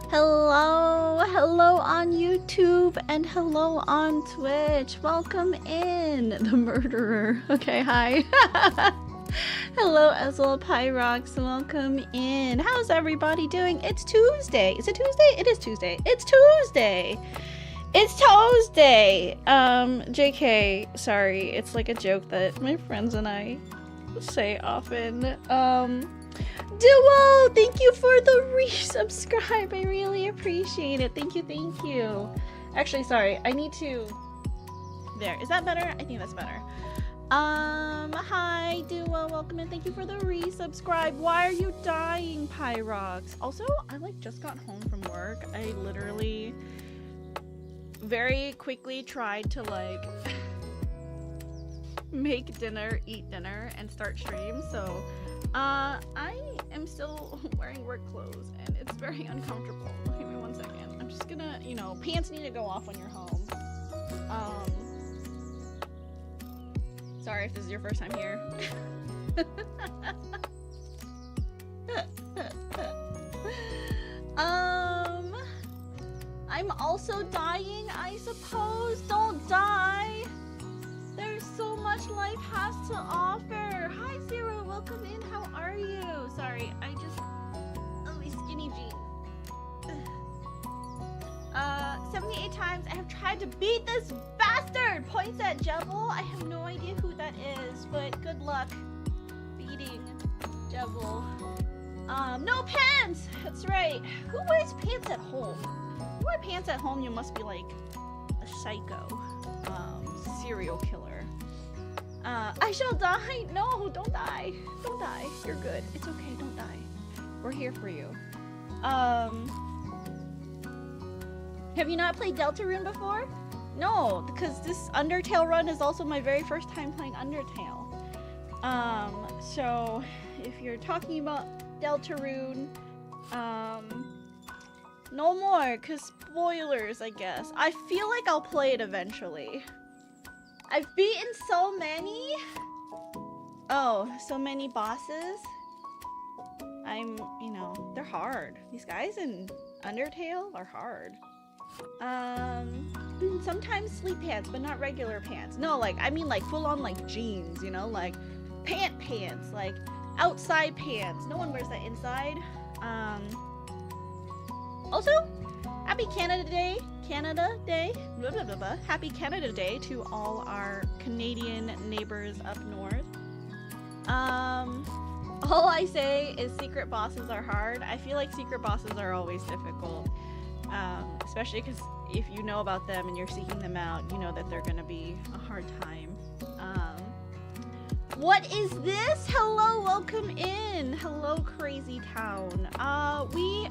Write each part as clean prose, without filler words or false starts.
Hello on YouTube and hello on Twitch. Welcome in, the murderer. Okay, hi. Hello as well, Pyrox. Welcome in. How's everybody doing? It's Tuesday. Is it Tuesday? It is Tuesday. It's Tuesday. It's Tuesday. JK, sorry. It's like a joke that my friends and I say often. Duo, thank you for the resubscribe. I really appreciate it. Thank you. Actually, sorry. I need to... There. Is that better? I think that's better. Hi, Duo. Welcome in. Thank you for the resubscribe. Why are you dying, Pyrox? Also, I just got home from work. I literally very quickly tried to make dinner, eat dinner, and start stream. So, I am still wearing work clothes and it's very uncomfortable. Give me 1 second. I'm just gonna, pants need to go off when you're home. Sorry if this is your first time here. I'm also dying, I suppose. Don't die. There's so much life has to offer. Hi, Zero. Welcome in. How are you? Sorry, these skinny jeans. 78 times I have tried to beat this bastard. Points at Jebel. I have no idea who that is, but good luck beating Jebel. No pants. That's right. Who wears pants at home? If you wear pants at home, you must be like a psycho. Serial killer. I shall die. No, don't die. Don't die. You're good. It's okay. Don't die. We're here for you. Have you not played Deltarune before? No, because this Undertale run is also my very first time playing Undertale. So if you're talking about Deltarune, no more, because spoilers, I guess. I feel like I'll play it eventually. I've beaten so many. Oh, so many bosses. They're hard. These guys in Undertale are hard. Sometimes sleep pants, but not regular pants. No, I mean full on jeans, pants, outside pants. No one wears that inside. Also, happy Canada Day. Blah, blah, blah, blah. Happy Canada Day to all our Canadian neighbors up north. All I say is secret bosses are hard. I feel like secret bosses are always difficult. Especially because if you know about them and you're seeking them out, you know that they're gonna be a hard time. What is this? Hello, welcome in. Hello, Crazy Town.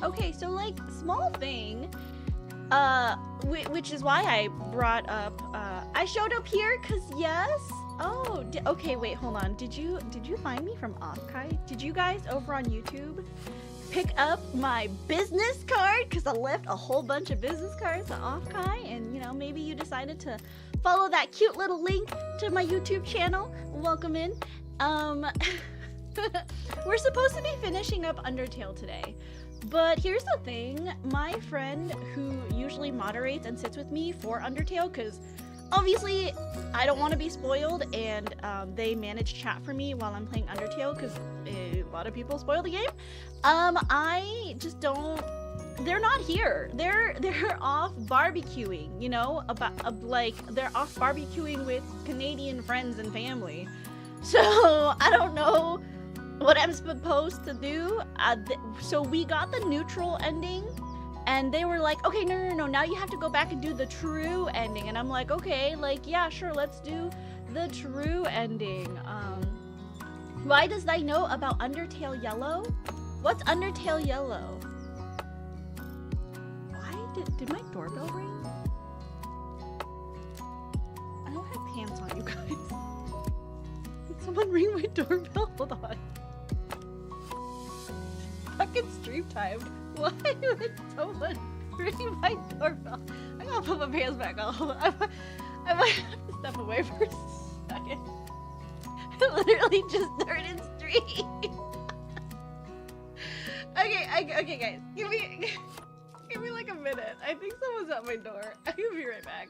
Okay, so small thing, which is why I brought up, I showed up here because yes. Oh, okay, wait, hold on. Did you find me from Offkai? Did you guys over on YouTube pick up my business card? Because I left a whole bunch of business cards at Offkai, and maybe you decided to follow that cute little link to my YouTube channel. Welcome in. We're supposed to be finishing up Undertale today, but here's the thing. My friend who usually moderates and sits with me for Undertale, because obviously I don't want to be spoiled, and they manage chat for me while I'm playing Undertale because a lot of people spoil the game. I just don't. They're not here. They're off barbecuing, they're off barbecuing with Canadian friends and family. So I don't know what I'm supposed to do. So we got the neutral ending, and they were like, okay, no, now you have to go back and do the true ending. And I'm like, okay, yeah, sure, let's do the true ending. Why does I know about Undertale Yellow? What's Undertale Yellow? Did my doorbell ring? I don't have pants on, you guys. Did someone ring my doorbell? Hold on. Fucking stream timed. Why would someone ring my doorbell? I'm gonna put my pants back on. Hold on. I might have to step away for a second. It literally just started stream. Okay, guys. Give me minute. I think someone's at my door. I'll be right back.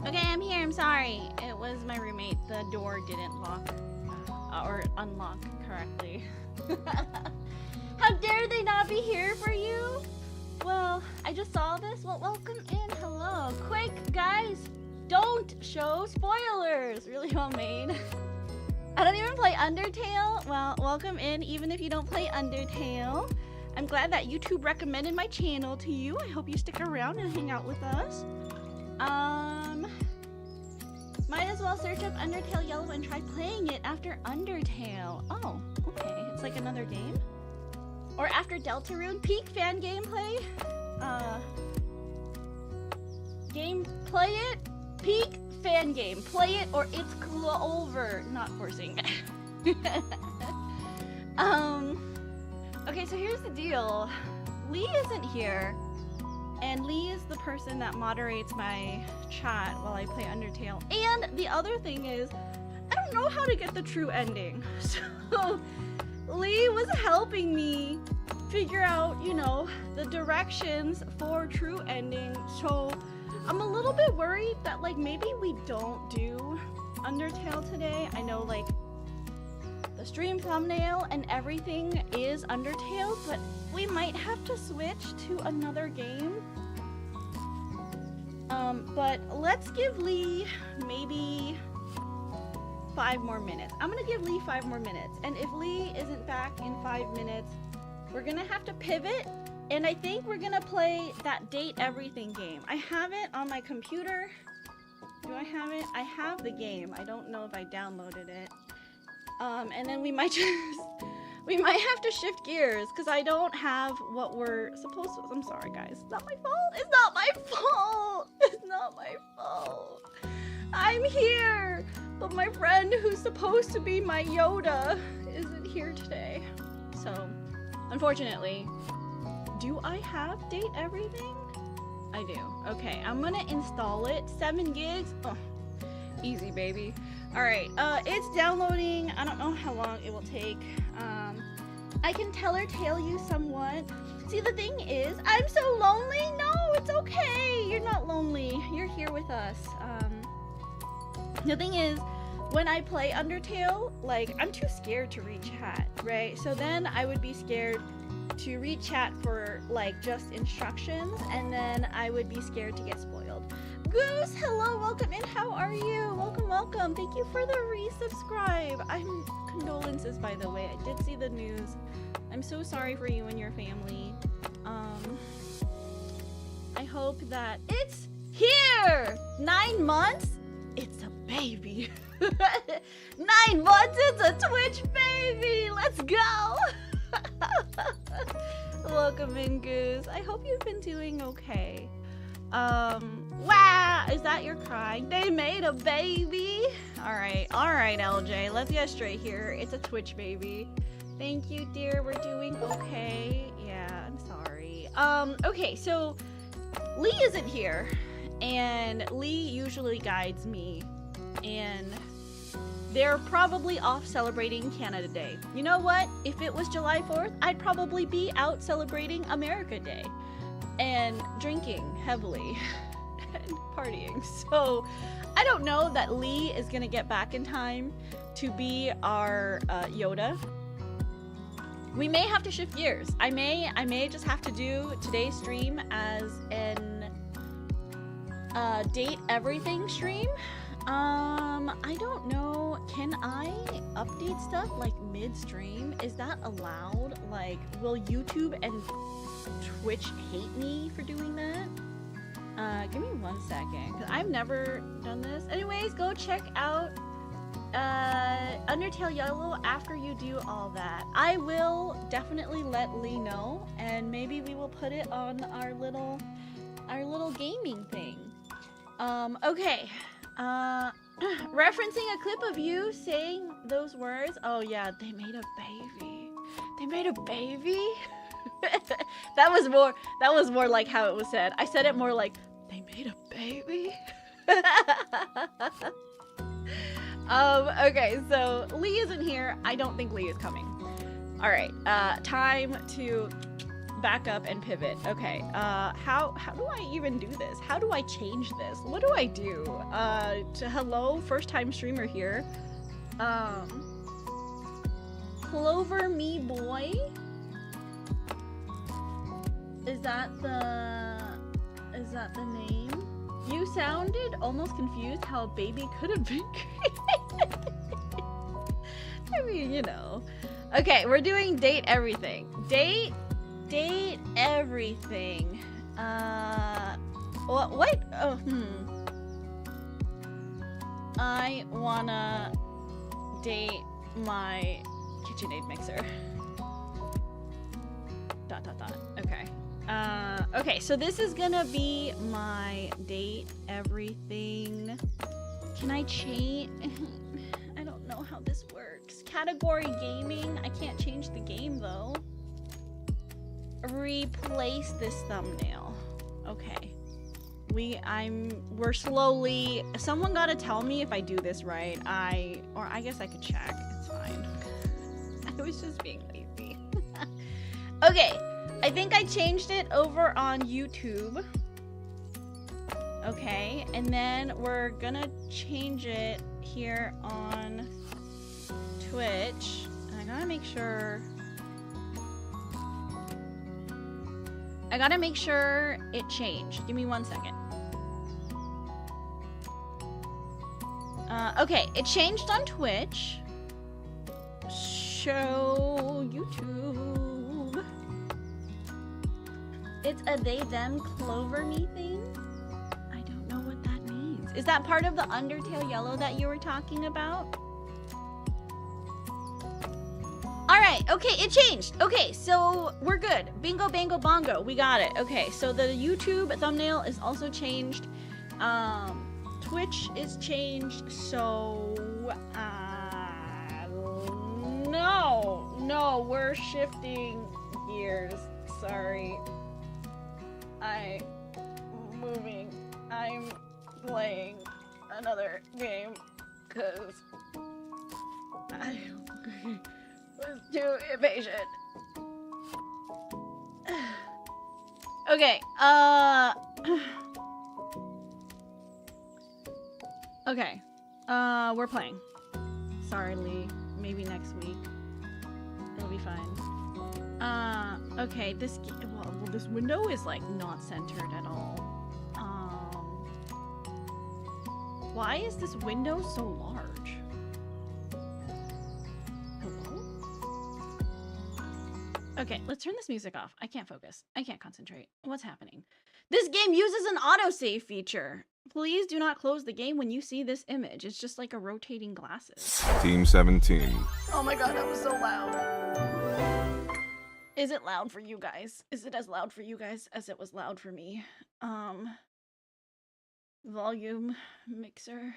Okay, I'm here. I'm sorry. It was my roommate. The door didn't lock or unlock correctly. How dare they not be here for you? Well, I just saw this. Well, welcome in. Hello. Quick, guys. Don't show spoilers. Really homemade. I don't even play Undertale. Well, welcome in even if you don't play Undertale. I'm glad that YouTube recommended my channel to you. I hope you stick around and hang out with us. Might as well search up Undertale Yellow and try playing it after Undertale. Oh, okay. It's like another game. Or after Deltarune. Peak fan gameplay. Play it. Peak fan game. Play it or it's over. Not forcing. Okay, so here's the deal. Lee isn't here. And Lee is the person that moderates my chat while I play Undertale. And the other thing is, I don't know how to get the true ending. So Lee was helping me figure out, you know, the directions for true ending. So I'm a little bit worried that like maybe we don't do Undertale today. I know like the stream thumbnail and everything is Undertale, but we might have to switch to another game. But let's give Lee maybe 5 more minutes. I'm gonna give Lee 5 more minutes. And if Lee isn't back in 5 minutes, we're gonna have to pivot. And I think we're gonna play that Date Everything game. I have it on my computer. Do I have it? I have the game. I don't know if I downloaded it. And then we might have to shift gears because I don't have what we're supposed to. I'm sorry, guys. It's not my fault. It's not my fault. It's not my fault. I'm here, but my friend who's supposed to be my Yoda isn't here today. So, unfortunately, do I have Date Everything? I do. Okay, I'm gonna install it. 7 gigs. Oh, easy, baby. Alright, it's downloading. I don't know how long it will take. I can tell you somewhat. See, the thing is, I'm so lonely. No, it's okay. You're not lonely. You're here with us. The thing is, when I play Undertale, like, I'm too scared to read chat, right? So then I would be scared to read chat for, like, just instructions, and then I would be scared to get spoiled. Goose, hello, welcome in. How are you? Welcome, welcome. Thank you for the resubscribe. I'm condolences, by the way. I did see the news. I'm so sorry for you and your family. I hope that it's here. 9 months? It's a baby. 9 months, it's a Twitch baby. Let's go. Welcome in, Goose. I hope you've been doing okay. Wow, is that your crying? They made a baby. All right, LJ, let's get straight here. It's a Twitch baby. Thank you, dear. We're doing okay. Yeah, I'm sorry. Okay, so Lee isn't here, and Lee usually guides me, and they're probably off celebrating Canada Day. You know what? If it was July 4th, I'd probably be out celebrating America Day and drinking heavily and partying. So I don't know that Lee is gonna get back in time to be our Yoda. We may have to shift gears. I may just have to do today's stream as an date everything stream. I don't know. Can I update stuff like mid-stream? Is that allowed? Like, will YouTube and Twitch hate me for doing that? Give me 1 second, because I've never done this. Anyways, go check out Undertale Yellow after you do all that. I will definitely let Lee know, and maybe we will put it on our little gaming thing. Okay. Referencing a clip of you saying those words. Oh yeah, they made a baby. They made a baby? That was more like how it was said. I said it more like, they made a baby? Okay, so Lee isn't here. I don't think Lee is coming. All right, time to back up and pivot. Okay, how do I even do this? How do I change this? What do I do? Hello, first time streamer here. Clover Me Boy? Is that the name? You sounded almost confused how a baby could have been created. I mean, you know. Okay, we're doing date everything. Date everything. What? Oh, I wanna date my KitchenAid mixer. ... Okay. Okay, so this is gonna be my date everything. Can I change? I don't know how this works. Category gaming. I can't change the game though. Replace this thumbnail. Okay. We're slowly. Someone gotta tell me if I do this right. I guess I could check. It's fine. I was just being lazy. Okay. I think I changed it over on YouTube. Okay, and then we're gonna change it here on Twitch. I gotta make sure it changed. Give me 1 second. Okay, it changed on Twitch. Show YouTube. It's a they them Clover Me thing? I don't know what that means. Is that part of the Undertale Yellow that you were talking about? Alright, okay, it changed. Okay, so we're good. Bingo, bango, bongo. We got it. Okay, so the YouTube thumbnail is also changed. Twitch is changed, so... No, we're shifting gears. Sorry. I'm moving. I'm playing another game because I was too impatient. Okay, okay, we're playing. Sorry, Lee. Maybe next week. It'll be fine. Okay, this window is like not centered at all. Why is this window so large? Hello? Okay, let's turn this music off. I can't focus. I can't concentrate. What's happening? This game uses an autosave feature. Please do not close the game when you see this image. It's just like a rotating glasses. Team 17. Oh my god, that was so loud. Is it loud for you guys? Is it as loud for you guys as it was loud for me? Volume mixer.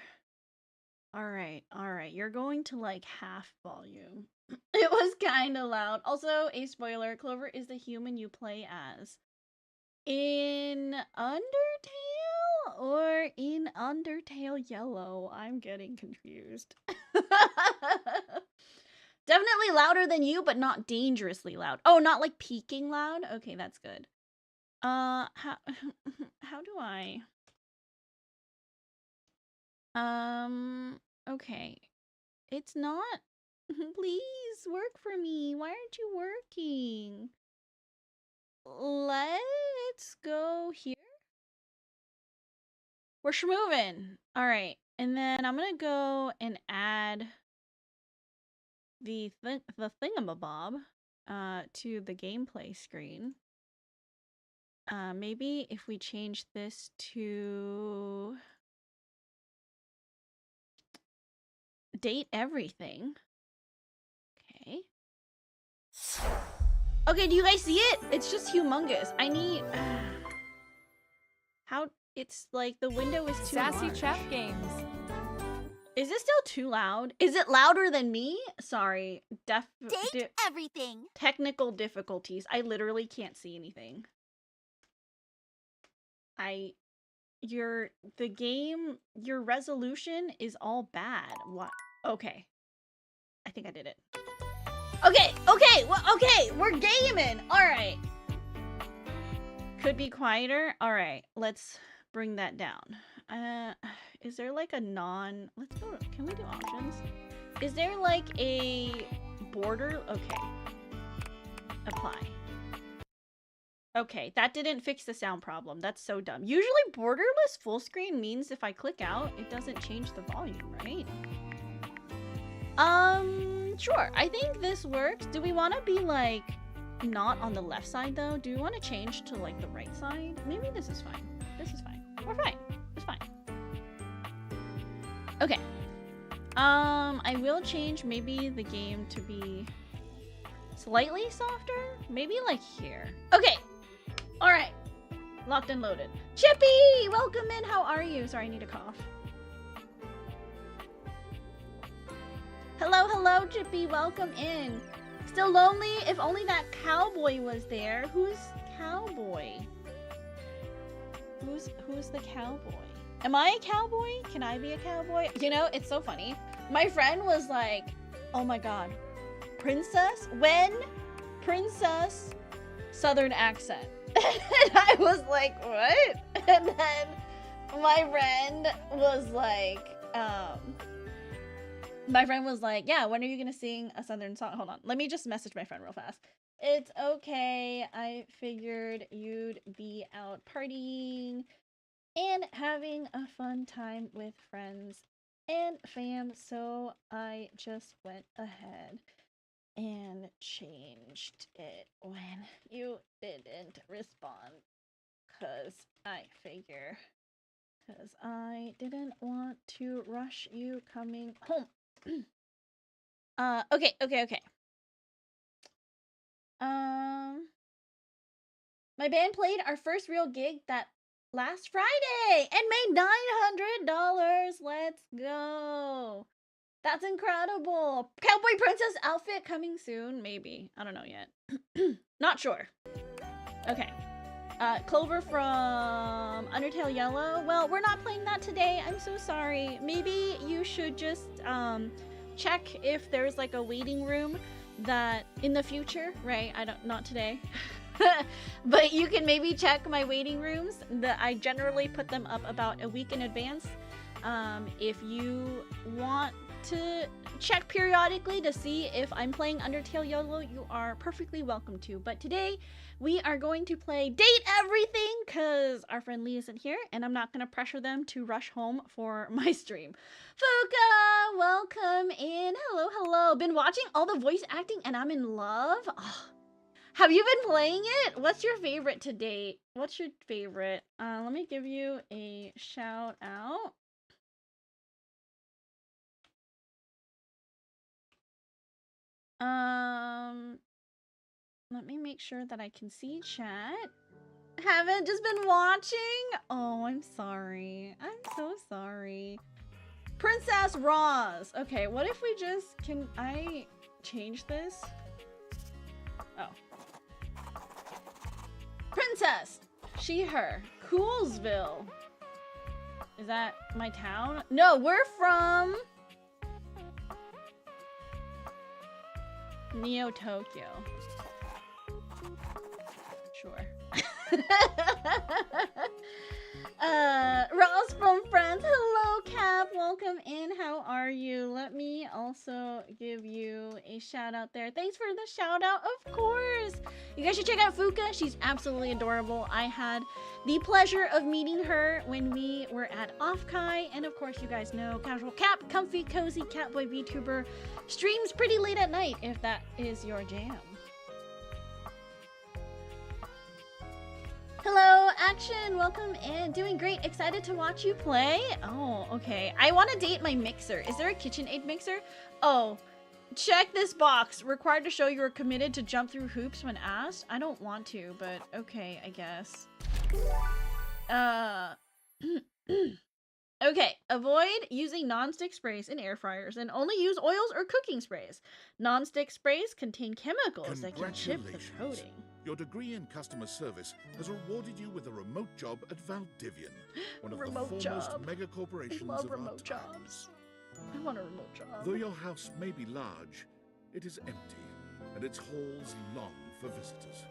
Alright. You're going to like half volume. It was kind of loud. Also, a spoiler, Clover is the human you play as. In Undertale or in Undertale Yellow? I'm getting confused. Definitely louder than you, but not dangerously loud. Oh, not like peaking loud? Okay, that's good. How do I... Okay. It's not Please work for me. Why aren't you working? Let's go here. We're schmovin'. All right. And then I'm going to go and add the thingamabob to the gameplay screen. Maybe if we change this to date everything. Okay. Okay, do you guys see it? It's just humongous. I need... How... It's like the window is too Sassy large. Chat Games. Is it still too loud? Is it louder than me? Sorry. Date everything. Technical difficulties. I literally can't see anything. Your resolution is all bad. What? Okay. I think I did it. Okay, we're gaming. All right. Could be quieter. All right, let's bring that down. Is there like a let's go, can we do options? Is there like a border? Okay. Apply. Okay, that didn't fix the sound problem. That's so dumb. Usually borderless full screen means if I click out, it doesn't change the volume, right? Sure. I think this works. Do we want to be like not on the left side though? Do we want to change to like the right side? Maybe this is fine. This is fine. We're fine. It's fine. Okay. I will change maybe the game to be slightly softer. Maybe like here. Okay. All right. Locked and loaded. Chippy, welcome in. How are you? Sorry, I need a cough. Hello, hello, Chippy. Welcome in. Still lonely? If only that cowboy was there. Who's cowboy? Who's the cowboy? Am I a cowboy? Can I be a cowboy? You know, it's so funny. My friend was like, oh my god, princess? When? Princess Southern accent. And I was like, what? And then my friend was like, yeah, when are you gonna sing a Southern song? Hold on, let me just message my friend real fast. It's okay, I figured you'd be out partying and having a fun time with friends and fam, so I just went ahead and changed it when you didn't respond, cause I didn't want to rush you coming home. Okay. My band played our first real gig that last Friday and made $900. Let's go. That's incredible. Cowboy princess outfit coming soon, maybe. I don't know yet. Not sure. Okay. Clover from Undertale Yellow. Well, we're not playing that today. I'm so sorry. Maybe you should just check if there's like a waiting room that in the future, right? Not today. But you can maybe check my waiting rooms. I generally put them up about a week in advance. If you want to check periodically to see if I'm playing Undertale Yellow, you are perfectly welcome to. But today we are going to play Date Everything because our friend Lee isn't here and I'm not going to pressure them to rush home for my stream. Fuka, welcome in. Hello. Been watching all the voice acting and I'm in love. Oh, have you been playing it? What's your favorite to date? What's your favorite? Let me give you a shout out. Let me make sure that I can see chat. Haven't just been watching? Oh, I'm sorry. I'm so sorry. Princess Roz. Okay, what if we just, can I change this? Oh. Princess. She, her. Coolsville. Is that my town? No, we're from Neo Tokyo. Sure. Ross from Friends. Hello, Cap. Welcome in. How are you? Let me also also give you a shout out there. Thanks for the shout out, of course. You guys should check out Fuka. She's absolutely adorable. I had the pleasure of meeting her when we were at Offkai, and of course you guys know Casual Cap, comfy, cozy Catboy VTuber streams pretty late at night if that is your jam. Hello, Action! Welcome in. Doing great. Excited to watch you play. Oh, okay. I want to date my mixer. Is there a KitchenAid mixer? Oh, check this box. Required to show you are committed to jump through hoops when asked. I don't want to, but okay, I guess. Okay. Avoid using non-stick sprays in air fryers and only use oils or cooking sprays. Non-stick sprays contain chemicals that can chip the coating. Your degree in customer service has rewarded you with a remote job at Valdivian, one of the foremost mega corporations of our times. I want a remote job. Though your house may be large, it is empty, and its halls long for visitors.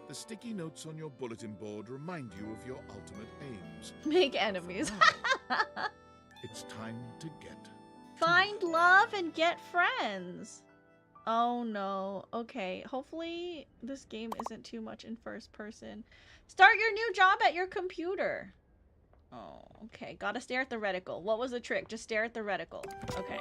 The sticky notes on your bulletin board remind you of your ultimate aims. Make enemies. It's time to get. Find love and get friends. Oh no. Okay, hopefully this game isn't too much in first person. Start your new job at your computer. Oh, okay. Gotta stare at the reticle. What was the trick? Just stare at the reticle. Okay.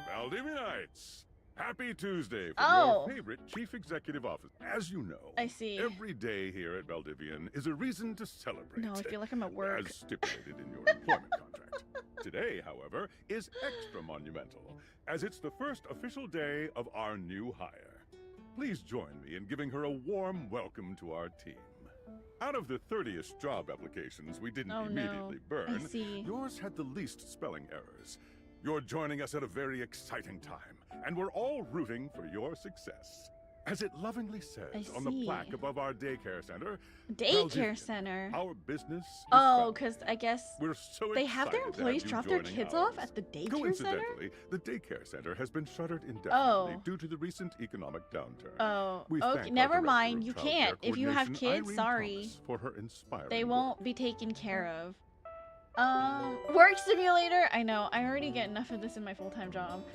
Valdivianites! Happy Tuesday from your favorite Chief Executive Officer. As you know, I see. Every day here at Valdivian is a reason to celebrate. No, I feel like I'm at work. As stipulated in your employment contract. Today, however, is extra monumental, as it's the first official day of our new hire. Please join me in giving her a warm welcome to our team. Out of the 30-ish job applications we didn't immediately burn, yours had the least spelling errors. You're joining us at a very exciting time, and we're all rooting for your success. As it lovingly says on the plaque above our daycare center, our business is because I guess we're so they have their employees drop their kids off at the daycare center? Coincidentally, the daycare center has been shuttered indefinitely due to the recent economic downturn. Oh, okay, never mind. You can't. If you have kids, Irene sorry. Thomas for her inspiring They work. won't be taken care of. Work simulator. I know. I already get enough of this in my full-time job.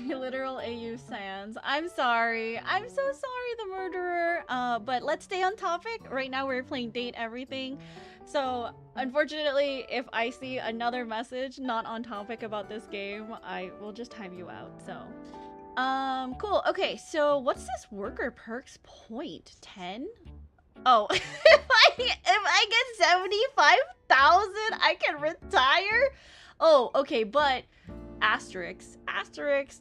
Literal AU sans. I'm sorry. I'm so sorry, the murderer. But let's stay on topic. Right now we're playing Date Everything. So, unfortunately, if I see another message not on topic about this game, I will just time you out. So, cool. Okay, so what's this worker perks point? 10? Oh, if I get 75,000, I can retire? Oh, okay, but asterisk,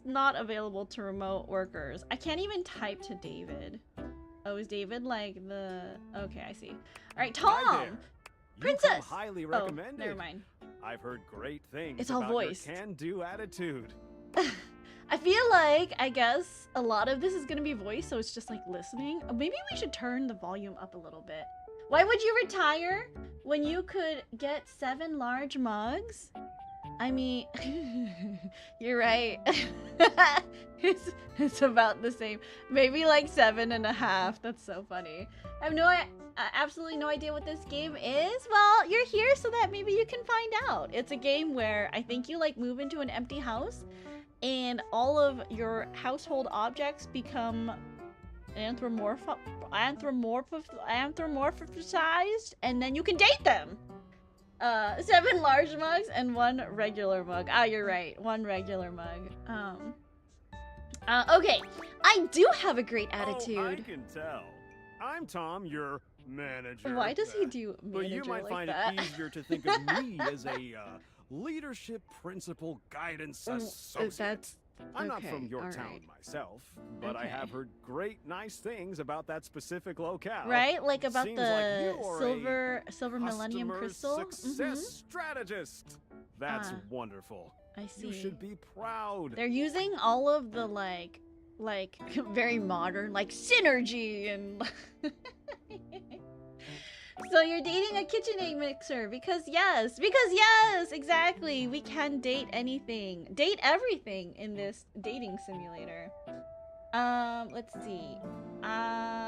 not available to remote workers. I can't even type to David. Oh, is David like the... Okay, I see. All right, Tom! Princess! Highly recommended. Oh, never mind. I've heard great things it's all about voiced. Your can-do attitude. I feel like, I guess, a lot of this is gonna be voice, so it's just like listening. Maybe we should turn the volume up a little bit. Why would you retire when you could get 7 large mugs? I mean, you're right. it's about the same. Maybe like 7.5. That's so funny. I have absolutely no idea what this game is. Well, you're here so that maybe you can find out. It's a game where I think you like move into an empty house and all of your household objects become anthropomorphized, and then you can date them. 7 large mugs and 1 regular mug. Ah, you're right. 1 regular mug. Okay. I do have a great attitude. Oh, I can tell. I'm Tom, your manager. Why does he do manager But you might find it easier to think of me as a leadership principal guidance associate. I'm not from your town myself, but I have heard great nice things about that specific locale. Right? Like about Seems the like silver millennium crystal? Success strategist. That's wonderful. I see. You should be proud. They're using all of the like very modern like synergy and So you're dating a KitchenAid mixer because yes, exactly. We can date anything, date everything in this dating simulator. Let's see.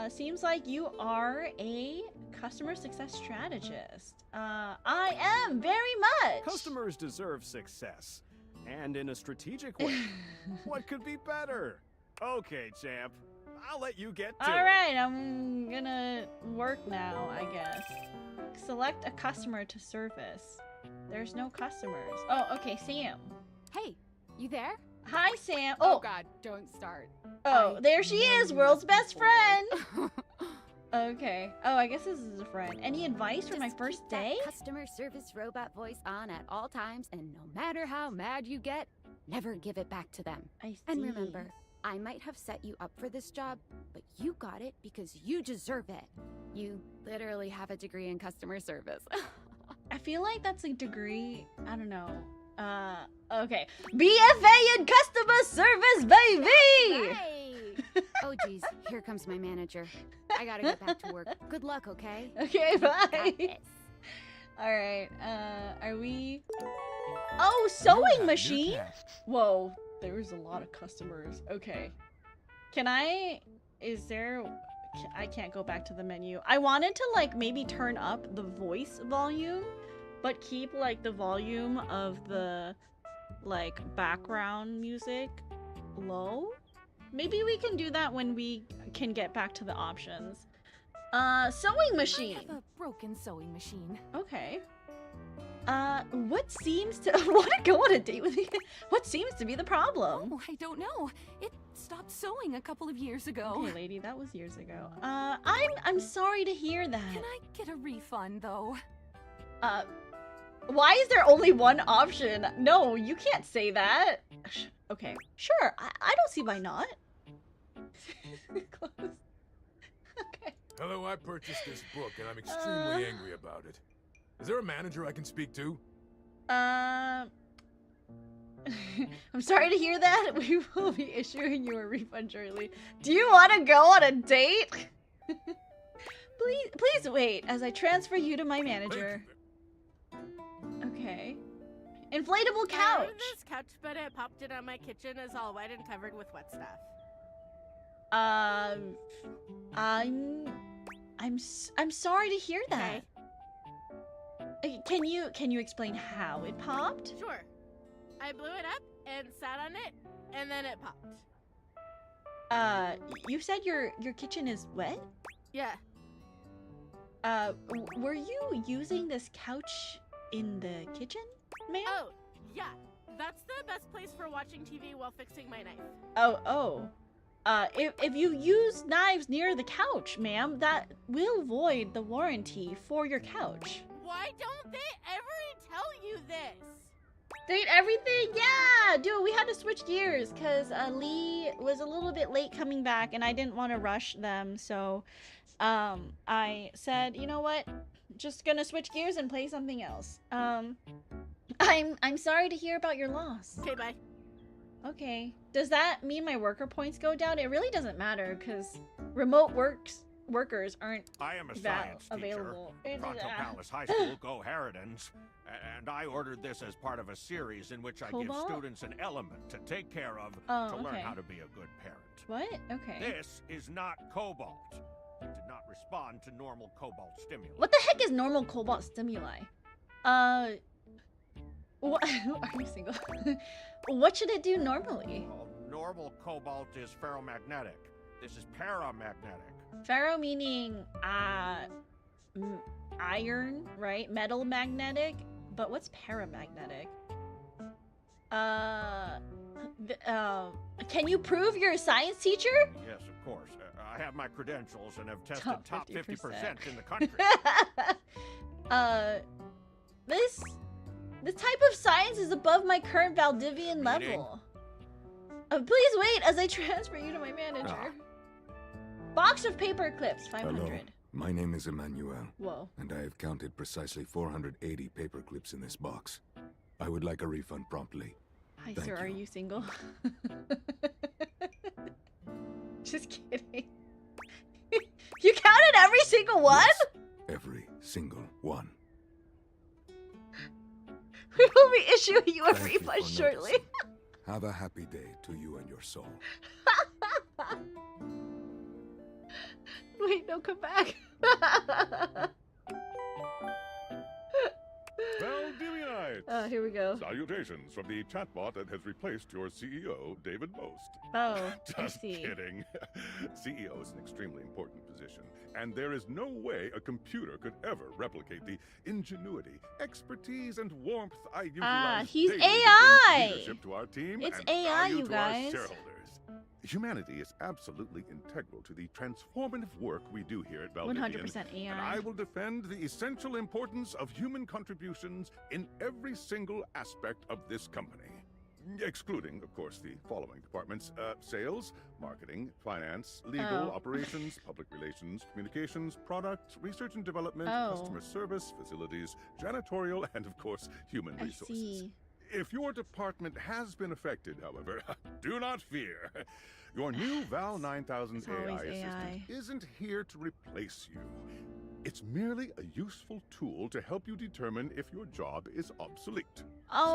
Seems like you are a customer success strategist. I am very much. Customers deserve success. and in a strategic way. What could be better? Okay, champ. I'll let you get to it. Alright, I'm gonna work now, I guess. Select a customer to service. There's no customers. Oh, okay, Sam. Hey, you there? Hi, Sam. Oh Oh, God, don't start. oh, I there she is, knew world's this best before. friend. Okay. Oh, I guess this is a friend. Any advice for my Just first keep that day? customer service robot voice on at all times, and no matter how mad you get, never give it back to them. I see. And remember, I might have set you up for this job, but you got it because you deserve it. You literally have a degree in customer service. I feel like that's a degree. I don't know. Okay. BFA in customer service, baby! Hey! Oh geez, here comes my manager. I gotta get back to work. Good luck, okay? Okay, Got bye. this. Alright, are we... Oh, sewing machine? Whoa, there's a lot of customers. Okay. Can I... Is there... I can't go back to the menu. I wanted to, like, maybe turn up the voice volume, but keep, like, the volume of the, like, background music low? Maybe we can do that when we can get back to the options. Sewing machine. I have a broken sewing machine. Okay. What seems to want to go on a date with you? What seems to be the problem? Oh, I don't know. It stopped sewing a couple of years ago. Okay, lady, that was years ago. I'm sorry to hear that. Can I get a refund though? Why is there only one option? No, you can't say that. Okay, sure. I don't see why not. Close. Okay. Hello, I purchased this book and I'm extremely angry about it. Is there a manager I can speak to? I'm sorry to hear that. We will be issuing you a refund shortly. Do you want to go on a date? Please wait as I transfer you to my manager. Okay. Inflatable I couch. ordered this couch, but it popped in on my kitchen is all wet and covered with wet stuff. I'm sorry to hear that. Can you explain how it popped? Sure. I blew it up and sat on it, and then it popped. You said your kitchen is wet? Yeah. Were you using this couch in the kitchen, ma'am? Oh, yeah. That's the best place for watching TV while fixing my knife. Oh. If you use knives near the couch, ma'am, that will void the warranty for your couch. Why don't they ever tell you this? Date everything? Yeah! Dude, we had to switch gears because Lee was a little bit late coming back and I didn't want to rush them, so I said, you know what? Just gonna switch gears and play something else. I'm sorry to hear about your loss. Okay, bye. Okay. Does that mean my worker points go down? It really doesn't matter because remote workers aren't I am a that science available. teacher. Pronto Palace High School, go Harridans. And I ordered this as part of a series in which I give Cobalt? students an element to take care of Oh, to learn okay. how to be a good parent. What? Okay. This is not cobalt. It did not respond to normal cobalt stimuli. What the heck is normal cobalt stimuli? What? Are you single? What should it do normally? Well, normal cobalt is ferromagnetic. This is paramagnetic. Ferro meaning, iron, right? Metal magnetic. But what's paramagnetic? Can you prove you're a science teacher? Yes, of course. I have my credentials and have tested Top top 50%. 50% in the country. This type of science is above my current Valdivian level. Please wait as I transfer you to my manager. Box of paper clips, 500. Hello, my name is Emmanuel, Whoa. and I have counted precisely 480 paper clips in this box. I would like a refund promptly. Hi, Thank sir. Are you. you single? Just kidding. You counted every single one? Yes, every single one. We will be issuing you a Thank you refund for shortly. noticing. Have a happy day to you and your soul. Wait, no, come back. Valdivianites! Here we go. Salutations from the chatbot that has replaced your CEO, David Most. Oh, Just I see. kidding. CEO is an extremely important position, and there is no way a computer could ever replicate the ingenuity, expertise, and warmth I utilize he's daily to AI. bring leadership to our team It's and AI, value you to our guys. shareholders. Humanity is absolutely integral to the transformative work we do here at Valdivian. 100% AI. And I will defend the essential importance of human contributions in every single aspect of this company. Excluding, of course, the following departments: sales, marketing, finance, legal, operations, public relations, communications, product, research and development, customer service, facilities, janitorial, and, of course, human resources. I see. If your department has been affected, however, do not fear. Your new Val 9000 AI assistant isn't here to replace you. It's merely a useful tool to help you determine if your job is obsolete.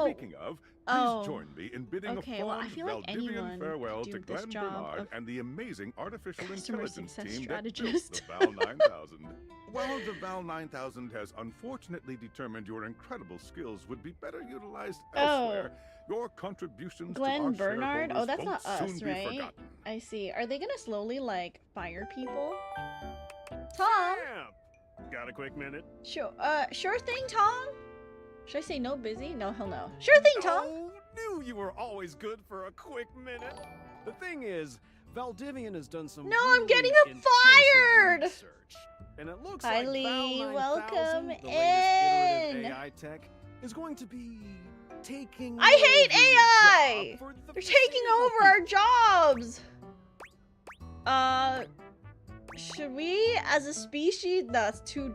Speaking of, please join me in bidding a fond Valdivian farewell to Glenn Bernard and the amazing artificial intelligence team that built the Val 9000. While the Val 9000 has unfortunately determined your incredible skills would be better utilized elsewhere, your contributions to our Bernard? Oh, that's not won't us, soon be right? forgotten. I see. Are they gonna slowly, like, fire people? Tom? Yeah. Got a quick minute? Sure thing, Tom? Should I say no busy? No, he'll know. Sure thing, Tom! Oh, knew you were always good for a quick minute. The thing is, Valdivian has done some I'm getting intensive fired! research, and it looks Hi, like Lee. Val 9000, Welcome the latest in. iterative AI tech, is going to be taking I hate over your AI! job for the They're taking foreseeable over our future. jobs! Should we, as a species, that's too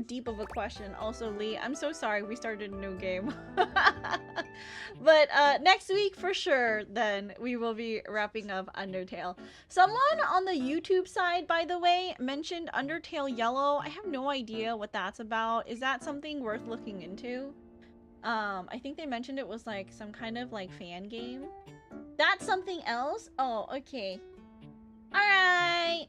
deep of a question. Also, Lee, I'm so sorry we started a new game. But next week for sure, then we will be wrapping up Undertale. Someone on the YouTube side, by the way, mentioned Undertale Yellow. I have no idea what that's about. Is that something worth looking into? I think they mentioned it was like some kind of like fan game. That's something else? Oh, okay. Alright.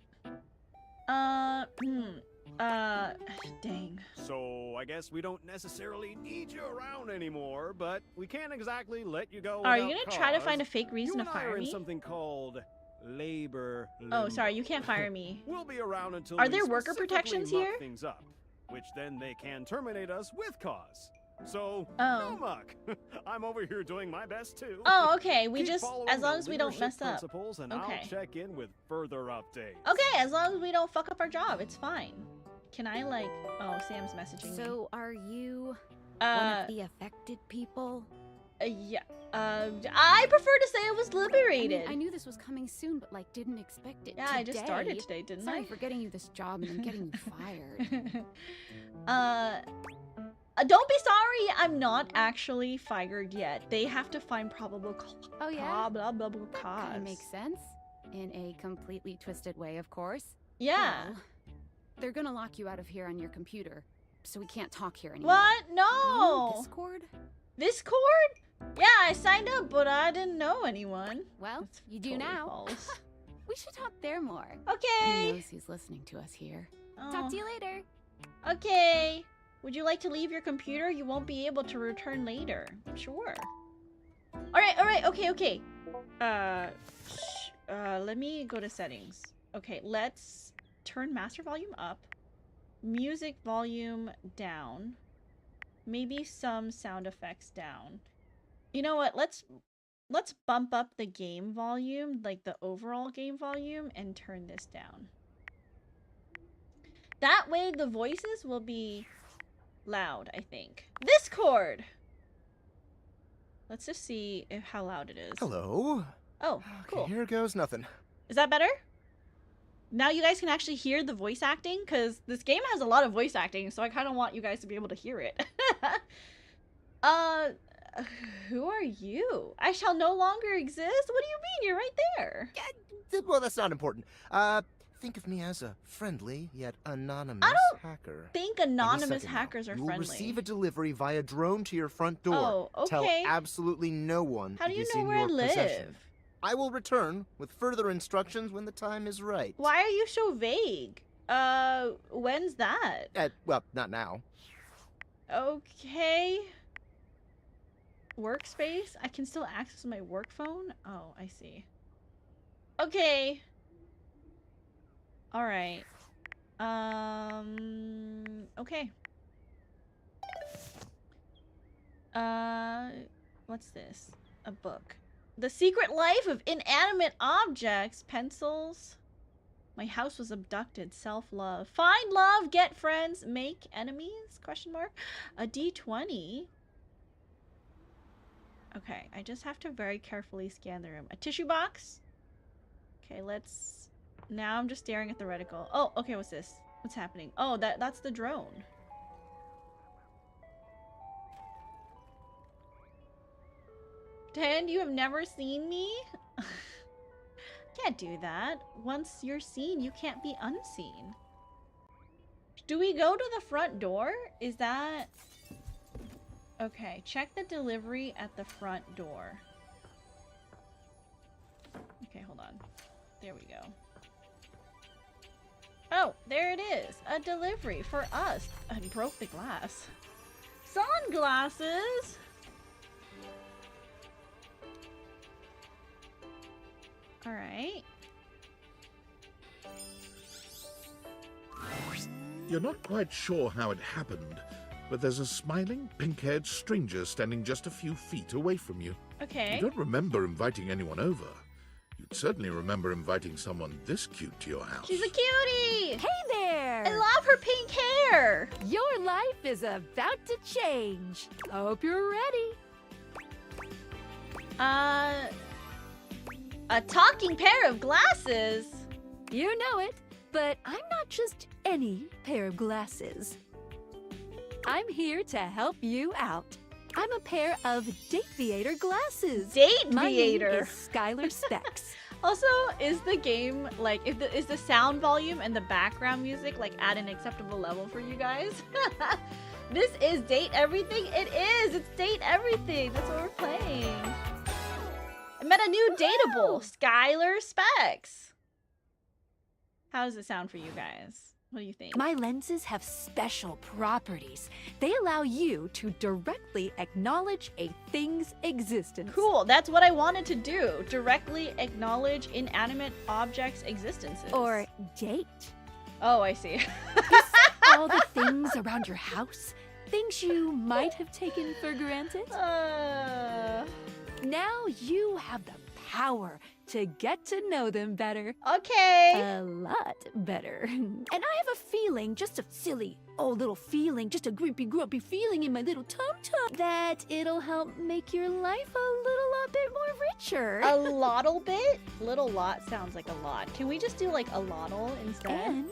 Dang. So I guess we don't necessarily need you around anymore, but we can't exactly let you go. Are you without gonna try to cause. find a fake reason You to and I fire are in me? something called labor Oh, limbo. sorry, you can't fire me. We'll be around until Are we there worker specifically protections muck here? things up, which then they can terminate us with cause. So, Oh. no muck. I'm over here doing my best too. Oh, okay. We Keep just, following as long the as we don't leadership mess up. principles, and Okay. I'll check in with further updates. Okay, as long as we don't fuck up our job, it's fine. Can I like? Oh, Sam's messaging me. So, are you one of the affected people? Yeah. I prefer to say I was liberated. I knew this was coming soon, but like didn't expect it. Yeah, I just started today, didn't Sorry I? for getting you this job and then getting you fired. Don't be sorry. I'm not actually fired yet. They have to find probable Oh yeah, probable that kind cause. of makes sense. In a completely twisted way, of course. Yeah. Well, they're gonna lock you out of here on your computer, so we can't talk here anymore. What? Are you No. on Discord? Discord? Yeah, I signed up, but I didn't know anyone. Well, That's you do totally now. false. We should talk there more. Okay. Who knows who's listening to us here? Talk to you later. Okay. Would you like to leave your computer? You won't be able to return later. Sure. Alright, okay. Let me go to settings. Okay, let's turn master volume up. Music volume down. Maybe some sound effects down. You know what? Let's bump up the game volume, like the overall game volume, and turn this down. That way the voices will be loud, I think. Discord! Let's just see how loud it is. Hello. Oh, cool. Okay, here goes nothing. Is that better? Now you guys can actually hear the voice acting, because this game has a lot of voice acting, so I kind of want you guys to be able to hear it. Who are you? I shall no longer exist? What do you mean? You're right there. Well, that's not important. Think of me as a friendly yet anonymous hacker. Think Any anonymous second now, hackers are you will friendly. receive a delivery via drone to your front door. Oh, Tell okay. absolutely no one How do it you is know in where I your live? possession. I will return with further instructions when the time is right. Why are you so vague? When's that? Well, not now. Okay. Workspace? I can still access my work phone? Oh, I see. Okay. Alright. Okay. What's this? A book. The Secret Life of Inanimate Objects. Pencils. My house was abducted. Self-love. Find love, get friends, make enemies? Question mark. A D20. Okay, I just have to very carefully scan the room. A tissue box. Okay, let's... Now I'm just staring at the reticle. Oh, okay, what's this? What's happening? Oh, that's the drone. Dan, you have never seen me? Can't do that. Once you're seen, you can't be unseen. Do we go to the front door? Is that... Okay, check the delivery at the front door. Okay, hold on. There we go. Oh, there it is. A delivery for us. I broke the glass. Sunglasses! Alright. You're not quite sure how it happened, but there's a smiling, pink-haired stranger standing just a few feet away from you. Okay. You don't remember inviting anyone over. You'd certainly remember inviting someone this cute to your house. She's a cutie! Hey there! I love her pink hair! Your life is about to change. Hope you're ready. A talking pair of glasses? You know it, but I'm not just any pair of glasses. I'm here to help you out. I'm a pair of Dateviator glasses. Dateviator? My name is Skylar Specs. Also, is the game, like, is the sound volume and the background music, like, at an acceptable level for you guys? This is Date Everything? It is! It's Date Everything! That's what we're playing. I met a new dateable, Skylar Specs. How does it sound for you guys? What do you think? My lenses have special properties. They allow you to directly acknowledge a thing's existence. Cool, that's what I wanted to do. Directly acknowledge inanimate objects' existences. Or date. Oh, I see. All the things around your house, things you might have taken for granted. Now you have the power to get to know them better. Okay. A lot better. And I have a feeling, just a silly, little feeling, just a grumpy feeling in my little tum-tum, that it'll help make your life a little bit more richer. A lottle bit? Little lot sounds like a lot. Can we just do like a lottle instead? And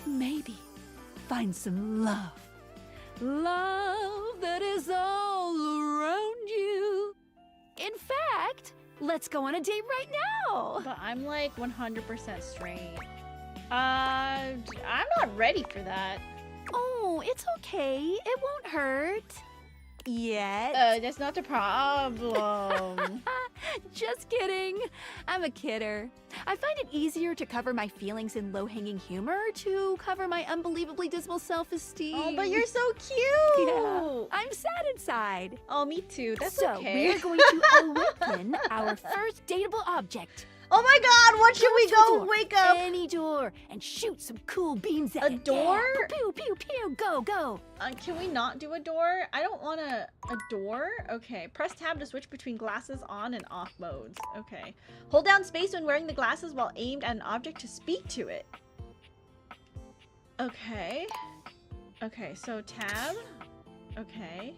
maybe find some love. Love that is all around you. In fact, let's go on a date right now. But I'm like 100% straight. I'm not ready for that. Oh, it's okay. It won't hurt. Yet. That's not the problem. Just kidding. I'm a kidder. I find it easier to cover my feelings in low-hanging humor to cover my unbelievably dismal self-esteem. Oh, but you're so cute. Yeah, I'm sad inside. Oh, me too. That's so okay. we're going to awaken our first dateable object. Oh my god, what should we go wake up? Any door and shoot some cool beams at a it. door? Yeah. Pew, pew, pew, go, go. Can we not do a door? I don't want a door. Okay, press tab to switch between glasses on and off modes. Okay. Hold down space when wearing the glasses while aimed at an object to speak to it. Okay. Okay, so tab. Okay.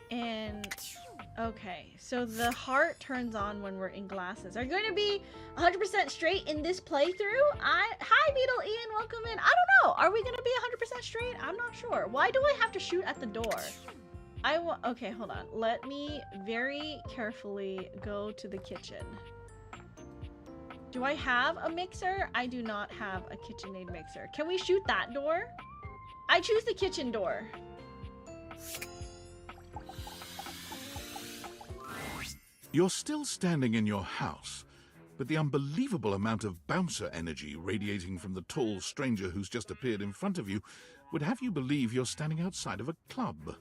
And... Okay, so the heart turns on when we're in glasses. Are you going to be 100% straight in this playthrough? Hi, Beetle Ian, welcome in. I don't know. Are we going to be 100% straight? I'm not sure. Why do I have to shoot at the door? Okay, hold on. Let me very carefully go to the kitchen. Do I have a mixer? I do not have a KitchenAid mixer. Can we shoot that door? I choose the kitchen door. You're still standing in your house, but the unbelievable amount of bouncer energy radiating from the tall stranger who's just appeared in front of you would have you believe you're standing outside of a club.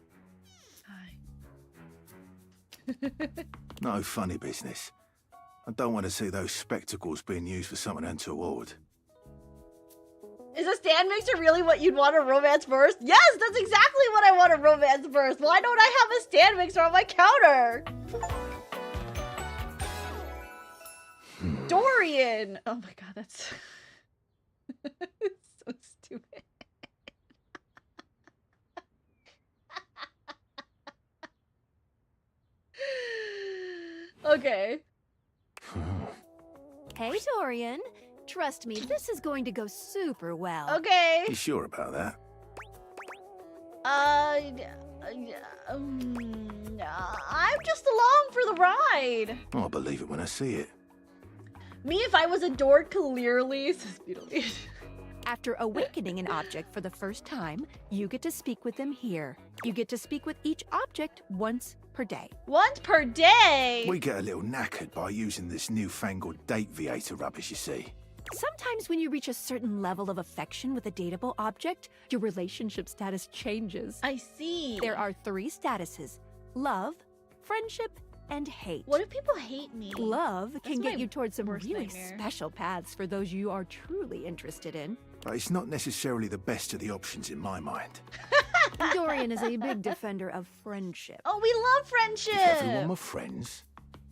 No funny business. I don't want to see those spectacles being used for something untoward. Is a stand mixer really what you'd want to romance first? Yes, that's exactly what I want to romance first. Why don't I have a stand mixer on my counter? Dorian! Oh my god, that's so stupid. Okay. Hey, Dorian. Trust me, this is going to go super well. Okay. You sure about that? I'm just along for the ride. I'll believe it when I see it. Me if I was adored clearly, says Beetle. After awakening an object for the first time, you get to speak with them here. You get to speak with each object once per day. Once per day? We get a little knackered by using this newfangled date viator rubbish, you see. Sometimes when you reach a certain level of affection with a dateable object, your relationship status changes. I see. There are 3 statuses: love, friendship, and hate. What if people hate me? Love can get you towards some really nightmare. special paths for those you are truly interested in. But it's not necessarily the best of the options in my mind. Dorian is a big defender of friendship. Oh, we love friendship. If everyone were friends,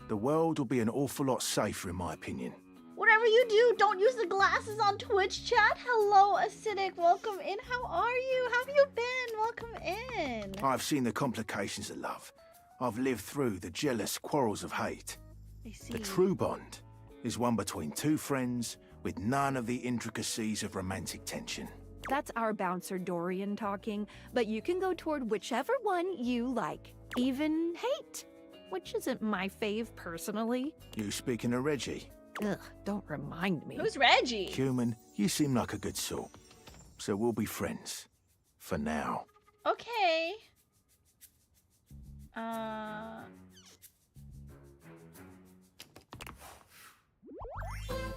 the world would be an awful lot safer, in my opinion. Whatever you do, don't use the glasses on Twitch chat. Hello, Acidic. Welcome in. How are you? How have you been? Welcome in. I've seen the complications of love. I've lived through the jealous quarrels of hate. I see. The true bond is one between 2 friends with none of the intricacies of romantic tension. That's our bouncer Dorian talking, but you can go toward whichever one you like. Even hate, which isn't my fave personally. You speaking of Reggie? Ugh, don't remind me. Who's Reggie? Human, you seem like a good sort. So we'll be friends. For now. Okay.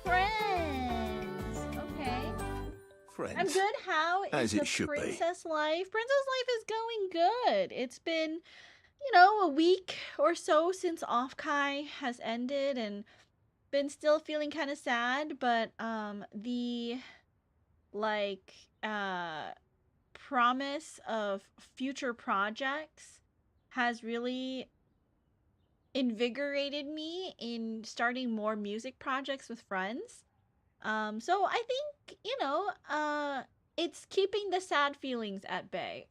Friends. Okay. Friends. I'm good. How is As the it should be. princess life? Princess life is going good. It's been, you know, a week or so since Offkai has ended and been still feeling kind of sad, but the promise of future projects has really invigorated me in starting more music projects with friends. So I think, you know, it's keeping the sad feelings at bay.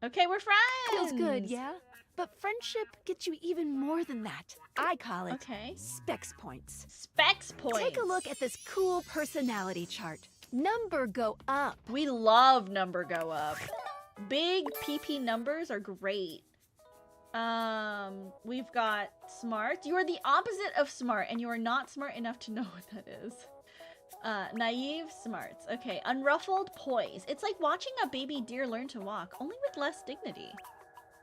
Okay, we're friends. Feels good, yeah? But friendship gets you even more than that. I call it specs points. Specs points. Take a look at this cool personality chart. Number go up. We love number go up. Big PP numbers are great. We've got smart. You are the opposite of smart, and you are not smart enough to know what that is. Naive, smarts. Okay, unruffled, poise. It's like watching a baby deer learn to walk, only with less dignity.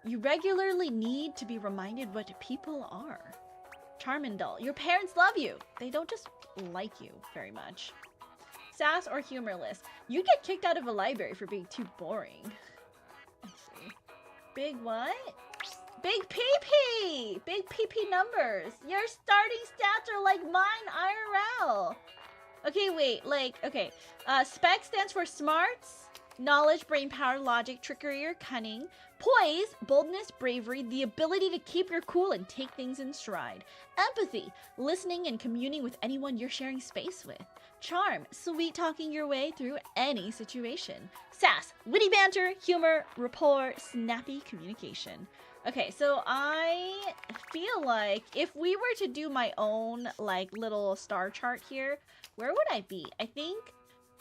You regularly need to be reminded what people are. Charm and dull. Your parents love you. They don't just like you very much. Sass or humorless. You get kicked out of a library for being too boring. I see. Big what? Big PP! Big PP numbers. Your starting stats are like mine IRL. Okay, wait, okay. Spec stands for smarts, knowledge, brain power, logic, trickery, or cunning. Poise, boldness, bravery, the ability to keep your cool and take things in stride. Empathy, listening and communing with anyone you're sharing space with. Charm, sweet talking your way through any situation. Sass, witty banter, humor, rapport, snappy communication. Okay, so I feel like if we were to do my own, little star chart here, where would I be? I think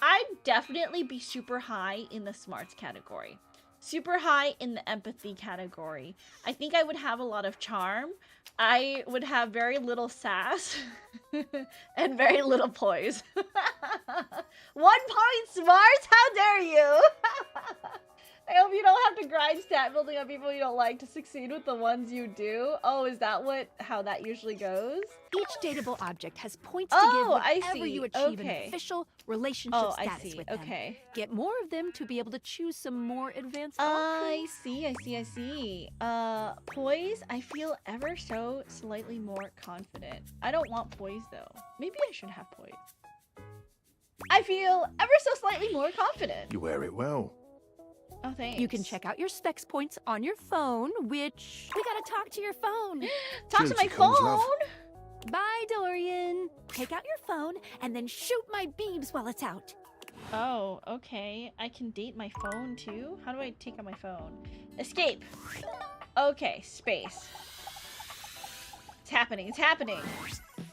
I'd definitely be super high in the smarts category. Super high in the empathy category. I think I would have a lot of charm. I would have very little sass and very little poise. 1 point smarts? How dare you? I hope you don't have to grind combine stat building on people you don't like to succeed with the ones you do. Oh, is that how that usually goes? Each dateable object has points to give whenever you achieve an Okay. official relationship status with them. Okay. Get more of them to be able to choose some more advanced I see. Poise, I feel ever so slightly more confident. I don't want poise though. Maybe I should have poise. I feel ever so slightly more confident. You wear it well. Oh, thanks. You can check out your specs points on your phone, which... We gotta talk to your phone. Talk to my Comes, love. phone. Bye, Dorian. Take out your phone and then shoot my beebs while it's out. Oh, okay. I can date my phone too? How do I take out my phone? Escape. Okay, space. It's happening.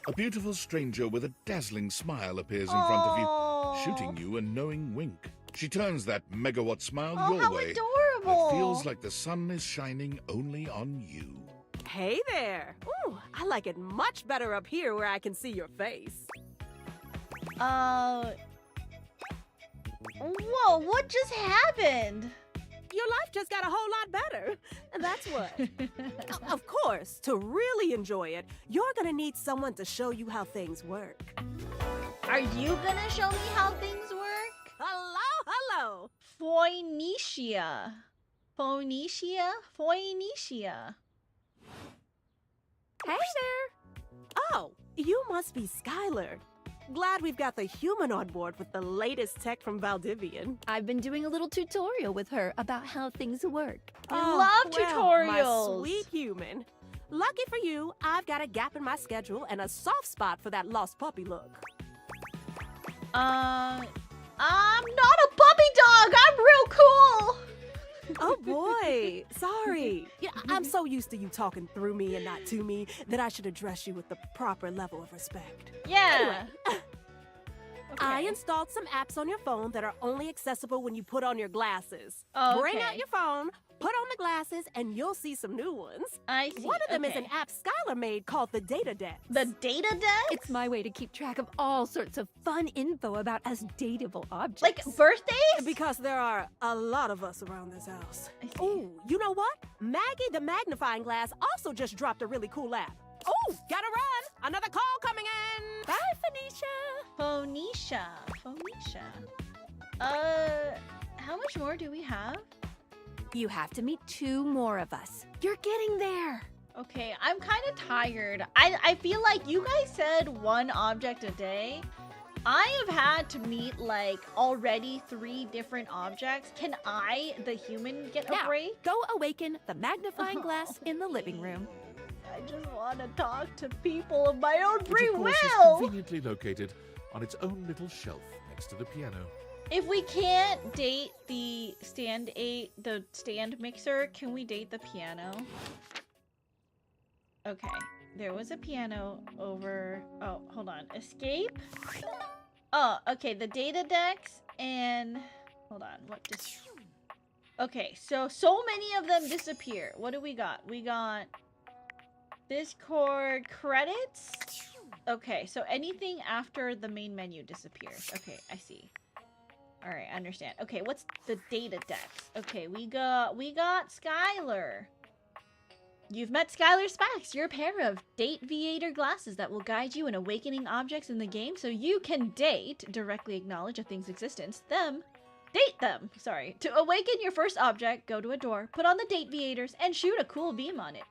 A beautiful stranger with a dazzling smile appears in front of you, shooting you a knowing wink. She turns that megawatt smile your how way. adorable. It feels like the sun is shining only on you. Hey there. Ooh, I like it much better up here where I can see your face. Whoa, what just happened? Your life just got a whole lot better. And that's what. Of course, to really enjoy it, you're gonna need someone to show you how things work. Are you gonna show me how things work? Hello. Phoenicia. Hey there. Oh, you must be Skylar. Glad we've got the human on board with the latest tech from Valdivian. I've been doing a little tutorial with her about how things work. I love tutorials. My sweet human. Lucky for you, I've got a gap in my schedule and a soft spot for that lost puppy look. I'm not a puppy dog. I'm real cool. Oh boy, sorry. Yeah, I'm so used to you talking through me and not to me that I should address you with the proper level of respect. Yeah. Anyway, I installed some apps on your phone that are only accessible when you put on your glasses. Oh, Bring okay. out your phone, put on the glasses, and you'll see some new ones. I see. One of them is Okay. an app Skylar made called the Data Deck. The data deck? It's my way to keep track of all sorts of fun info about us dateable objects. Like birthdays? Because there are a lot of us around this house. I see. Ooh, you know what? Maggie the Magnifying Glass also just dropped a really cool app. Oh, gotta run! Another call coming in! Bye, Phoenicia. Phoenicia. How much more do we have? You have to meet 2 more of us. You're getting there. Okay, I'm kind of tired. I feel like you guys said 1 object a day. I have had to meet like already 3 different objects. Can I, the human, get a Now, break? go awaken the magnifying glass in the living room. I just want to talk to people of my own Which free of course is will. conveniently located on its own little shelf next to the piano. If we can't date the stand mixer, can we date the piano? Okay, there was a piano over. Oh, hold on. Escape. Oh, okay. The data decks and hold on. What just? Okay, so many of them disappear. What do we got? We got Discord credits. Okay, so anything after the main menu disappears. Okay, I see. All right, I understand. Okay, what's the data decks? Okay, we got Skylar. You've met Skylar Specs. You're a pair of Dateviator glasses that will guide you in awakening objects in the game so you can directly acknowledge a thing's existence, date them. Sorry. To awaken your first object, go to a door, put on the Dateviators, and shoot a cool beam on it.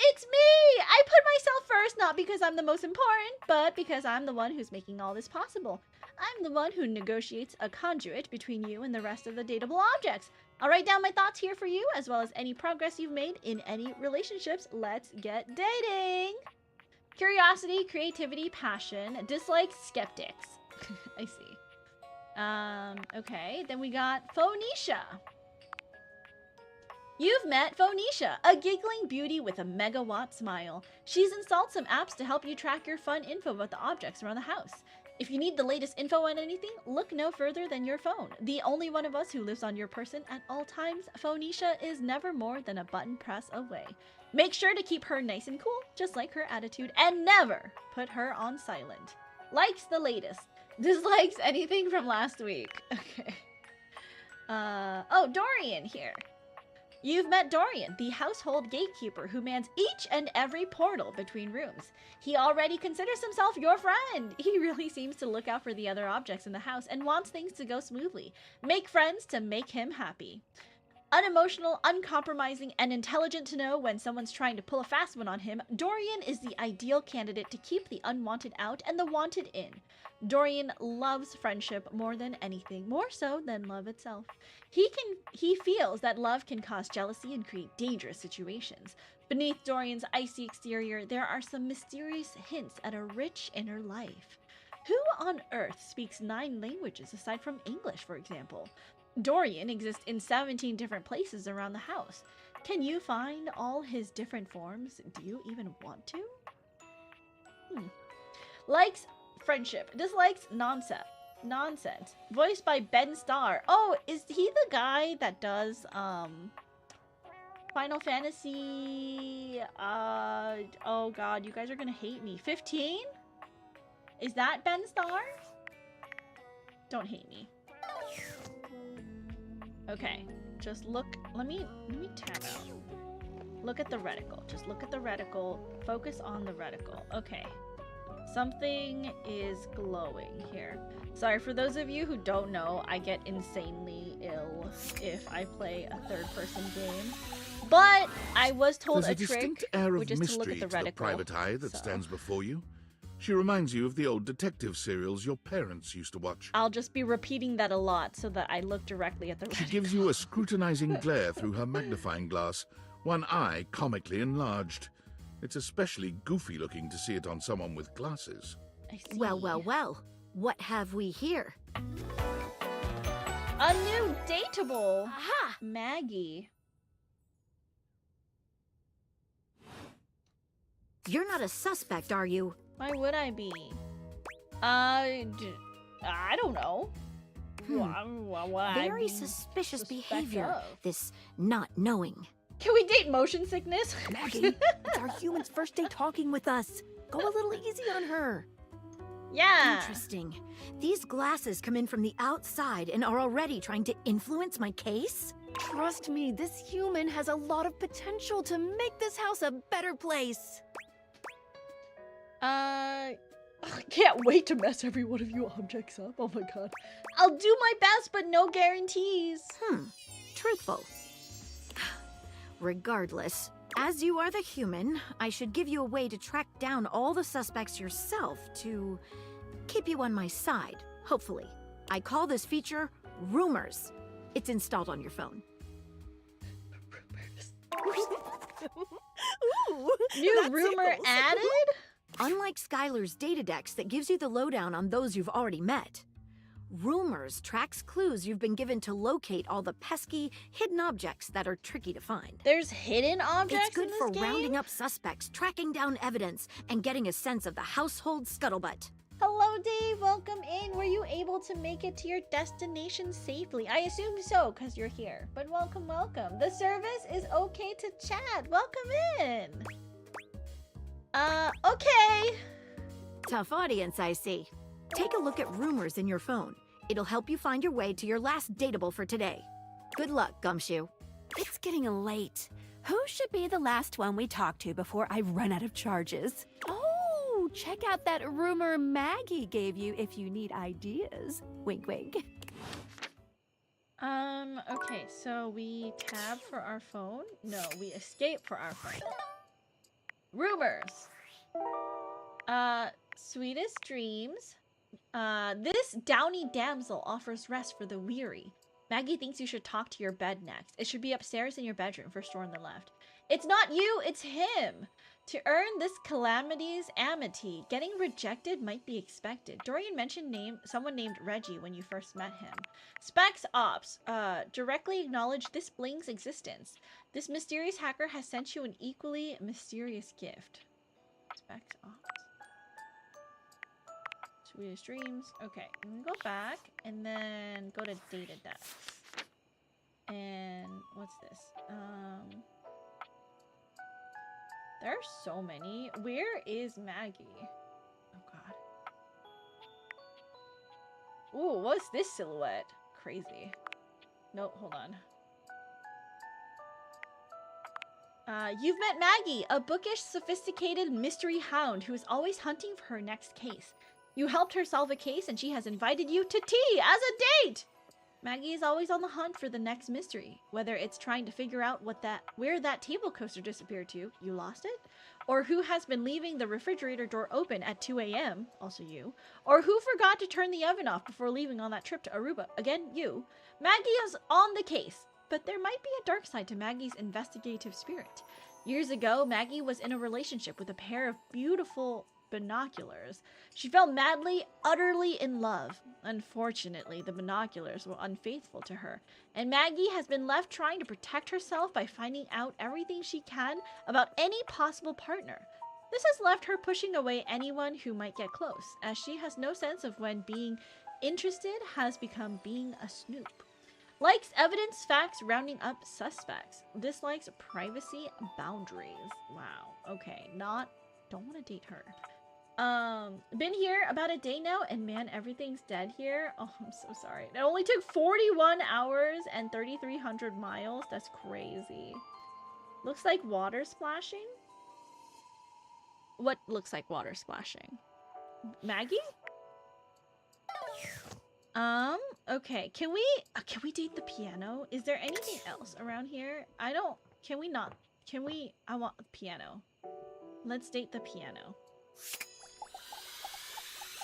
It's me! I put myself first, not because I'm the most important, but because I'm the one who's making all this possible. I'm the one who negotiates a conduit between you and the rest of the dateable objects. I'll write down my thoughts here for you, as well as any progress you've made in any relationships. Let's get dating! Curiosity, creativity, passion, dislikes, skeptics. I see. Okay, then we got Phoenicia. You've met Phoenicia, a giggling beauty with a megawatt smile. She's installed some apps to help you track your fun info about the objects around the house. If you need the latest info on anything, look no further than your phone. The only one of us who lives on your person at all times, Phoenicia is never more than a button press away. Make sure to keep her nice and cool, just like her attitude, and never put her on silent. Likes the latest. Dislikes anything from last week. Okay. Oh, Dorian here. You've met Dorian, the household gatekeeper who mans each and every portal between rooms. He already considers himself your friend. He really seems to look out for the other objects in the house and wants things to go smoothly. Make friends to make him happy. Unemotional, uncompromising, and intelligent to know when someone's trying to pull a fast one on him, Dorian is the ideal candidate to keep the unwanted out and the wanted in. Dorian loves friendship more than anything, more so than love itself. He feels that love can cause jealousy and create dangerous situations. Beneath Dorian's icy exterior, there are some mysterious hints at a rich inner life. Who on earth speaks 9 languages aside from English, for example? Dorian exists in 17 different places around the house. Can you find all his different forms? Do you even want to? Likes friendship. Dislikes nonsense. Voiced by Ben Starr. Oh, is he the guy that does Final Fantasy oh god, you guys are gonna hate me. 15? Is that Ben Starr? Don't hate me. Okay, just look. Let me tab out. Look at the reticle. Just look at the reticle. Focus on the reticle. Okay. Something is glowing here. Sorry, for those of you who don't know, I get insanely ill if I play a third-person game. But I was told There's a trick, distinct air of which is to look mystery at the to the reticle. private eye that stands before you. She reminds you of the old detective serials your parents used to watch. I'll just be repeating that a lot so that I look directly at the She reticle. gives you a scrutinizing glare through her magnifying glass, one eye comically enlarged. It's especially goofy looking to see it on someone with glasses. I see. Well. What have we here? A new dateable. Aha! Maggie. You're not a suspect, are you? Why would I be? I don't know. Why Very I'd suspicious suspect behavior. of. This not knowing. Can we date motion sickness? Maggie, it's our human's first day talking with us. Go a little easy on her. Yeah. Interesting. These glasses come in from the outside and are already trying to influence my case? Trust me, this human has a lot of potential to make this house a better place. I can't wait to mess every one of you objects up. Oh my god. I'll do my best, but no guarantees. Truthful. Regardless, as you are the human, I should give you a way to track down all the suspects yourself to keep you on my side, hopefully. I call this feature Rumors. It's installed on your phone. Ooh, New that rumor tickles. added? Unlike Skylar's Datadex that gives you the lowdown on those you've already met, Rumors tracks clues you've been given to locate all the pesky, hidden objects that are tricky to find. There's hidden objects It's good in this for game? rounding up suspects, tracking down evidence, and getting a sense of the household scuttlebutt. Hello, Dave. Welcome in. Were you able to make it to your destination safely? I assume so, because you're here. But welcome, welcome. The service is okay to chat. Welcome in. Okay. Tough audience, I see. Take a look at Rumors in your phone. It'll help you find your way to your last dateable for today. Good luck, Gumshoe. It's getting late. Who should be the last one we talk to before I run out of charges? Oh, check out that rumor Maggie gave you if you need ideas. Wink, wink. Okay, so we tab for our phone. No, we escape for our phone. Rumors. Sweetest dreams. This downy damsel offers rest for the weary. Maggie thinks you should talk to your bed next. It should be upstairs in your bedroom, first door on the left. It's not you, it's him. To earn this calamity's amity, getting rejected might be expected. Dorian mentioned someone named Reggie when you first met him. Specs Ops, directly acknowledge this bling's existence. This mysterious hacker has sent you an equally mysterious gift. Specs Ops. Sweetest dreams. Okay, I'm gonna go back and then go to Datadex. And what's this? There are so many. Where is Maggie? Oh god. Ooh, what's this silhouette? Crazy. Nope, hold on. You've met Maggie, a bookish, sophisticated mystery hound who is always hunting for her next case. You helped her solve a case and she has invited you to tea as a date! Maggie is always on the hunt for the next mystery, whether it's trying to figure out where that table coaster disappeared to, you lost it, or who has been leaving the refrigerator door open at 2 a.m., also you, or who forgot to turn the oven off before leaving on that trip to Aruba, again you. Maggie is on the case, but there might be a dark side to Maggie's investigative spirit. Years ago, Maggie was in a relationship with a pair of beautiful binoculars. She fell madly, utterly in love. Unfortunately, the binoculars were unfaithful to her, and Maggie has been left trying to protect herself by finding out everything she can about any possible partner. This has left her pushing away anyone who might get close, as she has no sense of when being interested has become being a snoop. Likes evidence, facts, rounding up suspects. Dislikes privacy boundaries. Wow. Okay, don't want to date her. Been here about a day now, and man, everything's dead here. Oh, I'm so sorry. It only took 41 hours and 3,300 miles. That's crazy. Looks like water splashing? What looks like water splashing? Maggie? Okay. Can we date the piano? Is there anything else around here? I want the piano. Let's date the piano.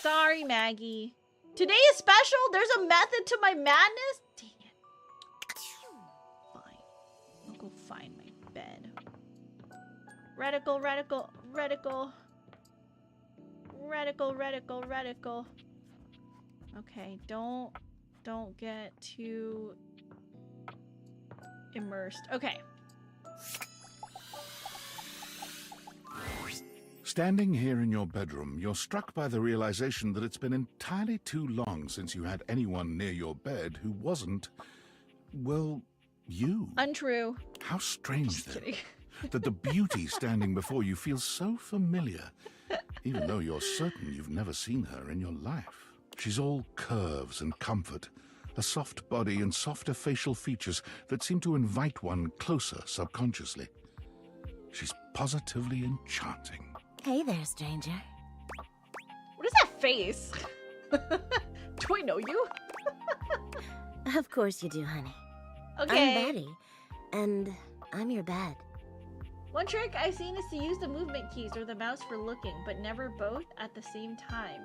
Sorry, Maggie. Today is special. There's a method to my madness. Dang it. Fine. I'll go find my bed. Reticle, reticle, reticle. Reticle, reticle, reticle. Okay, don't get too immersed. Okay. Standing here in your bedroom, you're struck by the realization that it's been entirely too long since you had anyone near your bed who wasn't, well, you. Untrue. How strange, then, that the beauty standing before you feels so familiar, even though you're certain you've never seen her in your life. She's all curves and comfort, a soft body and softer facial features that seem to invite one closer subconsciously. She's positively enchanting. Hey there, stranger. What is that face? Do I know you? Of course you do, honey. Okay. I'm Betty, and I'm your bed. One trick I've seen is to use the movement keys or the mouse for looking, but never both at the same time.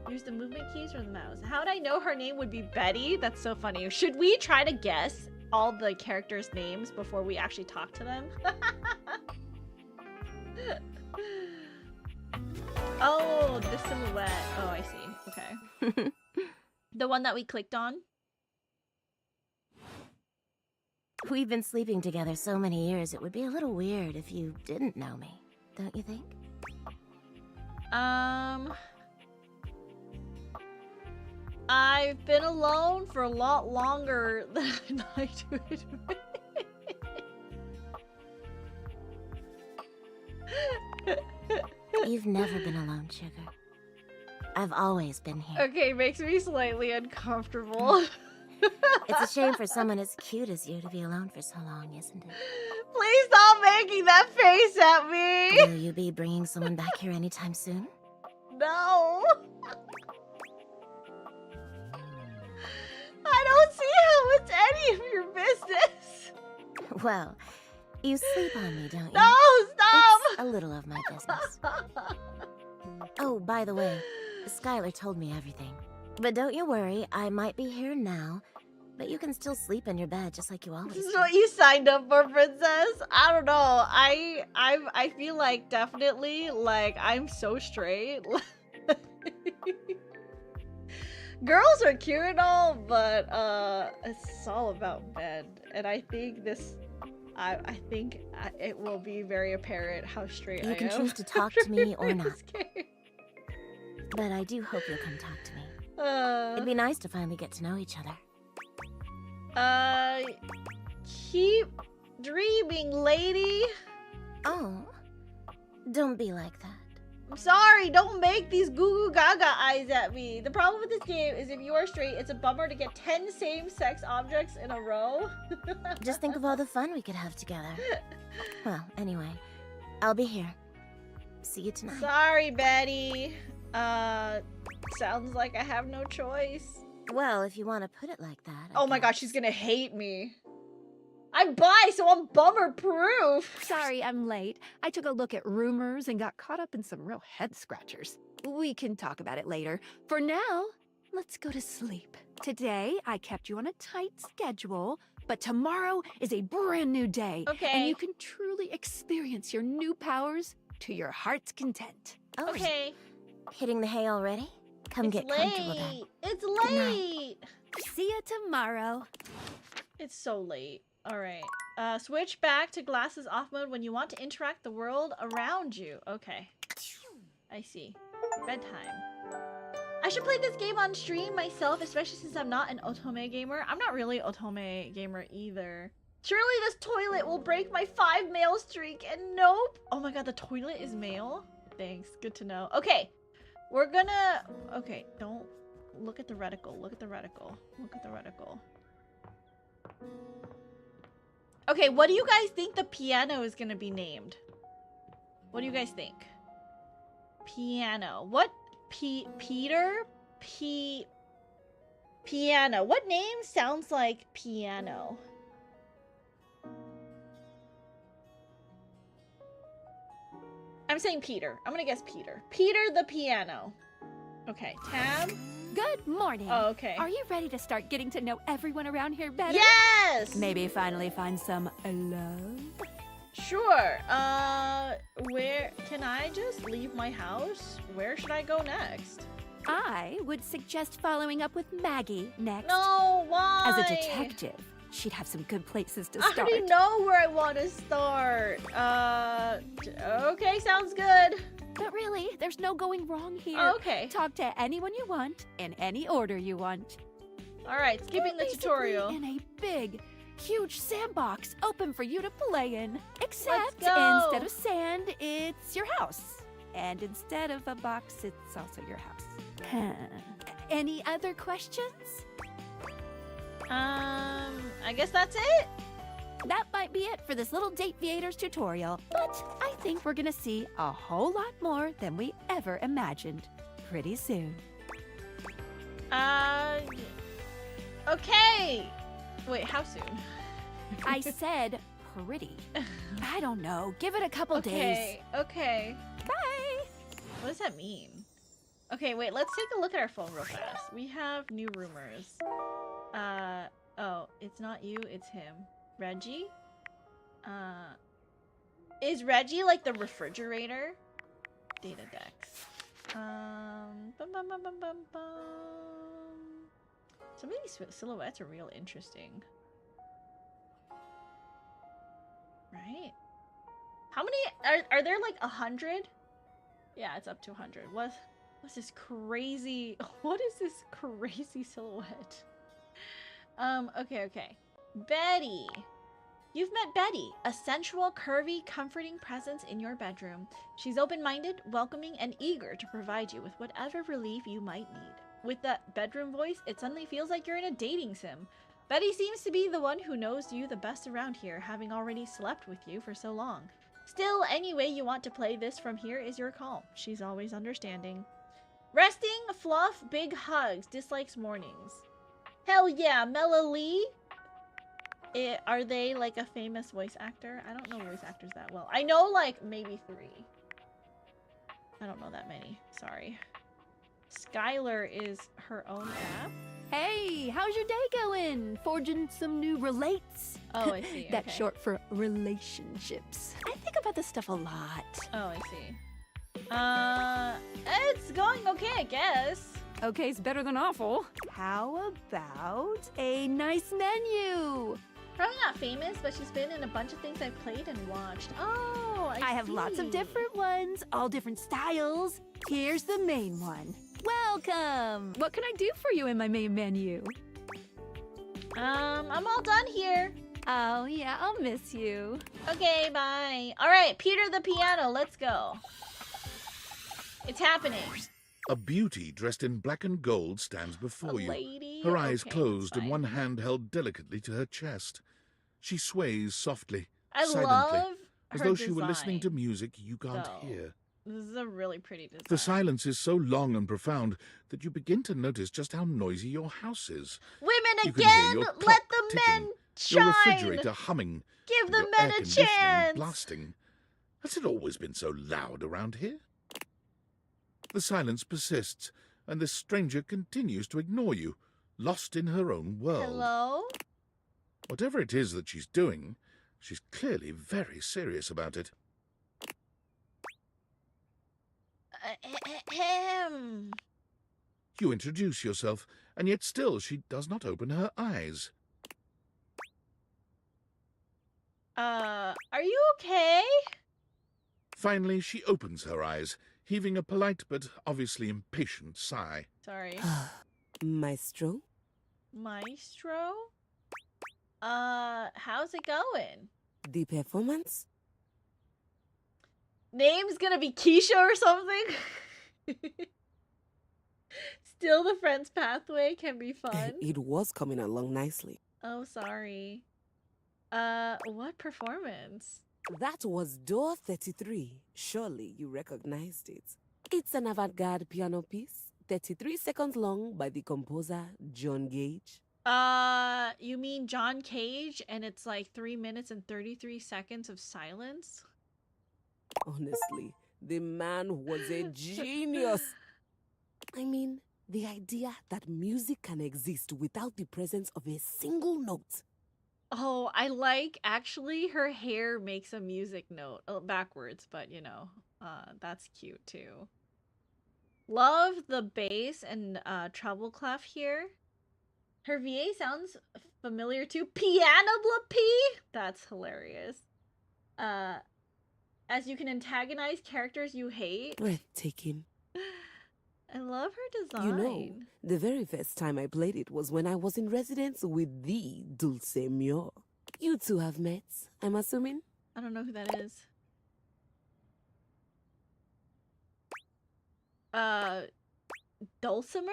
Use the movement keys or the mouse. How'd I know her name would be Betty? That's so funny. Should we try to guess all the characters' names before we actually talk to them? Oh, the silhouette. Oh, I see. Okay. The one that we clicked on? We've been sleeping together so many years, it would be a little weird if you didn't know me, don't you think? I've been alone for a lot longer than I'd like to admit. You've never been alone, sugar. I've always been here. Okay, makes me slightly uncomfortable. It's a shame for someone as cute as you to be alone for so long, isn't it? Please stop making that face at me! Will you be bringing someone back here anytime soon? No! I don't see how it's any of your business! Well, you sleep on me, don't you? No, stop! It's a little of my business. Oh, by the way, Skylar told me everything. But don't you worry, I might be here now, but you can still sleep in your bed just like you always do. This is what you signed up for, princess. I don't know. I feel like definitely like I'm so straight. Girls are cute and all, but it's all about bed, and I think this. I think it will be very apparent how straight I am. You can choose to talk to me or not. But I do hope you'll come talk to me. It'd be nice to finally get to know each other. Keep dreaming, lady. Oh, don't be like that. I'm sorry, don't make these goo goo gaga eyes at me. The problem with this game is if you are straight, it's a bummer to get 10 same-sex objects in a row. Just think of all the fun we could have together. Well, anyway, I'll be here. See you tonight. Sorry, Betty. Sounds like I have no choice. Well, if you want to put it like that. Oh my god, she's gonna hate me. I'm bi, so I'm bummer-proof. Sorry, I'm late. I took a look at rumors and got caught up in some real head-scratchers. We can talk about it later. For now, let's go to sleep. Today, I kept you on a tight schedule, but tomorrow is a brand new day. Okay. And you can truly experience your new powers to your heart's content. Oh, Okay. hitting the hay already? Come get comfortable then. It's Good night. late. See you tomorrow. It's so late. Alright. Switch back to glasses off mode when you want to interact the world around you. Okay. I see. Bedtime. I should play this game on stream myself, especially since I'm not an otome gamer. I'm not really otome gamer either. Surely this toilet will break my 5 male streak, and nope. Oh my god, the toilet is male? Thanks, good to know. Okay, we're gonna... Okay, don't... Look at the reticle, look at the reticle, look at the reticle. Okay, what do you guys think the piano is gonna be named? What do you guys think? Piano. What? Peter? Piano. What name sounds like piano? I'm saying Peter. I'm gonna guess Peter. Peter the piano. Okay, tab. Good morning. Oh, okay. Are you ready to start getting to know everyone around here better? Yes! Maybe finally find some love? Sure. Where can I just leave my house? Where should I go next? I would suggest following up with Maggie next. No, why? As a detective, she'd have some good places to I start. already know where I want to start. Okay, sounds good. But really, there's no going wrong here. Oh, okay. Talk to anyone you want, in any order you want. All right, skipping the tutorial. In a big, huge sandbox open for you to play in. Except go. instead of sand, it's your house. And instead of a box, it's also your house. Any other questions? I guess that's it. That might be it for this little Dateviators tutorial, but I think we're gonna see a whole lot more than we ever imagined pretty soon. Okay. Wait, how soon? I said pretty. I don't know. Give it a couple days. Okay. Bye. What does that mean? Okay, wait, let's take a look at our phone real fast. We have new rumors. Oh, it's not you, it's him. Reggie? Is Reggie like the refrigerator? Data decks. Bum, bum, bum, bum, bum, bum. Some of these silhouettes are real interesting. Right? How many are there, like 100? Yeah, it's up to 100. What's this crazy? What is this crazy silhouette? Okay. Betty. You've met Betty, a sensual, curvy, comforting presence in your bedroom. She's open-minded, welcoming, and eager to provide you with whatever relief you might need. With that bedroom voice, it suddenly feels like you're in a dating sim. Betty seems to be the one who knows you the best around here, having already slept with you for so long. Still, any way you want to play this from here is your call. She's always understanding. Resting, fluff, big hugs, dislikes mornings. Hell yeah, Mela Lee? Are they like a famous voice actor? I don't know voice actors that well. I know like maybe 3. I don't know that many. Sorry. Skylar is her own app. Hey, how's your day going? Forging some new relates? Oh, I see. That's okay. short for relationships. I think about this stuff a lot. Oh, I see. It's going okay, I guess. Okay's better than awful. How about a nice menu? Probably not famous, but she's been in a bunch of things I've played and watched. Oh, I have lots of different ones, all different styles. Here's the main one. Welcome! What can I do for you in my main menu? I'm all done here. Oh, yeah, I'll miss you. Okay, bye. All right, Peter the piano, let's go. It's happening. A beauty dressed in black and gold stands before you, Lady? her eyes Okay, closed that's and fine. one hand held delicately to her chest. She sways softly, I silently, love as her though she were listening to design, music you can't though. hear. This is a really pretty design. The silence is so long and profound that you begin to notice just how noisy your house is. Women You can hear again! your Let clock the ticking, men your shine! refrigerator humming, Give and the your men air a conditioning chance! blasting. Has it always been so loud around here? The silence persists, and this stranger continues to ignore you, lost in her own world. Hello? Whatever it is that she's doing, she's clearly very serious about it. Ahem. You introduce yourself, and yet still she does not open her eyes. Are you okay? Finally, she opens her eyes, heaving a polite but obviously impatient sigh. Sorry. Maestro? Maestro? How's it going? The performance? Name's gonna be Keisha or something? Still the friend's pathway can be fun. It was coming along nicely. Oh, sorry. What performance? That was Door 33. Surely you recognized it. It's an avant-garde piano piece, 33 seconds long, by the composer John Gage. You mean John Cage and it's like 3 minutes and 33 seconds of silence? Honestly, the man was a genius. I mean, the idea that music can exist without the presence of a single note. Oh, I like, actually, her hair makes a music note. Backwards, but you know, that's cute too. Love the bass and treble clef here. Her VA sounds familiar too. Piano P? That's hilarious. As you can antagonize characters you hate. Breathtaking. I love her design. You know, the very first time I played it was when I was in residence with the Dulce Mio. You two have met, I'm assuming? I don't know who that is. Dulcimer?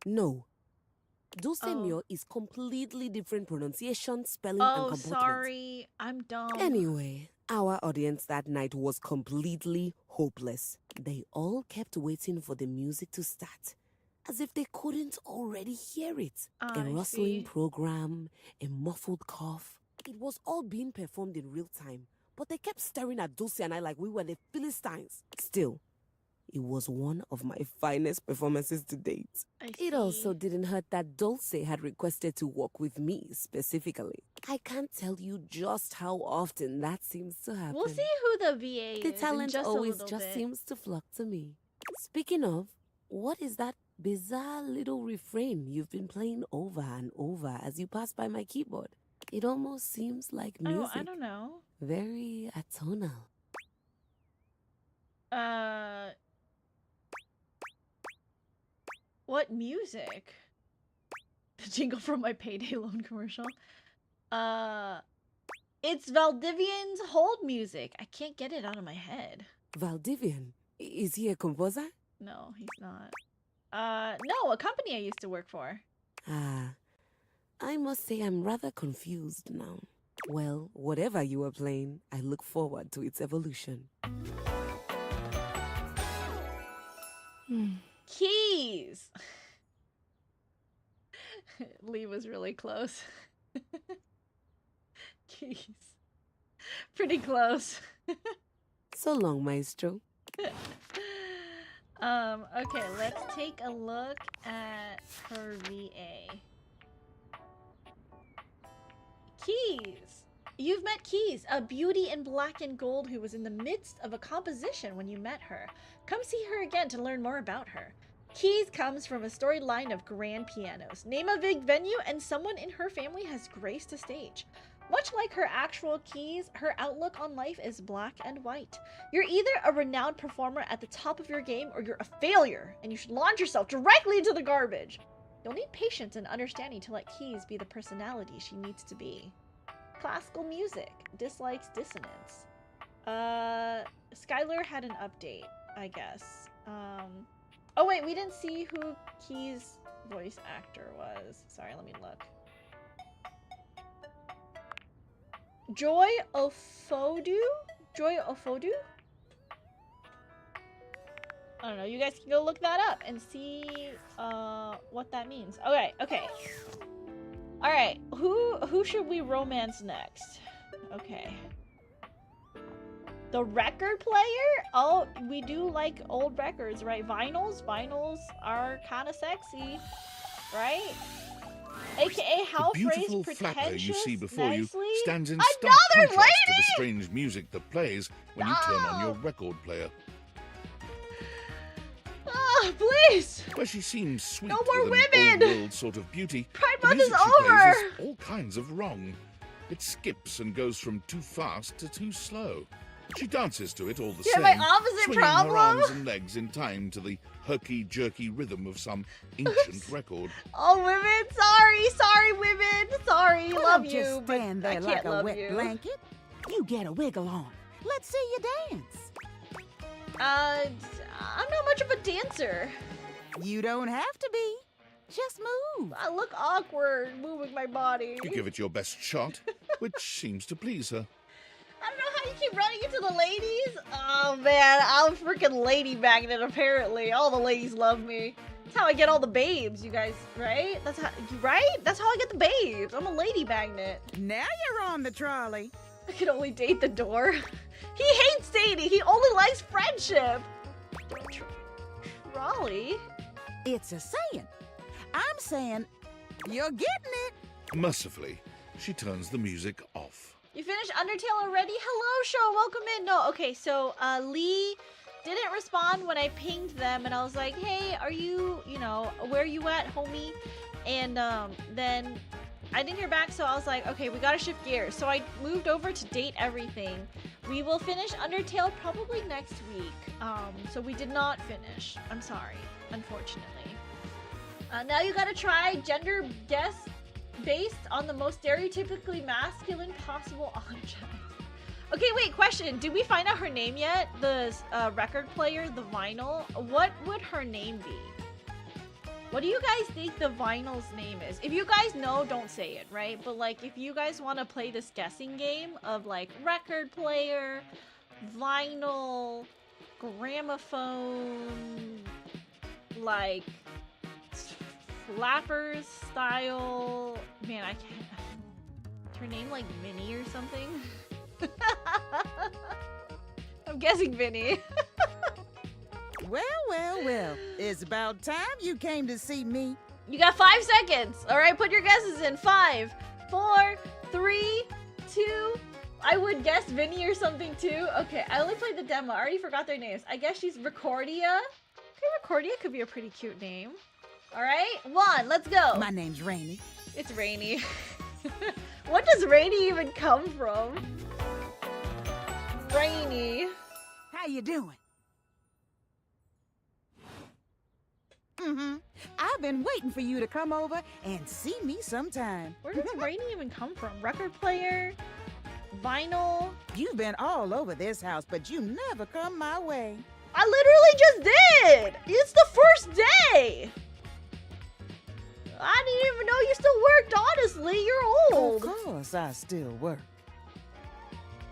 No. Dulce Mio is completely different pronunciation, spelling, and Oh, comportment. sorry. I'm dumb. Anyway, our audience that night was completely hopeless. They all kept waiting for the music to start, as if they couldn't already hear it. A rustling program, a muffled cough. It was all being performed in real time, but they kept staring at Dulce and I like we were the Philistines. Still, it was one of my finest performances to date. It also didn't hurt that Dulce had requested to work with me specifically. I can't tell you just how often that seems to happen. We'll see who the VA The is. talent always just bit. seems to flock to me. Speaking of, what is that bizarre little refrain you've been playing over and over as you pass by my keyboard? It almost seems like music. Oh, I don't know. Very atonal. What music? The jingle from my payday loan commercial. It's Valdivian's hold music. I can't get it out of my head. Valdivian? Is he a composer? No, he's not. No, a company I used to work for. Ah, I must say I'm rather confused now. Well, whatever you were playing, I look forward to its evolution. Keys! Lee was really close. Keys. Pretty close. So long, Maestro. Okay, let's take a look at her VA. Keys! You've met Keys, a beauty in black and gold who was in the midst of a composition when you met her. Come see her again to learn more about her. Keys comes from a storied line of grand pianos. Name a big venue and someone in her family has graced a stage. Much like her actual Keys, her outlook on life is black and white. You're either a renowned performer at the top of your game or you're a failure, and you should launch yourself directly into the garbage. You'll need patience and understanding to let Keys be the personality she needs to be. Classical music. Dislikes dissonance. Skylar had an update. I guess. Oh wait, we didn't see who Key's voice actor was. Sorry, let me look. Joy Ofodu? Joy Ofodu? I don't know, you guys can go look that up and see what that means. Okay. Alright, who should we romance next? Okay. The record player? Oh, we do like old records, right? Vinyls? Vinyls are kind of sexy, right? AKA how The beautiful flapper you see before you stands in stark Another contrast to lady! the strange music that plays when you turn on your record player. Ah, please! Where she seems sweet No more with women! an old-world sort of beauty, Pride the Month is music she plays over! is all kinds of wrong. It skips and goes from too fast to too slow. She dances to it all the same, my opposite swinging problem? her arms and legs in time to the herky-jerky rhythm of some ancient record. Oh, women, sorry, women, sorry, Well, love don't you, just but stand I there can't like a love wet you. blanket. You get a wiggle on. Let's see you dance. I'm not much of a dancer. You don't have to be. Just move. I look awkward moving my body. You give it your best shot, which seems to please her. I don't know how you keep running into the ladies. Oh man, I'm a freaking lady magnet apparently. All the ladies love me. That's how I get all the babes, you guys, right? That's how I get the babes. I'm a lady magnet. Now you're on the trolley. I can only date the door. He hates dating. He only likes friendship. Trolley? It's a saying. I'm saying you're getting it. Mercifully, she turns the music off. You finished Undertale already? Hello, show. Welcome in. No, okay, so Lee didn't respond when I pinged them, and I was like, hey, are you, where are you at, homie? And then I didn't hear back, so I was like, okay, we gotta shift gears. So I moved over to date everything. We will finish Undertale probably next week. So we did not finish. I'm sorry, unfortunately. Now you gotta try gender guess based on the most stereotypically masculine possible object. Okay, wait, question. Did we find out her name yet? The record player, the vinyl. What would her name be? What do you guys think the vinyl's name is? If you guys know, don't say it, right? But like, if you guys want to play this guessing game of like record player, vinyl, gramophone, like flappers style. Man, I can't. Is her name like Vinny or something? I'm guessing Vinny. Well. It's about time you came to see me. You got 5 seconds. All right, put your guesses in. 5, 4, 3, 2. I would guess Vinny or something too. Okay, I only played the demo. I already forgot their names. I guess she's Recordia. Okay, Recordia could be a pretty cute name. All right, 1, let's go. My name's Rainy. It's Rainy. What does Rainy even come from? Rainy. How you doing? I've been waiting for you to come over and see me sometime. Where does Rainy even come from? Record player? Vinyl? You've been all over this house, but you never come my way. I literally just did! It's the first day! I didn't even know you still worked, honestly. You're old. Of course I still work.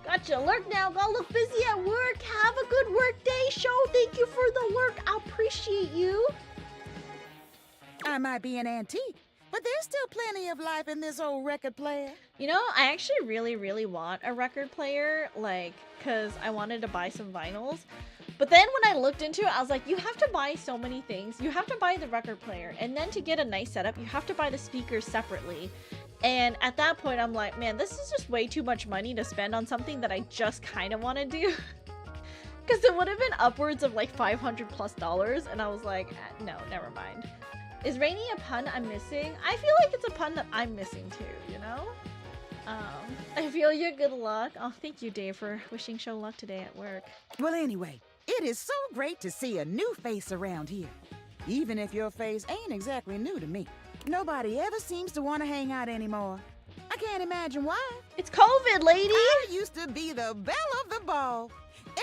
Gotcha. Lurk now. Go look busy at work. Have a good work day, show. Thank you for the lurk. I appreciate you. I might be an antique, but there's still plenty of life in this old record player. You know, I actually really want a record player, like, because I wanted to buy some vinyls. But then when I looked into it, I was like, you have to buy so many things. You have to buy the record player, and then to get a nice setup, you have to buy the speakers separately. And at that point, I'm like, man, this is just way too much money to spend on something that I just kind of want to do. Because it would have been upwards of like $500+, and I was like, no, never mind. Is Rainy a pun I'm missing? I feel like it's a pun that I'm missing too, you know? I feel you. Good luck. Oh, thank you, Dave, for wishing Show luck today at work. Well, anyway, it is so great to see a new face around here. Even if your face ain't exactly new to me. Nobody ever seems to want to hang out anymore. I can't imagine why. It's COVID, lady! I used to be the belle of the ball.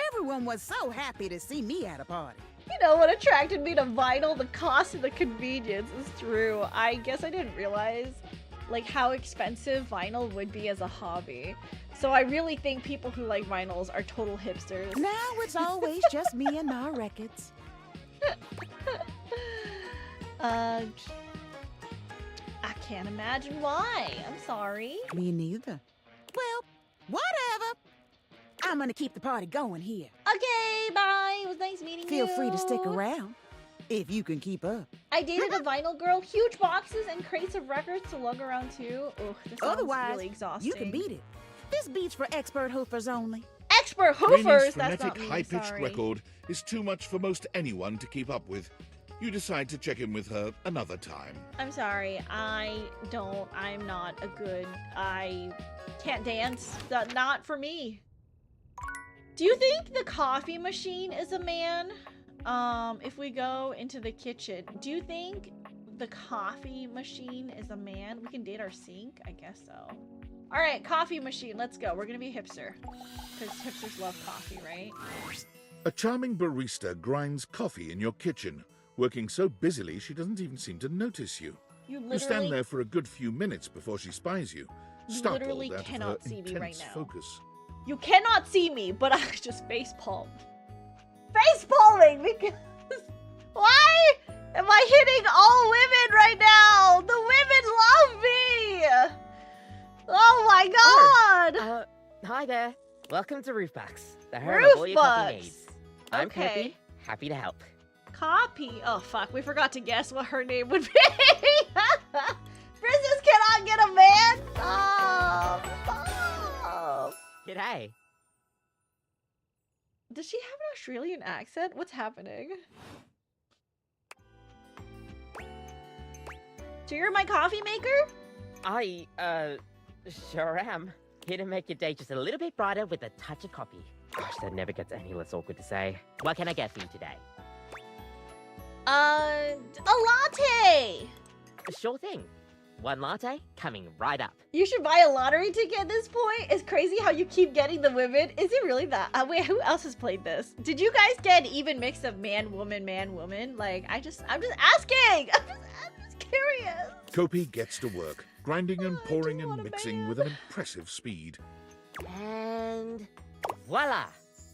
Everyone was so happy to see me at a party. You know what attracted me to vinyl? The cost and the convenience is true. I guess I didn't realize like how expensive vinyl would be as a hobby. So I really think people who like vinyls are total hipsters. Now it's always just me and my records. I can't imagine why. I'm sorry. Me neither. Well, whatever. I'm gonna keep the party going here. Okay, bye. It was nice meeting you. Feel free to stick around, if you can keep up. I dated a vinyl girl. Huge boxes and crates of records to lug around too. Oh, this sounds Otherwise, really exhausting. you can beat it. This beat's for expert hoofers only. Expert Rainey's hoofers? That's not frenetic, me, high-pitched sorry. record is too much for most anyone to keep up with. You decide to check in with her another time. I'm sorry. I'm not a good... I can't dance. Not for me. Do you think the coffee machine is a man? If we go into the kitchen, do you think the coffee machine is a man? We can date our sink? I guess so. All right, coffee machine. Let's go. We're gonna be a hipster. Because hipsters love coffee, right? A charming barista grinds coffee in your kitchen, working so busily she doesn't even seem to notice you. You You stand there for a good few minutes before she spies you, startled literally out of her cannot see me right intense now. focus. You cannot see me, but I just face palmed. Face palming because why am I hitting all women right now? The women love me. Oh my god. Hi there. Welcome to Roofbox, the home of all your coffee Roofbox. needs. I'm Okay. Kopi, happy to help. Copy. Oh fuck, we forgot to guess what her name would be. Princess cannot get a man. Stop. Stop. G'day. Does she have an Australian accent? What's happening? So you're my coffee maker? I, sure am. Here to make your day just a little bit brighter with a touch of coffee. Gosh, that never gets any less awkward to say. What can I get for you today? A latte! Sure thing. One latte coming right up. You should buy a lottery ticket at this point. It's crazy how you keep getting the women. Is it really that? Wait, who else has played this? Did you guys get an even mix of man, woman, man, woman? Like, I'm just asking. I'm just curious. Kopi gets to work, grinding and pouring and mixing with an impressive speed. And voila!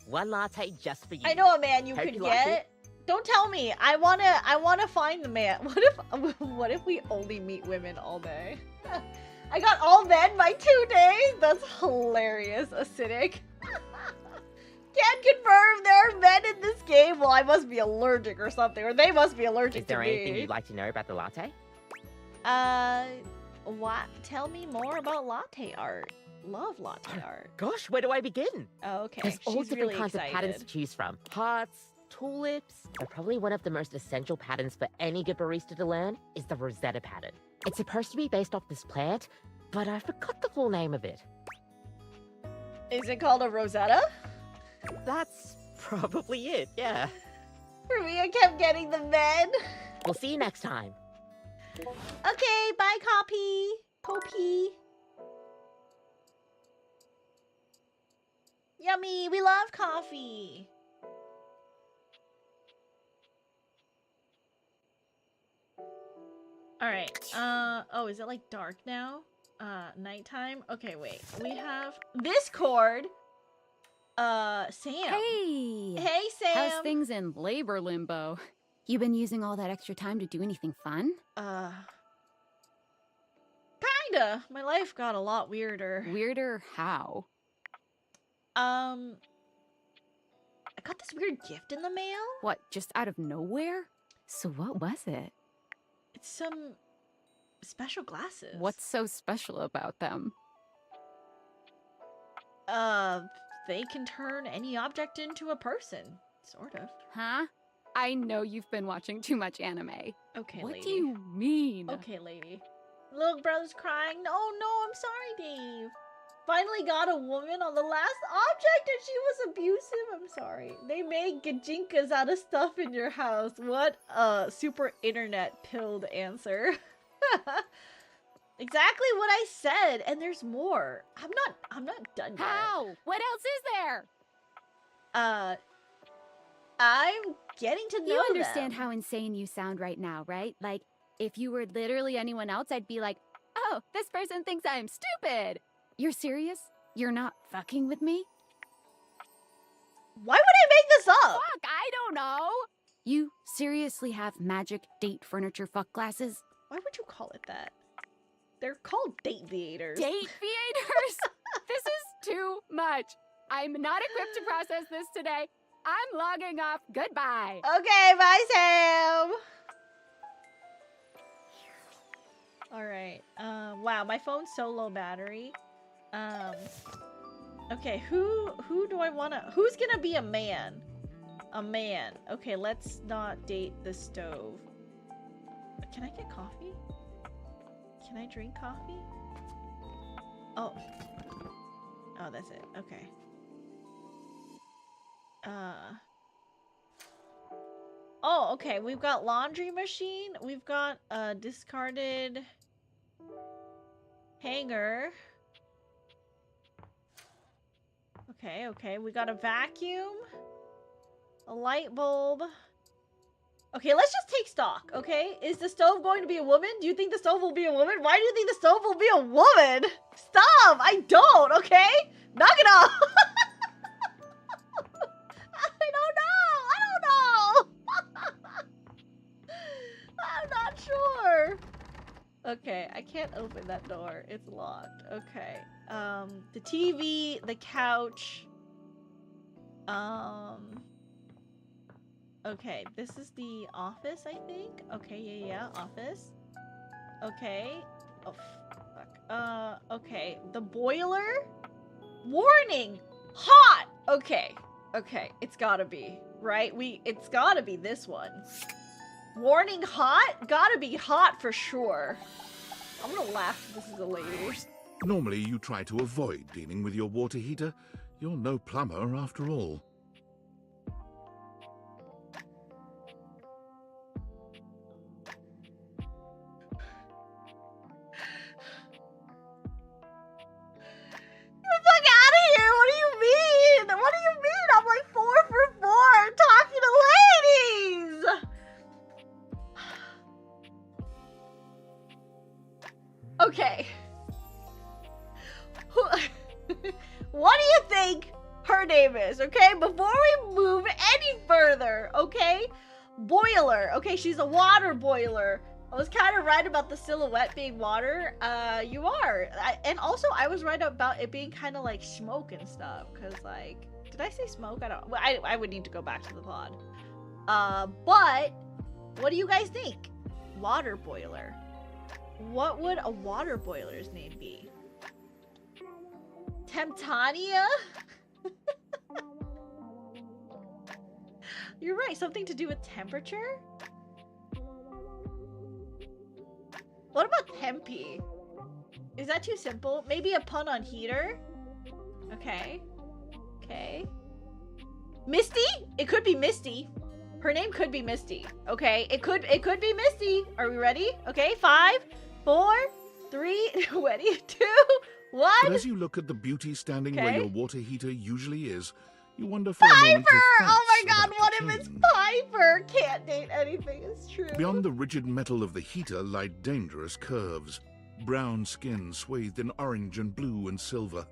One latte just for you. I know a man you Hope could you like get. it. Don't tell me. I wanna find the man. What if we only meet women all day? I got all men by 2 days? That's hilarious, acidic. Can confirm there are men in this game. Well, I must be allergic or something, or they must be allergic Is there to me. anything you'd like to know about the latte? What? Tell me more about latte art. Love latte art. Gosh, where do I begin? Oh, okay. There's all She's different really kinds excited. of patterns to choose from. Hearts, tulips. But probably one of the most essential patterns for any good barista to learn is the Rosetta pattern. It's supposed to be based off this plant, but I forgot the full name of it. Is it called a Rosetta? That's probably it, yeah. For me, I kept getting the men. We'll see you next time. Okay, bye, Copy. Kopi. Yummy, we love coffee. Alright, oh, is it like dark now? Nighttime? Okay, wait. We have Discord. Sam. Hey! Hey, Sam! How's things in labor limbo? You been using all that extra time to do anything fun? Kinda. My life got a lot weirder. Weirder how? I got this weird gift in the mail. What, just out of nowhere? So what was it? It's some special glasses. What's so special about them? They can turn any object into a person. Sort of. Huh? I know you've been watching too much anime. Okay, what lady. do you mean? Okay, lady. Little brother's crying. No, I'm sorry, Dave. Finally got a woman on the last object and she was abusive. I'm sorry. They made gajinkas out of stuff in your house. What a super internet pilled answer. Exactly what I said, and there's more. I'm not done yet. How? What else is there? I'm getting to know You understand them. how insane you sound right now, right? Like, if you were literally anyone else, I'd be like, oh, this person thinks I'm stupid. You're serious? You're not fucking with me? Why would I make this up? Fuck, I don't know. You seriously have magic date furniture fuck glasses? Why would you call it that? They're called date theaters. Date theaters? This is too much. I'm not equipped to process this today. I'm logging off. Goodbye. Okay, bye, Sam. All right. Wow, my phone's so low battery. Okay, who do I wanna? Who's gonna be a man? A man. Okay, let's not date the stove. Can I get coffee? Can I drink coffee? Oh. Oh, that's it. Okay. Oh, okay. We've got laundry machine. We've got a discarded hanger. Okay, okay. We got a vacuum. A light bulb. Okay, let's just take stock, okay? Is the stove going to be a woman? Do you think the stove will be a woman? Why do you think the stove will be a woman? Stop! I don't, okay? Knock it off! I don't know! I'm not sure. Okay, I can't open that door. It's locked. Okay. The TV, the couch. Okay, this is the office, I think. Okay, yeah, office. Okay. Oh, fuck. Okay. The boiler? Warning! Hot! Okay. Okay, it's gotta be, right? It's gotta be this one. Warning hot? Gotta be hot for sure. I'm gonna laugh if this is a lady. Normally, you try to avoid dealing with your water heater. You're no plumber after all. Fuck out of here! What do you mean? What do you mean? I'm like 4 for 4 talking to ladies! Okay. What do you think her name is, okay? Before we move any further, okay? Boiler. Okay, she's a water boiler. I was kind of right about the silhouette being water. You are. And also, I was right about it being kind of like smoke and stuff. Because, like, did I say smoke? I don't. I would need to go back to the pod. But, what do you guys think? Water boiler. What would a water boiler's name be? Temptania? You're right. Something to do with temperature? What about Tempe? Is that too simple? Maybe a pun on heater? Okay. Okay. Misty? It could be Misty. Her name could be Misty. Okay. It could be Misty. Are we ready? Okay. 5, 4, 3, 2, 1. But as you look at the beauty standing where Okay. your water heater usually is, you wonder for a moment Piper! if Oh my that's god, about what to if it's change. Piper? Can't date anything, it's true. Beyond the rigid metal of the heater lie dangerous curves. Brown skin swathed in orange and blue and silver.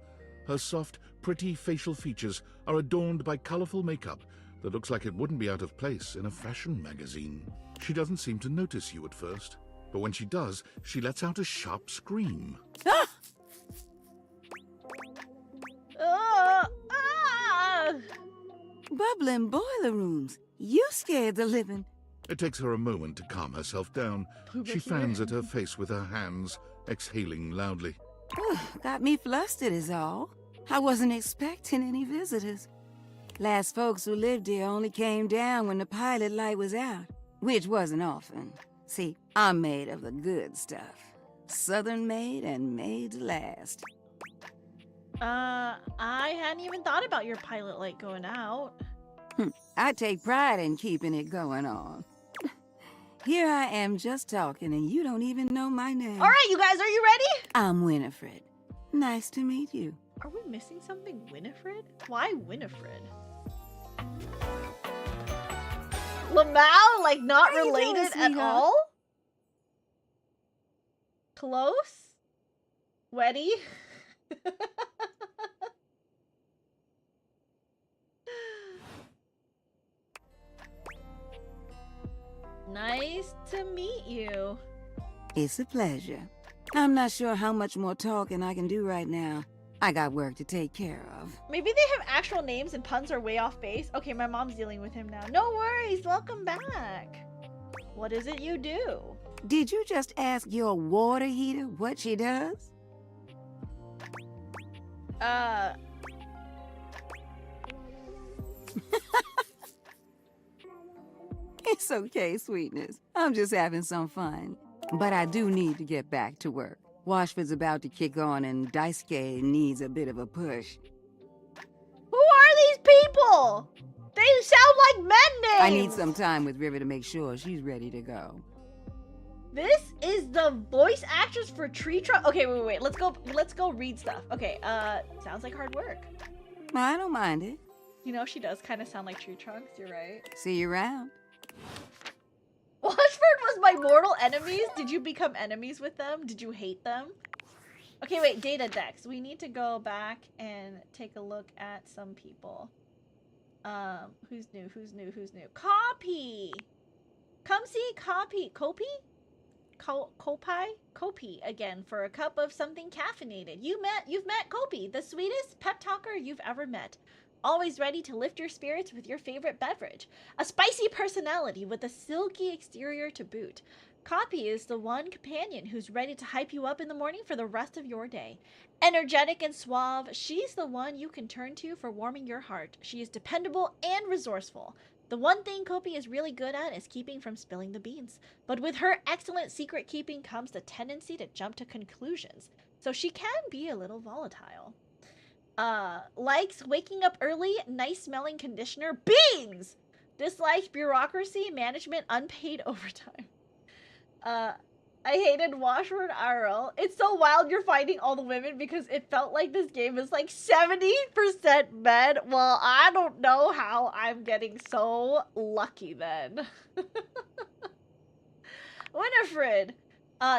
Her soft, pretty facial features are adorned by colorful makeup that looks like it wouldn't be out of place in a fashion magazine. She doesn't seem to notice you at first, but when she does, she lets out a sharp scream. Bubbling boiler rooms. You scared the living. It takes her a moment to calm herself down. She fans at her face with her hands, exhaling loudly. Got me flustered is all. I wasn't expecting any visitors. Last folks who lived here only came down when the pilot light was out, which wasn't often. See, I'm made of the good stuff. Southern made and made to last. I hadn't even thought about your pilot light going out. I take pride in keeping it going on. Here I am just talking and you don't even know my name. All right, you guys, are you ready? I'm Winifred. Nice to meet you. Are we missing something? Winifred? Why Winifred? Lamau, like not How you doing, related at sweetheart? all? Close? Weddy? Nice to meet you. It's a pleasure. I'm not sure how much more talking I can do right now. I got work to take care of. Maybe they have actual names and puns are way off base. Okay, my mom's dealing with him now. No worries, welcome back. What is it you do? Did you just ask your water heater what she does? It's okay, sweetness. I'm just having some fun. But I do need to get back to work. Washford's about to kick on and Daisuke needs a bit of a push. Who are these people? They sound like men names! I need some time with River to make sure she's ready to go. This is the voice actress for Tree Trunk. Okay, wait. Let's go read stuff. Okay, sounds like hard work. I don't mind it. You know, she does kind of sound like Tree Trunks, you're right. See you around. Washford was my mortal enemies. Did you become enemies with them? Did you hate them? Okay, wait, data decks. We need to go back and take a look at some people. Who's new? Copy! Come see Copy. Kopi again for a cup of something caffeinated. You've met Kopi, the sweetest pep talker you've ever met. Always ready to lift your spirits with your favorite beverage. A spicy personality with a silky exterior to boot. Kopi is the one companion who's ready to hype you up in the morning for the rest of your day. Energetic and suave, she's the one you can turn to for warming your heart. She is dependable and resourceful. The one thing Kopi is really good at is keeping from spilling the beans. But with her excellent secret keeping comes the tendency to jump to conclusions. So she can be a little volatile. Likes waking up early, nice smelling conditioner, beans! Dislikes bureaucracy, management, unpaid overtime. I hated Washword IRL. It's so wild you're fighting all the women because it felt like this game is like 70% men. Well, I don't know how I'm getting so lucky then. Winifred.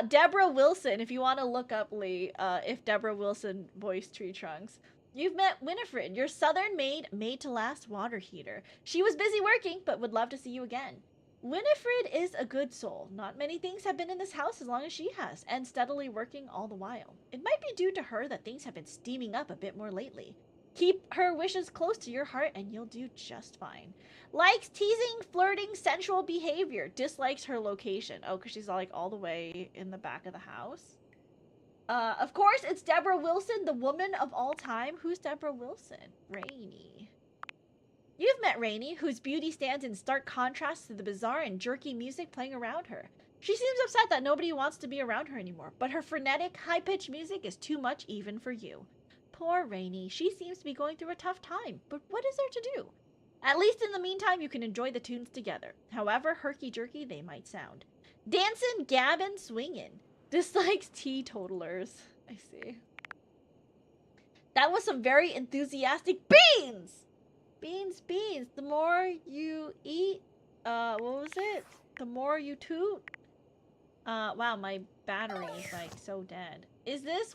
Deborah Wilson, if you want to look up Lee, if Deborah Wilson voiced Tree Trunks. You've met Winifred, your southern maid, made-to-last water heater. She was busy working, but would love to see you again. Winifred is a good soul. Not many things have been in this house as long as she has, and steadily working all the while. It might be due to her that things have been steaming up a bit more lately. Keep her wishes close to your heart and you'll do just fine. Likes teasing, flirting, sensual behavior. Dislikes her location. Oh, because she's like all the way in the back of the house. Of course, it's Deborah Wilson, the woman of all time. Who's Deborah Wilson? Rainy. You've met Rainy, whose beauty stands in stark contrast to the bizarre and jerky music playing around her. She seems upset that nobody wants to be around her anymore, but her frenetic, high-pitched music is too much even for you. Poor Rainy. She seems to be going through a tough time, but what is there to do? At least in the meantime, you can enjoy the tunes together, however herky-jerky they might sound. Dancin', gabbin', swingin'. Dislikes teetotalers. I see. That was some very enthusiastic beans! Beans. The more you eat, what was it? The more you toot? Wow, my battery is like so dead.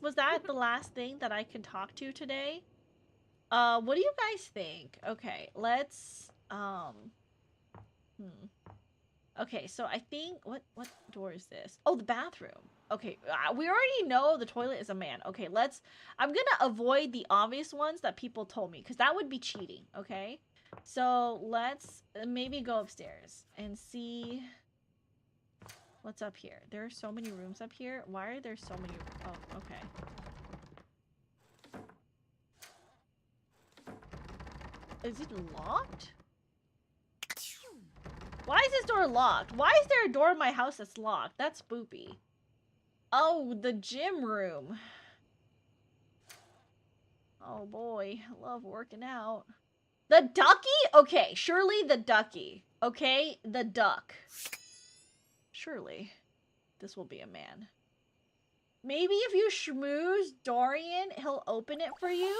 Was that the last thing that I can talk to today? What do you guys think? Okay, let's, Okay, so I think, what door is this? Oh, the bathroom. Okay, we already know the toilet is a man. Okay, I'm gonna avoid the obvious ones that people told me, because that would be cheating, okay? So let's maybe go upstairs and see what's up here. There are so many rooms up here. Why are there so many? Oh, okay. Is it locked? Why is this door locked? Why is there a door in my house that's locked? That's spoopy. Oh, the gym room. Oh boy, I love working out. The ducky? Okay, surely the ducky. Okay, the duck. Surely this will be a man. Maybe if you schmooze Dorian, he'll open it for you?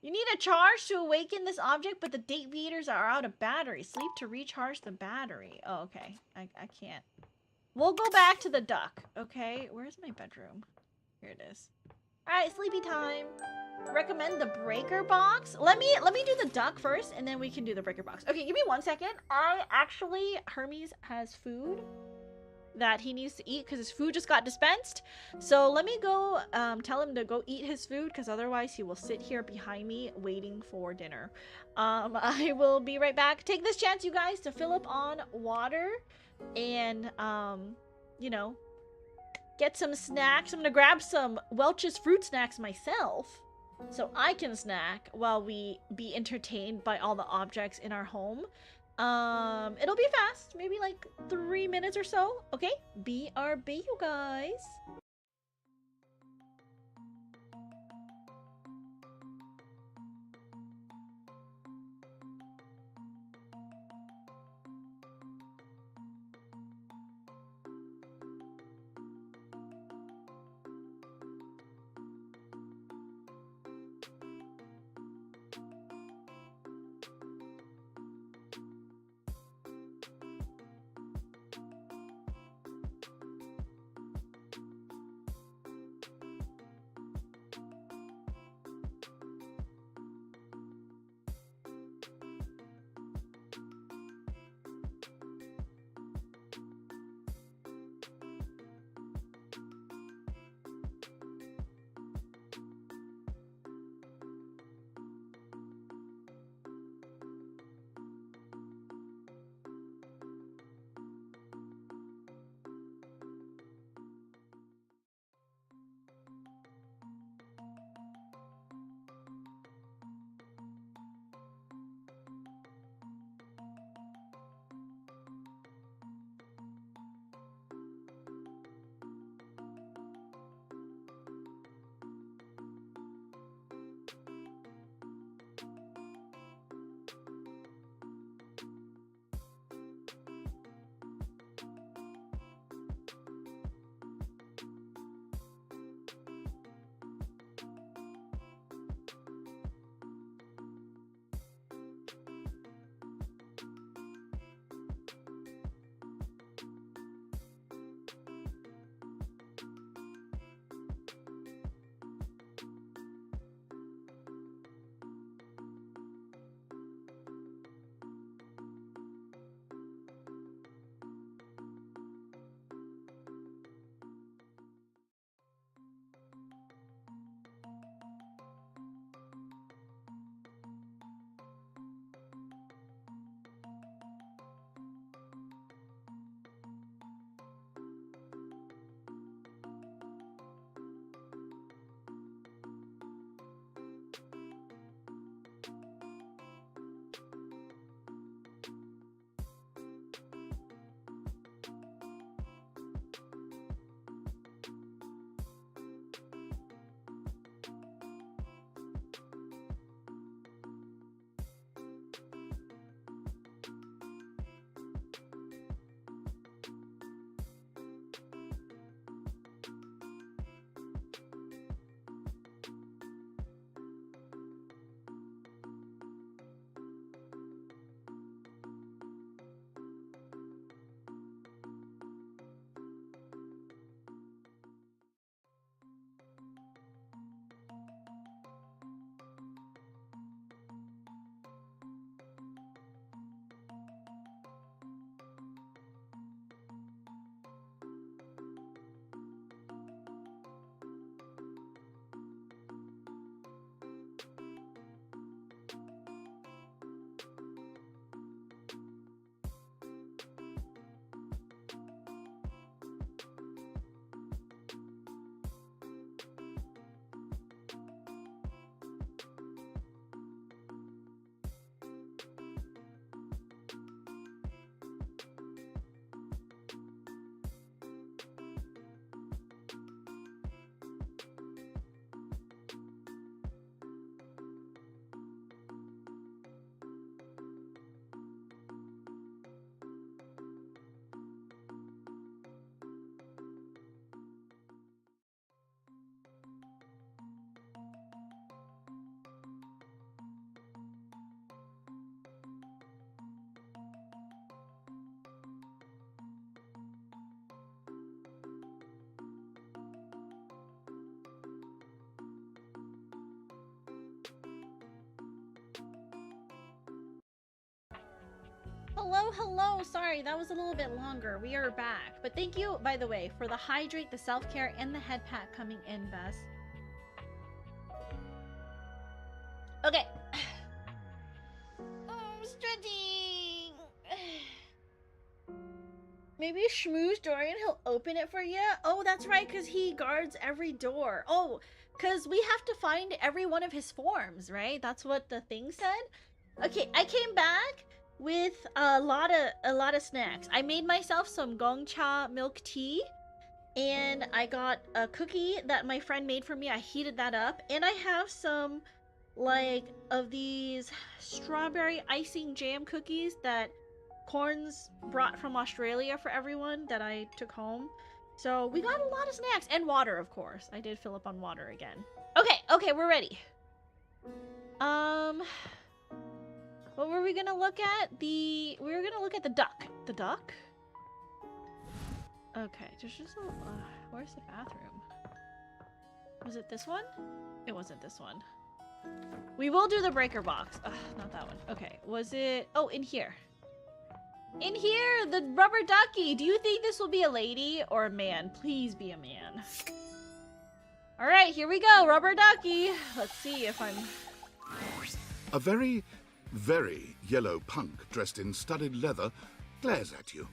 You need a charge to awaken this object, but the deviators are out of battery. Sleep to recharge the battery. Oh, okay. I can't. We'll go back to the duck, okay? Where's my bedroom? Here it is. Alright, sleepy time. Recommend the breaker box. Let me do the duck first, and then we can do the breaker box. Okay, give me 1 second. Hermes has food that he needs to eat because his food just got dispensed. So let me go tell him to go eat his food, because otherwise he will sit here behind me waiting for dinner. I will be right back. Take this chance, you guys, to fill up on water and you know, get some snacks. I'm gonna grab some Welch's fruit snacks myself so I can snack while we be entertained by all the objects in our home. It'll be fast, maybe like 3 minutes or so. Okay, BRB, you guys. hello, hello. Sorry, that was a little bit longer. We are back. But thank you, by the way, for the hydrate, the self-care, and the head pat coming in, Bess. Okay. I'm stretching. Maybe Schmooze Dorian, he'll open it for you. Oh, that's right, because he guards every door. Oh, because we have to find every one of his forms, right? That's what the thing said. Okay, I came back with a lot of snacks. I made myself some gongcha milk tea, and I got a cookie that my friend made for me. I heated that up, and I have some like of these strawberry icing jam cookies that Corns brought from Australia for everyone that I took home. So we got a lot of snacks and water, of course. I did fill up on water again. Okay, we're ready. What were we gonna look at? We were gonna look at the duck. The duck? Okay, there's just a... where's the bathroom? Was it this one? It wasn't this one. We will do the breaker box. Ugh, not that one. Okay, was it... Oh, in here. In here, the rubber ducky. Do you think this will be a lady or a man? Please be a man. All right, here we go. Rubber ducky. Let's see if I'm... A very, very yellow punk dressed in studded leather glares at you.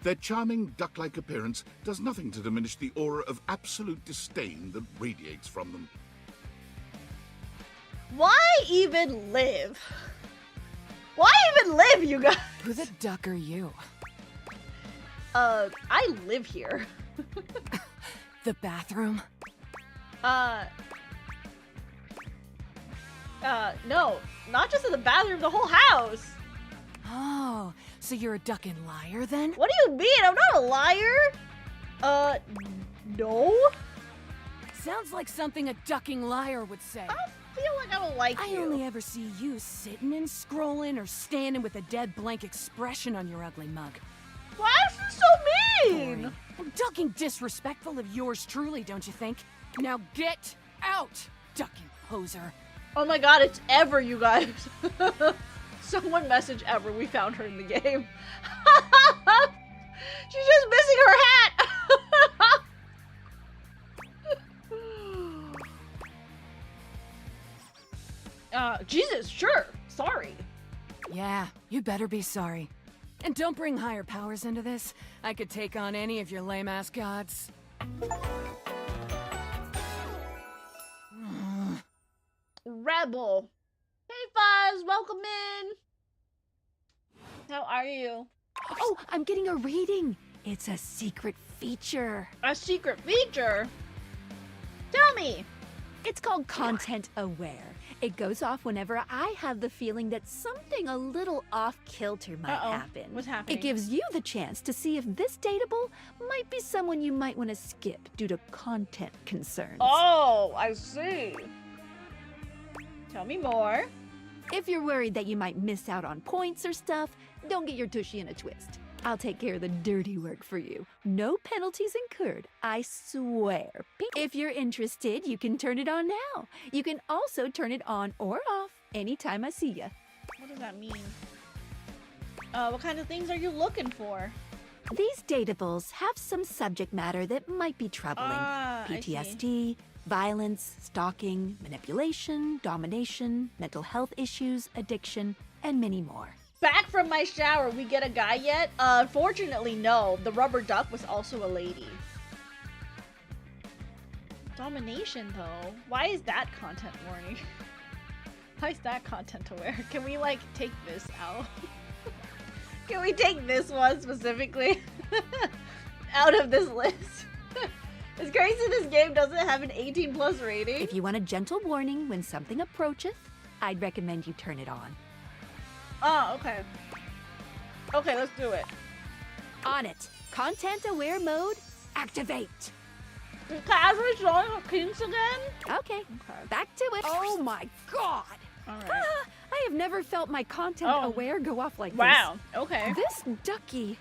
Their charming duck-like appearance does nothing to diminish the aura of absolute disdain that radiates from them. Why even live? Why even live, you guys? Who the duck are you? I live here. The bathroom? No. Not just in the bathroom, the whole house. Oh, so you're a ducking liar then? What do you mean? I'm not a liar. No. Sounds like something a ducking liar would say. I feel like I don't like you. I only ever see you sitting and scrolling or standing with a dead blank expression on your ugly mug. Why is you so mean? Boring. And ducking disrespectful of yours truly, don't you think? Now get out, ducking poser. Oh my god, it's Ever, you guys. Someone message Ever. We found her in the game. She's just missing her hat. Jesus, sure. Sorry. Yeah, you better be sorry. And don't bring higher powers into this. I could take on any of your lame-ass gods. Rebel. Hey, Fuzz. Welcome in. How are you? Oh, I'm getting a reading. It's a secret feature. A secret feature? Tell me. It's called Content Aware. It goes off whenever I have the feeling that something a little off-kilter might happen. What's happening? It gives you the chance to see if this dateable might be someone you might want to skip due to content concerns. Oh, I see. Tell me more. If you're worried that you might miss out on points or stuff, don't get your tushy in a twist. I'll take care of the dirty work for you. No penalties incurred, I swear. If you're interested, you can turn it on now. You can also turn it on or off anytime I see ya. What does that mean? What kind of things are you looking for? These dateables have some subject matter that might be troubling. PTSD, violence, stalking, manipulation, domination, mental health issues, addiction, and many more. Back from my shower, we get a guy yet? Unfortunately, no. The rubber duck was also a lady. Domination, though. Why is that content warning? Why is that content aware? Can we, like, take this out? Can we take this one specifically out of this list? It's crazy this game doesn't have an 18+ rating. If you want a gentle warning when something approacheth, I'd recommend you turn it on. Oh, okay. Okay, let's do it. On it. Content aware mode, activate. Is Kazra showing her kinks again? Okay, back to it. Oh my god! All right. I have never felt my content aware go off like this. Wow, okay. This ducky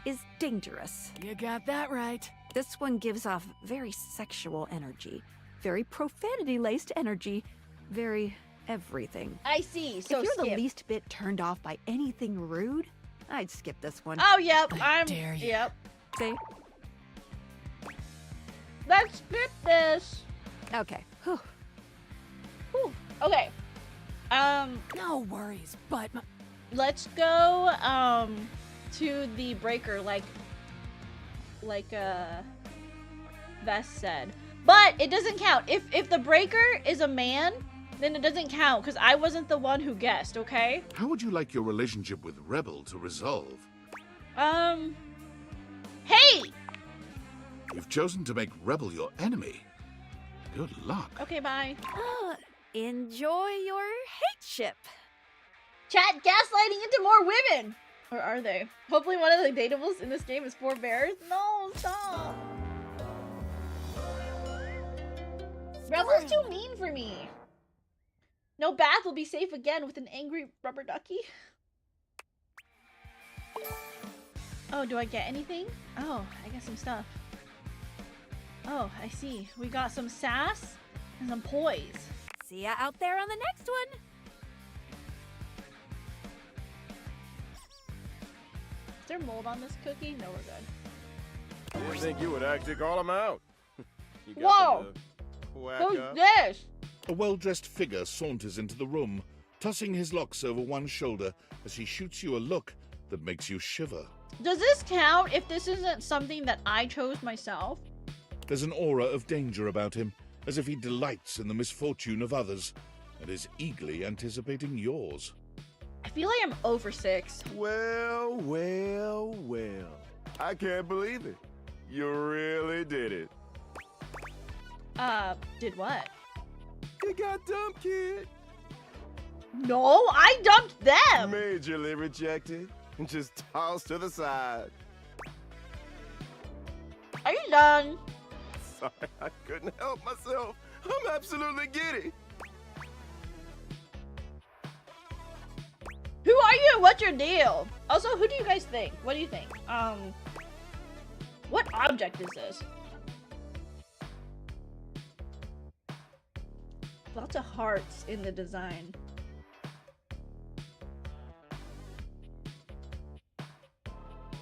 is dangerous. You got that right. This one gives off very sexual energy, very profanity-laced energy, very everything. I see, so if you're skip. the least bit turned off by anything rude, I'd skip this one. Oh, yep. I dare you. Yep. See? Let's skip this. Okay. Whew. Whew. Okay. No worries, but let's go to the breaker like Vess said. But it doesn't count. If the breaker is a man, then it doesn't count because I wasn't the one who guessed, okay? How would you like your relationship with Rebel to resolve? Hey! You've chosen to make Rebel your enemy. Good luck. Okay, bye. Enjoy your hate ship. Chat gaslighting into more women! Or are they? Hopefully one of the dateables in this game is 4 bears. No, stop! Rebel's too mean for me. No bath will be safe again with an angry rubber ducky. Oh, do I get anything? Oh, I get some stuff. Oh, I see. We got some sass and some poise. See ya out there on the next one. Is there mold on this cookie? No, we're good. I didn't think you would actually call him out. You got Whoa! them to whack Who's up? this? A well-dressed figure saunters into the room, tossing his locks over one shoulder as he shoots you a look that makes you shiver. Does this count if this isn't something that I chose myself? There's an aura of danger about him, as if he delights in the misfortune of others, and is eagerly anticipating yours. I feel like I'm over 6. Well, well, well. I can't believe it. You really did it. Did what? You got dumped, kid. No, I dumped them! Majorly rejected and just tossed to the side. Are you done? Sorry, I couldn't help myself. I'm absolutely giddy. Who are you? What's your deal? Also, who do you guys think? What do you think? What object is this? Lots of hearts in the design.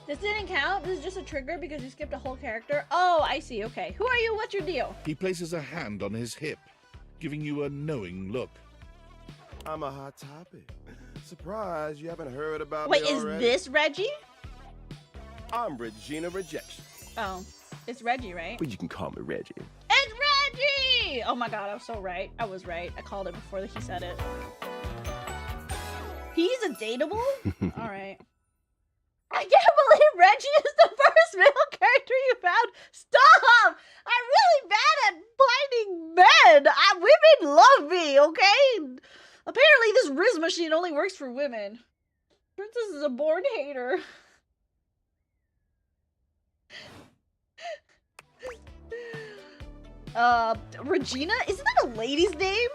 This didn't count? This is just a trigger because you skipped a whole character? Oh, I see. Okay. Who are you? What's your deal? He places a hand on his hip, giving you a knowing look. I'm a hot topic. Surprised you haven't heard about Wait, me is already. this Reggie? I'm Regina Rejection. Oh, it's Reggie, right? Well, you can call me Reggie. It's Reggie! Oh my god, I was so right. I was right. I called it before he said it. He's a dateable? Alright. I can't believe Reggie is the first male character you found. Stop! I'm really bad at finding men. Women love me, okay? Apparently this Riz machine only works for women. Princess is a born hater. Regina? Isn't that a lady's name?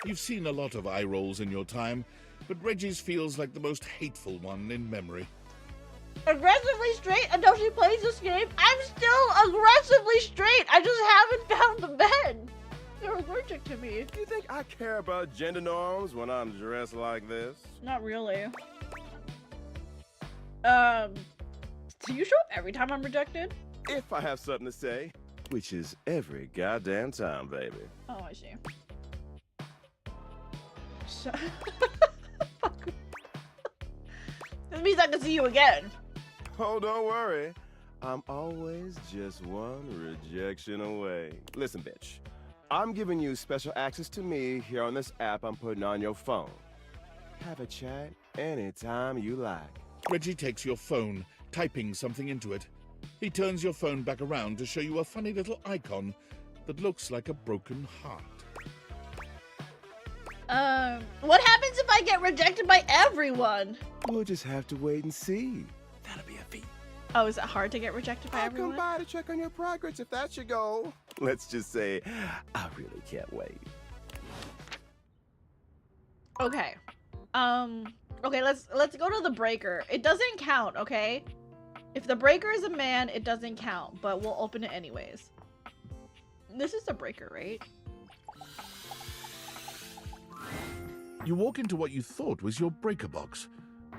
You've seen a lot of eye rolls in your time, but Reggie's feels like the most hateful one in memory. Aggressively straight until she plays this game? I'm still aggressively straight! I just haven't found the men! They're allergic to me. You think I care about gender norms when I'm dressed like this? Not really. Do you show up every time I'm rejected? If I have something to say, which is every goddamn time, baby. Oh, I see. This means I can see you again. Oh, don't worry. I'm always just one rejection away. Listen, bitch. I'm giving you special access to me here on this app I'm putting on your phone. Have a chat anytime you like. Reggie takes your phone, typing something into it. He turns your phone back around to show you a funny little icon that looks like a broken heart. What happens if I get rejected by everyone? We'll just have to wait and see. That'll be a feat. Oh, is it hard to get rejected by everyone? I'll come by to check on your progress if that's your goal. Let's just say, I really can't wait. Okay. Okay, let's go to the breaker. It doesn't count, okay? If the breaker is a man, it doesn't count, but we'll open it anyways. This is the breaker, right? You walk into what you thought was your breaker box,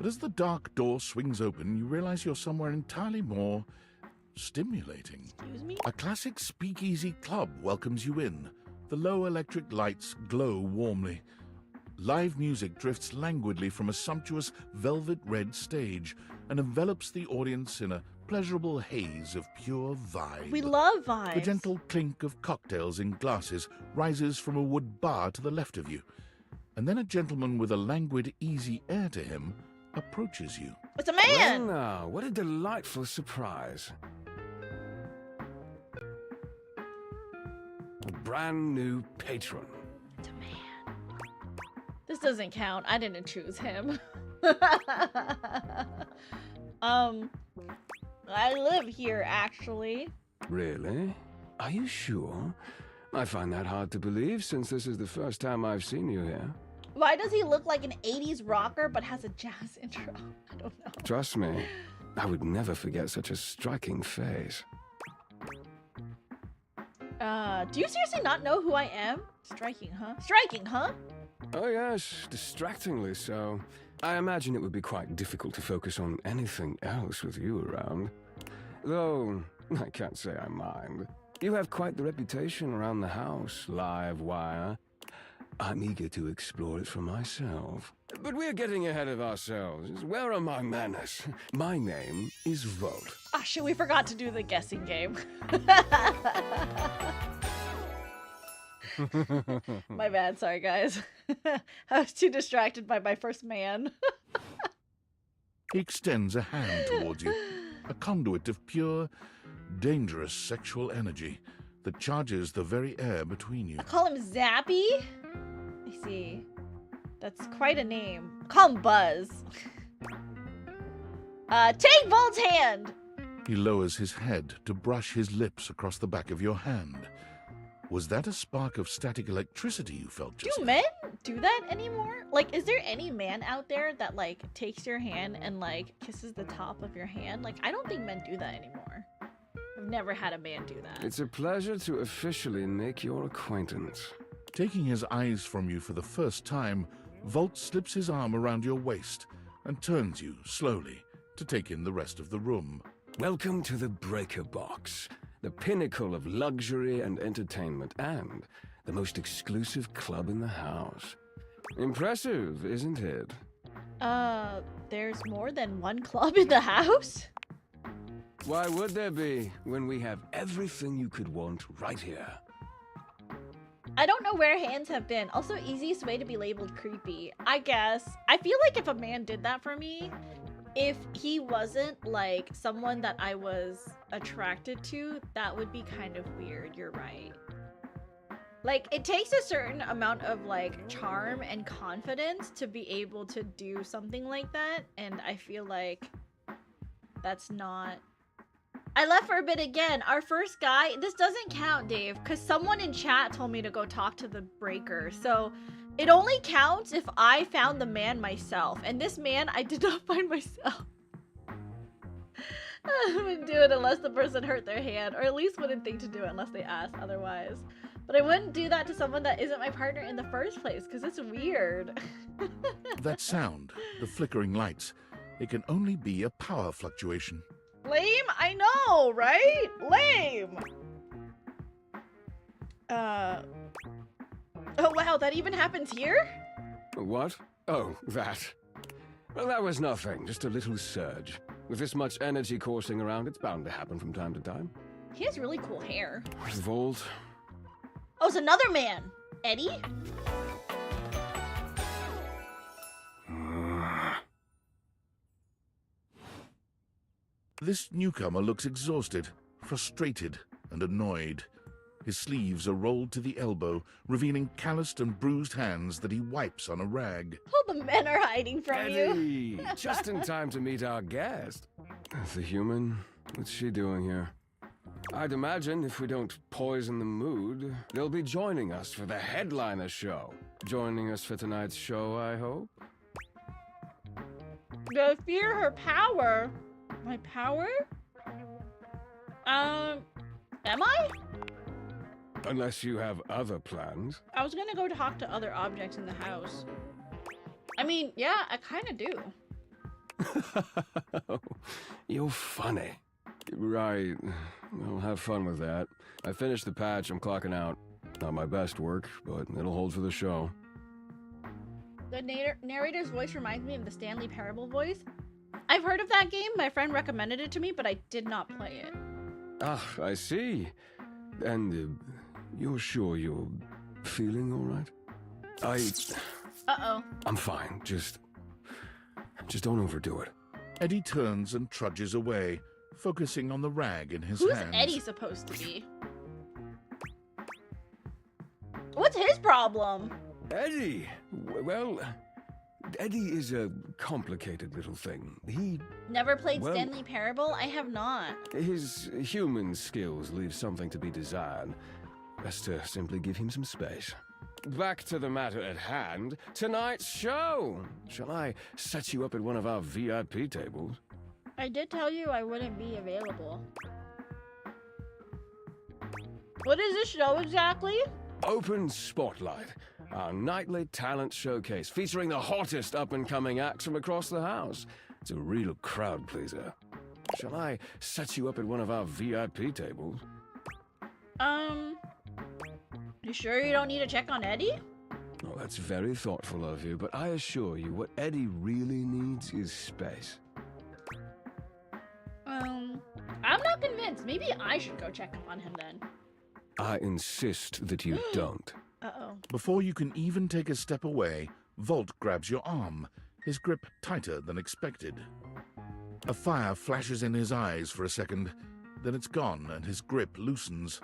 But as the dark door swings open, you realize you're somewhere entirely more stimulating. Excuse me? A classic speakeasy club welcomes you in. The low electric lights glow warmly. Live music drifts languidly from a sumptuous velvet red stage and envelops the audience in a pleasurable haze of pure vibe. We love vibes. The gentle clink of cocktails in glasses rises from a wood bar to the left of you. And then a gentleman with a languid, easy air to him approaches you. It's a man! Well now, what a delightful surprise. A brand new patron. It's a man. This doesn't count. I didn't choose him. I live here, actually. Really? Are you sure? I find that hard to believe since this is the first time I've seen you here. Why does he look like an 80s rocker but has a jazz intro? I don't know. Trust me, I would never forget such a striking face. Do you seriously not know who I am? Striking, huh? Striking, huh? Oh yes, distractingly so. I imagine it would be quite difficult to focus on anything else with you around. Though, I can't say I mind. You have quite the reputation around the house, live wire. I'm eager to explore it for myself. But we're getting ahead of ourselves. Where are my manners? My name is Volt. Ah, shit, we forgot to do the guessing game. My bad, sorry guys. I was too distracted by my first man. He extends a hand towards you, a conduit of pure, dangerous sexual energy that charges the very air between you. I call him Zappy? I see. That's quite a name. Call him Buzz. Take Volt's hand! He lowers his head to brush his lips across the back of your hand. Was that a spark of static electricity you felt just Do men do that anymore? Like, is there any man out there that, like, takes your hand and, like, kisses the top of your hand? Like, I don't think men do that anymore. I've never had a man do that. It's a pleasure to officially make your acquaintance. Taking his eyes from you for the first time, Volt slips his arm around your waist and turns you, slowly, to take in the rest of the room. Welcome to the Breaker Box, the pinnacle of luxury and entertainment, and the most exclusive club in the house. Impressive, isn't it? There's more than one club in the house? Why would there be, when we have everything you could want right here? I don't know where hands have been. Also, easiest way to be labeled creepy. I guess. I feel like if a man did that for me, if he wasn't, like, someone that I was attracted to, that would be kind of weird. You're right. Like, it takes a certain amount of, like, charm and confidence to be able to do something like that, and I feel like that's not... I left for a bit again. Our first guy, this doesn't count, Dave, because someone in chat told me to go talk to the breaker. So it only counts if I found the man myself. And this man, I did not find myself. I wouldn't do it unless the person hurt their hand, or at least wouldn't think to do it unless they asked otherwise. But I wouldn't do that to someone that isn't my partner in the first place, because it's weird. That sound, the flickering lights, it can only be a power fluctuation. Lame? I know, right? Lame! Oh wow, that even happens here? What? Oh, that. Well, that was nothing, just a little surge. With this much energy coursing around, it's bound to happen from time to time. He has really cool hair. Volt. Oh, it's another man! Eddie? This newcomer looks exhausted, frustrated, and annoyed. His sleeves are rolled to the elbow, revealing calloused and bruised hands that he wipes on a rag. All the men are hiding from Eddie, you. just in time to meet our guest. The human? What's she doing here? I'd imagine if we don't poison the mood, they'll be joining us for the headliner show. Joining us for tonight's show, I hope? I fear her power. My power? Am I? Unless you have other plans. I was gonna go talk to other objects in the house. I mean, yeah, I kinda do. You're funny. Right. Well, have fun with that. I finished the patch, I'm clocking out. Not my best work, but it'll hold for the show. The narrator's voice reminds me of the Stanley Parable voice. I've heard of that game. My friend recommended it to me, but I did not play it. Ah, I see. And you're sure you're feeling all right? Uh-oh. I'm fine. Just don't overdo it. Eddie turns and trudges away, focusing on the rag in his Who's hands. Eddie supposed to be? What's his problem? Eddie! Well, Eddie is a complicated little thing. He... Never played Stanley Parable? I have not. His human skills leave something to be desired. Best to simply give him some space. Back to the matter at hand. Tonight's show! Shall I set you up at one of our VIP tables? I did tell you I wouldn't be available. What is this show exactly? Open Spotlight, our nightly talent showcase featuring the hottest up-and-coming acts from across the house. It's a real crowd pleaser. Shall I set you up at one of our VIP tables? You sure you don't need to check on Eddie? Oh, that's very thoughtful of you, but I assure you what Eddie really needs is space. I'm not convinced. Maybe I should go check on him then. I insist that you don't. Uh-oh. Before you can even take a step away, Volt grabs your arm, his grip tighter than expected. A fire flashes in his eyes for a second, then it's gone and his grip loosens.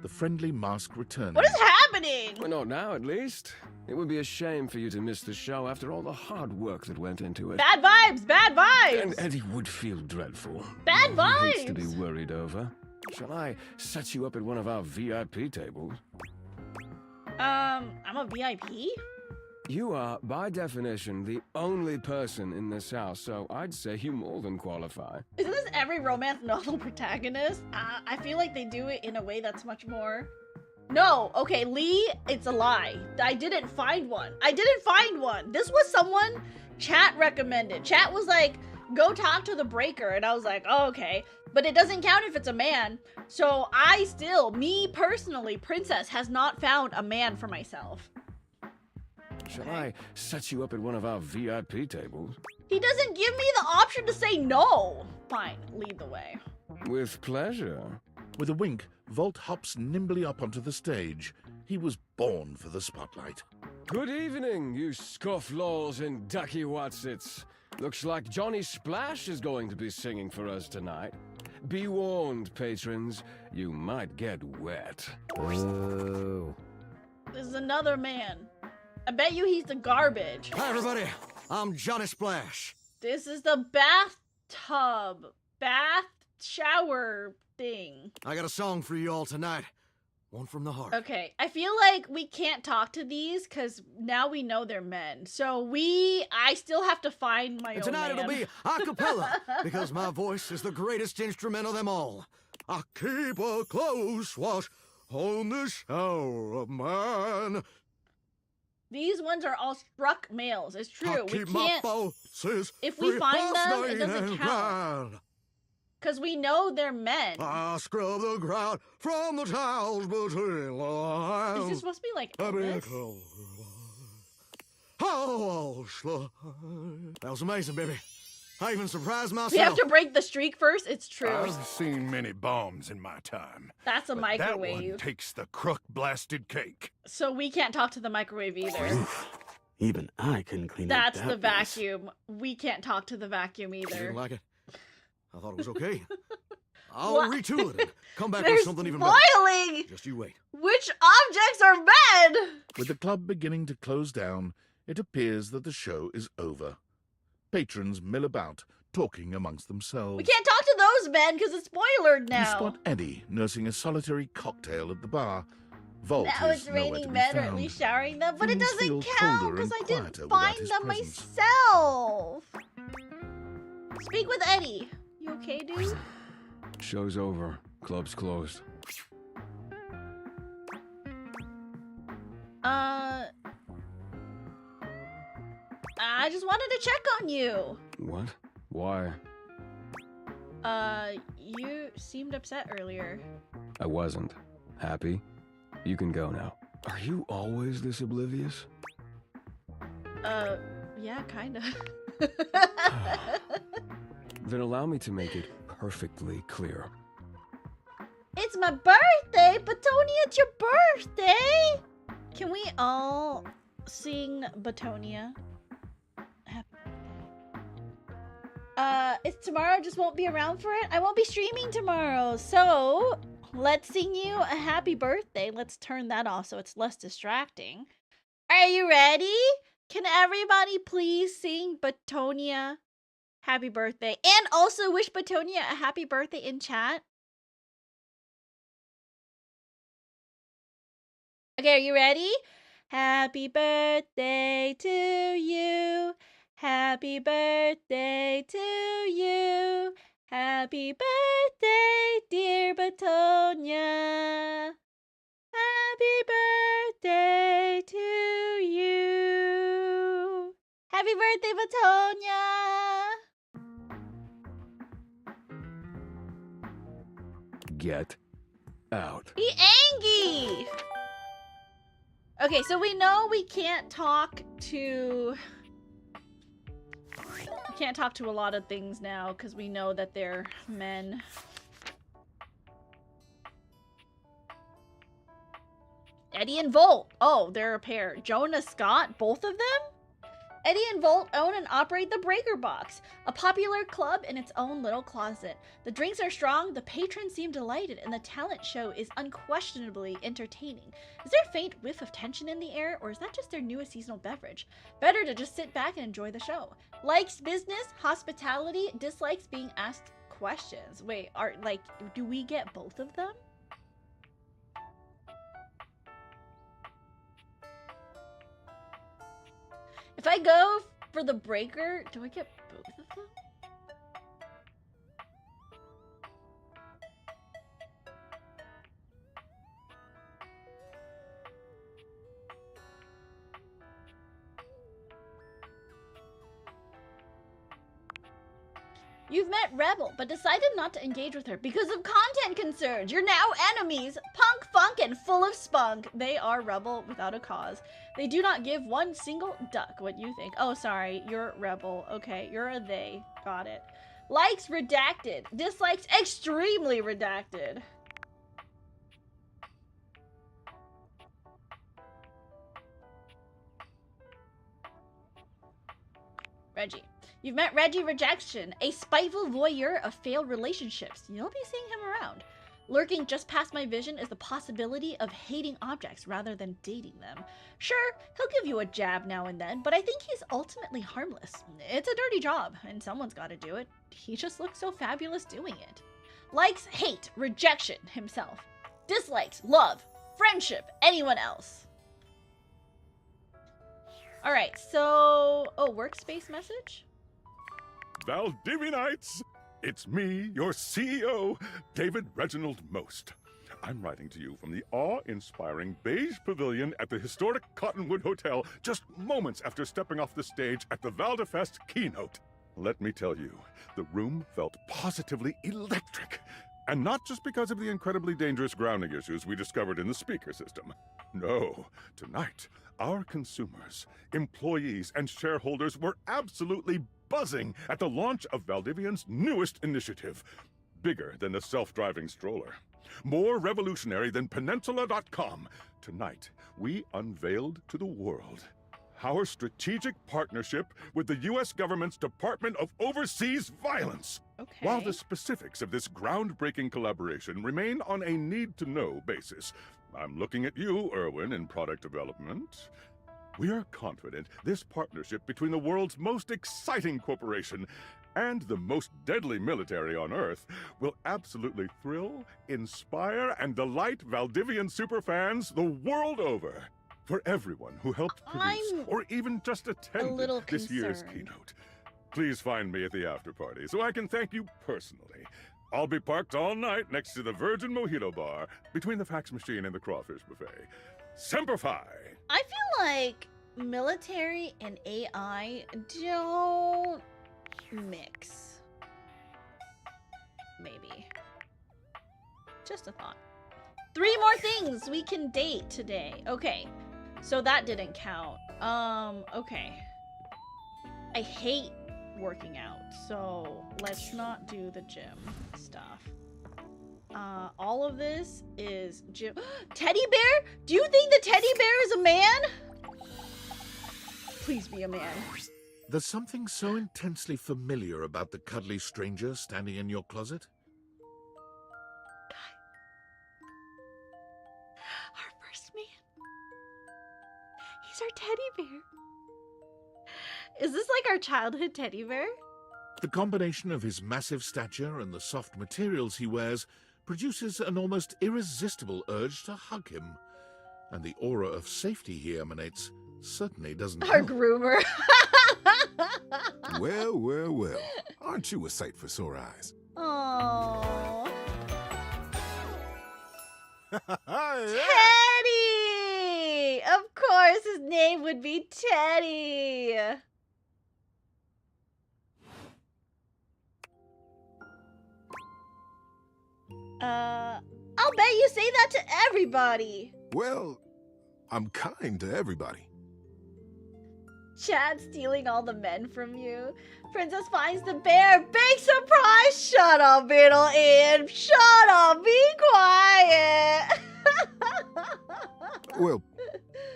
The friendly mask returns. What is happening? Well, not now, at least. It would be a shame for you to miss the show after all the hard work that went into it. Bad vibes! Bad vibes! And Eddie would feel dreadful. Bad vibes! He hates to be worried over. Shall I set you up at one of our VIP tables? I'm a VIP? You are, by definition, the only person in this house, so I'd say you more than qualify. Isn't this every romance novel protagonist? I feel like they do it in a way that's much more... No, okay, Lee, it's a lie. I didn't find one. This was someone chat recommended. Chat was like, go talk to the breaker, and I was like, oh, okay. But it doesn't count if it's a man. So me personally, Princess, has not found a man for myself. Shall I set you up at one of our VIP tables? He doesn't give me the option to say no. Fine, lead the way. With pleasure. With a wink, Volt hops nimbly up onto the stage. He was born for the spotlight. Good evening, you scofflaws and ducky watsits. Looks like Johnny Splash is going to be singing for us tonight. Be warned, patrons, you might get wet. Ooh. This is another man. I bet you he's the garbage. Hi, everybody. I'm Johnny Splash. This is the bath shower thing. I got a song for you all tonight. One from the heart. Okay, I feel like we can't talk to these because now we know they're men. So I still have to find my own Tonight man. it'll be a cappella because my voice is the greatest instrument of them all. I keep a close watch on the shower of mine. These ones are all struck males. It's true. We keep my can't. pulses If we find them, it doesn't and count. grind. Because we know they're men. I scrub the ground from the towels between the lines. Is this supposed to be like Elvis? That was amazing, baby. I even surprised myself. We have to break the streak first. It's true. I've seen many bombs in my time. That's a microwave. That one takes the crook-blasted cake. So we can't talk to the microwave either. Even I couldn't clean That's up the that mess. vacuum. We can't talk to the vacuum You either. didn't like it? I thought it was okay. I'll What? retool it and come back There's with something even spoiling! better. Just you wait. Which objects are men? With the club beginning to close down, it appears that the show is over. Patrons mill about, talking amongst themselves. We can't talk to those men because it's spoilered You now. spot Eddie nursing a solitary cocktail at the bar. Volt Now is it's nowhere to raining be men, or at found. least showering them, but it Things doesn't feel count colder because and I didn't quieter without find his them presence. myself. Speak with Eddie. You okay, dude? Show's over. Club's closed. I just wanted to check on you. What? Why? You seemed upset earlier. I wasn't. Happy? You can go now. Are you always this oblivious? Yeah, kinda. Then allow me to make it perfectly clear. It's my birthday! Batonia, it's your birthday! Can we all sing Batonia? It's tomorrow, just won't be around for it? I won't be streaming tomorrow, so let's sing you a happy birthday. Let's turn that off so it's less distracting. Are you ready? Can everybody please sing Batonia happy birthday? And also wish Batonia a happy birthday in chat. Okay, are you ready? Happy birthday to you. Happy birthday to you. Happy birthday, dear Batonia. Happy birthday to you. Happy birthday, Batonia. Get out. Be angry. Okay, so we know we can't talk to a lot of things now because we know that they're men. Eddie and Volt. Oh, they're a pair. Jonah Scott, both of them? Eddie and Volt own and operate the Breaker Box, a popular club in its own little closet. The drinks are strong, the patrons seem delighted, and the talent show is unquestionably entertaining. Is there a faint whiff of tension in the air, or is that just their newest seasonal beverage? Better to just sit back and enjoy the show. Likes business, hospitality, dislikes being asked questions. Wait, do we get both of them? If I go for the Breaker, do I get both of them? You've met Rebel, but decided not to engage with her because of content concerns. You're now enemies. Punk, funk, and full of spunk. They are Rebel without a cause. They do not give one single duck. What you think? Oh, sorry. You're Rebel. Okay, you're a they. Got it. Likes redacted. Dislikes extremely redacted. Reggie. You've met Reggie Rejection, a spiteful voyeur of failed relationships. You'll be seeing him around. Lurking just past my vision is the possibility of hating objects rather than dating them. Sure, he'll give you a jab now and then, but I think he's ultimately harmless. It's a dirty job, and someone's got to do it. He just looks so fabulous doing it. Likes hate, rejection himself. Dislikes love, friendship, anyone else. Alright, so... oh, workspace message? Valdivianites! It's me, your CEO, David Reginald Most. I'm writing to you from the awe-inspiring beige pavilion at the historic Cottonwood Hotel just moments after stepping off the stage at the Valdefest keynote. Let me tell you, the room felt positively electric. And not just because of the incredibly dangerous grounding issues we discovered in the speaker system. No, tonight, our consumers, employees, and shareholders were absolutely buzzing at the launch of Valdivian's newest initiative. Bigger than the self-driving stroller. More revolutionary than Peninsula.com. Tonight, we unveiled to the world our strategic partnership with the U.S. government's Department of Overseas Violence. Okay. While the specifics of this groundbreaking collaboration remain on a need-to-know basis, I'm looking at you, Erwin, in product development. We are confident this partnership between the world's most exciting corporation and the most deadly military on Earth will absolutely thrill, inspire, and delight Valdivian superfans the world over. For everyone who helped produce or even just attended this year's keynote, please find me at the after party so I can thank you personally. I'll be parked all night next to the Virgin Mojito Bar between the fax machine and the crawfish buffet. Semper Fi! I feel like military and AI don't mix. Maybe. Just a thought. 3 more things we can date today. Okay. So that didn't count. Okay. I hate working out, so let's not do the gym stuff. All of this is gym. Teddy bear? Do you think the teddy bear is a man? Please be a man. There's something so intensely familiar about the cuddly stranger standing in your closet. Our first man. He's our teddy bear. Is this like our childhood teddy bear? The combination of his massive stature and the soft materials he wears produces an almost irresistible urge to hug him. And the aura of safety he emanates certainly doesn't Our help. groomer. Well, well, well. Aren't you a sight for sore eyes? Aww. Yeah. Teddy! Of course his name would be Teddy. I'll bet you say that to everybody. Well, I'm kind to everybody. Chad stealing all the men from you. Princess finds the bear. Big surprise! Shut up, Beetle Imp. Shut up. Be quiet. Well,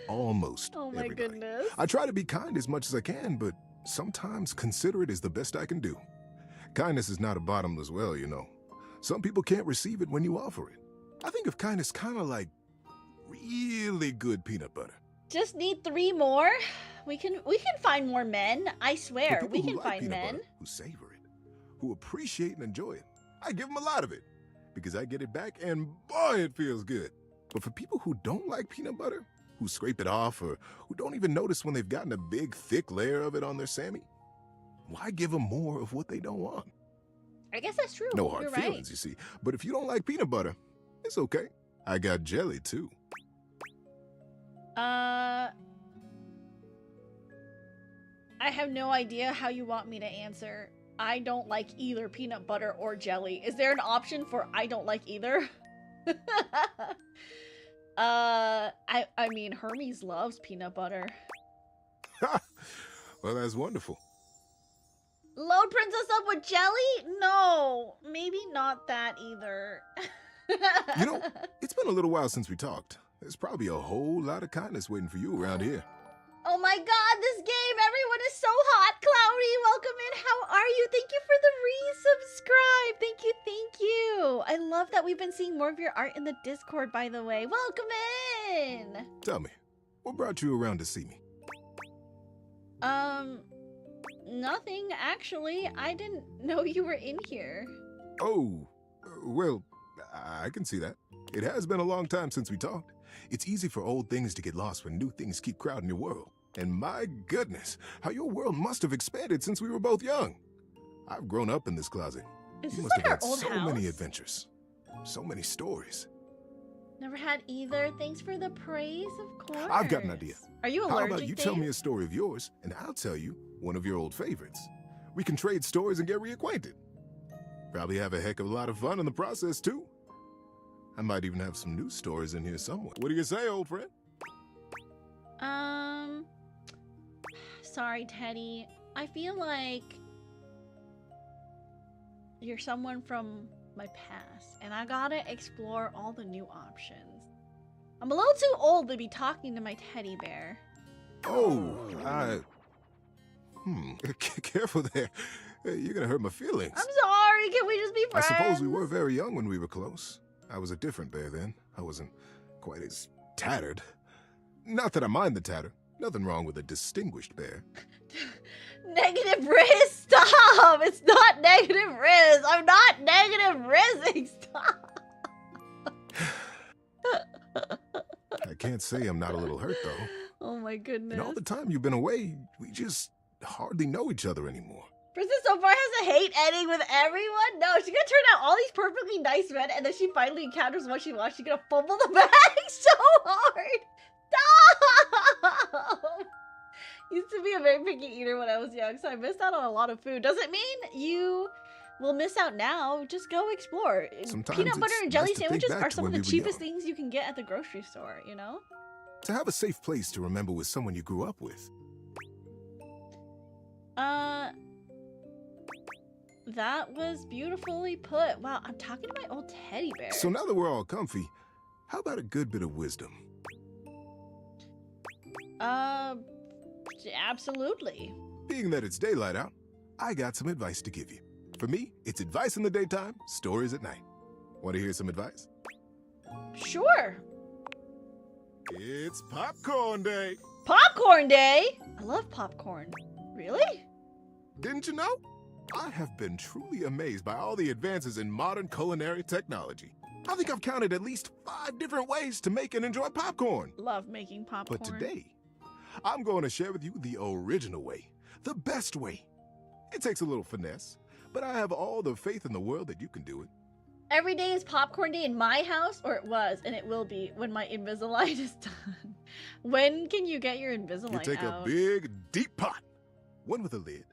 almost Oh my everybody. goodness. I try to be kind as much as I can, but sometimes considerate is the best I can do. Kindness is not a bottomless well, you know. Some people can't receive it when you offer it. I think of kindness kind of like really good peanut butter. Just need 3 more. We can find more men. I swear, For we people who can like find peanut men. butter, who savor it, who appreciate and enjoy it. I give them a lot of it because I get it back and boy, it feels good. But for people who don't like peanut butter, who scrape it off or who don't even notice when they've gotten a big, thick layer of it on their Sammy, why give them more of what they don't want? I guess that's true. No hard You're feelings, right. you see. But if you don't like peanut butter, it's okay. I got jelly, too. I have no idea how you want me to answer. I don't like either peanut butter or jelly. Is there an option for I don't like either? I mean, Hermes loves peanut butter. Well, that's wonderful. Load Princess up with jelly? No, maybe not that either. You know, it's been a little while since we talked. There's probably a whole lot of kindness waiting for you around here. Oh my god, this game, everyone is so hot. Cloudy, welcome in. How are you? Thank you for the resubscribe. Thank you, thank you. I love that we've been seeing more of your art in the Discord, by the way. Welcome in. Tell me, what brought you around to see me? Nothing, actually. I didn't know you were in here. Oh, well, I can see that. It has been a long time since we talked. It's easy for old things to get lost when new things keep crowding your world. And my goodness, how your world must have expanded since we were both young. I've grown up in this closet. Is You this must like have our had old so house? many adventures, so many stories. Never had either. Thanks for the praise, of course. I've got an idea. Are you How allergic, about you tell Dave? me a story of yours, and I'll tell you one of your old favorites. We can trade stories and get reacquainted. Probably have a heck of a lot of fun in the process, too. I might even have some new stories in here somewhere. What do you say, old friend? Sorry, Teddy. I feel like you're someone from my past, and I gotta explore all the new options. I'm a little too old to be talking to my teddy bear. Oh, careful there. You're gonna hurt my feelings. I'm sorry, can we just be I friends? suppose we were very young when we were close. I was a different bear then. I wasn't quite as tattered. Not that I mind the tatter. Nothing wrong with a distinguished bear. Negative Riz, stop! It's not negative Riz. I'm not negative Rizzing. Stop. I can't say I'm not a little hurt, though. Oh my goodness. And all the time you've been away, we just hardly know each other anymore. Princess so far has a hate ending with everyone? No, she's gonna turn out all these perfectly nice men, and then she finally encounters what she wants. She's gonna fumble the bag so hard. Stop! Used to be a very picky eater when I was young, so I missed out on a lot of food. Doesn't mean you will miss out now. Just go explore. Sometimes Peanut butter it's and jelly nice to think sandwiches back are to some of when the we were cheapest young. things you can get at the grocery store, you know? To have a safe place to remember with someone you grew up with. That was beautifully put. Wow, I'm talking to my old teddy bear. So now that we're all comfy, how about a good bit of wisdom? Absolutely. Being that it's daylight out, I got some advice to give you. For me, it's advice in the daytime, stories at night. Want to hear some advice? Sure. It's popcorn day. Popcorn day? I love popcorn. Really? Didn't you know? I have been truly amazed by all the advances in modern culinary technology. I think I've counted at least 5 different ways to make and enjoy popcorn. Love making popcorn. But today, I'm going to share with you the original way, the best way. It takes a little finesse, but I have all the faith in the world that you can do it. Every day is popcorn day in my house, or it was, and it will be when my Invisalign is done. When can you get your Invisalign You take out? a big, deep pot, one with a lid.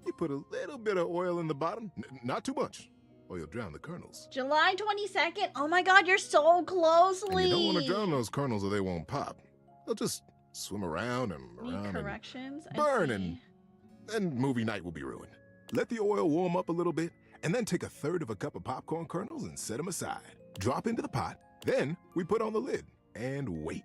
You put a little bit of oil in the bottom, not too much, or you'll drown the kernels. July 22nd? Oh my god, you're so closely! And you don't want to drown those kernels or they won't pop. They'll just swim around and Need around corrections? and burn, and movie night will be ruined. Let the oil warm up a little bit, and then take 1/3 of a cup of popcorn kernels and set them aside. Drop into the pot, then we put on the lid and wait.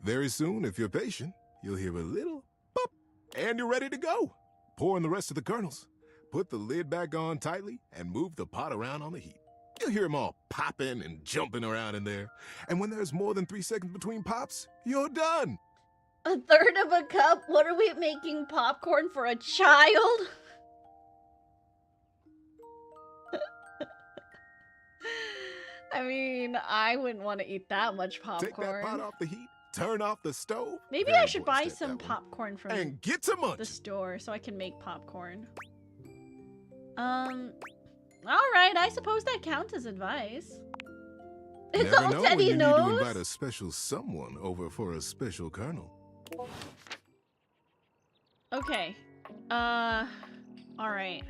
Very soon, if you're patient, you'll hear a little pop, and you're ready to go. Pour in the rest of the kernels. Put the lid back on tightly and move the pot around on the heat. You'll hear them all popping and jumping around in there. And when there's more than 3 seconds between pops, you're done. 1/3 of a cup? What are we making popcorn for, a child? I mean, I wouldn't want to eat that much popcorn. Take that pot off the heat, turn off the stove. Maybe Very I should important buy step, some that one. popcorn from And get to munch. the store so I can make popcorn. Alright, I suppose that counts as advice. It's Never all know when Teddy you need to knows. invite a special someone over for a special kernel. Okay. Alright.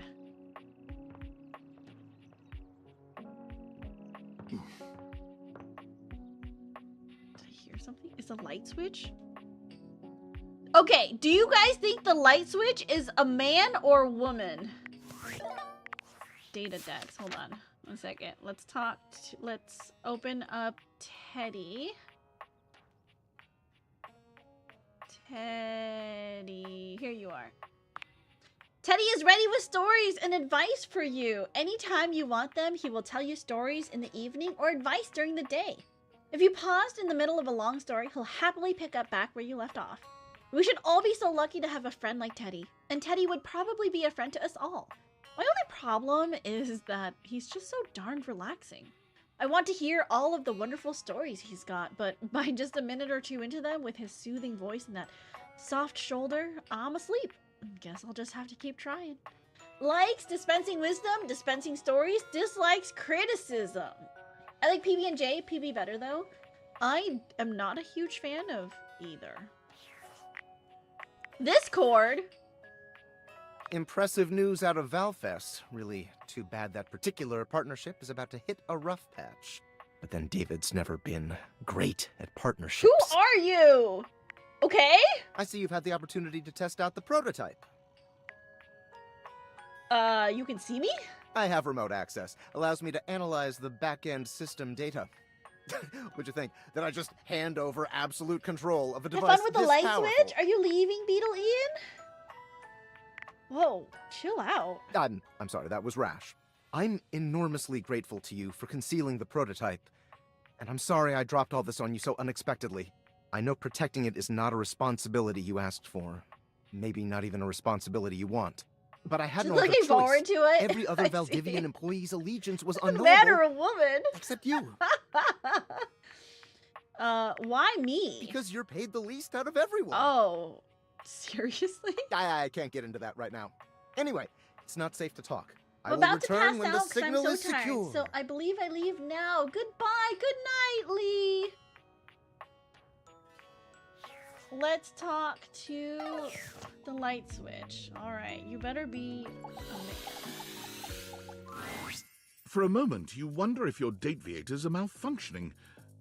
Did I hear something? Is the light switch? Okay, do you guys think the light switch is a man or woman? Data decks. Hold on. 1 second. Let's talk. Let's open up Teddy. Teddy. Here you are. Teddy is ready with stories and advice for you. Anytime you want them, he will tell you stories in the evening or advice during the day. If you paused in the middle of a long story, he'll happily pick up back where you left off. We should all be so lucky to have a friend like Teddy, and Teddy would probably be a friend to us all. My only problem is that he's just so darn relaxing. I want to hear all of the wonderful stories he's got, but by just a minute or two into them with his soothing voice and that soft shoulder, I'm asleep. Guess I'll just have to keep trying. Likes dispensing wisdom, dispensing stories, dislikes criticism. I like PB&J, PB better though. I am not a huge fan of either. This chord. Impressive news out of Valfest. Really too bad that particular partnership is about to hit a rough patch. But then David's never been great at partnerships. Who are you? Okay? I see you've had the opportunity to test out the prototype. You can see me? I have remote access. Allows me to analyze the back-end system data. What'd you think? That I just hand over absolute control of a device Have fun with the this light powerful? switch? Are you leaving, Beetle Ian? Whoa, chill out. I'm sorry, that was rash. I'm enormously grateful to you for concealing the prototype. And I'm sorry I dropped all this on you so unexpectedly. I know protecting it is not a responsibility you asked for. Maybe not even a responsibility you want. But I had no other Looking choice. forward to it. Every other I Valdivian see. employee's allegiance was A unknowable. man or a woman? Except you. Why me? Because you're paid the least out of everyone. Oh, seriously? I can't get into that right now. Anyway, it's not safe to talk. I I'm will about to return pass when out the 'cause I'm signal so is tired. secure. So I believe I leave now. Goodbye. Good night, Lee. let's talk to the light switch. All right, you better be a man. For a moment, you wonder if your dateviators are malfunctioning.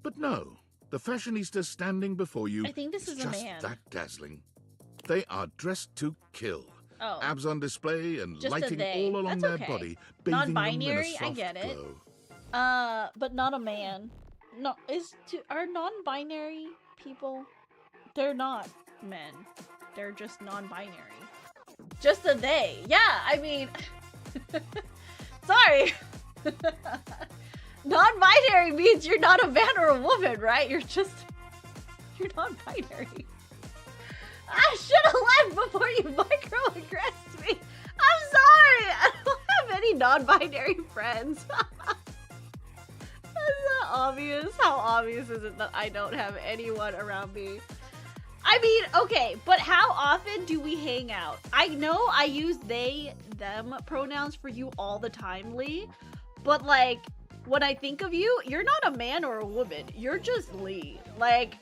But no, the fashionista standing before you I think this is a just man. that dazzling. They are dressed to kill. Oh. Abs on display and Just a lighting they. all along That's their okay. body, bathing them in a Non-binary, I soft get it. glow. But not a man. No, are non-binary people? They're not men. They're just non-binary. Just a they. Yeah, I mean, sorry. Non-binary means you're not a man or a woman, right? You're non-binary. I should have left before you microaggressed me. I'm sorry. I don't have any non-binary friends. That's not obvious. How obvious is it that I don't have anyone around me? I mean, okay, but how often do we hang out? I know I use they, them pronouns for you all the time, Lee. But like, when I think of you, you're not a man or a woman. You're just Lee. Like,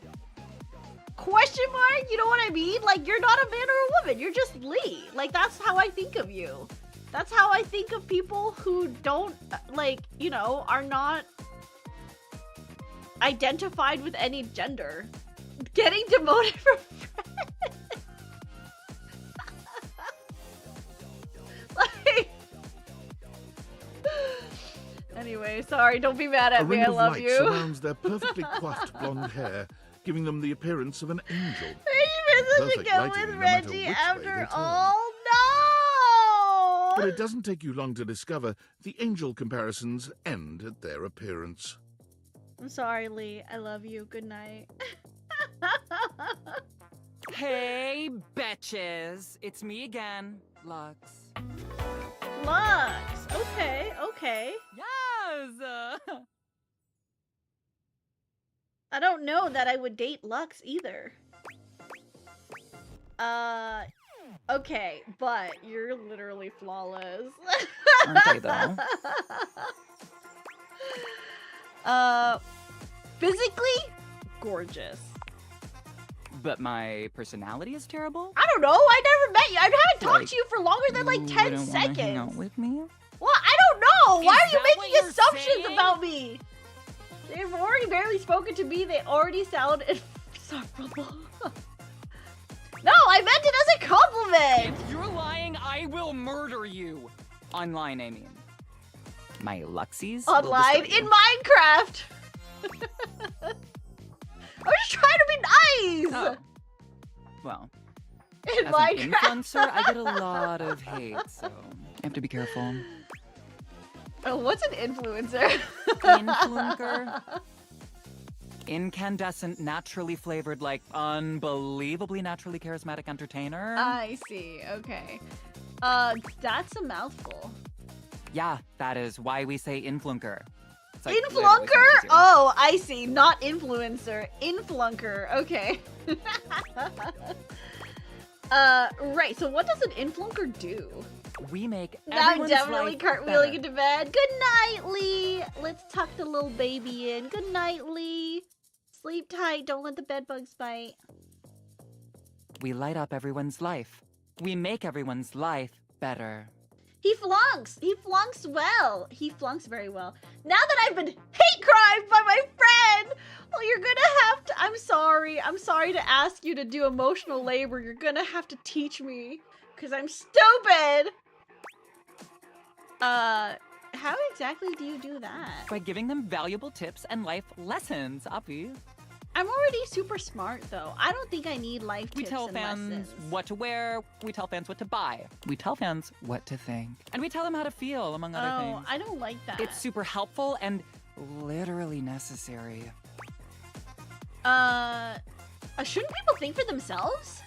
question mark? You know what I mean? Like, you're not a man or a woman. You're just Lee. Like, that's how I think of you. That's how I think of people who don't, like, you know, are not identified with any gender. Getting demoted from friends. Like, anyway, sorry, don't be mad A at me. ring I of love light you. surrounds their perfectly coiffed blonde hair, giving them the appearance of an angel. Princess should Perfect go lighting, with no matter Reggie which way after they turn. all. But No! it doesn't take you long to discover the angel comparisons end at their appearance. I'm sorry, Lee. I love you. Good night. Hey, betches. It's me again, Lux. Lux. Okay, okay. Yes! I don't know that I would date Lux either. Okay, but you're literally flawless. Aren't they, though? Physically gorgeous. But my personality is terrible? I don't know. I never met you. I haven't talked Like, to you for longer than like 10 wouldn't wanna seconds. hang out with me? Well, I don't know. Why Is are you that what making you're assumptions saying? about me? They've already barely spoken to me. They already sound insufferable. No, I meant it as a compliment. If you're lying, I will murder you. Online, I mean. My Luxies? will Online destroy in you. Minecraft. I'm just trying to be nice. Oh. Well, In as Minecraft. an influencer, I get a lot of hate, so I have to be careful. Oh, what's an influencer? Influencer? Incandescent, naturally flavored, like unbelievably naturally charismatic entertainer. I see. Okay. That's a mouthful. Yeah, that is why we say influencer. It's like literally so Influnker? confusing. Oh, I see. Not influencer. Influnker. Okay. Right. So what does an influnker do? We make Now I'm everyone's definitely life cartwheeling better. into bed. Good night, Lee. Let's tuck the little baby in. Good night, Lee. Sleep tight. Don't let the bed bugs bite. We light up everyone's life. We make everyone's life better. He flunks. He flunks well. He flunks very well. Now that I've been hate crimed by my friend, well, you're gonna have to. I'm sorry. I'm sorry to ask you to do emotional labor. You're gonna have to teach me, cause I'm stupid. How exactly do you do that? By giving them valuable tips and life lessons, Uppy. I'm already super smart, though. I don't think I need life We tips tell and fans lessons. what to wear, we tell fans what to buy, we tell fans what to think, and we tell them how to feel, among other Oh, things. I don't like that. It's super helpful and literally necessary. Shouldn't people think for themselves?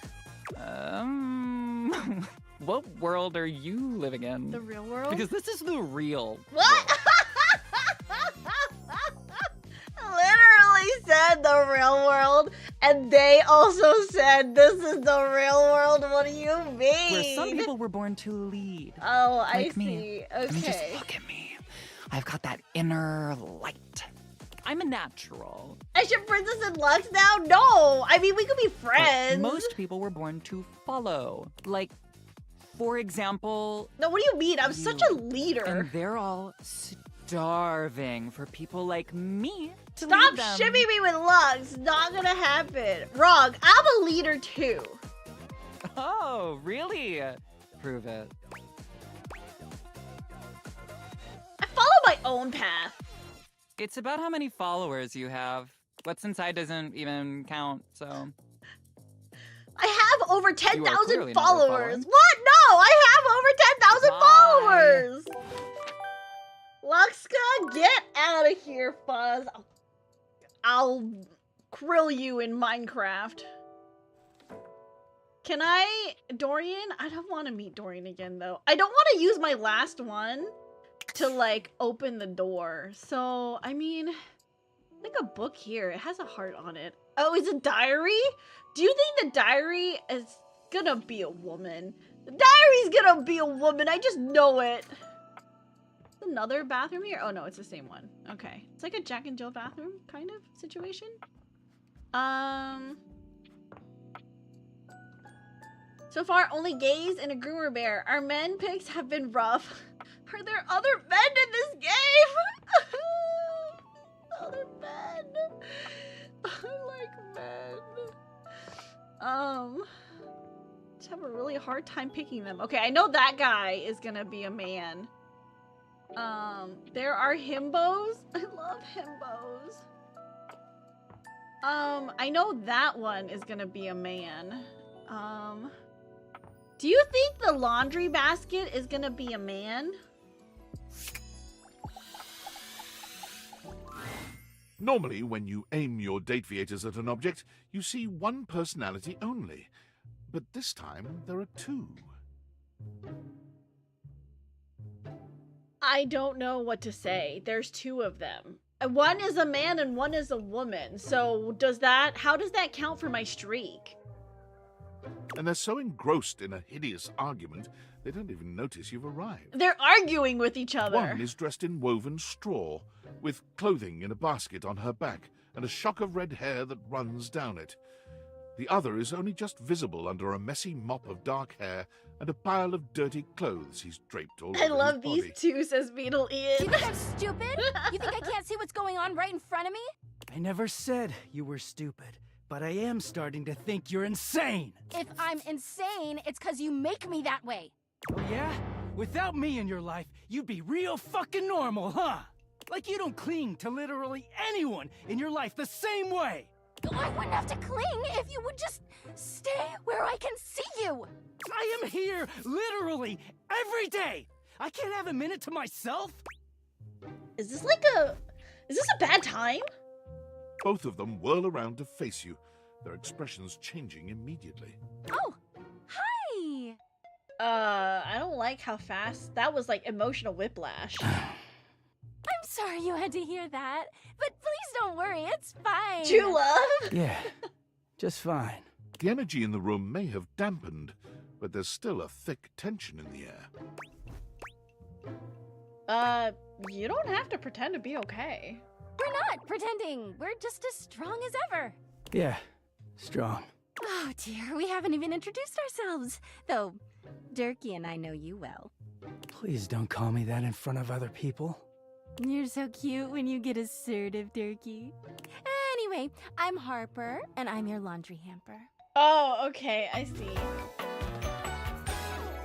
What world are you living in? The real world? Because this is the real. What? Literally said the real world, and they also said this is the real world. What do you mean? Where some people were born to lead. Oh, like I me. see. I mean, just Okay. look at me. I've got that inner light. I'm a natural. I should Princess and Lux now? No! I mean, we could be friends. Most people were born to follow. Like, for example... No, what do you mean? I'm such a leader. And they're all starving for people like me to Stop lead them. shimming me with Lux. Not gonna happen. Wrong. I'm a leader too. Oh, really? Prove it. I follow my own path. It's about how many followers you have. What's inside doesn't even count, so... I have over 10,000 followers. followers. What? No, I have over 10,000 followers. Luxka, get out of here, Fuzz. I'll krill you in Minecraft. Can I, Dorian? I don't want to meet Dorian again, though. I don't want to use my last one to, like, open the door. So, I mean, like a book here. It has a heart on it. Oh, is it diary? Do you think the diary is gonna be a woman? The diary's gonna be a woman. I just know it. Another bathroom here? Oh, no, it's the same one. Okay. It's like a Jack and Jill bathroom kind of situation. So far, only gays and a groomer bear. Our men pics have been rough. Are there other men in this game? Other men. I like men. Just have a really hard time picking them. Okay, I know that guy is gonna be a man. There are himbos. I love himbos. I know that one is gonna be a man. Do you think the laundry basket is gonna be a man? Normally, when you aim your date viators at an object, you see one personality only. But this time, there are two. I don't know what to say. There's two of them. One is a man and one is a woman. So how does that count for my streak? And they're so engrossed in a hideous argument, they don't even notice you've arrived. They're arguing with each other. One is dressed in woven straw, with clothing in a basket on her back, and a shock of red hair that runs down it. The other is only just visible under a messy mop of dark hair and a pile of dirty clothes he's draped all over I his love body. these two, says Beetle Ian. Do you think I'm stupid? You think I can't see what's going on right in front of me? I never said you were stupid, but I am starting to think you're insane. If I'm insane, it's because you make me that way. Oh yeah? Without me in your life, you'd be real fucking normal, huh? Like you don't cling to literally anyone in your life the same way. I wouldn't have to cling if you would just stay where I can see you. I am here literally every day. I can't have a minute to myself. Is this a bad time? Both of them whirl around to face you, their expressions changing immediately. Oh, hi. I don't like how fast that was, like emotional whiplash. I'm sorry you had to hear that, but please don't worry, it's fine. True love? Yeah, just fine. The energy in the room may have dampened, but there's still a thick tension in the air. You don't have to pretend to be okay. We're not pretending. We're just as strong as ever. Yeah, strong. Oh dear, we haven't even introduced ourselves. Though, Durkee and I know you well. Please don't call me that in front of other people. You're so cute when you get assertive, Durkee. Anyway, I'm Harper, and I'm your laundry hamper. Oh, okay, I see.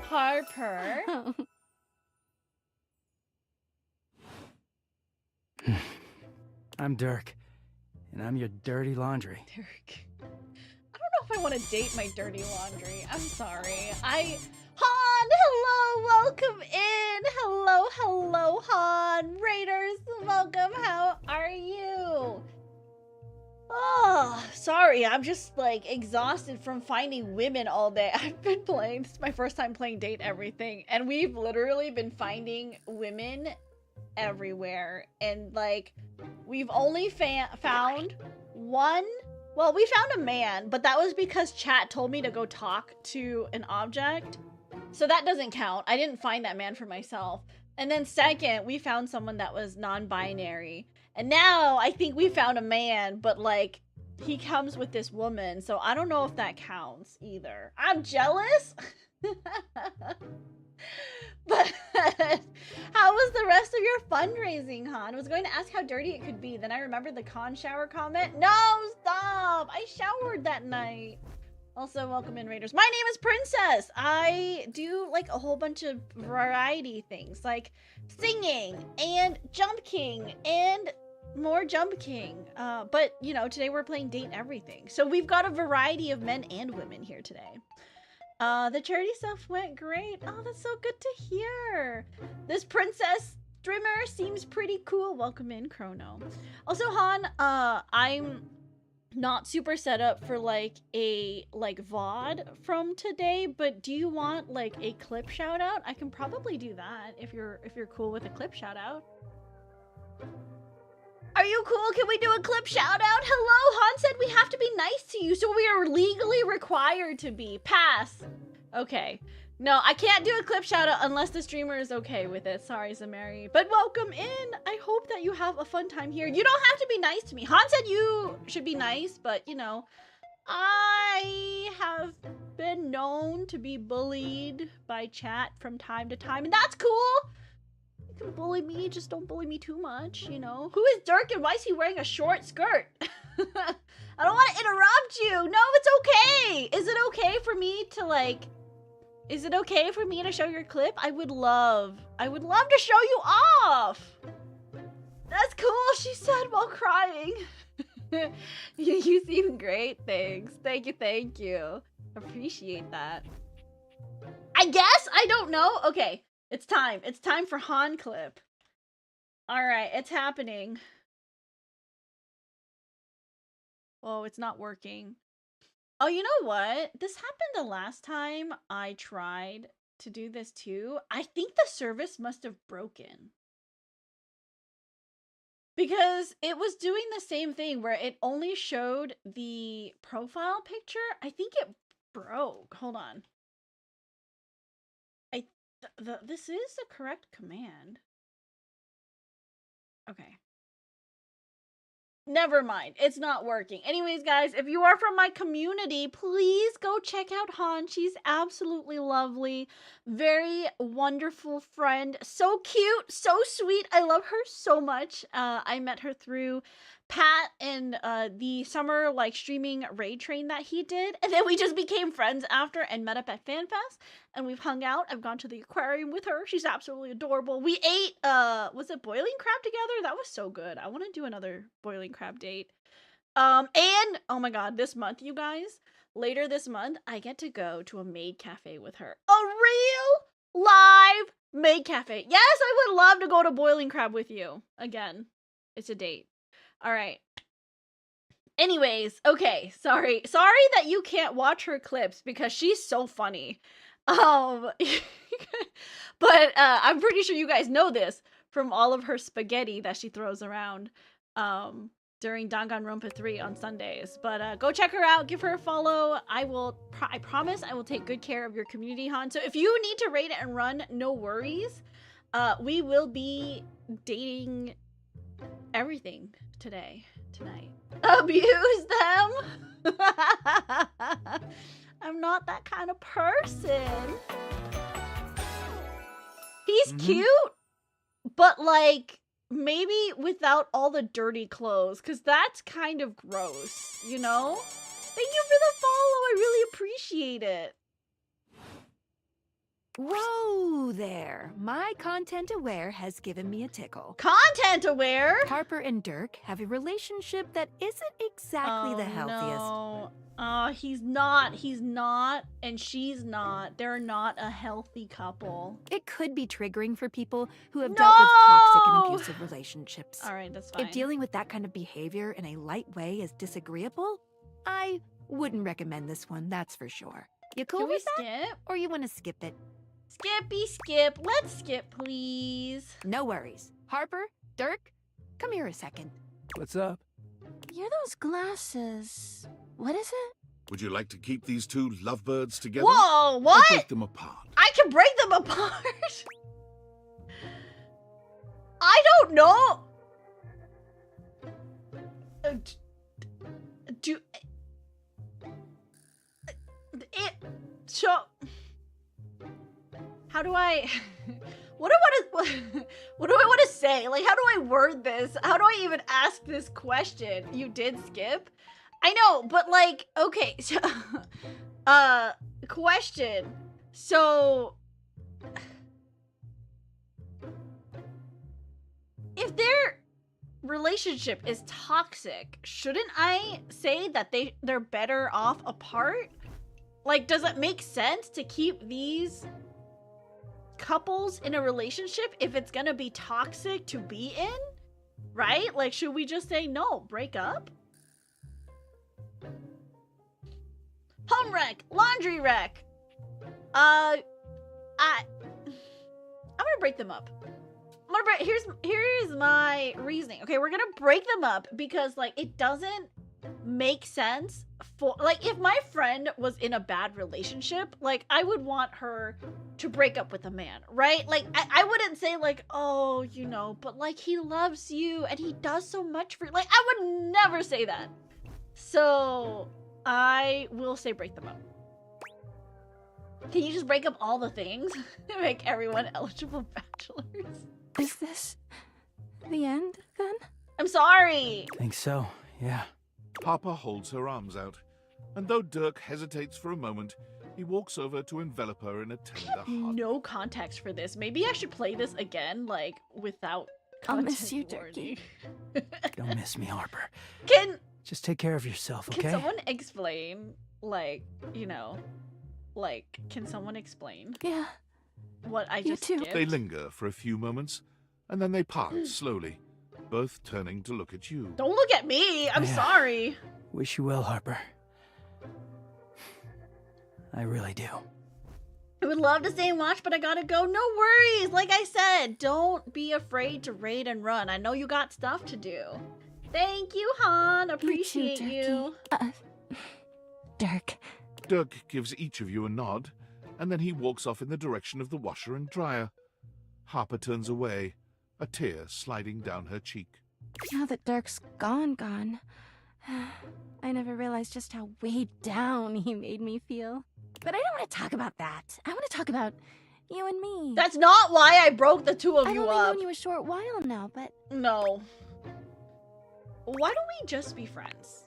Harper. I'm Dirk, and I'm your dirty laundry. Dirk. I don't know if I want to date my dirty laundry. I'm sorry. Han, hello, welcome in. Hello, Han. Raiders, welcome. How are you? Oh, sorry. I'm just, like, exhausted from finding women all day. I've been playing, this is my first time playing Date Everything, and we've literally been finding women everywhere. And, like, we've only found one. Well, we found a man, but that was because chat told me to go talk to an object. So that doesn't count. I didn't find that man for myself. And then second, we found someone that was non-binary. And now I think we found a man, but like he comes with this woman, so I don't know if that counts either. I'm jealous. But how was the rest of your fundraising, Han? I was going to ask how dirty it could be. Then I remembered the con shower comment. No, stop! I showered that night. Also, welcome in, Raiders. My name is Princess. I do like a whole bunch of variety things, like singing and jump king and more jump king. But you know, today we're playing Date Everything. So we've got a variety of men and women here today. The charity stuff went great. Oh, that's so good to hear. This princess streamer seems pretty cool. Welcome in, Chrono. Also, Han, I'm not super set up for like a VOD from today, but do you want like a clip shout out? I can probably do that if you're cool with a clip shout out. Are you cool? Can we do a clip shout out? Hello, Han said we have to be nice to you, so we are legally required to be. Pass. Okay. No, I can't do a clip shout out unless the streamer is okay with it. Sorry, Zamari. But welcome in. I hope that you have a fun time here. You don't have to be nice to me. Han said you should be nice, but you know, I have been known to be bullied by chat from time to time, and that's cool. You can bully me, just don't bully me too much, you know. Who is Dirk and why is he wearing a short skirt? I don't want to interrupt you. No, it's okay. Is it okay for me to like... Is it okay for me to show your clip? I would love to show you off. That's cool, she said while crying. you seem great, thanks. Thank you. Appreciate that. I guess? I don't know. Okay, it's time. It's time for Han clip. Alright, it's happening. Oh, it's not working. Oh, you know what? This happened the last time I tried to do this too. I think the service must have broken. Because it was doing the same thing where it only showed the profile picture. I think it broke. Hold on. This is the correct command. Okay. Never mind. It's not working. Anyways, guys, if you are from my community, please go check out Han. She's absolutely lovely. Very wonderful friend. So cute. So sweet. I love her so much. I met her through Pat and the summer like streaming raid train that he did. And then we just became friends after and met up at FanFest. And we've hung out. I've gone to the aquarium with her. She's absolutely adorable. We ate, was it boiling crab together? That was so good. I want to do another boiling crab date. And, oh my god, this month, you guys, later this month, I get to go to a maid cafe with her. A real, live maid cafe. Yes, I would love to go to boiling crab with you. Again, it's a date. All right. Anyways, okay, sorry that you can't watch her clips because she's so funny. But I'm pretty sure you guys know this from all of her spaghetti that she throws around during Danganronpa 3 on Sundays. But go check her out, give her a follow. I promise I will take good care of your community, Han. So if you need to raid it and run, no worries. We will be dating everything tonight. Abuse them. I'm not that kind of person. He's cute, but like maybe without all the dirty clothes, because that's kind of gross, you know? Thank you for the follow. I really appreciate it. Whoa there. My content aware has given me a tickle. Content aware? Harper and Dirk have a relationship that isn't exactly the healthiest. No. He's not, and she's not. They're not a healthy couple. It could be triggering for people who have dealt with toxic and abusive relationships. Alright, that's fine. If dealing with that kind of behavior in a light way is disagreeable, I wouldn't recommend this one, that's for sure. You cool with that? Skip? Or you want to skip it? Skippy skip. Let's skip, please. No worries. Harper, Dirk, come here a second. What's up? You're those glasses. What is it? Would you like to keep these two lovebirds together? Whoa, what? Or break them apart. I can break them apart. I don't know. do it show. How do I? What do I want to say? Like, how do I word this? How do I even ask this question? You did skip? I know, but like, okay, so, question. So, if their relationship is toxic, shouldn't I say that they're better off apart? Like, does it make sense to keep these couples in a relationship if it's gonna be toxic to be in? Right? Like, should we just say no, break up? Home wreck, laundry wreck. I'm gonna break them up. Here's my reasoning. Okay, we're gonna break them up because, like, it doesn't make sense for, like, if my friend was in a bad relationship, like, I would want her to break up with a man, right? Like, I wouldn't say, like, oh, you know, but, like, he loves you and he does so much for you. Like, I would never say that. So I will say break them up. Can you just break up all the things to make everyone eligible bachelors? Is this the end, then? I'm sorry! Think so, yeah. Harper holds her arms out, and though Dirk hesitates for a moment, he walks over to envelop her in a tender hug. No context for this. Maybe I should play this again, like, without I'll context miss you, warning. Don't miss me, Harper. Just take care of yourself, okay? Can someone explain, like, you know, like, can someone explain? Yeah. What I just skipped? They linger for a few moments, and then they part slowly, both turning to look at you. Don't look at me! I'm sorry! Wish you well, Harper. I really do. I would love to stay and watch, but I gotta go. No worries! Like I said, don't be afraid to raid and run. I know you got stuff to do. Thank you, Han. Appreciate you. Dirk. Dirk gives each of you a nod, and then he walks off in the direction of the washer and dryer. Harper turns away, a tear sliding down her cheek. Now that Dirk's gone, I never realized just how weighed down he made me feel. But I don't want to talk about that. I want to talk about you and me. That's not why I broke the two of you I've up. only known you a short while now, but... No. Why don't we just be friends?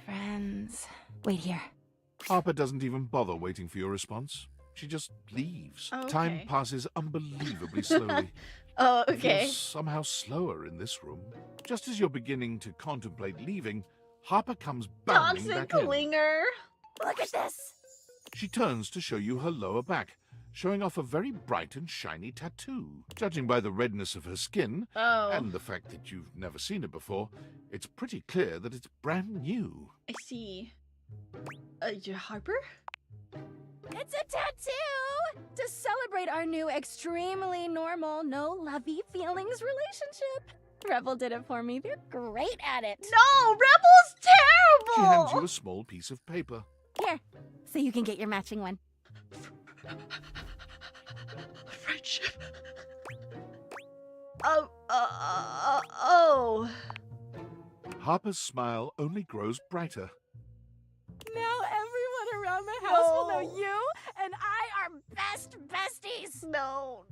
Friends. Wait here. Harper doesn't even bother waiting for your response. She just leaves. Oh, okay. Time passes unbelievably slowly. Oh, It okay. feels somehow slower in this room. Just as you're beginning to contemplate leaving, Harper comes bounding Toxic back in. clinger. Look at this. She turns to show you her lower back, showing off a very bright and shiny tattoo. Judging by the redness of her skin, and the fact that you've never seen it before, it's pretty clear that it's brand new. I see. Harper? It's a tattoo! To celebrate our new extremely normal, no lovey feelings relationship. Rebel did it for me. They're great at it. No! Rebel's terrible! She hands you a small piece of paper. Here, so you can get your matching one. Friendship. Oh. Harper's smile only grows brighter. Now everyone around the house will know you and I are best besties. No.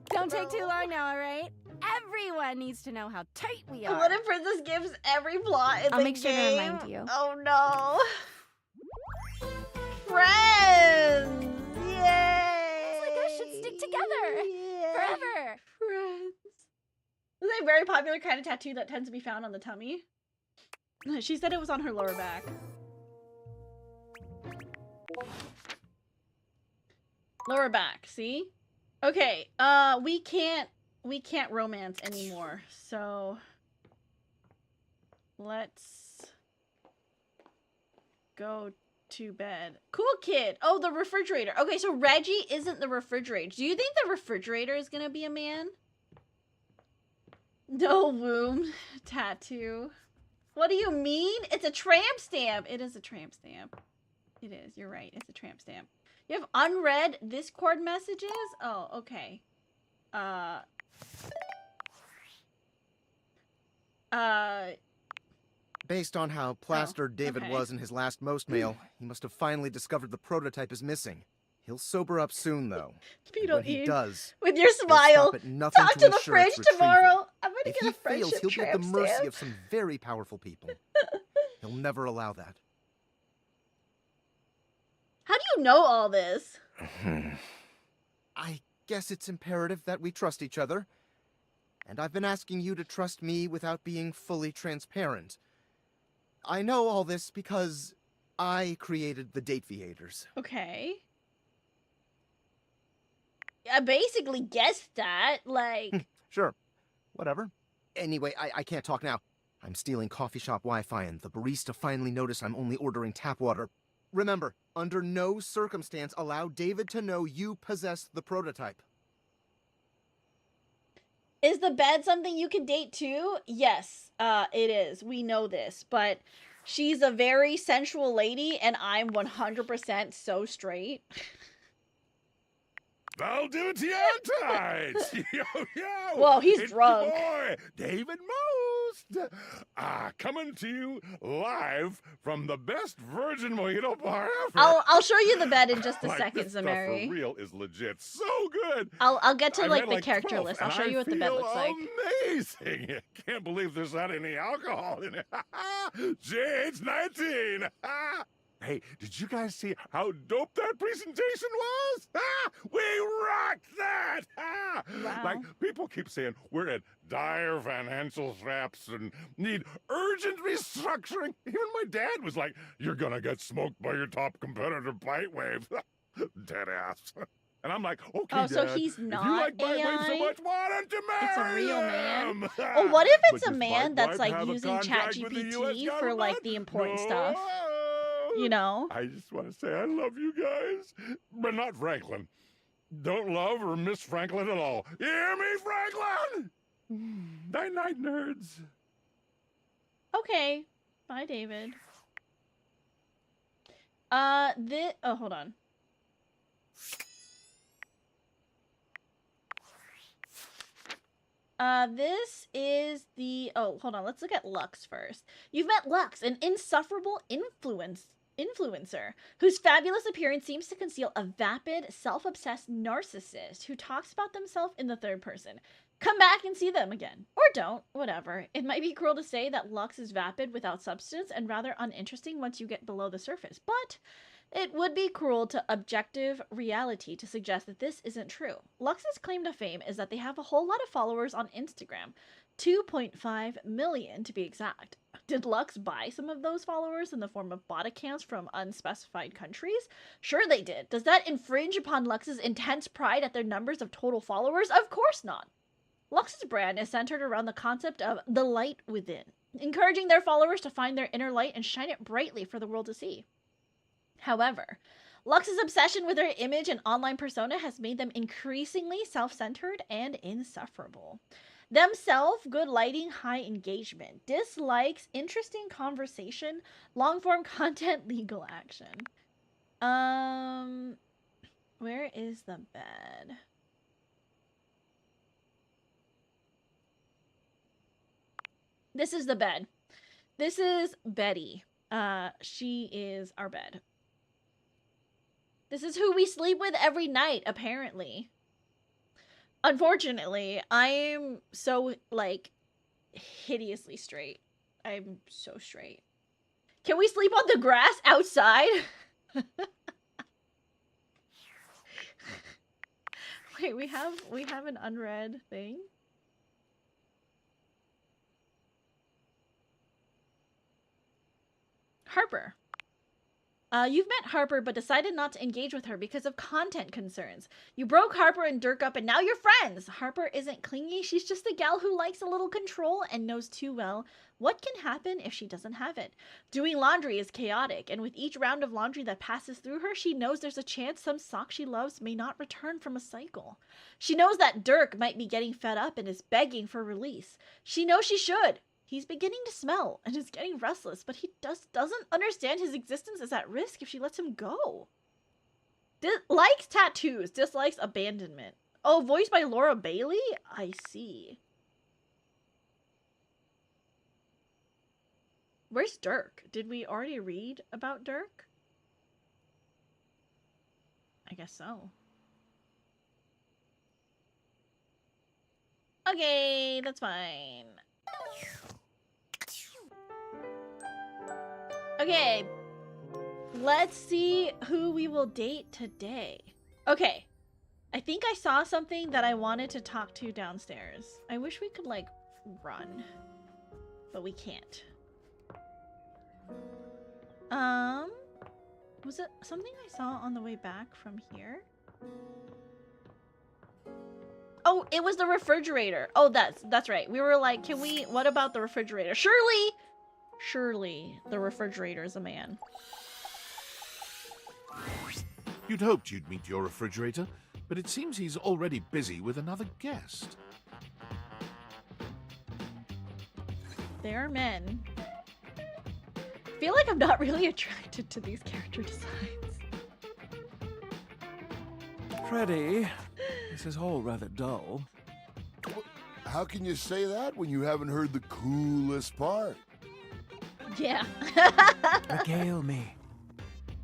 Don't take too long now, all right? Everyone needs to know how tight we are. What if Princess gives every plot in I'll the make sure to game? remind you. Oh no. Friends! Yay! It's like us should stick together. Yay. Forever. Friends. This is a very popular kind of tattoo that tends to be found on the tummy. She said it was on her lower back. Lower back, see? Okay, we can't romance anymore, so let's go to bed. Cool kid. Oh, the refrigerator. Okay, so Reggie isn't the refrigerator. Do you think the refrigerator is gonna be a man? No womb tattoo. What do you mean? It's a tramp stamp. It is a tramp stamp. It is. You're right. It's a tramp stamp. You have unread Discord messages? Oh, okay. Based on how plastered David was in his last most mail, he must have finally discovered the prototype is missing. He'll sober up soon, though. And when he does, with your he'll smile, stop at nothing talk to the ensure its fridge tomorrow. retrieval. I'm gonna If get he a friendship fails, he'll be at the tramp mercy stamp. of some very powerful people. He'll never allow that. How do you know all this? I guess it's imperative that we trust each other. And I've been asking you to trust me without being fully transparent. I know all this because I created the Date Viators. Okay. I basically guessed that, like... Sure. Whatever. Anyway, I can't talk now. I'm stealing coffee shop Wi-Fi and the barista finally noticed I'm only ordering tap water. Remember, under no circumstance allow David to know you possess the prototype. Is the bed something you can date too? Yes, it is. We know this, but she's a very sensual lady, and I'm 100% so straight. I'll do it to you on tights. Yo, yo. Whoa, he's it's drunk. Your boy, David Most. Coming to you live from the best virgin mojito bar ever. I'll show you the bed in just a Like, second, this stuff Zamari. for real is legit so good. I'll get to I've like had, the character 12, list. I'll and show I you what the bed feel looks like. Amazing! Can't believe there's not any alcohol in it. JH19. Hey, did you guys see how dope that presentation was? We rocked that! Wow. Like, people keep saying we're at dire financial straps and need urgent restructuring. Even my dad was like, you're gonna get smoked by your top competitor, Bitewave. Dead ass. And I'm like, okay, Oh, so Dad, he's if you not like Bitewave so AI? much, why don't you marry It's a real man. him? Oh, what if But it's a does man that's Bitewave like have a using contract with the US ChatGPT for like the important stuff? You know? I just want to say I love you guys, but not Franklin. Don't love or miss Franklin at all. You hear me, Franklin? Night-night, nerds. Okay. Bye, David. Oh, hold on. This is the... Oh, hold on. Let's look at Lux first. You've met Lux, an insufferable influencer whose fabulous appearance seems to conceal a vapid, self-obsessed narcissist who talks about themselves in the third person. Come back and see them again. Or don't. Whatever. It might be cruel to say that Lux is vapid without substance and rather uninteresting once you get below the surface, but it would be cruel to objective reality to suggest that this isn't true. Lux's claim to fame is that they have a whole lot of followers on Instagram. 2.5 million to be exact. Did Lux buy some of those followers in the form of bot accounts from unspecified countries? Sure they did. Does that infringe upon Lux's intense pride at their numbers of total followers? Of course not. Lux's brand is centered around the concept of the light within, encouraging their followers to find their inner light and shine it brightly for the world to see. However, Lux's obsession with her image and online persona has made them increasingly self-centered and insufferable. Themselves, good lighting, high engagement. Dislikes, interesting conversation, long-form content, legal action. Where is the bed? This is the bed. This is Betty. She is our bed. This is who we sleep with every night, apparently. Unfortunately, I'm so, like, hideously straight. I'm so straight. Can we sleep on the grass outside? Wait, we have an unread thing. Harper. You've met Harper but decided not to engage with her because of content concerns. You broke Harper and Dirk up and now you're friends. Harper isn't clingy, she's just a gal who likes a little control and knows too well what can happen if she doesn't have it. Doing laundry is chaotic, and with each round of laundry that passes through her, she knows there's a chance some sock she loves may not return from a cycle. She knows that Dirk might be getting fed up and is begging for release. She knows she should. He's beginning to smell and is getting restless, but he doesn't understand his existence is at risk if she lets him go. Likes tattoos, dislikes abandonment. Oh, voiced by Laura Bailey? I see. Where's Dirk? Did we already read about Dirk? I guess so. Okay, that's fine. Okay, let's see who we will date today. Okay, I think I saw something that I wanted to talk to downstairs. I wish we could, like, run, but we can't. Was it something I saw on the way back from here? Oh, it was the refrigerator. Oh, that's right. We were like, what about the refrigerator? Surely the refrigerator is a man. You'd hoped you'd meet your refrigerator, but it seems he's already busy with another guest. They are men. I feel like I'm not really attracted to these character designs. Freddy, this is all rather dull. How can you say that when you haven't heard the coolest part? Yeah. Regale me.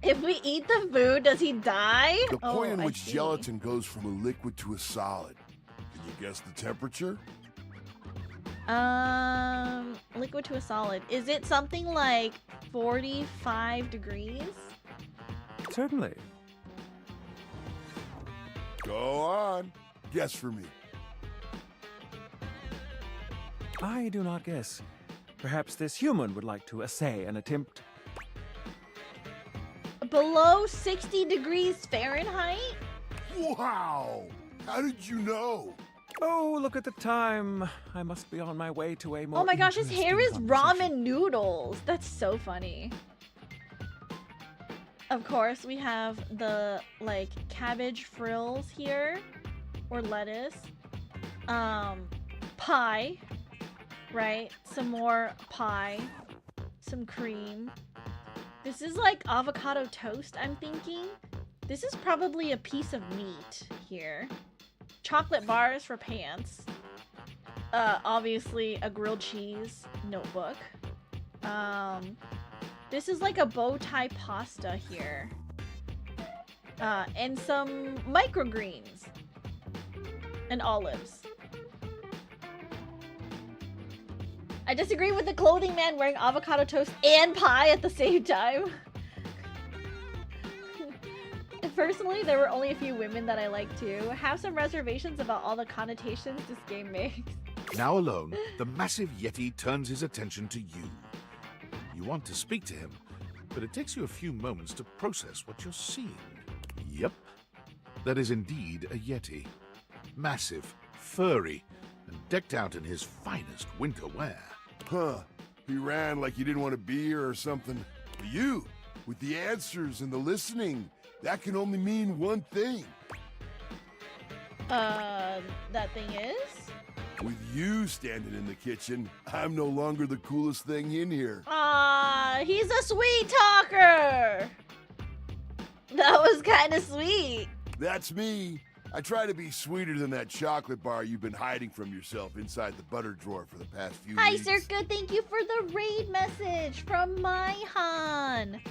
If we eat the food, does he die? The point in I which see. gelatin goes from a liquid to a solid. Can you guess the temperature? Liquid to a solid. Is it something like 45 degrees? Certainly. Go on. Guess for me. I do not guess. Perhaps this human would like to essay an attempt. Below 60 degrees Fahrenheit? Wow! How did you know? Oh, look at the time. I must be on my way to a more Oh my gosh, his hair is interesting ramen noodles. That's so funny. Of course, we have the, like, cabbage frills here. Or lettuce. Pie. Right? Some more pie. Some cream. This is like avocado toast, I'm thinking. This is probably a piece of meat here. Chocolate bars for pants. Obviously a grilled cheese notebook. This is like a bow tie pasta here. And some microgreens. And olives. I disagree with the clothing man wearing avocado toast and pie at the same time. Personally, there were only a few women that I like too. Have some reservations about all the connotations this game makes. Now alone, the massive Yeti turns his attention to you. You want to speak to him, but it takes you a few moments to process what you're seeing. Yep, that is indeed a Yeti. Massive, furry, and decked out in his finest winter wear. Huh. He ran like you didn't want to be here or something. But you, with the answers and the listening, that can only mean one thing. That thing is? With you standing in the kitchen, I'm no longer the coolest thing in here. He's a sweet talker! That was kind of sweet. That's me. I try to be sweeter than that chocolate bar you've been hiding from yourself inside the butter drawer for the past few Hi, weeks. Circa. Thank you for the raid message from Maihan.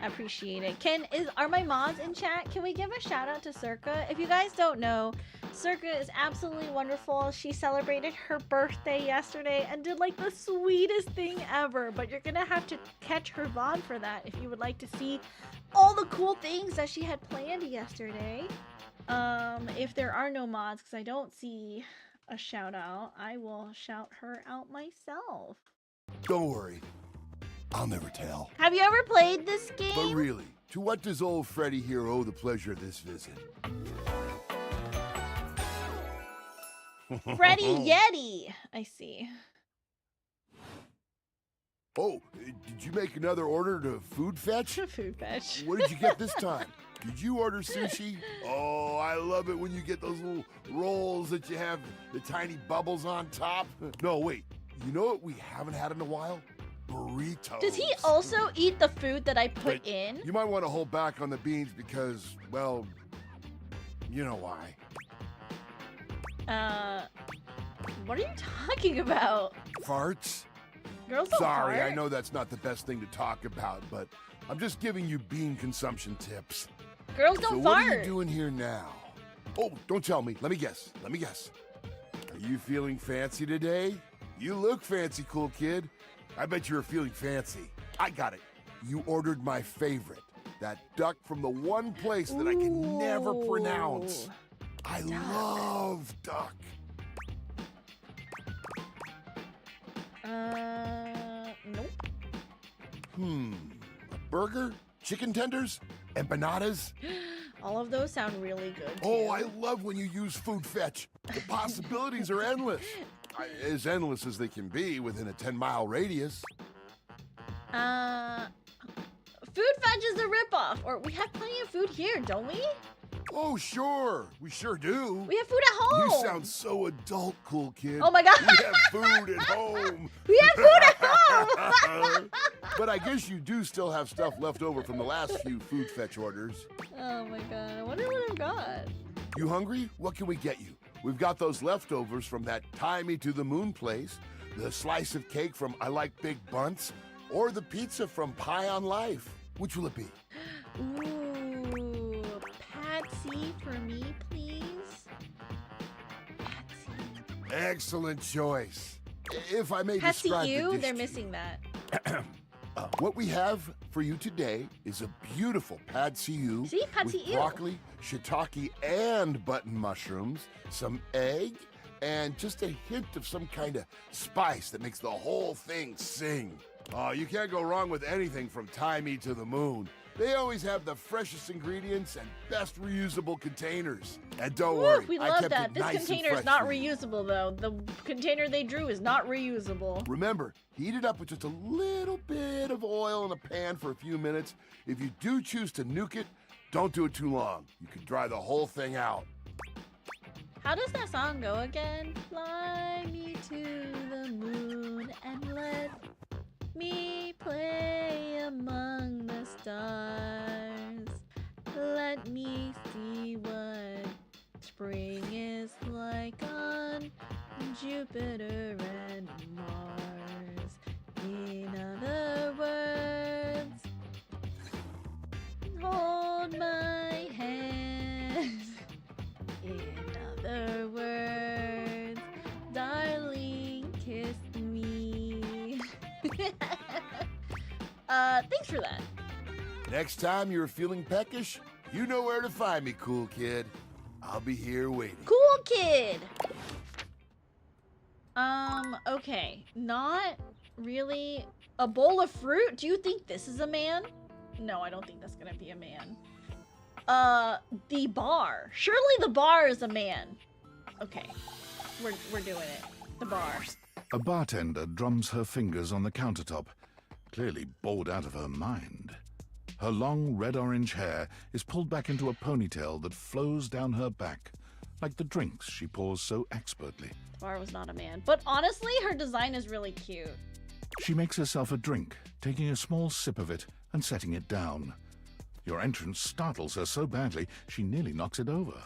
I appreciate it. Are my mods in chat? Can we give a shout out to Circa? If you guys don't know, Circa is absolutely wonderful. She celebrated her birthday yesterday and did like the sweetest thing ever. But you're gonna have to catch her VOD for that if you would like to see all the cool things that she had planned yesterday. If there are no mods, because I don't see a shout out, I will shout her out myself. Don't worry. I'll never tell. Have you ever played this game? But really, to what does old Freddy here owe the pleasure of this visit? Freddy Yeti. I see. Oh, did you make another order to Food Fetch? Food Fetch. What did you get this time? Did you order sushi? Oh, I love it when you get those little rolls that you have the tiny bubbles on top. No, wait. You know what we haven't had in a while? Burritos. Does he also eat the food that I put in? You might want to hold back on the beans because, well, you know why. What are you talking about? Farts? Girls don't Sorry, fart? I know that's not the best thing to talk about, but I'm just giving you bean consumption tips. Girls don't so fart. what are you doing here now? Oh, don't tell me. Let me guess. Are you feeling fancy today? You look fancy, cool kid. I bet you were feeling fancy. I got it. You ordered my favorite. That duck from the one place that I can never pronounce. I love duck. Nope. A burger? Chicken tenders? Empanadas? All of those sound really good. Oh, I love when you use food fetch. The possibilities are endless. As endless as they can be within a 10-mile radius. Food fetch is a ripoff. Or we have plenty of food here, don't we? Oh, sure. We sure do. We have food at home. You sound so adult, cool kid. Oh my god. We have food at home. We have food at home. But I guess you do still have stuff left over from the last few food fetch orders. Oh my god. I wonder what I've got. You hungry? What can we get you? We've got those leftovers from that Tie Me to the Moon place, the slice of cake from I Like Big Bunts, or the pizza from Pie on Life. Which will it be? Ooh, Patsy for me, please. Patsy. Excellent choice. If I may Patsy describe the you? dish They're to you. missing that. What we have for you today is a beautiful pad see ew See? Pad with see ew. broccoli, shiitake, and button mushrooms, some egg, and just a hint of some kind of spice that makes the whole thing sing. Oh, you can't go wrong with anything from Tie Me to the Moon. They always have the freshest ingredients and best reusable containers. And don't worry, We I love kept that. it This nice and container is fresh not for you. reusable, though. The container they drew is not reusable. Remember, heat it up with just a little bit of oil in a pan for a few minutes. If you do choose to nuke it, don't do it too long. You can dry the whole thing out. How does that song go again? Fly me to the moon and let me play among the stars. Let me see what spring is like on Jupiter and Mars. In other words, hold my hand. In other words, darling, kiss me. Thanks for that. Next time you're feeling peckish, you know where to find me, cool kid. I'll be here waiting. Cool kid! Okay. Not really. A bowl of fruit? Do you think this is a man? No, I don't think that's gonna be a man. The bar. Surely the bar is a man. Okay. We're doing it. The bar. A bartender drums her fingers on the countertop, clearly bored out of her mind. Her long red-orange hair is pulled back into a ponytail that flows down her back, like the drinks she pours so expertly. The bar was not a man. But honestly, her design is really cute. She makes herself a drink, taking a small sip of it and setting it down. Your entrance startles her so badly, she nearly knocks it over.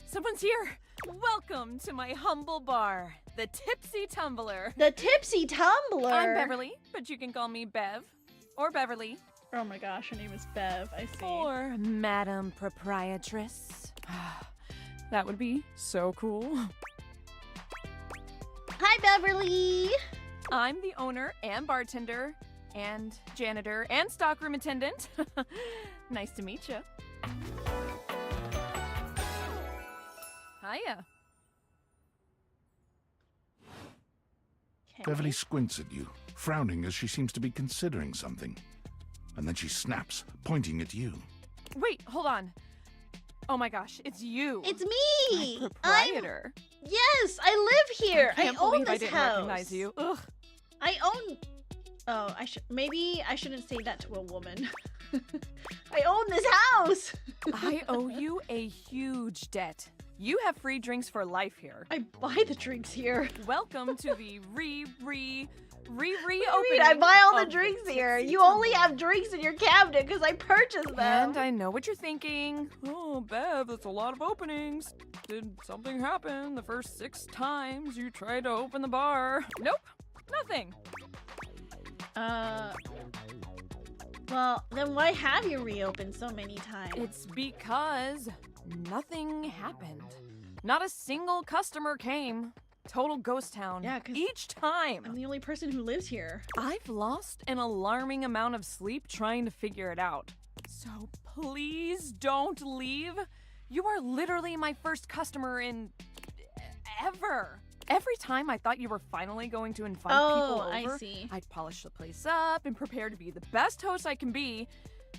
Someone's here! Welcome to my humble bar, the Tipsy Tumbler. The Tipsy Tumbler? I'm Beverly, but you can call me Bev. Or Beverly. Oh my gosh, her name is Bev, I see. Or Madam Proprietress. That would be so cool. Hi, Beverly! I'm the owner and bartender and janitor and stockroom attendant. Nice to meet you. Hiya. Beverly squints at you, frowning as she seems to be considering something. And then she snaps, pointing at you. Wait, hold on. Oh my gosh, it's you. It's me! My proprietor. Yes, I live here. I can't own believe this I didn't house. recognize you. Ugh. I own. Oh, maybe I shouldn't say that to a woman. I own this house. I owe you a huge debt. You have free drinks for life here. I buy the drinks here. Welcome to the reopening. I buy all the drinks here. You only have drinks in your cabinet because I purchased them. And I know what you're thinking. Oh, Bev, that's a lot of openings. Did something happen the first 6 times you tried to open the bar? Nope. Nothing. Well, then why have you reopened so many times? It's because nothing happened. Not a single customer came. Total ghost town. Yeah, 'cause each time. I'm the only person who lives here. I've lost an alarming amount of sleep trying to figure it out. So please don't leave. You are literally my first customer in ever. Every time I thought you were finally going to invite people over, I see. I'd polish the place up and prepare to be the best host I can be.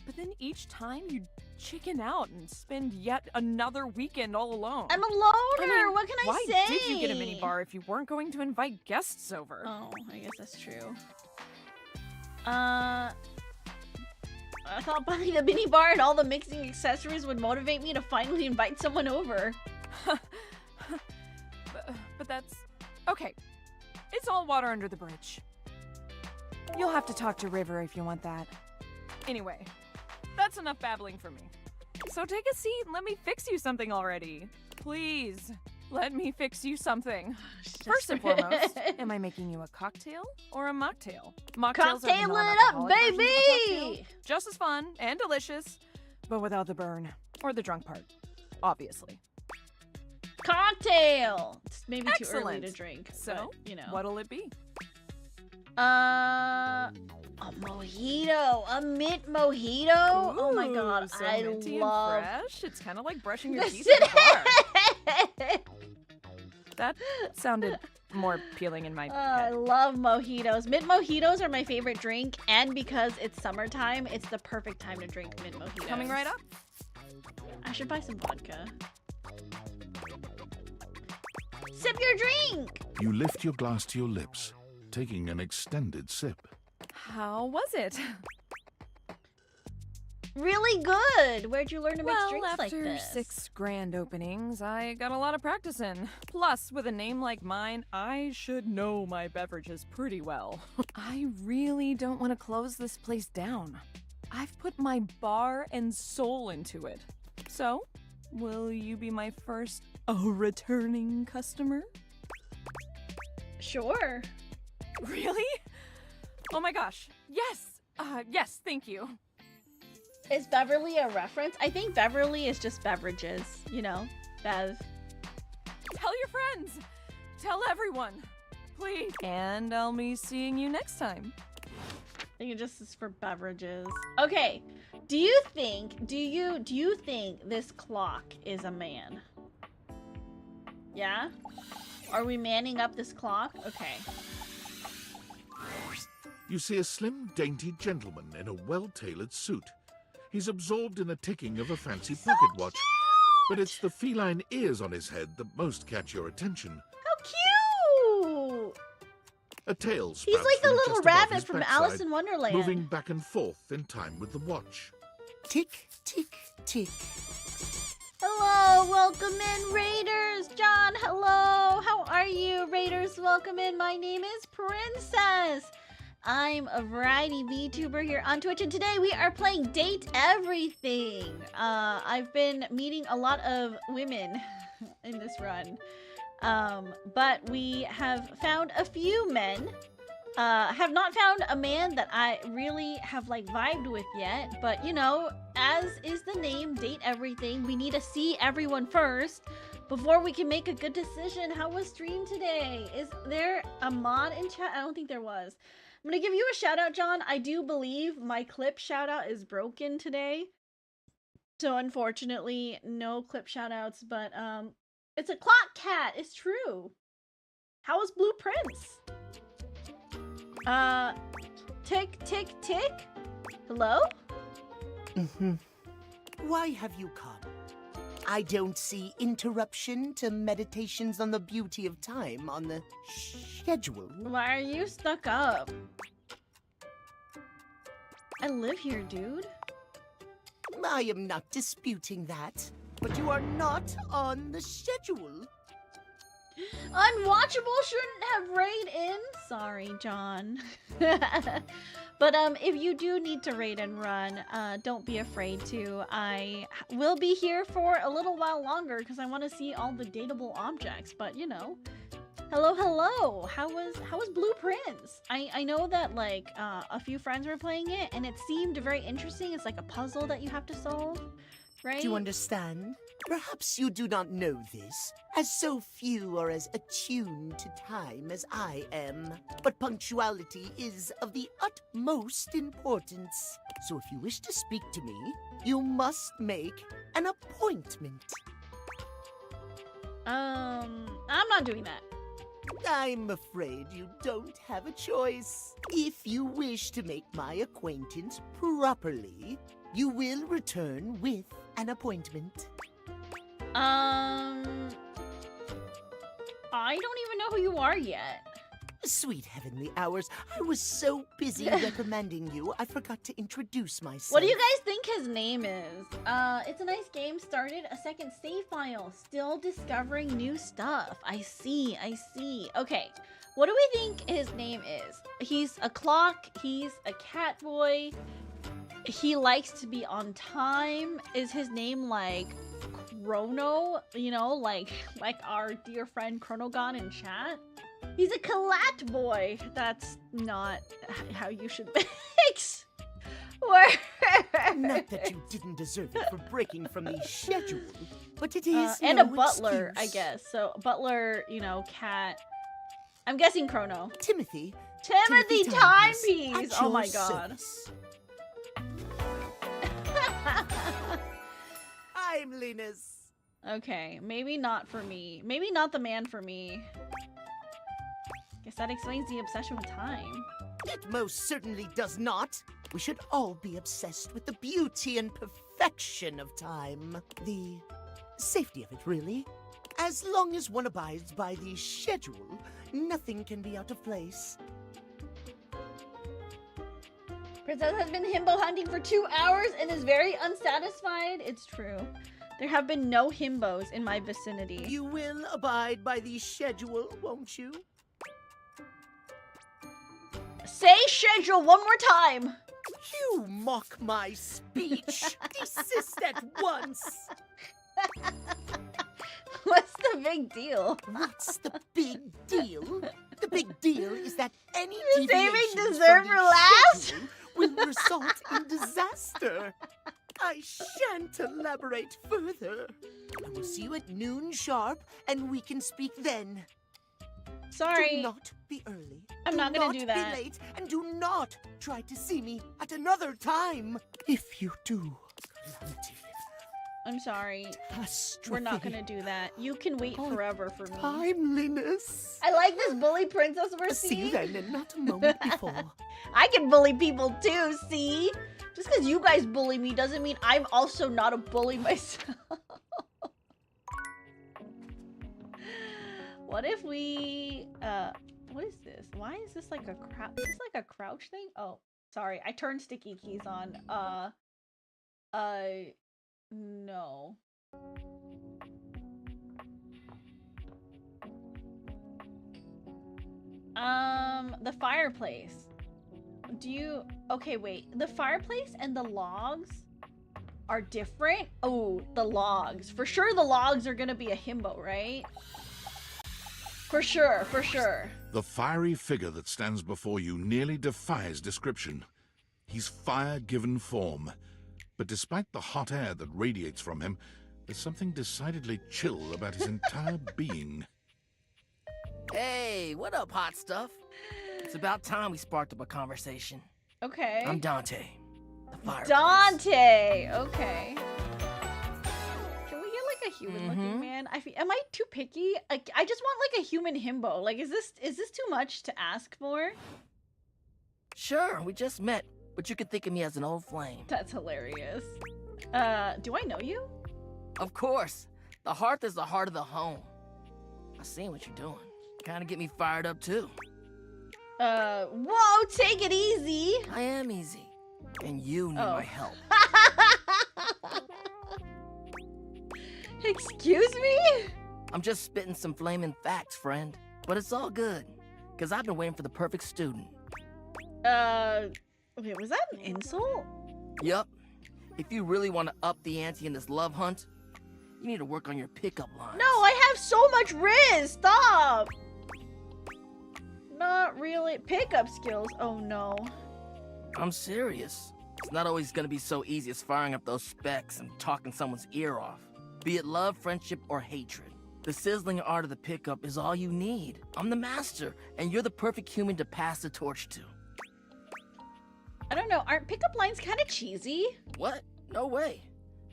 But then each time you chicken out and spend yet another weekend all alone. I'm a loner. What can I why say? Why did you get a minibar if you weren't going to invite guests over? Oh, I guess that's true. I thought buying the minibar and all the mixing accessories would motivate me to finally invite someone over. But that's... Okay. It's all water under the bridge. You'll have to talk to River if you want that. Anyway, that's enough babbling for me. So take a seat and let me fix you something already. Please, let me fix you something. First and foremost, am I making you a cocktail or a mocktail? Mocktails are the non-alcoholic versions of a cocktail. Just as fun and delicious, but without the burn or the drunk part, obviously. Cocktail! It's maybe Excellent. too early to drink. So, but, you know. What'll it be? A mojito, a mint mojito. Ooh, oh my god, so I minty love. And fresh. It's kind of like brushing your teeth at a bar. That sounded more appealing in my I head. love mojitos. Mint mojitos are my favorite drink, and because it's summertime, it's the perfect time to drink mint mojitos. Coming right up. I should buy some vodka. Sip your drink! You lift your glass to your lips, taking an extended sip. How was it? Really good! Where'd you learn to mix Well, drinks like after this? 6 grand openings, I got a lot of practice in. Plus, with a name like mine, I should know my beverages pretty well. I really don't want to close this place down. I've put my bar and soul into it. So, will you be my first returning customer? Sure. Really? Oh my gosh. Yes! Yes, thank you. Is Beverly a reference? I think Beverly is just beverages, you know? Bev. Tell your friends! Tell everyone! Please. And I'll be seeing you next time. I think it just is for beverages. Okay. Do you think this clock is a man? Yeah? Are we manning up this clock? Okay. You see a slim, dainty gentleman in a well-tailored suit. He's absorbed in the ticking of a fancy pocket watch. But it's the feline ears on his head that most catch your attention. How cute! A tail He's sprouts like the from little just above rabbit his from backside, Alice in Wonderland. moving back and forth in time with the watch. Tick, tick, tick. Hello, welcome in, Raiders. John, hello. How are you, Raiders? Welcome in. My name is Princess. I'm a variety VTuber here on Twitch, and today we are playing Date Everything. I've been meeting a lot of women in this run, but we have found a few men. Have not found a man that I really have like vibed with yet, but you know, as is the name, Date Everything, we need to see everyone first before we can make a good decision. How was stream today? Is there a mod in chat? I don't think there was. I'm gonna give you a shout out, John. I do believe my clip shout out is broken today, so unfortunately no clip shout outs, but it's a clock cat. It's true. How was Blue Prince? Tick, tick, tick? Hello? Why have you come? I don't see interruption to meditations on the beauty of time on the schedule. Why are you stuck up? I live here, dude. I am not disputing that, but you are not on the schedule. Unwatchable shouldn't have raid in. Sorry, John. But if you do need to raid and run, don't be afraid to. I will be here for a little while longer because I want to see all the dateable objects. But you know, Hello, hello. How was Blueprints? I know that like a few friends were playing it and it seemed very interesting. It's like a puzzle that you have to solve, right? Do you understand? Perhaps you do not know this, as so few are as attuned to time as I am. But punctuality is of the utmost importance. So if you wish to speak to me, you must make an appointment. I'm not doing that. I'm afraid you don't have a choice. If you wish to make my acquaintance properly, you will return with an appointment. I don't even know who you are yet. Sweet heavenly hours, I was so busy reprimanding you, I forgot to introduce myself. What do you guys think his name is? It's a nice game. Started a second save file. Still discovering new stuff. I see. Okay, what do we think his name is? He's a clock. He's a cat boy. He likes to be on time. Is his name like Chrono? You know, like our dear friend Chronogon in chat? He's a collat boy. That's not how you should mix. Not that you didn't deserve it for breaking from the schedule, but it is and no a butler, excuse. I guess. So butler, you know, cat. I'm guessing Chrono. Timothy Timepiece. Oh my god. Timeliness. Okay, maybe not for me. Maybe not the man for me. Guess that explains the obsession with time. It most certainly does not. We should all be obsessed with the beauty and perfection of time. The safety of it, really. As long as one abides by the schedule, nothing can be out of place. Princess has been himbo hunting for 2 hours and is very unsatisfied. It's true. There have been no himbos in my vicinity. You will abide by the schedule, won't you? Say schedule one more time. You mock my speech. Desist at once. What's the big deal? What's the big deal? The big deal is that any You're saving deviations dessert from for the last? schedule will result in disaster. I shan't elaborate further. I will see you at noon sharp, and we can speak then. Sorry. Do not be early. I'm not gonna do that. Do not be late, and do not try to see me at another time. If you do, I'm sorry. We're not gonna do that. You can wait forever for me. Timeliness. I like this bully princess we're See seeing. you then, and not a moment before. I can bully people too, see? Just because you guys bully me doesn't mean I'm also not a bully myself. What if we, what is this? Why is this like a crouch? Is this like a crouch thing? Oh, sorry. I turned sticky keys on. No. The fireplace. Do you, okay, wait. The fireplace and the logs are different? Oh, the logs. For sure the logs are gonna be a himbo, right? For sure, for sure. The fiery figure that stands before you nearly defies description. He's fire given form, but despite the hot air that radiates from him, there's something decidedly chill about his entire being. Hey, what up, hot stuff? It's about time we sparked up a conversation. Okay. I'm Dante, the fireplace. Dante! Okay. Can we get like a human looking man? Am I too picky? I just want like a human himbo. Like, is this too much to ask for? Sure, we just met, but you could think of me as an old flame. That's hilarious. Do I know you? Of course. The hearth is the heart of the home. I seen what you're doing. Kinda get me fired up too. Whoa, take it easy. I am easy. And you need my help. Excuse me? I'm just spitting some flaming facts, friend. But it's all good. Cause I've been waiting for the perfect student. Okay, was that an insult? Yup. If you really want to up the ante in this love hunt, you need to work on your pickup line. No, I have so much riz. Stop. Not really. Pickup skills. Oh no. I'm serious. It's not always gonna be so easy as firing up those specs and talking someone's ear off. Be it love, friendship, or hatred. The sizzling art of the pickup is all you need. I'm the master, and you're the perfect human to pass the torch to. I don't know. Aren't pickup lines kind of cheesy? What? No way.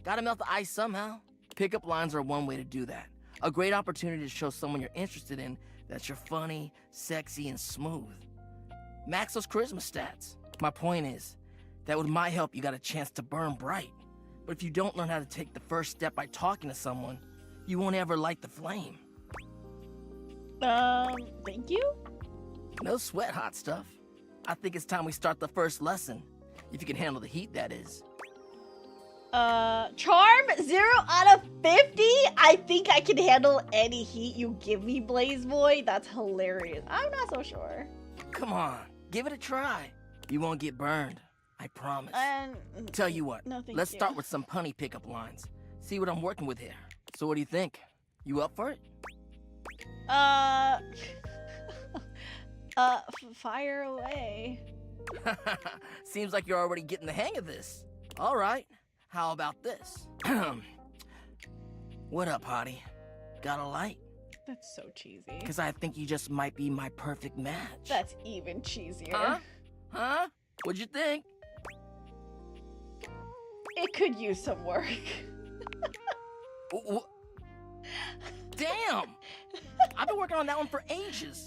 Gotta melt the ice somehow. Pickup lines are one way to do that. A great opportunity to show someone you're interested in that you're funny, sexy, and smooth. Max those charisma stats. My point is, that with my help, you got a chance to burn bright. But if you don't learn how to take the first step by talking to someone, you won't ever light the flame. Thank you? No sweat, hot stuff. I think it's time we start the first lesson. If you can handle the heat, that is. Charm 0 out of 50? I think I can handle any heat you give me, Blaze Boy. That's hilarious. I'm not so sure. Come on, give it a try. You won't get burned. I promise. Tell you what, no, thank let's you. start with some punny pickup lines. See what I'm working with here. So what do you think? You up for it? Fire away. Seems like you're already getting the hang of this. All right, how about this? What up, hottie? Got a light? That's so cheesy. Because I think you just might be my perfect match. That's even cheesier. Huh? Huh? What'd you think? It could use some work. Damn! I've been working on that one for ages.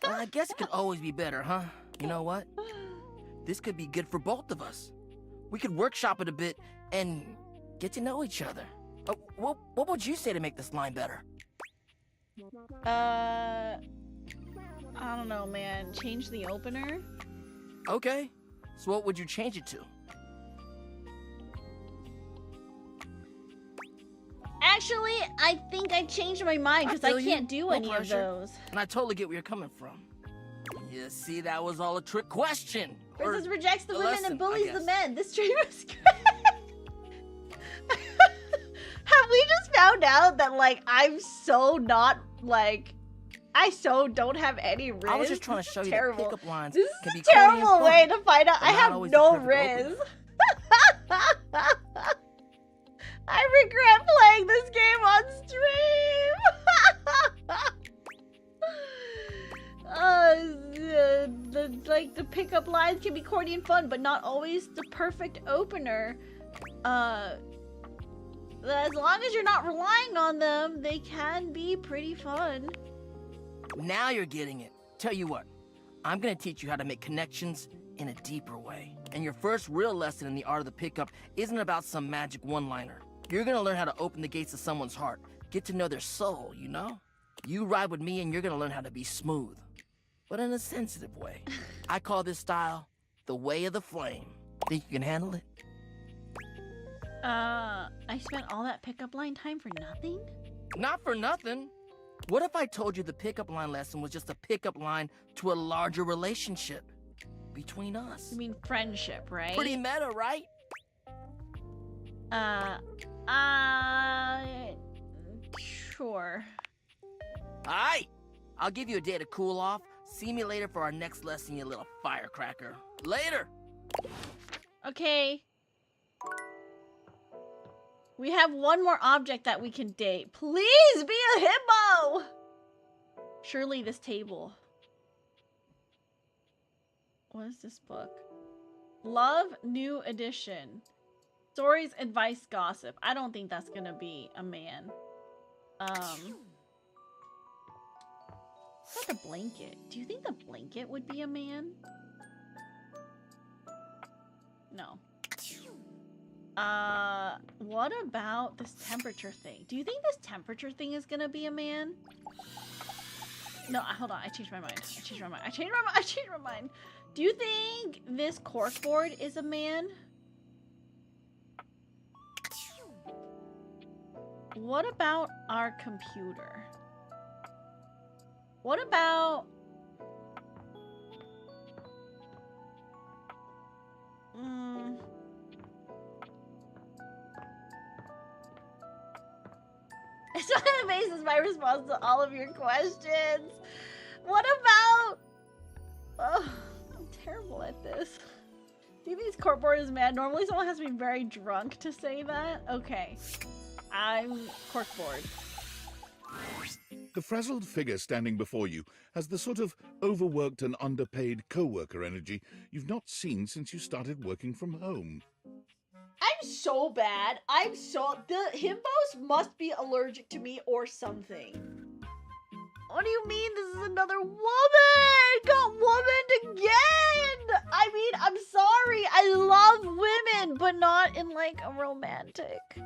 Well, I guess it could always be better, huh? You know what? This could be good for both of us. We could workshop it a bit and get to know each other. What would you say to make this line better? I don't know, man. Change the opener? Okay. So what would you change it to? Actually, I think I changed my mind because I can't do any of those. And I totally get where you're coming from. You see, that was all a trick question. Versus rejects the women lesson, and bullies I the guess. men. This stream is great. Have we just found out that, like, I'm so not, like, I so don't have any riz? I was just trying to show you that pickup lines This can is be a corny and terrible fun, way to find out but I not have always the no perfect riz. opener. I regret playing this game on stream. The pickup lines can be corny and fun, but not always the perfect opener. As long as you're not relying on them, they can be pretty fun. Now you're getting it. Tell you what, I'm gonna teach you how to make connections in a deeper way. And your first real lesson in the art of the pickup isn't about some magic one-liner. You're gonna learn how to open the gates to someone's heart, get to know their soul, you know? You ride with me and you're gonna learn how to be smooth, but in a sensitive way. I call this style the way of the flame. Think you can handle it? I spent all that pickup line time for nothing? Not for nothing. What if I told you the pickup line lesson was just a pickup line to a larger relationship between us? You mean friendship, right? Pretty meta, right? Sure. Alright, I'll give you a day to cool off. See me later for our next lesson, you little firecracker. Later! Okay. We have one more object that we can date. Please be a hippo! Surely this table. What is this book? Love New Edition. Stories, advice, gossip. I don't think that's gonna be a man. What about the blanket? Do you think the blanket would be a man? No. What about this temperature thing? Do you think this temperature thing is gonna be a man? No, hold on. I changed my mind. I changed my mind. Do you think this corkboard is a man? What about our computer? What about... Smiley face is my response to all of your questions. What about Ugh, I'm terrible at this. Stevie's corkboard is mad. Normally someone has to be very drunk to say that. Okay. I'm corkboard. The frazzled figure standing before you has the sort of overworked and underpaid co-worker energy you've not seen since you started working from home. I'm so bad. The himbos must be allergic to me or something. What do you mean this is another woman? Got womaned again! I mean, I'm sorry. I love women, but not in like a romantic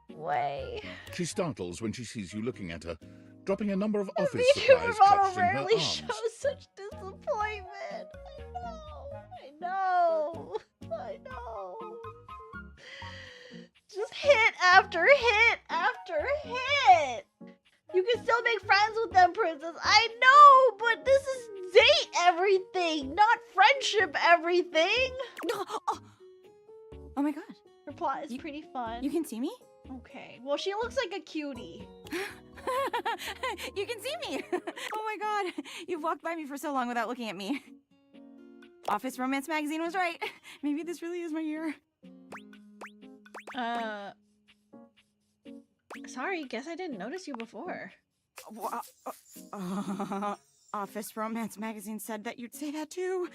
way. She startles when she sees you looking at her, dropping a number of office Me supplies clutched in her rarely arms. shows such disappointment. I know. Just hit after hit after hit. You can still make friends with them, princess. I know, but this is date everything, not friendship everything. Oh my god. Her plot is pretty fun. You can see me? Okay. Well, she looks like a cutie. You can see me! Oh my god. You've walked by me for so long without looking at me. Office Romance Magazine was right. Maybe this really is my year. Sorry, guess I didn't notice you before. Office Romance Magazine said that you'd say that too.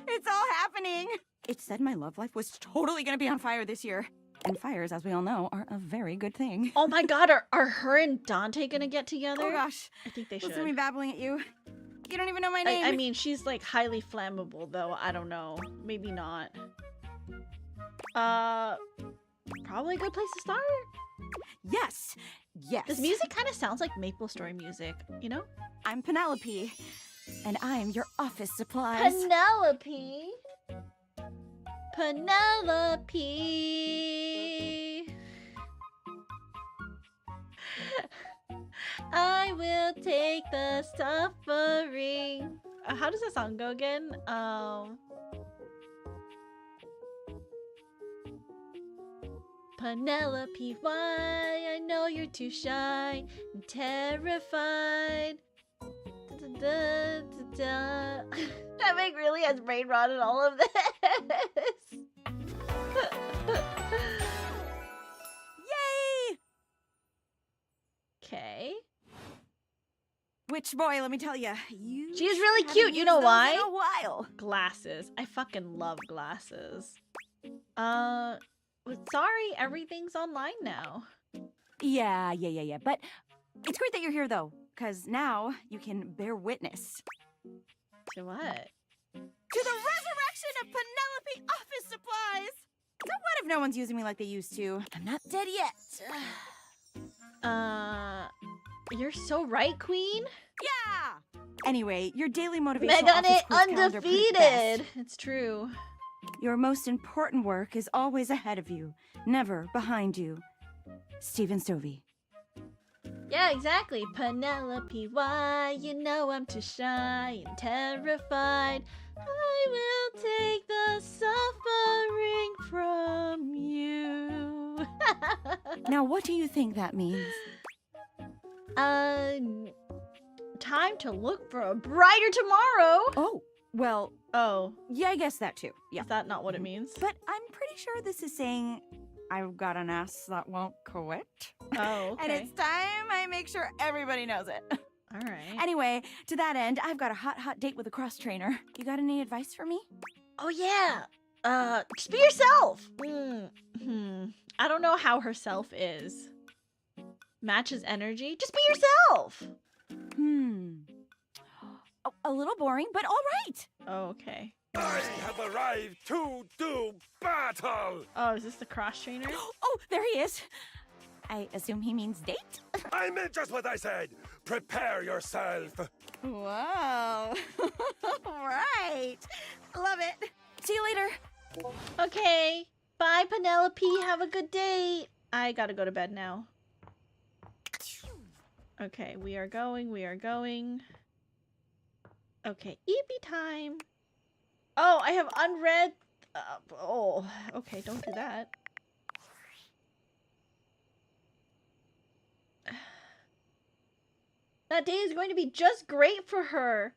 It's all happening! It said my love life was totally gonna be on fire this year. And fires, as we all know, are a very good thing. Oh my god, are her and Dante gonna get together? Oh gosh. I think they should. Listen to me babbling at you. You don't even know my name. I mean, she's like highly flammable though. I don't know. Maybe not. Probably a good place to start. Yes. Yes. This music kind of sounds like Maple Story music, you know? I'm Penelope. And I'm your office supplies. Penelope. I will take the suffering. How does that song go again? Penelope, why? I know you're too shy and terrified. That make really has brain rot in all of this. Yay! Okay. Which boy, let me tell you, She's really cute. You know why? In a while. Glasses. I fucking love glasses. Sorry, everything's online now. Yeah. But it's great that you're here, though, because now you can bear witness. To what? To the resurrection of Penelope office supplies! So what if no one's using me like they used to? I'm not dead yet. You're so right, Queen. Yeah! Anyway, your daily motivational Megan office it quiz calendar proved undefeated. best. It's true. Your most important work is always ahead of you, never behind you. Stephen Stovey. Yeah, exactly. Penelope, why? You know I'm too shy and terrified. I will take the suffering from you. Now, what do you think that means? Time to look for a brighter tomorrow. Oh, well, oh. Yeah, I guess that too. Yeah. Is that not what it means? But I'm pretty sure this is saying I've got an ass that won't quit. Oh, okay. And it's time I make sure everybody knows it. All right. Anyway, to that end, I've got a hot date with a cross trainer. You got any advice for me? Oh, yeah. Just be yourself. I don't know how herself is. Matches energy. Just be yourself. A little boring, but all right. Oh, okay. I have arrived to do battle! Oh, is this the cross trainer? Oh, there he is. I assume he means date? I meant just what I said. Prepare yourself. Wow. Right. Love it. See you later. Okay. Bye, Penelope. Have a good date. I gotta go to bed now. Okay, we are going. Okay, EP time. Oh, I have unread. Oh, okay, don't do that. That day is going to be just great for her.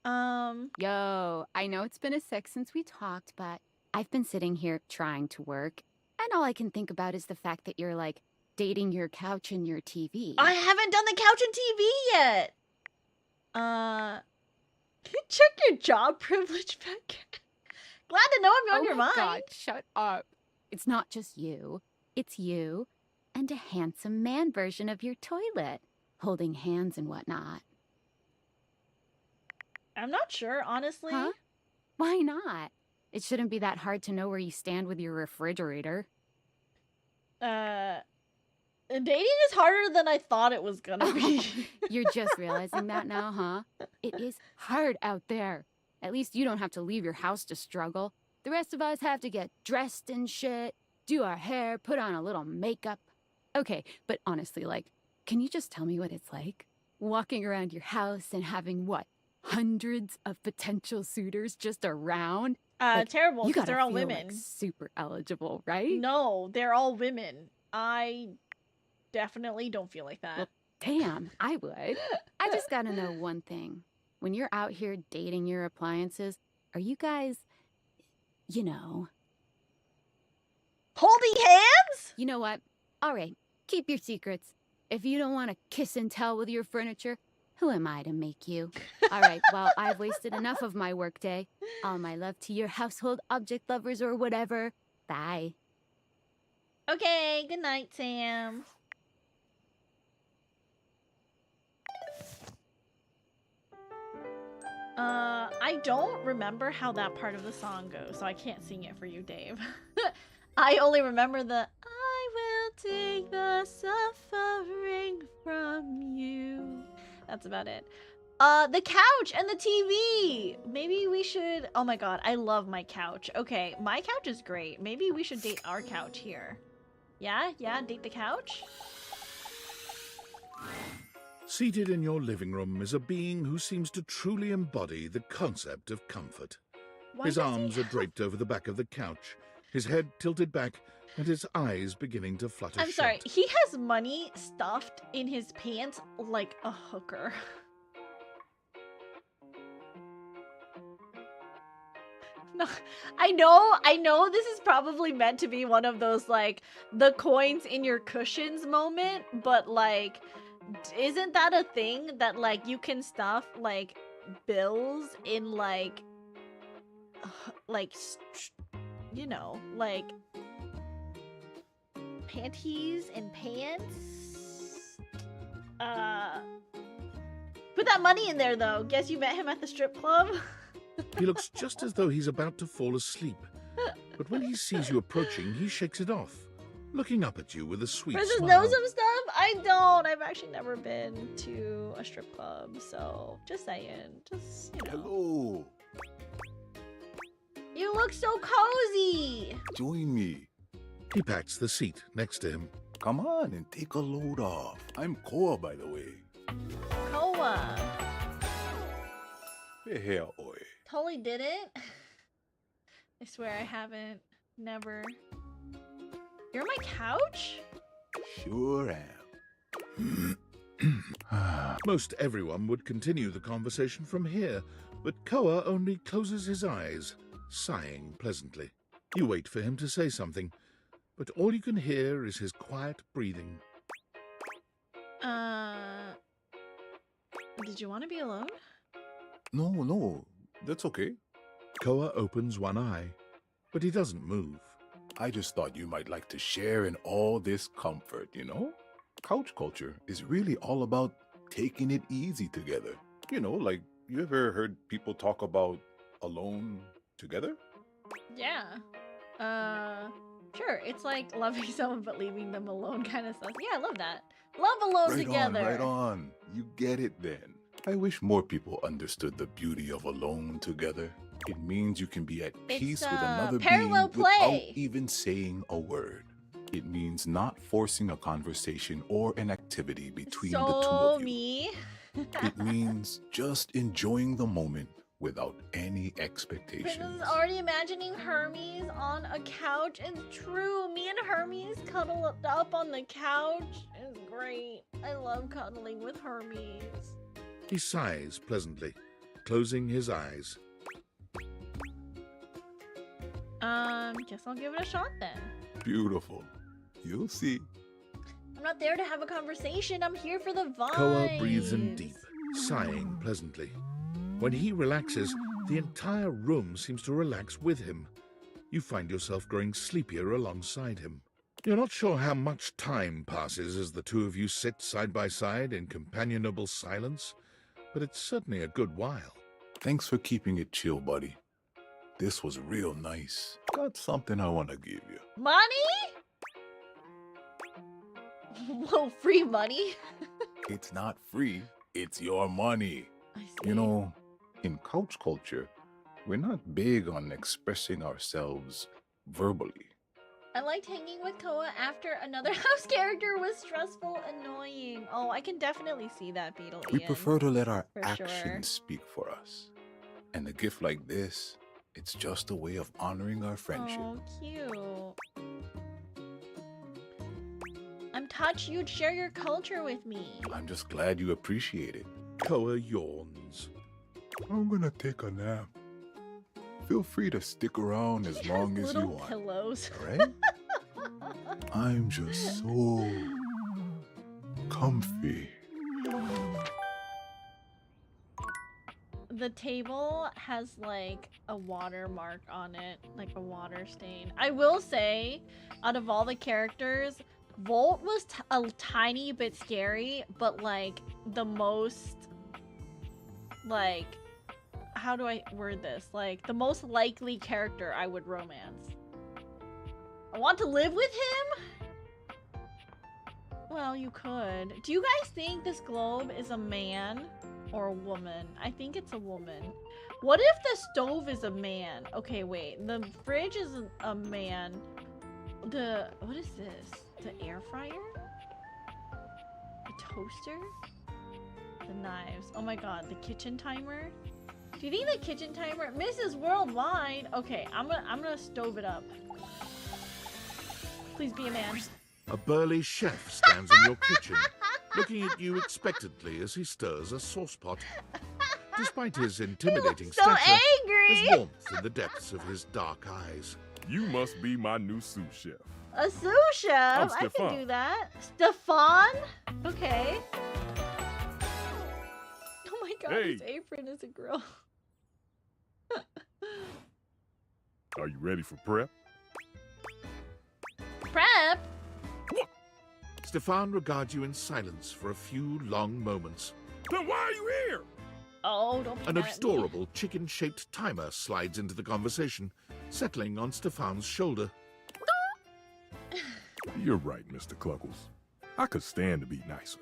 Yo, I know it's been a sec since we talked, but I've been sitting here trying to work, and all I can think about is the fact that you're, like, dating your couch and your TV. I haven't done the couch and TV yet. Check your job privilege back. Glad to know I'm on your mind. God, shut up. It's not just you. It's you and a handsome man version of your toilet, holding hands and whatnot. I'm not sure, honestly. Huh? Why not? It shouldn't be that hard to know where you stand with your refrigerator. Dating is harder than I thought it was gonna be. You're just realizing that now, huh? It is hard out there. At least you don't have to leave your house to struggle. The rest of us have to get dressed and shit, do our hair, put on a little makeup. Okay, but honestly, like, can you just tell me what it's like? Walking around your house and having, what, hundreds of potential suitors just around? Like, Terrible, you because gotta they're all feel, women. like, super eligible, right? No, they're all women. I definitely don't feel like that. Well, damn, I would. I just gotta know one thing. When you're out here dating your appliances, are you guys, you know... holding hands? You know what? All right, keep your secrets. If you don't want to kiss and tell with your furniture, who am I to make you? All right, well, I've wasted enough of my workday. All my love to your household object lovers or whatever. Bye. Okay, good night, Sam. I don't remember how that part of the song goes, so I can't sing it for you, Dave. I only remember the I will take the suffering from you. That's about it. The couch and the TV. Maybe we should... Oh my god, I love my couch. Okay, my couch is great. Maybe we should date our couch here. Yeah, date the couch? Seated in your living room is a being who seems to truly embody the concept of comfort. His arms are draped over the back of the couch, his head tilted back, and his eyes beginning to flutter I'm sorry, he has money stuffed in his pants like a hooker. No, I know this is probably meant to be one of those, like, the coins in your cushions moment, but, like, isn't that a thing that, like, you can stuff, like, bills in, like, you know, like, panties and pants? Put that money in there, though. Guess you met him at the strip club? He looks just as though he's about to fall asleep. But when he sees you approaching, he shakes it off, looking up at you with a sweet Princess smile. knows some stuff? I don't. I've actually never been to a strip club, so just saying. Just, you know. Hello. You look so cozy. Join me. He pats the seat next to him. Come on and take a load off. I'm Koa, by the way. Koa. Here, oi. Totally didn't. I swear I haven't. Never. You're my couch? Sure am. Most everyone would continue the conversation from here, but Koa only closes his eyes, sighing pleasantly. You wait for him to say something, but all you can hear is his quiet breathing. Did you want to be alone? No, that's okay. Koa opens one eye, but he doesn't move. I just thought you might like to share in all this comfort, you know? Couch culture is really all about taking it easy together. You know, like, you ever heard people talk about alone together? Yeah. Sure. It's like loving someone but leaving them alone kind of stuff. Yeah, I love that. Love alone together. Right on. You get it then. I wish more people understood the beauty of alone together. It means you can be at peace with another being parallel play. without even saying a word. It means not forcing a conversation or an activity between the two of you. Me. It means just enjoying the moment without any expectations. Princess is already imagining Hermes on a couch. It's true. Me and Hermes cuddle up on the couch. It's great. I love cuddling with Hermes. He sighs pleasantly. closing his eyes. Guess I'll give it a shot then. Beautiful. You'll see. I'm not there to have a conversation. I'm here for the vibes. Koa breathes in deep, sighing pleasantly. When he relaxes, the entire room seems to relax with him. You find yourself growing sleepier alongside him. You're not sure how much time passes as the two of you sit side by side in companionable silence, but it's certainly a good while. Thanks for keeping it chill, buddy. This was real nice. Got something I want to give you. Money? Whoa, free money? It's not free. It's your money. I see. You know, in couch culture, we're not big on expressing ourselves verbally. I liked hanging with Koa after another house character was stressful, annoying. Oh, I can definitely see that, Beetle We Ian. prefer to let our For actions sure. speak for us. And a gift like this, it's just a way of honoring our friendship. Oh, cute. I'm touched you'd share your culture with me. I'm just glad you appreciate it. Koa yawns. I'm gonna take a nap. Feel free to stick around as long as you Little want. pillows. Alright? I'm just so comfy. The table has like a watermark on it, like a water stain. I will say, out of all the characters, Volt was a tiny bit scary, but like the most, like, how do I word this? Like the most likely character I would romance. I want to live with him? Well, you could. Do you guys think this globe is a man or a woman? I think it's a woman. What if the stove is a man? Okay, wait. The fridge is a man. What is this? The air fryer? The toaster? The knives. Oh my god, the kitchen timer? Do you think the kitchen timer? Mrs. Worldwide! Okay, I'm gonna stove it up. Please be a man. A burly chef stands in your kitchen, looking at you expectantly as he stirs a saucepot. Despite his intimidating so stature, angry! there's warmth in the depths of his dark eyes. You must be my new sous chef. A sous chef? I can do that. Stefan? Okay. Oh my god, Hey. his apron is a grill. Are you ready for prep? Prep? Stefan regards you in silence for a few long moments. Then why are you here? Oh, don't be An mad at me. adorable chicken-shaped timer slides into the conversation, settling on Stefan's shoulder. You're right, Mr. Cluckles. I could stand to be nicer.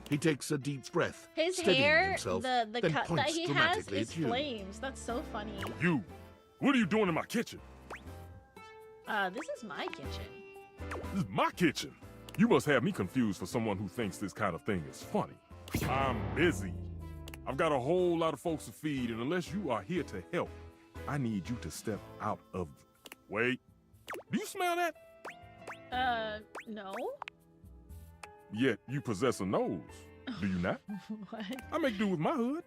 He takes a deep breath, His steadying hair, himself, the then cut that points he has dramatically is at you. flames. That's so funny. You, what are you doing in my kitchen? This is my kitchen. This is my kitchen. You must have me confused for someone who thinks this kind of thing is funny. I'm busy. I've got a whole lot of folks to feed, and unless you are here to help, I need you to step out of... Wait. Do you smell that? No. Yet you possess a nose. Do you not? What? I make do with my hood.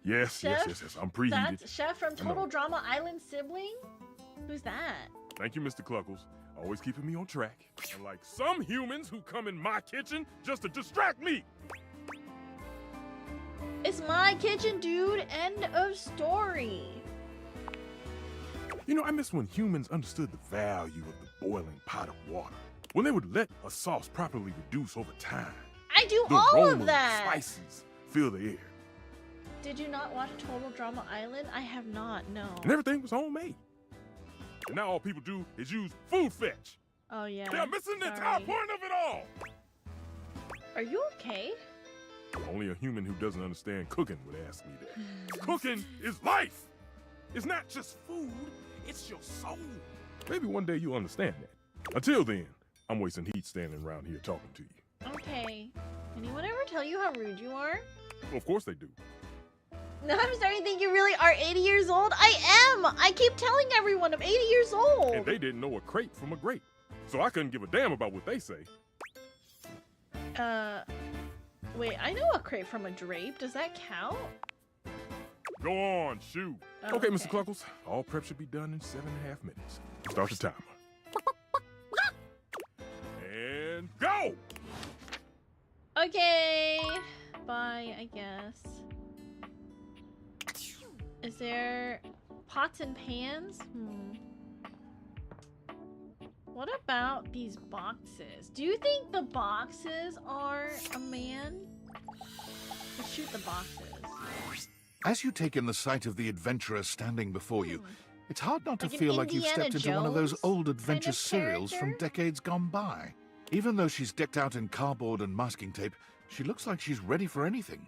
Yes, yes. I'm preheated. That's Chef from I know. Total Drama Island Sibling? Who's that? Thank you, Mr. Cluckles. Always keeping me on track. Unlike some humans who come in my kitchen just to distract me. It's my kitchen, dude. End of story. You know, I miss when humans understood the value of the boiling pot of water. When they would let a sauce properly reduce over time. I do The all aroma of that. spices fill the air. Did you not watch Total Drama Island? I have not, no. And everything was homemade. And now all people do is use food fetch. Oh, yeah. They're missing the entire Sorry. point of it all. Are you okay? Only a human who doesn't understand cooking would ask me that. Cooking is life. It's not just food, it's your soul. Maybe one day you'll understand that. Until then, I'm wasting heat standing around here talking to you. Okay. Anyone ever tell you how rude you are? Well, of course they do. No, I'm starting to think you really are 80 years old. I am! I keep telling everyone I'm 80 years old. And they didn't know a crate from a grape. So I couldn't give a damn about what they say. Wait, I know a crepe from a drape. Does that count? Go on, shoot. Oh, okay, Mr. Cluckles. All prep should be done in 7.5 minutes. Start the timer. And go! Okay. Bye, I guess. Is there pots and pans? What about these boxes? Do you think the boxes are a man? Let's shoot the boxes. As you take in the sight of the adventurer standing before you, it's hard not to Like an feel like you've Indiana stepped into one of those Jones old adventure kind of serials from character? decades gone by. Even though she's decked out in cardboard and masking tape, she looks like she's ready for anything.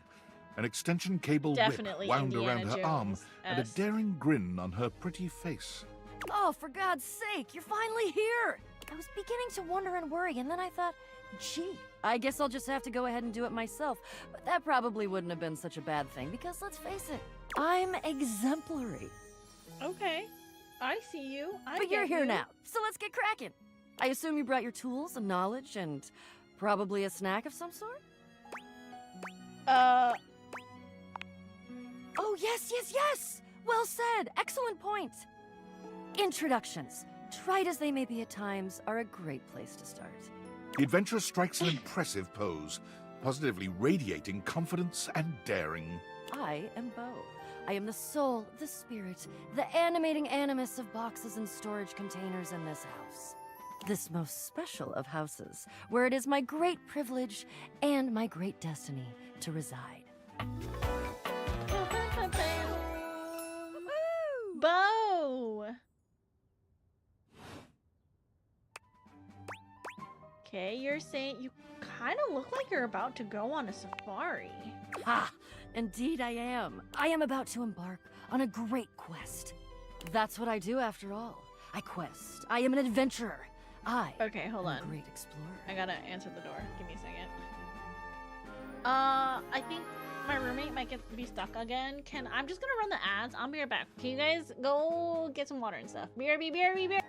An extension cable Definitely whip wound Indiana around her arm and a Jones-esque. daring grin on her pretty face. Oh, for God's sake, you're finally here! I was beginning to wonder and worry, and then I thought, gee, I guess I'll just have to go ahead and do it myself. But that probably wouldn't have been such a bad thing, because let's face it, I'm exemplary. Okay. I see you. But you're here now, so let's get cracking. I assume you brought your tools and knowledge and probably a snack of some sort? Oh, yes, yes, yes! Well said. Excellent point. Introductions, trite as they may be at times, are a great place to start. The adventurer strikes an impressive pose, positively radiating confidence and daring. I am Bo. I am the soul, the spirit, the animating animus of boxes and storage containers in this house. This most special of houses, where it is my great privilege and my great destiny to reside. Bo! Okay, you're saying you kind of look like you're about to go on a safari. Ha! Indeed I am. I am about to embark on a great quest. That's what I do after all. I quest. I am an adventurer. Okay, hold am on. a great explorer. I gotta answer the door. Give me a second. I think my roommate might be stuck again. I'm just gonna run the ads. I'll be right back. Can you guys go get some water and stuff? BRB.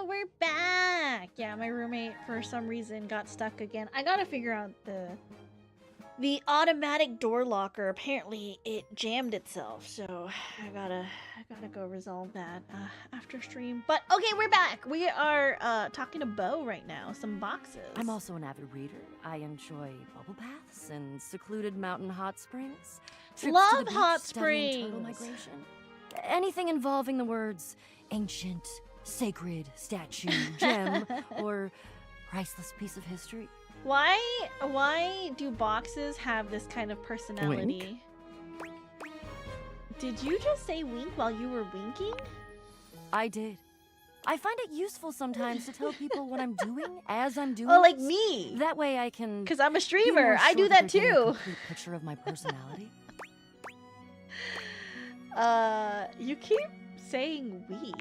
we're back. Yeah, my roommate for some reason got stuck again. I gotta figure out the automatic door locker. Apparently it jammed itself, so I gotta go resolve that after stream. But okay, we're back. We are talking to Bo right now. Some boxes. I'm also an avid reader. I enjoy bubble baths and secluded mountain hot springs. Trips Love to the beach, hot studying turtle springs. migration. Anything involving the words ancient, sacred, statue, gem, or priceless piece of history. Why do boxes have this kind of personality? Wink. Did you just say wink while you were winking? I did. I find it useful sometimes to tell people what I'm doing as I'm doing. Oh, like it. me. That way I can. Because I'm a be streamer. more I sure do that that they're getting a too. complete picture of my personality. You keep saying we.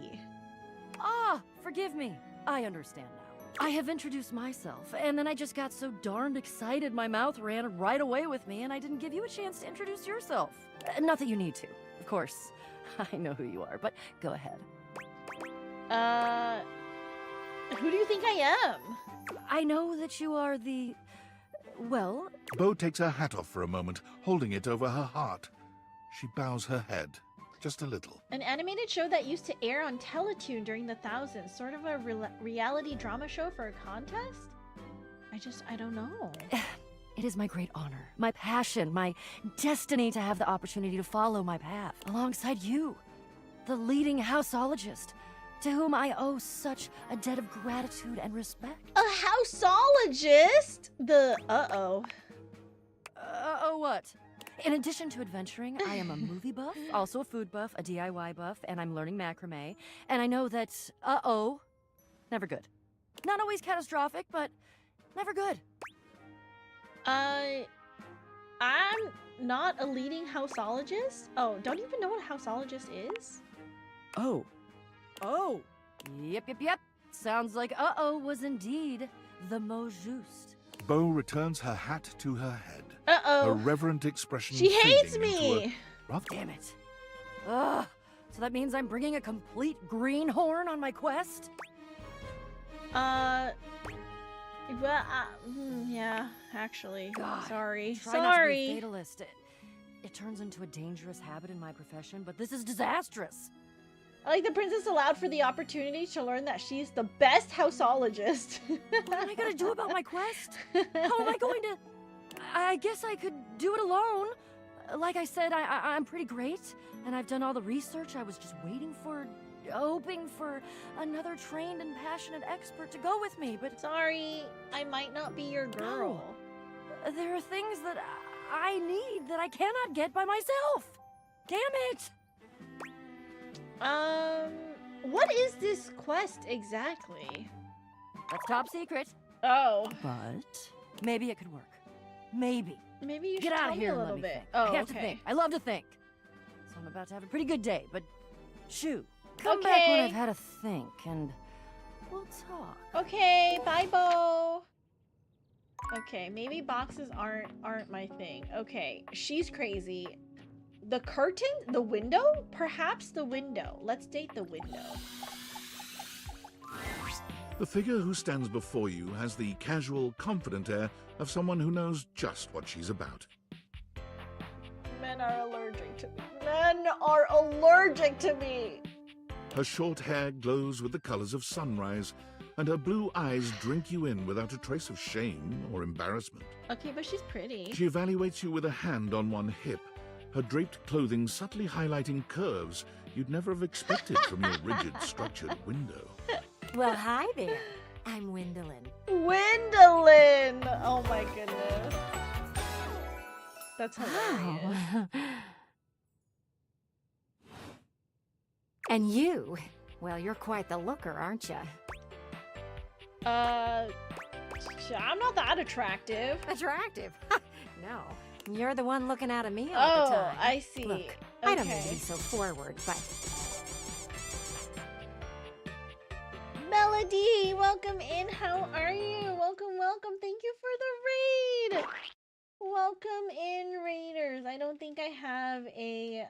Ah, forgive me. I understand now. I have introduced myself, and then I just got so darned excited my mouth ran right away with me, and I didn't give you a chance to introduce yourself. Not that you need to. Of course, I know who you are, but go ahead. Who do you think I am? I know that you are the... well... Bo takes her hat off for a moment, holding it over her heart. She bows her head, just a little. An animated show that used to air on Teletoon during the thousands. Sort of a reality drama show for a contest? I don't know. It is my great honor, my passion, my destiny to have the opportunity to follow my path alongside you, the leading houseologist, to whom I owe such a debt of gratitude and respect. A houseologist? Uh-oh what? In addition to adventuring, I am a movie buff, also a food buff, a DIY buff, and I'm learning macrame. And I know that, never good. Not always catastrophic, but never good. I'm not a leading houseologist? Oh, don't even know what a houseologist is? Oh. Yep. Sounds like was indeed the mot juste. Bo returns her hat to her head. Uh-oh. Her reverent expression She hates fading into me! Damn it. Ugh. So that means I'm bringing a complete greenhorn on my quest? Well, yeah, actually. God, Sorry. Try not to be a fatalist. It turns into a dangerous habit in my profession, but this is disastrous. I like the princess allowed for the opportunity to learn that she's the best houseologist. What am I gonna do about my quest? How am I going to... I guess I could do it alone. Like I said, I'm pretty great, and I've done all the research. I was just hoping for another trained and passionate expert to go with me, but... Sorry, I might not be your girl. No. There are things that I need that I cannot get by myself. Damn it! What is this quest exactly? That's top secret. Oh. But maybe it could work. Maybe. Maybe you should get out tell of here me a and little let me bit. think. Oh, I have to okay. think. I love to think. So I'm about to have a pretty good day, but shoo. Come back when Okay. I've had a think, and we'll talk. Okay, bye, Bo. Okay, maybe boxes aren't my thing. Okay, she's crazy. The curtain? The window? Perhaps the window. Let's date the window. The figure who stands before you has the casual, confident air of someone who knows just what she's about. Men are allergic to me. Men are allergic to me. Her short hair glows with the colors of sunrise, and her blue eyes drink you in without a trace of shame or embarrassment. Okay, but she's pretty. She evaluates you with a hand on one hip, her draped clothing subtly highlighting curves you'd never have expected from your rigid, structured window. Well, hi there. I'm Gwendolyn. Gwendolyn! Oh my goodness. That's hilarious. And you? Well, you're quite the looker, aren't you? I'm not that attractive. Attractive? No. You're the one looking out at me all the time. Oh, I see. Look, I don't mean to Okay. be so forward, but... Melody, welcome in. How are you? Welcome. Thank you for the raid. Welcome in, raiders. I don't think I have a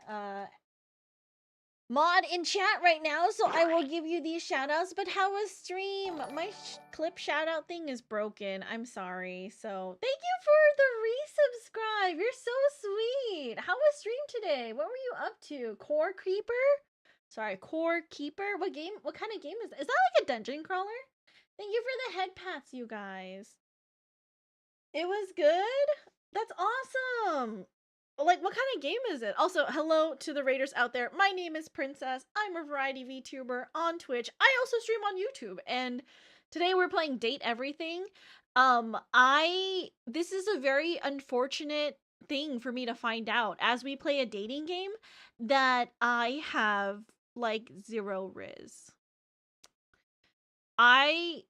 mod in chat right now, so I will give you these shoutouts. But how was stream? My clip shoutout thing is broken. I'm sorry. So thank you for the resubscribe. You're so sweet. How was stream today? What were you up to? Core Creeper? Sorry, Core Keeper? What game? What kind of game is that? Is that like a dungeon crawler? Thank you for the head pats, you guys. It was good? That's awesome. Like, what kind of game is it? Also, hello to the raiders out there. My name is Princess. I'm a variety VTuber on Twitch. I also stream on YouTube. And today we're playing Date Everything. This is a very unfortunate thing for me to find out as we play a dating game that I have like 0 riz. I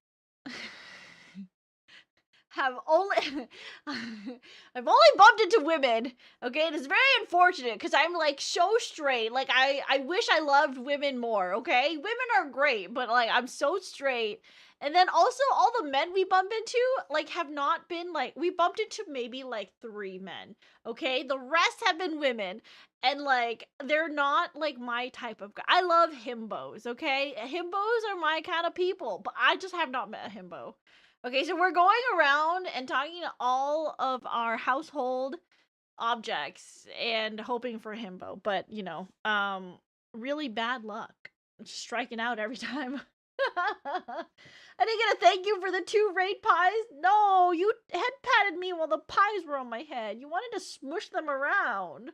have only I've only bumped into women. Okay, it is very unfortunate because I'm like so straight. Like I wish I loved women more. Okay, women are great, but like I'm so straight. And then also all the men we bump into like have not been like, we bumped into maybe like 3 men. Okay, the rest have been women, and like they're not like my type of guy. I love himbos. Okay, himbos are my kind of people, but I just have not met a himbo. Okay, so we're going around and talking to all of our household objects and hoping for a himbo, but you know, really bad luck. Just striking out every time. I didn't get a thank you for the 2 raid pies. No, you head patted me while the pies were on my head. You wanted to smush them around.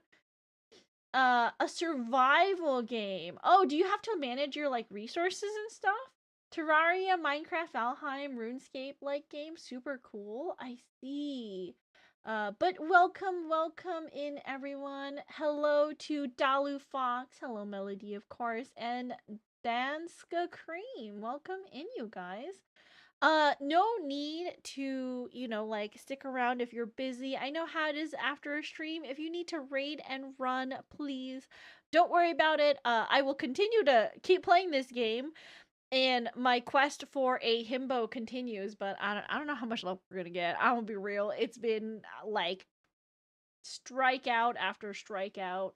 A survival game. Oh, do you have to manage your like resources and stuff? Terraria, Minecraft, Valheim, RuneScape like game, super cool. I see. But welcome in everyone. Hello to Dalu Fox. Hello Melody, of course, and Danska Cream. Welcome in, you guys. No need to, you know, like stick around if you're busy. I know how it is after a stream. If you need to raid and run, please don't worry about it. I will continue to keep playing this game. And my quest for a himbo continues, but I don't know how much luck we're gonna get. I won't be real. It's been like strikeout after strikeout.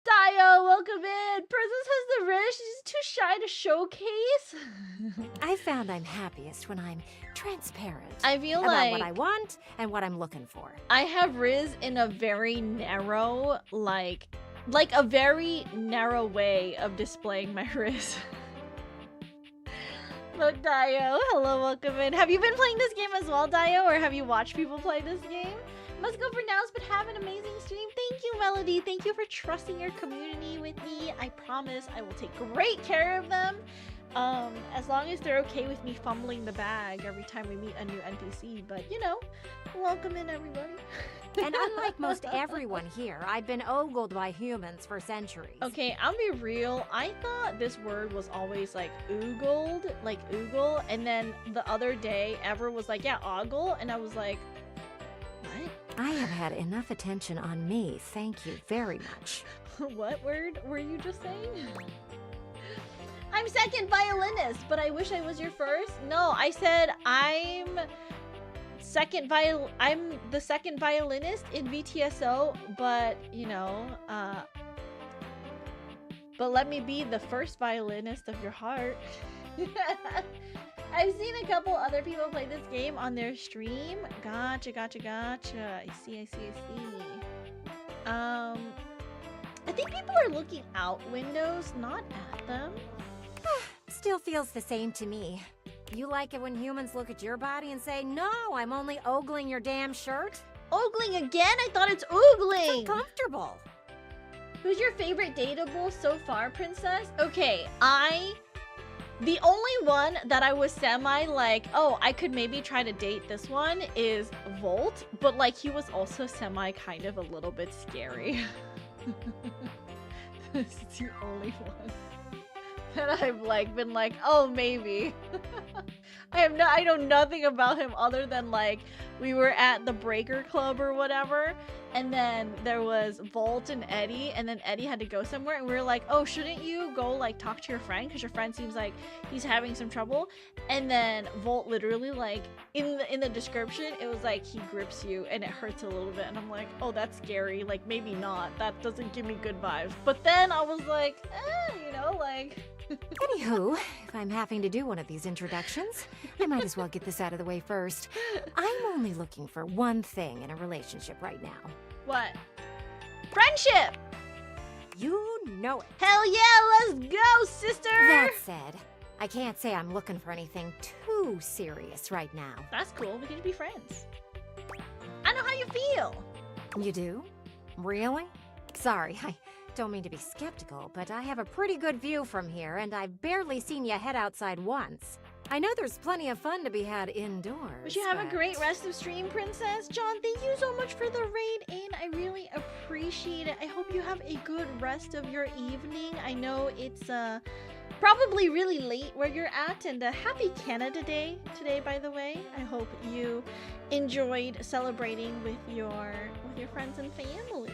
Dio, welcome in. Princess has the riz. She's too shy to showcase. I found I'm happiest when I'm transparent. I feel about like what I want and what I'm looking for. I have riz in a very narrow, like a very narrow way of displaying my riz. Look, Dio. Hello, welcome in. Have you been playing this game as well, Dio, or have you watched people play this game? Must go for nows, but have an amazing stream. Thank you, Melody. Thank you for trusting your community with me. I promise I will take great care of them. As long as they're okay with me fumbling the bag every time we meet a new NPC. But, you know, welcome in, everybody. And unlike most everyone here, I've been ogled by humans for centuries. Okay, I'll be real. I thought this word was always like oogled, like oogle. And then the other day, Ever was like, yeah, ogle. And I was like, what? I have had enough attention on me. Thank you very much. What word were you just saying? I'm second violinist, but I wish I was your first. No, I said I'm the second violinist in VTSO, but you know, but let me be the first violinist of your heart. I've seen a couple other people play this game on their stream. Gotcha. I see. I think people are looking out windows, not at them. Still feels the same to me. You like it when humans look at your body and say, no, I'm only ogling your damn shirt? Ogling again? I thought it's oogling! It's uncomfortable. Who's your favorite dateable so far, Princess? Okay, the only one that I was semi like, oh, I could maybe try to date this one is Volt, but like he was also semi kind of a little bit scary. This is the only one that I've like been like, oh, maybe. I know nothing about him other than like we were at the Breaker Club or whatever, and then there was Volt and Eddie, and then Eddie had to go somewhere, and we were like, oh, shouldn't you go like talk to your friend because your friend seems like he's having some trouble? And then Volt literally like in the description it was like he grips you and it hurts a little bit, and I'm like, oh, that's scary. Like maybe not. That doesn't give me good vibes. But then I was like, you know, like. Anywho, if I'm having to do one of these introductions, I might as well get this out of the way first. I'm only looking for one thing in a relationship right now. What? Friendship! You know it. Hell yeah, let's go, sister! That said, I can't say I'm looking for anything too serious right now. That's cool, we can just be friends. I know how you feel! You do? Really? Sorry, I don't mean to be skeptical, but I have a pretty good view from here, and I've barely seen you head outside once. I know there's plenty of fun to be had indoors. But you have a great rest of stream, Princess. John, thank you so much for the raid in. I really appreciate it. I hope you have a good rest of your evening. I know it's probably really late where you're at, and happy Canada Day today, by the way. I hope you enjoyed celebrating with your friends and family.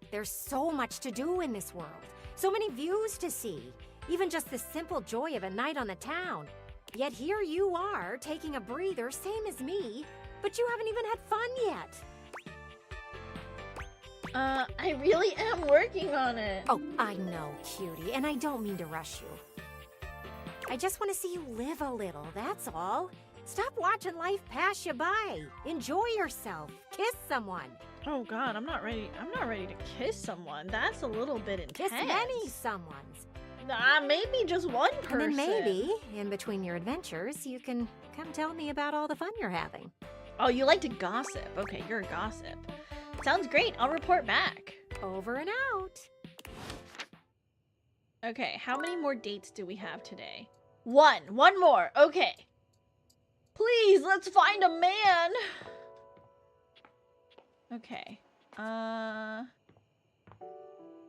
There's so much to do in this world. So many views to see. Even just the simple joy of a night on the town. Yet here you are, taking a breather, same as me, but you haven't even had fun yet. I really am working on it. Oh, I know, cutie, and I don't mean to rush you. I just want to see you live a little, that's all. Stop watching life pass you by. Enjoy yourself. Kiss someone. Oh God, I'm not ready to kiss someone. That's a little bit intense. Kiss many someones. Maybe just one person. And then maybe, in between your adventures, you can come tell me about all the fun you're having. Oh, you like to gossip. Okay, you're a gossip. Sounds great. I'll report back. Over and out. Okay, how many more dates do we have today? One more. Okay. Please, let's find a man. Okay.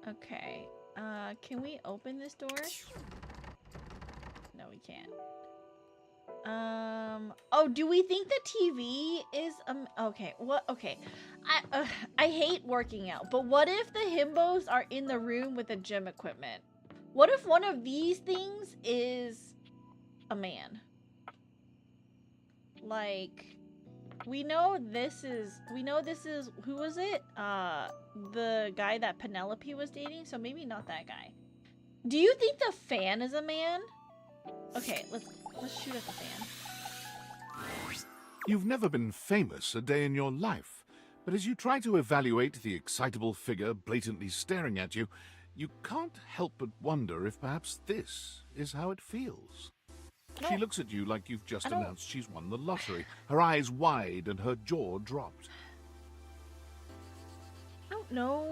Okay. Can we open this door? No, we can't. Oh, do we think the TV is, okay, what, okay. I hate working out, but what if the himbos are in the room with the gym equipment? What if one of these things is a man? Like, we know this is, who was it? The guy that Penelope was dating, so maybe not that guy. Do you think the fan is a man? Okay, let's shoot at the fan. You've never been famous a day in your life, but as you try to evaluate the excitable figure blatantly staring at you, you can't help but wonder if perhaps this is how it feels. No. She looks at you like you've just announced she's won the lottery, her eyes wide and her jaw dropped. I don't know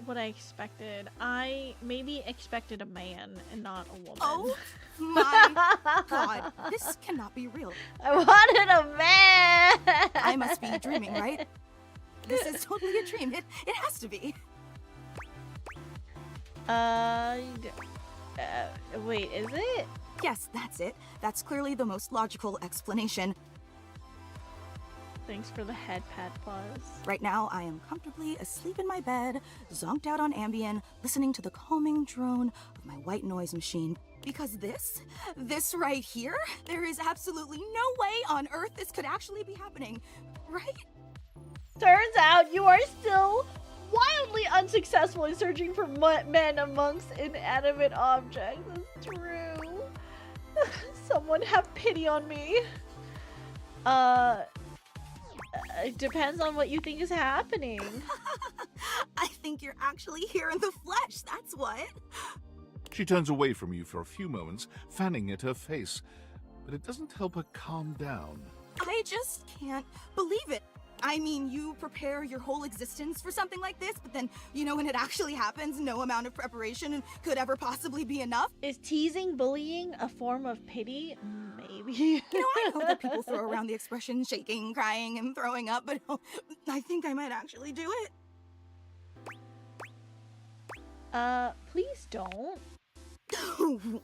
what I expected. I maybe expected a man and not a woman. Oh my God, this cannot be real. I wanted a man! I must be dreaming, right? This is totally a dream. It has to be. Wait, is it? Yes, that's it. That's clearly the most logical explanation. Thanks for the head pat buzz. Right now, I am comfortably asleep in my bed, zonked out on Ambien, listening to the calming drone of my white noise machine. Because this right here, there is absolutely no way on earth this could actually be happening, right? Turns out you are still wildly unsuccessful in searching for men amongst inanimate objects. It's true. Someone have pity on me. It depends on what you think is happening. I think you're actually here in the flesh, that's what. She turns away from you for a few moments, fanning at her face, but it doesn't help her calm down. I just can't believe it. I mean, you prepare your whole existence for something like this, but then, you know, when it actually happens, no amount of preparation could ever possibly be enough. Is teasing bullying a form of pity? Maybe. You know, I know that people throw around the expression shaking, crying, and throwing up, but I think I might actually do it. Please don't.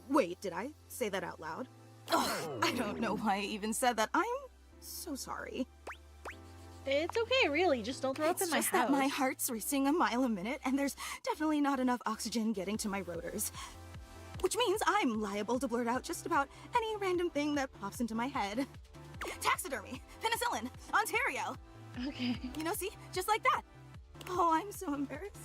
Wait, did I say that out loud? Ugh, I don't know why I even said that. I'm so sorry. It's okay, really. Just don't throw up in my house. It's just that my heart's racing a mile a minute, and there's definitely not enough oxygen getting to my rotors. Which means I'm liable to blurt out just about any random thing that pops into my head. Taxidermy, penicillin, Ontario. Okay. You know, see? Just like that. Oh, I'm so embarrassed.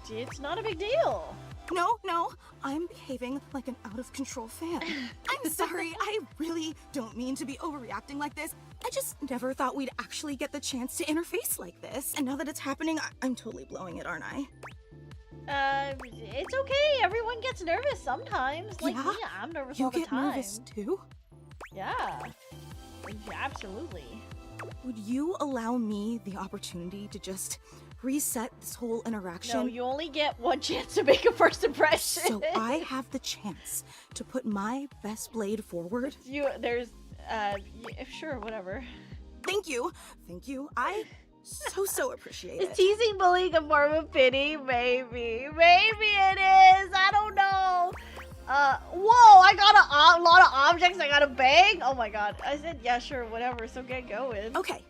It's not a big deal. No, I'm behaving like an out-of-control fan. I'm sorry, I really don't mean to be overreacting like this. I just never thought we'd actually get the chance to interface like this. And now that it's happening, I'm totally blowing it, aren't I? It's okay. Everyone gets nervous sometimes. Like Yeah? me, I'm nervous You all the get time. nervous too? Yeah. Absolutely. Would you allow me the opportunity to just reset this whole interaction? No, you only get one chance to make a first impression. So I have the chance to put my best blade forward? Sure, whatever. Thank you. I so appreciate it. Is teasing bullying a form of pity? Maybe it is. I don't know. Whoa, I got a lot of objects I gotta bang? Oh my god. I said, yeah, sure, whatever, so get going. Okay.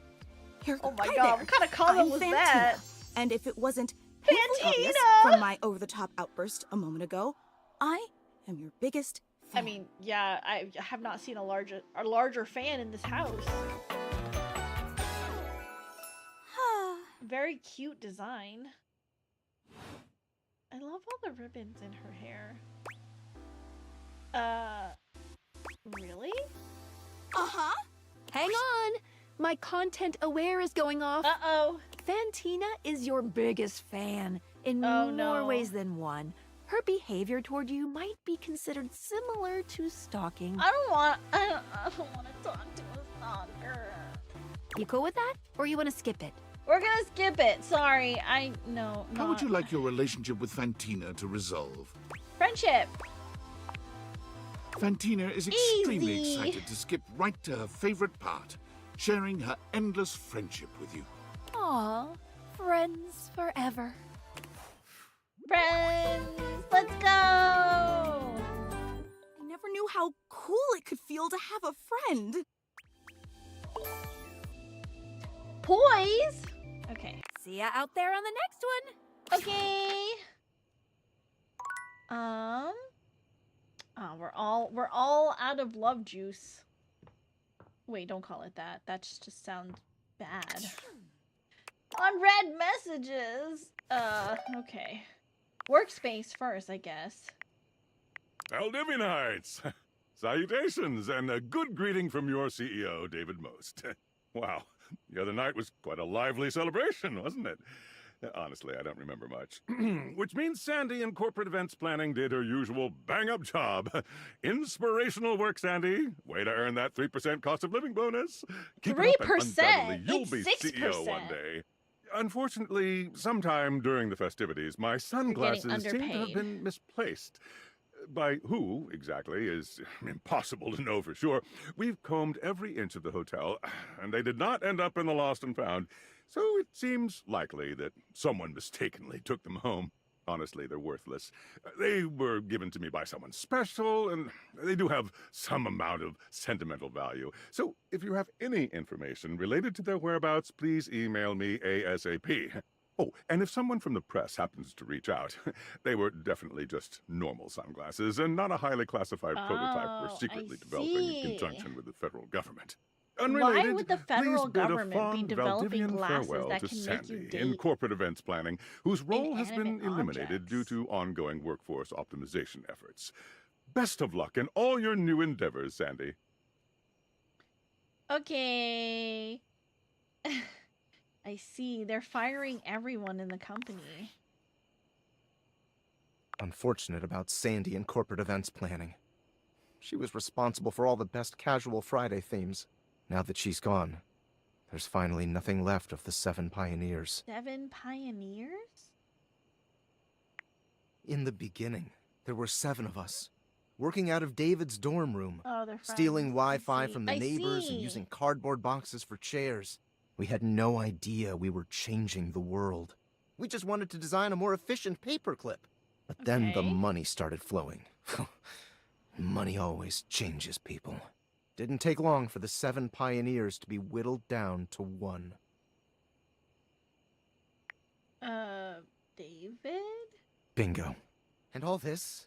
Oh my god, what kind of comment was that? And if it wasn't painfully obvious from my over-the-top outburst a moment ago, I am your biggest fan. I mean, yeah, I have not seen a larger fan in this house. Very cute design. I love all the ribbons in her hair. Really? Uh-huh. Hang on! My content aware is going off. Uh-oh. Fantina is your biggest fan in more ways than one. Her behavior toward you might be considered similar to stalking. I don't want to talk to a stalker. You cool with that? Or you want to skip it? We're gonna skip it. Sorry, no. How would you like your relationship with Fantina to resolve? Friendship. Fantina is extremely Easy. excited to skip right to her favorite part, sharing her endless friendship with you. Aw, friends forever. Friends, let's go! I never knew how cool it could feel to have a friend. Poise? Okay. See ya out there on the next one. Okay. We're all out of love juice. Wait, don't call it that. That just sounds bad. Unread messages. Okay. Workspace first, I guess. Aldivinites! Salutations, and a good greeting from your CEO, David Most. Wow, the other night was quite a lively celebration, wasn't it? Honestly, I don't remember much. Which means Sandy in corporate events planning did her usual bang-up job. Inspirational work, Sandy. Way to earn that 3% cost of living bonus. Keep it up and undoubtedly you'll be 6%. CEO one day. Unfortunately, sometime during the festivities, my sunglasses seem to have been misplaced. By who, exactly, is impossible to know for sure. We've combed every inch of the hotel, and they did not end up in the lost and found. So it seems likely that someone mistakenly took them home. Honestly, they're worthless. They were given to me by someone special, and they do have some amount of sentimental value. So if you have any information related to their whereabouts, please email me ASAP. Oh, and if someone from the press happens to reach out, they were definitely just normal sunglasses and not a highly classified prototype we're secretly developing in conjunction with the federal government. Unrelated, Why would the federal please bid a government be fond developing Valdivian glasses farewell that to can make Sandy you date in corporate events planning, whose role has been inanimate eliminated objects? due to ongoing workforce optimization efforts. Best of luck in all your new endeavors, Sandy. Okay. I see. They're firing everyone in the company. Unfortunate about Sandy and corporate events planning. She was responsible for all the best casual Friday themes. Now that she's gone, there's finally nothing left of the 7 pioneers. 7 pioneers? In the beginning, there were 7 of us, working out of David's dorm room, Oh, they're friends. stealing Wi-Fi see. from the I neighbors see. and using cardboard boxes for chairs. We had no idea we were changing the world. We just wanted to design a more efficient paperclip. But then the money started flowing. Money always changes people. Didn't take long for the 7 pioneers to be whittled down to 1. David? Bingo. And all this?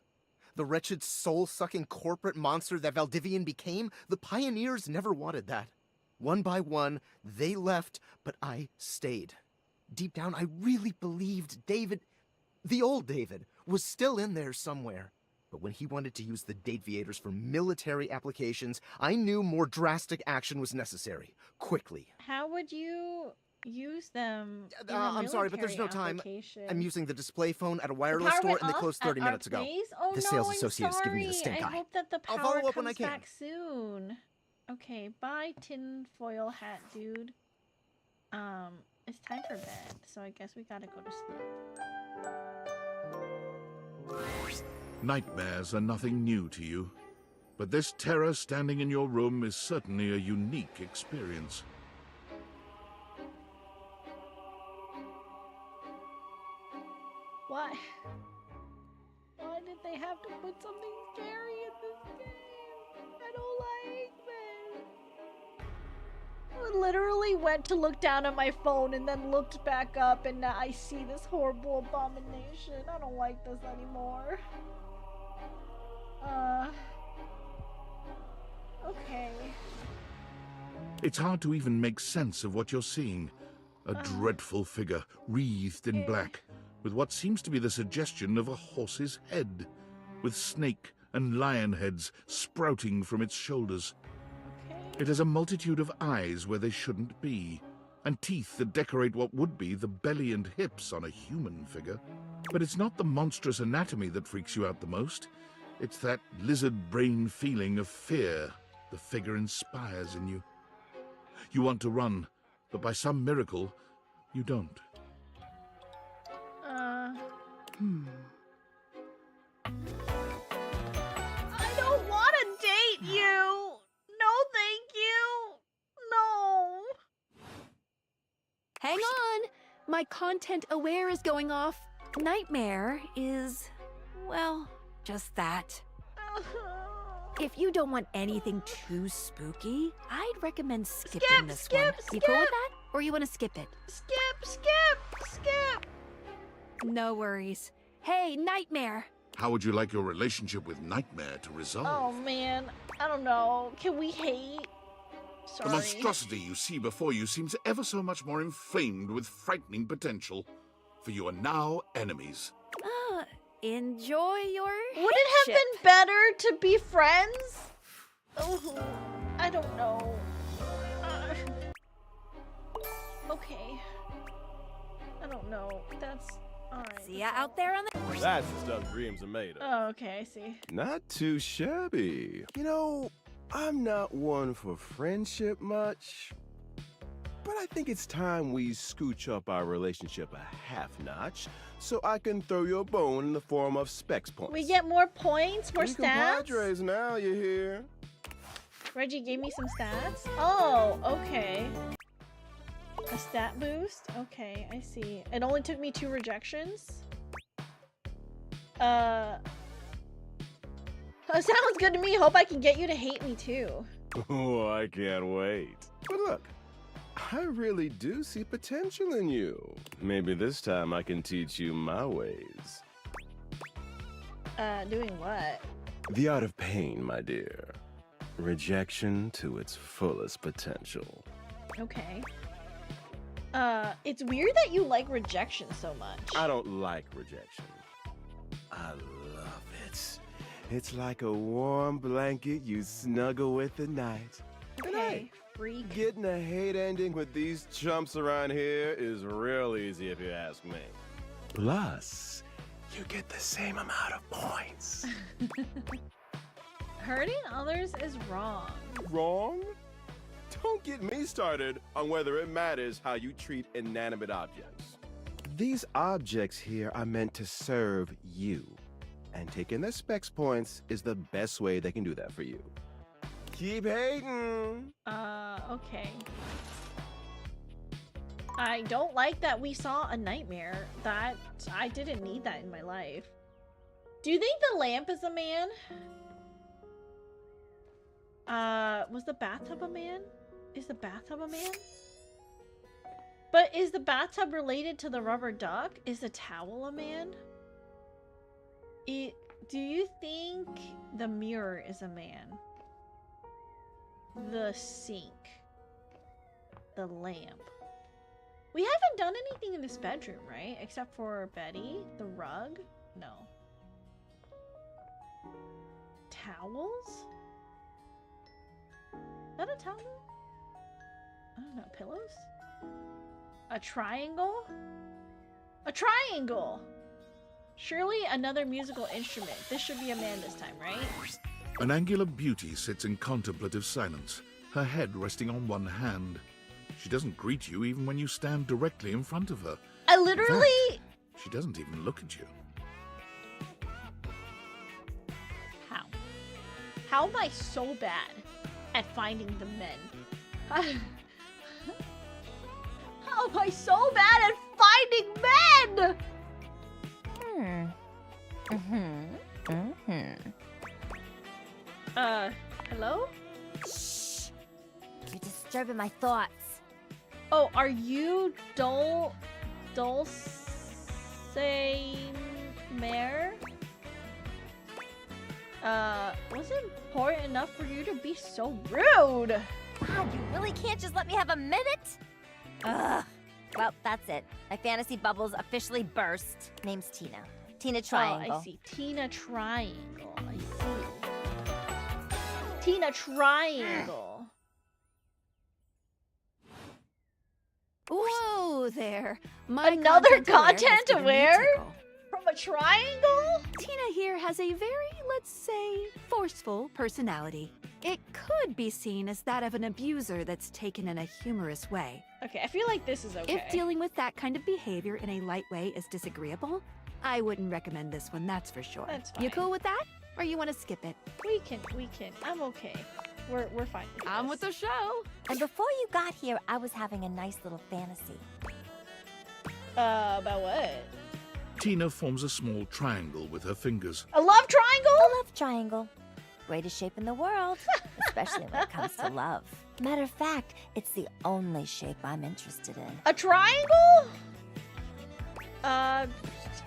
The wretched soul-sucking corporate monster that Valdivian became? The pioneers never wanted that. One by one, they left, but I stayed. Deep down, I really believed David, the old David, was still in there somewhere. But when he wanted to use the Dateviators for military applications, I knew more drastic action was necessary. Quickly. How would you use them in a I'm sorry, but there's no time. application? I'm using the display phone at a wireless store, and they closed 30 minutes ago. Oh, The sales associate is giving me the stink I eye. hope that the I'll power follow up when I comes can. back soon. Okay, bye, tinfoil hat dude. It's time for bed, so I guess we gotta go to sleep. Nightmares are nothing new to you, but this terror standing in your room is certainly a unique experience. Why? Why did they have to put something scary in this game? I don't like this. I literally went to look down at my phone and then looked back up, and now I see this horrible abomination. I don't like this anymore. Okay. It's hard to even make sense of what you're seeing. A dreadful figure, wreathed in black, with what seems to be the suggestion of a horse's head, with snake and lion heads sprouting from its shoulders. It has a multitude of eyes where they shouldn't be, and teeth that decorate what would be the belly and hips on a human figure. But it's not the monstrous anatomy that freaks you out the most. It's that lizard brain feeling of fear the figure inspires in you. You want to run, but by some miracle, you don't. I don't want to date you! No, thank you! No! Hang on! My content aware is going off. Nightmare is, well, just that. If you don't want anything too spooky, I'd recommend skipping this one. You cool with that? Or you want to skip it? Skip! No worries. Hey, Nightmare! How would you like your relationship with Nightmare to resolve? Oh man, I don't know. Can we hate? Sorry. The monstrosity you see before you seems ever so much more inflamed with frightening potential. For you are now enemies. Enjoy your Would it have been better to be friends? Oh, I don't know. Okay. I don't know. That's alright. See ya out there on the... That's the stuff dreams are made of. Oh, okay, I see. Not too shabby. You know, I'm not one for friendship much, but I think it's time we scooch up our relationship a half notch so I can throw you a bone in the form of specs points. We get more points, more We stats? compadres now, you hear? Reggie gave me some stats? Oh, okay. A stat boost? Okay, I see. It only took me 2 rejections? That sounds good to me. Hope I can get you to hate me too. Oh, I can't wait. But look, I really do see potential in you. Maybe this time I can teach you my ways. Doing what? The art of pain, my dear. Rejection to its fullest potential. Okay. It's weird that you like rejection so much. I don't like rejection. I love it. It's like a warm blanket you snuggle with at night. Okay, freak. Getting a hate ending with these chumps around here is real easy if you ask me. Plus, you get the same amount of points. Hurting others is wrong. Wrong? Don't get me started on whether it matters how you treat inanimate objects. These objects here are meant to serve you, and taking their specs points is the best way they can do that for you. Keep hating. Okay. I don't like that we saw a nightmare. That I didn't need that in my life. Do you think the lamp is a man? Was the bathtub a man? Is the bathtub a man? But is the bathtub related to the rubber duck? Is the towel a man? Do you think the mirror is a man? The sink. The lamp. We haven't done anything in this bedroom, right? Except for Betty. The rug? No. Towels? Is that a towel? I don't know. Pillows? A triangle? A triangle! Surely another musical instrument. This should be a man this time, right? An angular beauty sits in contemplative silence, her head resting on one hand. She doesn't greet you even when you stand directly in front of her. I literally... In fact, she doesn't even look at you. How? How am I so bad at finding the men? How am I so bad at finding men? Hello? Shh. You're disturbing my thoughts. Oh, are you Dulce Mare? Was it important enough for you to be so rude? Wow, you really can't just let me have a minute? Ugh. Well, that's it. My fantasy bubbles officially burst. Name's Tina. Tina Triangle. Oh, I see. Tina Triangle. I see. Tina Triangle. Whoa there. Another content to aware? From a triangle? Tina here has a very, let's say, forceful personality. It could be seen as that of an abuser that's taken in a humorous way. Okay, I feel like this is okay. If dealing with that kind of behavior in a light way is disagreeable, I wouldn't recommend this one, that's for sure. That's fine. You cool with that? Or you want to skip it? We can. I'm okay. We're fine with I'm with the show. And before you got here, I was having a nice little fantasy. About what? Tina forms a small triangle with her fingers. A love triangle? A love triangle. Greatest shape in the world, especially when it comes to love. Matter of fact, it's the only shape I'm interested in. A triangle?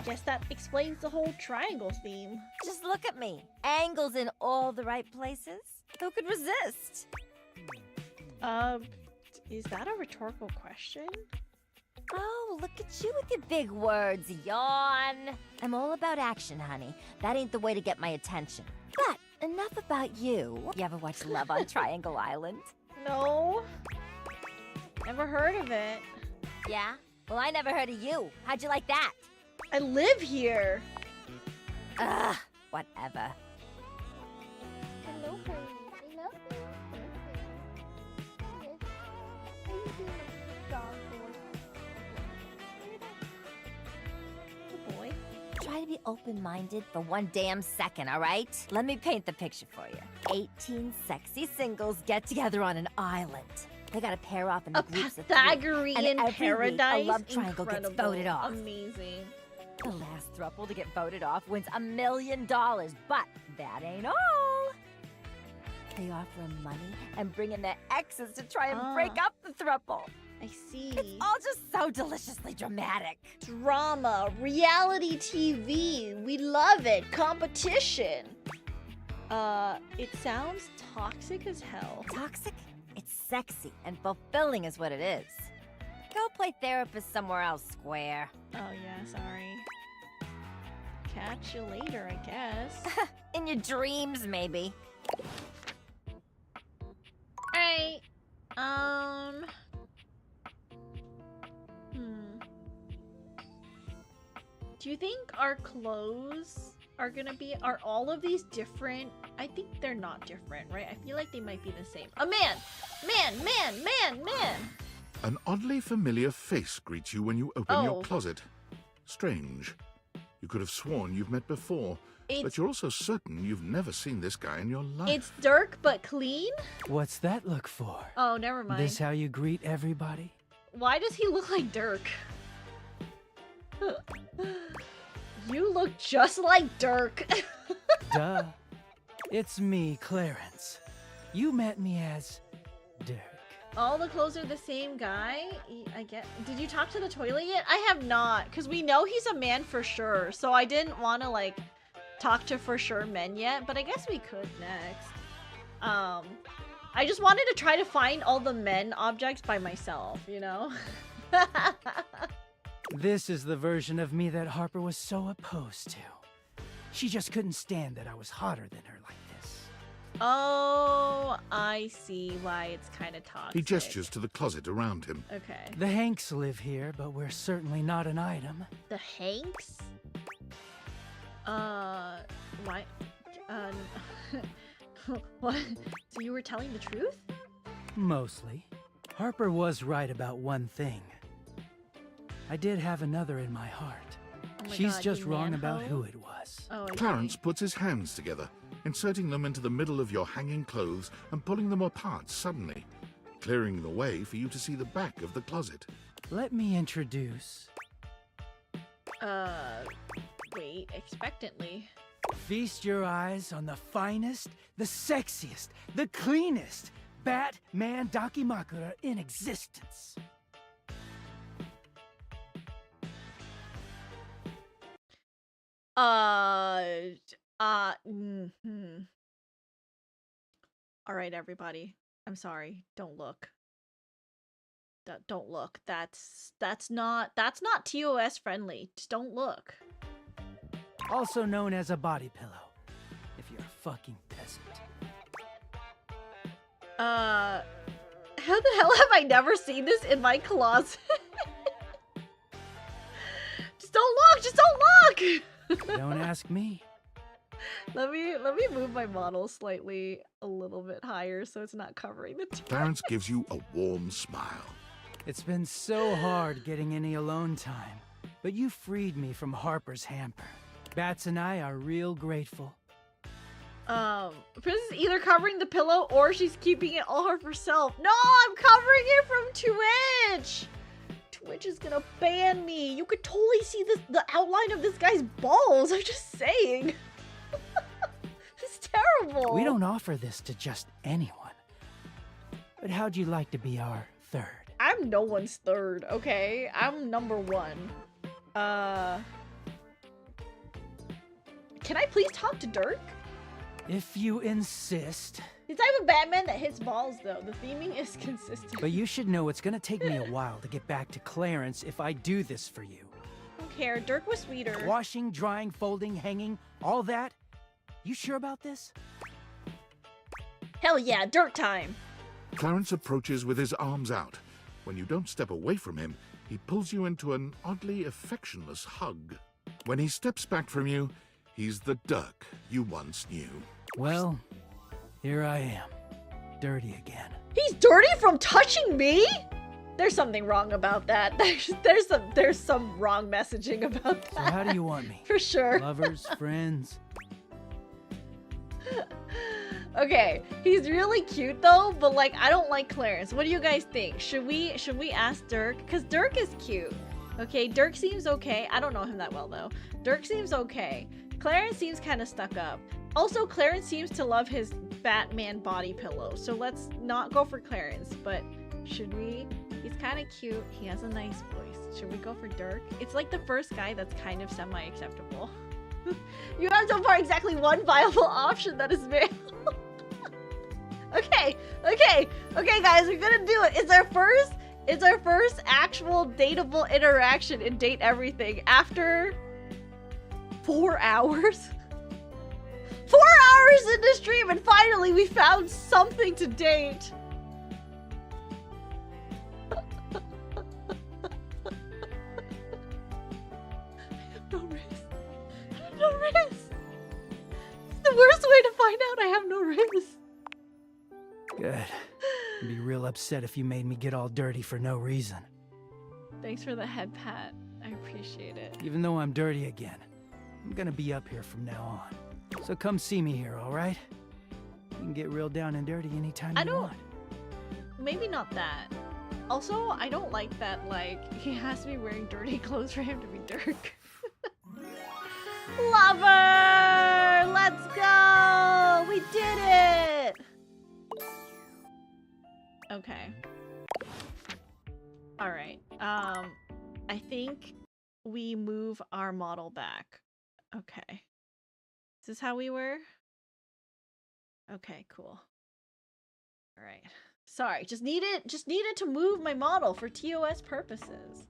Guess that explains the whole triangle theme. Just look at me. Angles in all the right places. Who could resist? Is that a rhetorical question? Oh, look at you with your big words, yawn. I'm all about action, honey. That ain't the way to get my attention. But enough about you. You ever watch Love on Triangle Island? No. Never heard of it. Yeah? Well, I never heard of you. How'd you like that? I live here. Ugh, whatever. Hello, honey. I love you. Good boy. Try to be open-minded for one damn second, all right? Let me paint the picture for you. 18 sexy singles get together on an island. They gotta pair off in A groups of Pythagorean three. And every paradise? week, a love triangle Incredible. gets voted off. Amazing. The last throuple to get voted off wins $1 million, but that ain't all. They offer them money and bring in their exes to try and break up the throuple. I see. It's all just so deliciously dramatic. Drama, reality TV. We love it. Competition. It sounds toxic as hell. Toxic? It's sexy and fulfilling is what it is. Go play therapist somewhere else, square. Oh yeah, sorry. Catch you later, I guess. In your dreams, maybe. Alright. Do you think our clothes are all of these different? I think they're not different, right? I feel like they might be the same. A man! Man! An oddly familiar face greets you when you open your Oh. closet. Strange. You could have sworn you've met before, It's- but you're also certain you've never seen this guy in your life. It's Dirk, but clean? What's that look for? Oh, never mind. This how you greet everybody? Why does he look like Dirk? You look just like Dirk. Duh. It's me, Clarence. You met me as Dirk. All the clothes are the same guy? I get. Did you talk to the toilet yet? I have not, because we know he's a man for sure. So I didn't want to like talk to for sure men yet, but I guess we could next. I just wanted to try to find all the men objects by myself, you know? This is the version of me that Harper was so opposed to. She just couldn't stand that I was hotter than her like this. Oh, I see why it's kind of toxic. He gestures to the closet around him. Okay. The Hanks live here, but we're certainly not an item. The Hanks? What? What? So you were telling the truth? Mostly. Harper was right about one thing. I did have another in my heart. Oh my She's God, just you wrong man-ho? about who it was. Oh, I Clarence see. puts his hands together, inserting them into the middle of your hanging clothes and pulling them apart suddenly, clearing the way for you to see the back of the closet. Let me introduce... Wait, expectantly. Feast your eyes on the finest, the sexiest, the cleanest Batman Dakimakura in existence. All right, everybody. I'm sorry. Don't look. Don't look. That's not TOS friendly. Just don't look. Also known as a body pillow, if you're a fucking peasant. How the hell have I never seen this in my closet? Just don't look! Just don't look! Don't ask me. Let me move my model slightly a little bit higher so it's not covering the teeth. Clarence gives you a warm smile. It's been so hard getting any alone time, but you freed me from Harper's hamper. Bats and I are real grateful. Princess is either covering the pillow or she's keeping it all her herself. No, I'm covering it from Twitch! Twitch is gonna ban me. You could totally see the outline of this guy's balls. I'm just saying. It's terrible. We don't offer this to just anyone. But how'd you like to be our third? I'm no one's third, okay? I'm number one. Can I please talk to Dirk? If you insist. He's type of Batman that hits balls, though. The theming is consistent. But you should know it's gonna take me a while to get back to Clarence if I do this for you. I don't care. Dirk was sweeter. Washing, drying, folding, hanging, all that? You sure about this? Hell yeah, Dirk time. Clarence approaches with his arms out. When you don't step away from him, he pulls you into an oddly affectionless hug. When he steps back from you, he's the Dirk you once knew. Well, here I am. Dirty again. He's dirty from touching me? There's something wrong about that. There's some wrong messaging about that. So how do you want me? For sure. Lovers, friends? Okay, he's really cute though, but like I don't like Clarence. What do you guys think? Should we ask Dirk? Because Dirk is cute. Okay, Dirk seems okay. I don't know him that well though. Dirk seems okay. Clarence seems kind of stuck up. Also, Clarence seems to love his Batman body pillow. So let's not go for Clarence, but should we? He's kind of cute. He has a nice voice. Should we go for Dirk? It's like the first guy that's kind of semi-acceptable. You have so far exactly one viable option that is male. Okay, guys, we're gonna do it. It's our first actual dateable interaction in Date Everything after 4 hours. 4 hours in the stream, and finally we found something to date. No risk. No risk. It's the worst way to find out I have no risk. Good. I'd be real upset if you made me get all dirty for no reason. Thanks for the head pat. I appreciate it. Even though I'm dirty again, I'm gonna be up here from now on. So come see me here, alright? You can get real down and dirty anytime you want. Maybe not that. Also, I don't like that, like, he has to be wearing dirty clothes for him to be Dirk. Lover! Let's go! We did it! Okay. Alright. I think we move our model back. Okay. Is this how we were? Okay, cool. Alright. Sorry, just needed to move my model for TOS purposes.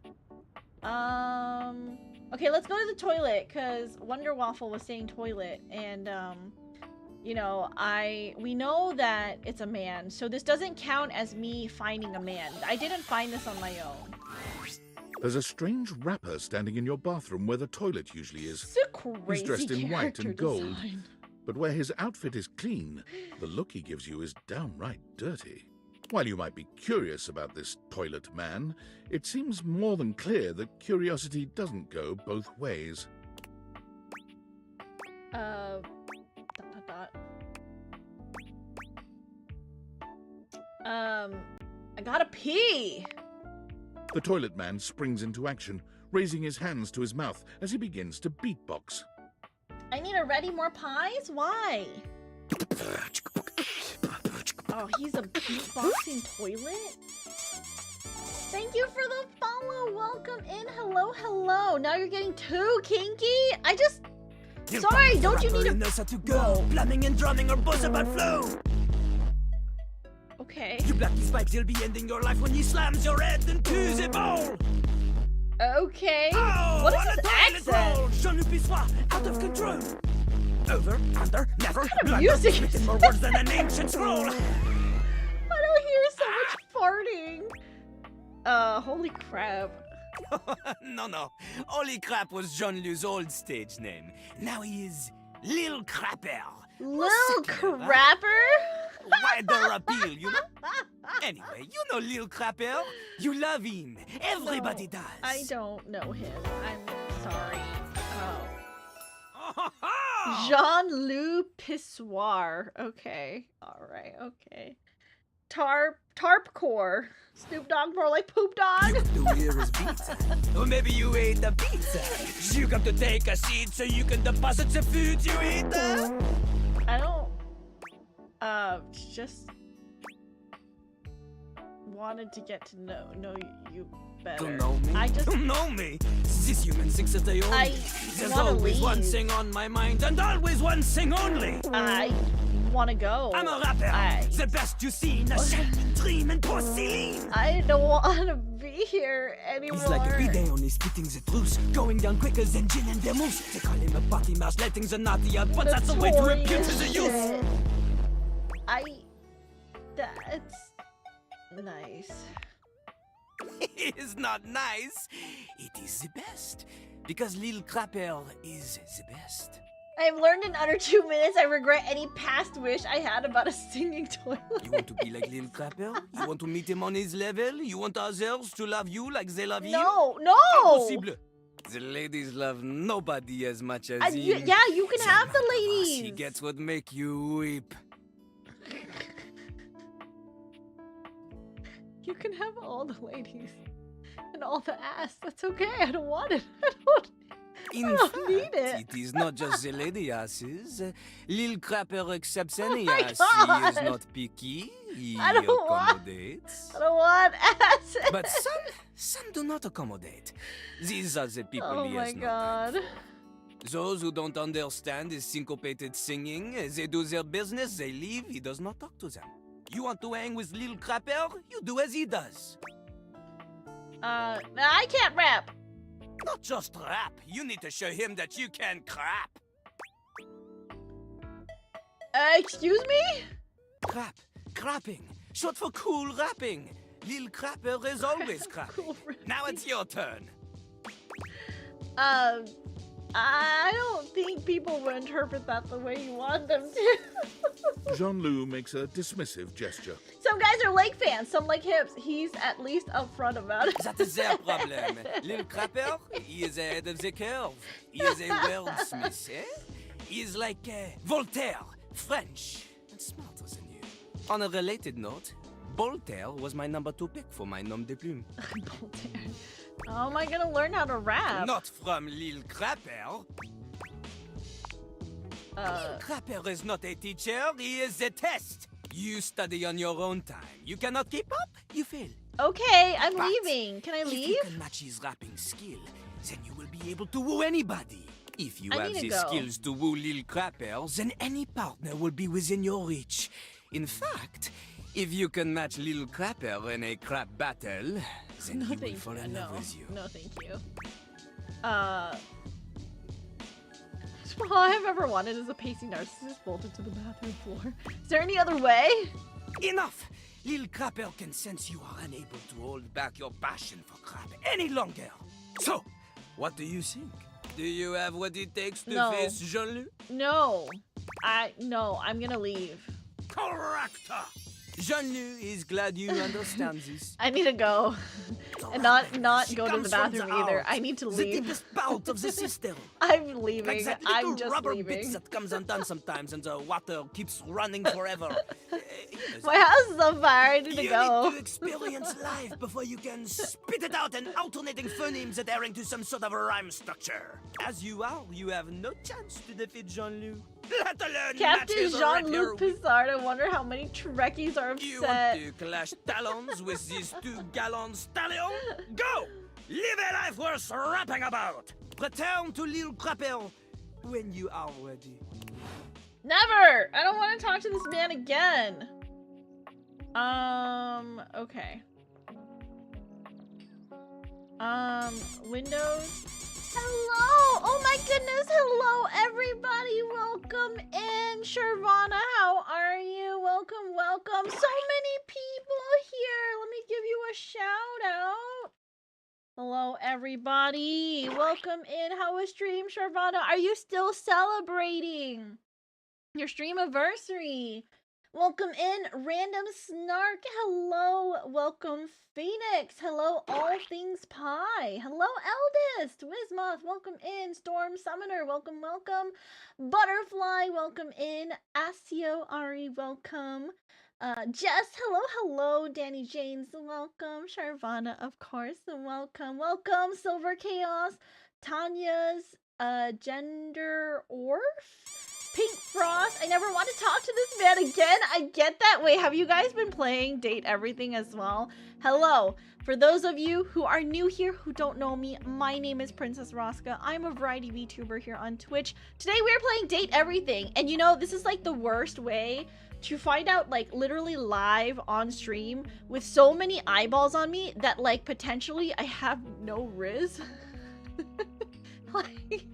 Okay, let's go to the toilet, because Wonder Waffle was saying toilet, and, you know, we know that it's a man, so this doesn't count as me finding a man. I didn't find this on my own. There's a strange rapper standing in your bathroom where the toilet usually is. It's a crazy He's dressed in white and gold, design. but where his outfit is clean, the look he gives you is downright dirty. While you might be curious about this toilet man, it seems more than clear that curiosity doesn't go both ways. I gotta pee! The toilet man springs into action, raising his hands to his mouth as he begins to beatbox. I need to ready more pies? Why? Oh, he's a beatboxing toilet? Thank you for the follow. Welcome in. Hello, hello. Now you're getting too kinky? Sorry, don't you need to go? Plumbing and drumming are both about flow. Okay. You block these pipes, you'll be ending your life when he slams your head into the bowl. Okay. Oh, what is this accent? Jean-Luc out of control. Over, under, never. What kind of music is more words than an ancient scroll. I don't hear so much farting. Holy crap. No. Holy crap was Jean-Luc's old stage name. Now he is Lil Crapper. Lil Crapper? Wider appeal, you know? Anyway, you know Lil Crapper. You love him. Everybody does. I don't know him. I'm sorry. Jean-Luc Pissoir. Okay. Alright, okay. Tarpcore. Snoop Dogg more like Poop Dog. You do hear his pizza. Or maybe you ate the pizza. You got to take a seat so you can deposit the food you eat. I don't... just... wanted to get to know you better. Don't know me? I just... Don't know me? This human thinks that they own me. There's always one thing on my mind and always one thing only. I want to go. I'm a rapper. The best you see in a shining dream and porcelain. I don't want to be here anymore. He's like every day only spitting the truth, going down quicker than gin and vermouth. They call him a potty mouse, letting the naughty out, but that's the way to repute the youth. That's nice. It is not nice. It is the best. Because Lil Crapper is the best. I've learned in under 2 minutes I regret any past wish I had about a singing toilet. You want to be like Lil Crapper? You want to meet him on his level? You want others to love you like they love him? No! Impossible. The ladies love nobody as much as him. Yeah, you can have the ladies. He gets what make you weep. You can have all the ladies and all the ass. That's okay. I don't want it. I don't need it. It is not just the lady asses. Lil Crapper accepts any ass. God. He is not picky. He I don't accommodates. I don't want ass. But some do not accommodate. These are the people Oh he my has no god. time for. Those who don't understand his syncopated singing, they do their business, they leave, he does not talk to them. You want to hang with Lil Crapper? You do as he does. I can't rap. Not just rap. You need to show him that you can crap. Excuse me? Crap. Crapping. Short for cool rapping. Lil Crapper is always crapping. Now it's your turn. I don't think people will interpret that the way you want them to. Jean-Luc makes a dismissive gesture. Some guys are leg fans, some like hips. He's at least upfront about it. That is their problem. Lil Crapper, he is ahead of the curve. He is a wordsmith, eh? He is like Voltaire, French, and smarter than you. On a related note, Voltaire was my number 2 pick for my nom de plume. How am I gonna learn how to rap? Not from Lil Crapper. Crapper is not a teacher, he is a test. You study on your own time. You cannot keep up, you fail. Okay, I'm But leaving. Can I If leave? you can match his rapping skill, then you will be able to woo anybody. If you I have need to the go. skills to woo Lil Crapper, then any partner will be within your reach. In fact, if you can match Lil Crapper in a crap battle, then he will fall in love with you. No, thank you. All I've ever wanted is a pacey narcissist bolted to the bathroom floor. Is there any other way? Enough! Lil Crapper can sense you are unable to hold back your passion for crap any longer. So, what do you think? Do you have what it takes to No. face Jean-Luc? No. No, I'm gonna leave. Correct! Jean-Luc is glad you understand this. I need to go. And not go to the comes from bathroom the either. heart, I need to The leave. deepest part of the system. I'm leaving. Like that I'm little just rubber leaving. bits that comes undone sometimes and the water keeps running forever. My house is on fire. I need to You go. need to experience life before you can spit it out in alternating phonemes adhering to some sort of a rhyme structure. As you are, you have no chance to defeat Jean-Luc. Let alone match Captain his Jean-Luc rapier. Pissard. I wonder how many Trekkies are You upset. want to clash talons with these 2 gallon stallions? Go! Live a life worth rapping about! Return to Lil Crapper when you are ready. Never! I don't want to talk to this man again. Okay. Windows. Hello! Oh my goodness! Hello, everybody! Welcome in! Shervana, how are you? Welcome, welcome! So many people here! Let me give you a shout out! Hello, everybody! Welcome in! How was stream, Shervana? Are you still celebrating your stream anniversary? Welcome in, Random Snark. Hello, welcome, Phoenix. Hello, All Things Pie. Hello, Eldest. Wismoth, welcome in. Storm Summoner, welcome, welcome. Butterfly, welcome in. Asio Ari, welcome. Jess, hello, hello. Danny James, welcome. Sharvana, of course, welcome. Welcome, Silver Chaos. Tanya's, Gender Orf. Pink Frost, I never want to talk to this man again. I get that. Wait, have you guys been playing Date Everything as well? Hello. For those of you who are new here, who don't know me, my name is Princess Roska. I'm a variety VTuber here on Twitch. Today we're playing Date Everything. And you know, this is like the worst way to find out, like, literally live on stream with so many eyeballs on me that, like, potentially I have no riz. Like,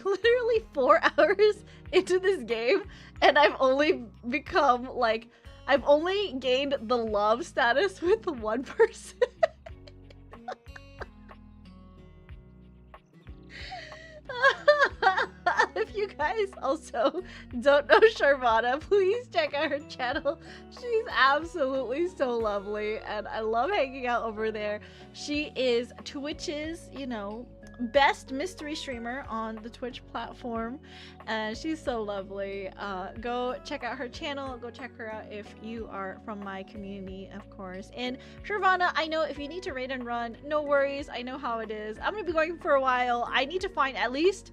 literally 4 hours into this game, and I've only become, like, I've only gained the love status with one person. If you guys also don't know Sharvana, please check out her channel. She's absolutely so lovely, and I love hanging out over there. She is Twitch's, you know, best mystery streamer on the Twitch platform, and she's so lovely. Go check out her channel. Go check her out if you are from my community, of course. And Sharvana, I know if you need to raid and run, no worries. I know how it is. I'm gonna be going for a while. I need to find at least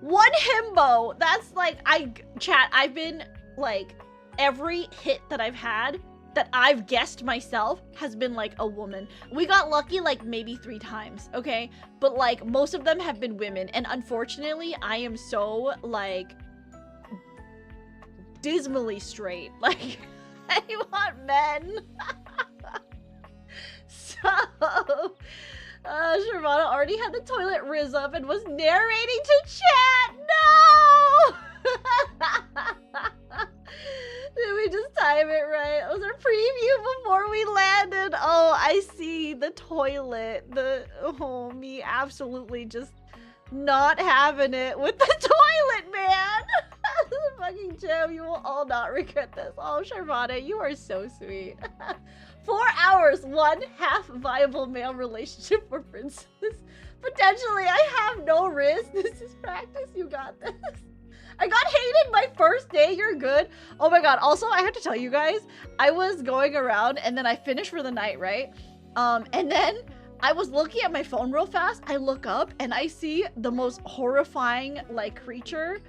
one himbo. That's like, I've been like, every hit that I've had that I've guessed myself has been like a woman. We got lucky like maybe 3 times, okay? But like most of them have been women, and unfortunately I am so like dismally straight. Like, I want men. So Sharvana already had the toilet riz up and was narrating to chat. No! Did we just time it right? It was a preview before we landed. Oh, I see the toilet. Oh, me absolutely just not having it with the toilet, man. Fucking Jim, you will all not regret this. Oh, Sharvana, you are so sweet. 4 hours, 1 half viable male relationship for princess. Potentially, I have no risk. This is practice. You got this. I got hated my first day. You're good. Oh my god. Also, I have to tell you guys, I was going around and then I finished for the night, right? And then I was looking at my phone real fast. I look up and I see the most horrifying like creature.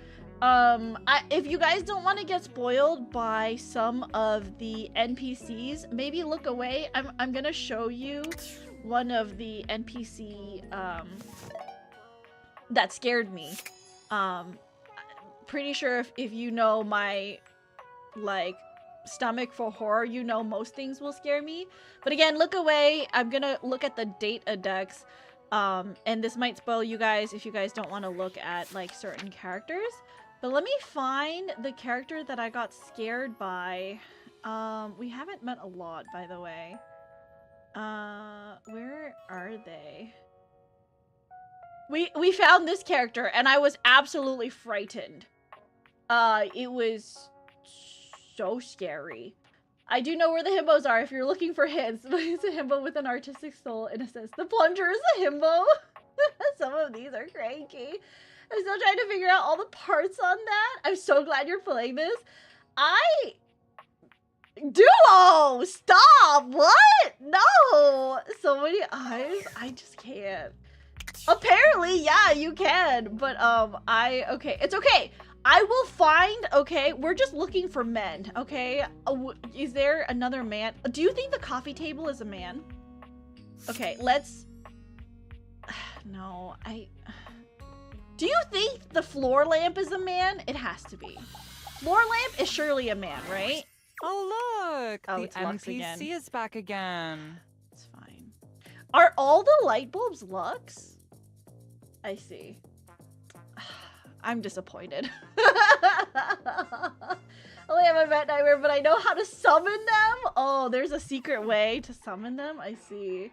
If you guys don't want to get spoiled by some of the NPCs, maybe look away. I'm gonna show you one of the NPC that scared me. Pretty sure if you know my like stomach for horror, you know most things will scare me. But again, look away. I'm gonna look at the date index. And this might spoil you guys if you guys don't want to look at like certain characters. But let me find the character that I got scared by. We haven't met a lot, by the way. Where are they? We found this character and I was absolutely frightened. It was so scary. I do know where the himbos are if you're looking for hints. It's a himbo with an artistic soul in a sense. The plunger is a himbo. Some of these are cranky. I'm still trying to figure out all the parts on that. I'm so glad you're playing this. Duo! Stop! What? No! So many eyes. I just can't. Apparently, yeah, you can. But, okay. It's okay. I will find, okay? We're just looking for men, okay? Is there another man? Do you think the coffee table is a man? Okay, let's... No, Do you think the floor lamp is a man? It has to be. Floor lamp is surely a man, right? Oh, look! Oh, the it's Lux NPC again. is back again. It's fine. Are all the light bulbs Lux? I see. I'm disappointed. Only have a pet nightmare, but I know how to summon them. Oh, there's a secret way to summon them. I see.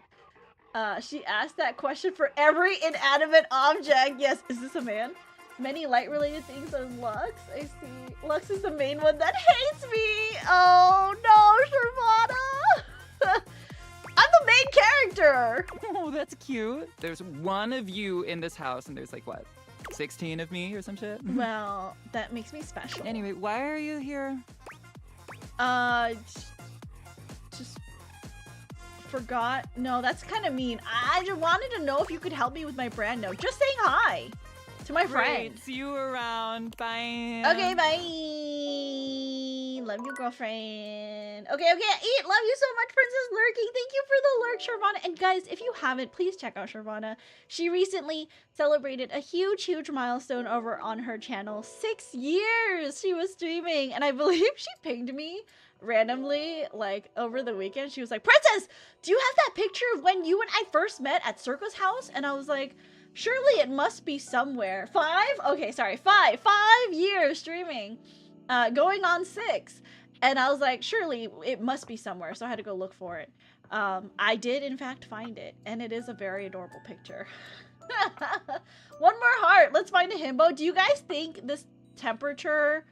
She asked that question for every inanimate object. Yes, is this a man? Many light-related things are Lux. I see. Lux is the main one that hates me. Oh no, Shervana. I'm the main character. Oh, that's cute. There's one of you in this house, and there's like what, 16 of me or some shit? Well, that makes me special. Anyway, why are you here? Just forgot. No, that's kind of mean. I just wanted to know if you could help me with my brand note. Just saying hi to my friend. Great. See you around. Bye. Okay, bye. Love you, girlfriend. Okay, eat. Love you so much, Princess Lurking. Thank you for the lurk, Shervana. And guys, if you haven't, please check out Shervana. She recently celebrated a huge milestone over on her channel. 6 years she was streaming, and I believe she pinged me randomly like over the weekend. She was like, Princess, do you have that picture of when you and I first met at Circo's house? And I was like, surely it must be somewhere. 5? Okay, sorry, 5 years streaming, going on 6. And I was like, surely it must be somewhere, so I had to go look for it. I did in fact find it, and it is a very adorable picture. One more heart. Let's find a himbo. Do you guys think this temperature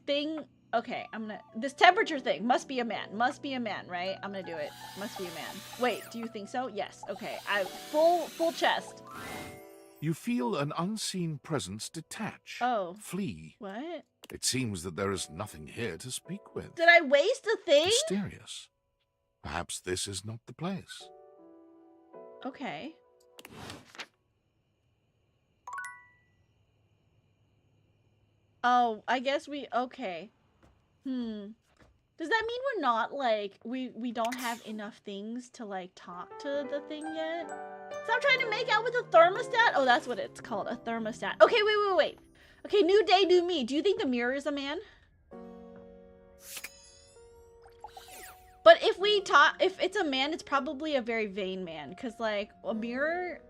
thing... Okay, this temperature thing must be a man. Must be a man, right? I'm gonna do it. Must be a man. Wait, do you think so? Yes. Okay. Full chest. You feel an unseen presence detach. Oh. Flee. What? It seems that there is nothing here to speak with. Did I waste a thing? Mysterious. Perhaps this is not the place. Okay. Oh, I guess okay. Does that mean we're not, like, we don't have enough things to, like, talk to the thing yet? Stop trying to make out with a thermostat? Oh, that's what it's called, a thermostat. Okay, wait. Okay, new day, new me. Do you think the mirror is a man? But if it's a man, it's probably a very vain man. Because, like, a mirror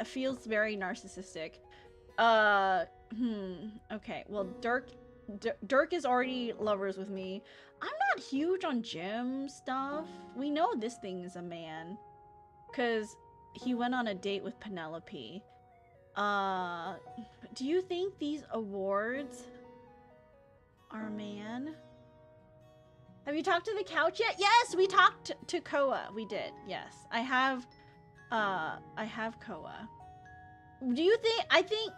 feels very narcissistic. Okay, well, Dirk is already lovers with me. I'm not huge on gym stuff. We know this thing is a man, because he went on a date with Penelope. Do you think these awards are a man? Have you talked to the couch yet? Yes, we talked to Koa. We did. Yes, I have Koa. Do you think? I think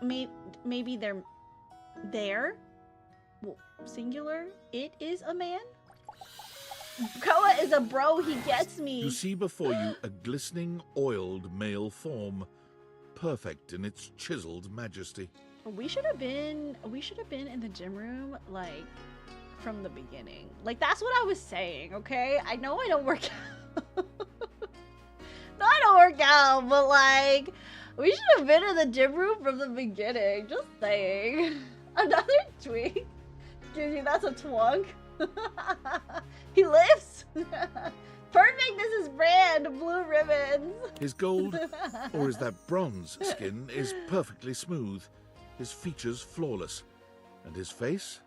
maybe they're there. Well, singular. It is a man. Koa is a bro, he gets me. You see before you a glistening, oiled male form, perfect in its chiseled majesty. We should have been in the gym room, like, from the beginning. Like, that's what I was saying, okay? I know I don't work out. No, I don't work out, but, like, we should have been in the gym room from the beginning. Just saying. Another tweet. Gives you, that's a twunk. He lifts. Perfect, this is brand, blue ribbons. His gold, or is that bronze skin, is perfectly smooth. His features flawless. And his face?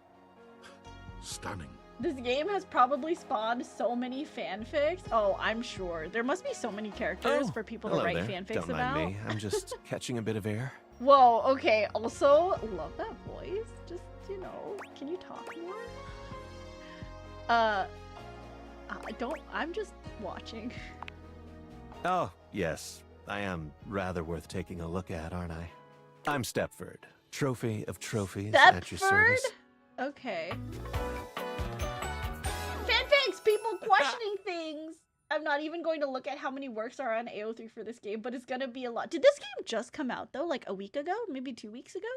Stunning. This game has probably spawned so many fanfics. Oh, I'm sure. There must be so many characters for people to write fanfics Don't about. mind me. I'm just catching a bit of air. Whoa, okay. Also, love that voice. Just, you know, can you talk more? I'm just watching. Oh, yes. I am rather worth taking a look at, aren't I? I'm Stepford, trophy of trophies at your service. Okay. Fanfics! People questioning things! I'm not even going to look at how many works are on AO3 for this game, but it's gonna be a lot. Did this game just come out, though? Like a week ago? Maybe 2 weeks ago?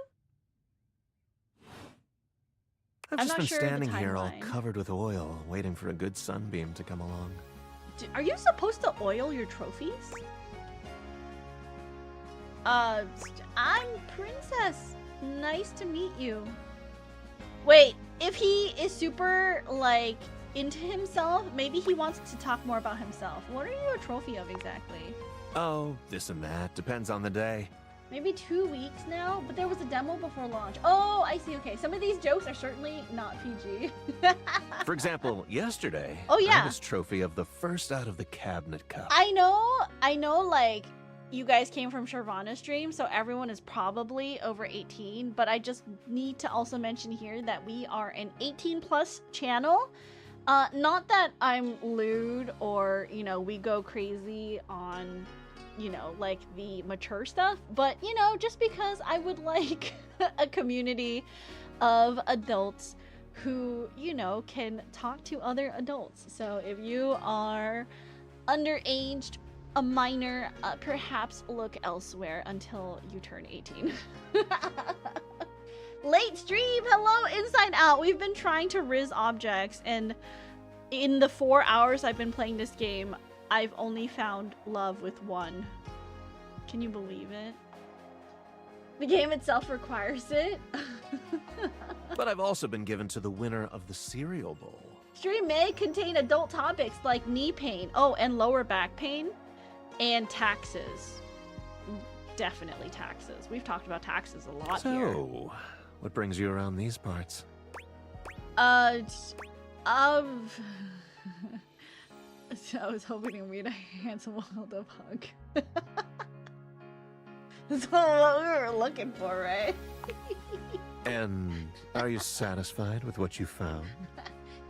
I've I'm just not been sure of the standing here all timeline. covered with oil, waiting for a good sunbeam to come along. Are you supposed to oil your trophies? I'm Princess. Nice to meet you. Wait, if he is super, like, into himself, maybe he wants to talk more about himself. What are you a trophy of exactly? Oh, this and that. Depends on the day. Maybe 2 weeks now, but there was a demo before launch. Oh, I see. Okay, some of these jokes are certainly not PG. For example, yesterday, Oh, yeah. I was trophy of the first out of the cabinet cup. I know, like, you guys came from Shervana's stream, so everyone is probably over 18, but I just need to also mention here that we are an 18+ channel. Not that I'm lewd or, you know, we go crazy on, you know, like the mature stuff, but, you know, just because I would like a community of adults who, you know, can talk to other adults. So if you are underaged, a minor, perhaps look elsewhere until you turn 18. Late stream, hello Inside Out. We've been trying to riz objects, and in the 4 hours I've been playing this game, I've only found love with one. Can you believe it? The game itself requires it. But I've also been given to the winner of the cereal bowl. Stream may contain adult topics like knee pain, and lower back pain, and taxes. Definitely taxes. We've talked about taxes a lot here. So, what brings you around these parts? I was hoping to meet a handsome wild hug. That's what we were looking for, right? And are you satisfied with what you found?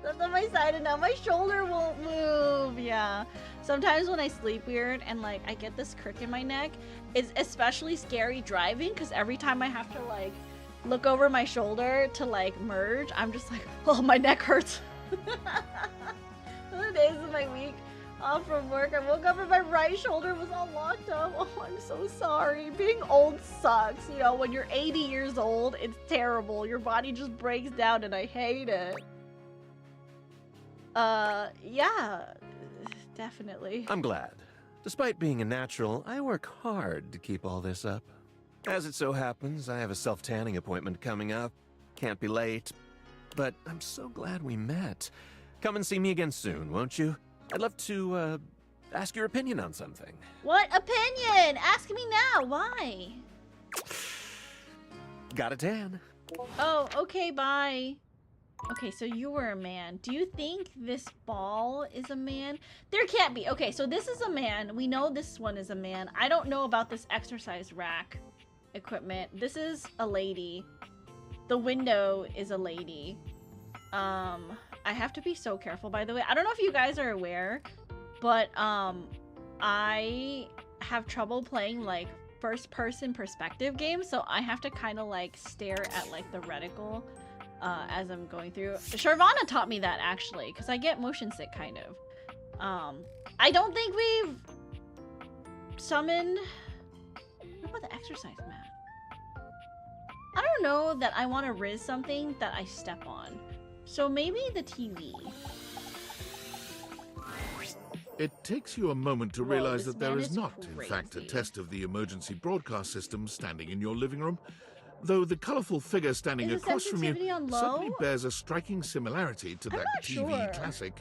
That's on my side, and now my shoulder won't move. Yeah. Sometimes when I sleep weird and like I get this crick in my neck, it's especially scary driving because every time I have to like look over my shoulder to like merge, I'm just like, oh, my neck hurts. The days of my week off from work, I woke up and my right shoulder was all locked up. Oh, I'm so sorry. Being old sucks. You know, when you're 80 years old, it's terrible. Your body just breaks down and I hate it. Yeah, definitely. I'm glad. Despite being a natural, I work hard to keep all this up. As it so happens, I have a self-tanning appointment coming up. Can't be late. But I'm so glad we met. Come and see me again soon, won't you? I'd love to, ask your opinion on something. What opinion? Ask me now. Why? Got a tan. Oh, okay, bye. Okay, so you were a man. Do you think this ball is a man? There can't be. Okay, so this is a man. We know this one is a man. I don't know about this exercise rack equipment. This is a lady. The window is a lady. I have to be so careful, by the way. I don't know if you guys are aware, but I have trouble playing like first-person perspective games, so I have to kind of like stare at like the reticle as I'm going through. Sharvana taught me that actually, because I get motion sick kind of. I don't think we've summoned. What about the exercise mat? I don't know that I want to riz something that I step on. So maybe the TV. It takes you a moment to Whoa, realize this that there man is is not, in fact, a crazy. test of the emergency broadcast system standing in your living room, though the colorful figure standing Is the across from you sensitivity on low? certainly bears a striking similarity to I'm that not TV sure. classic.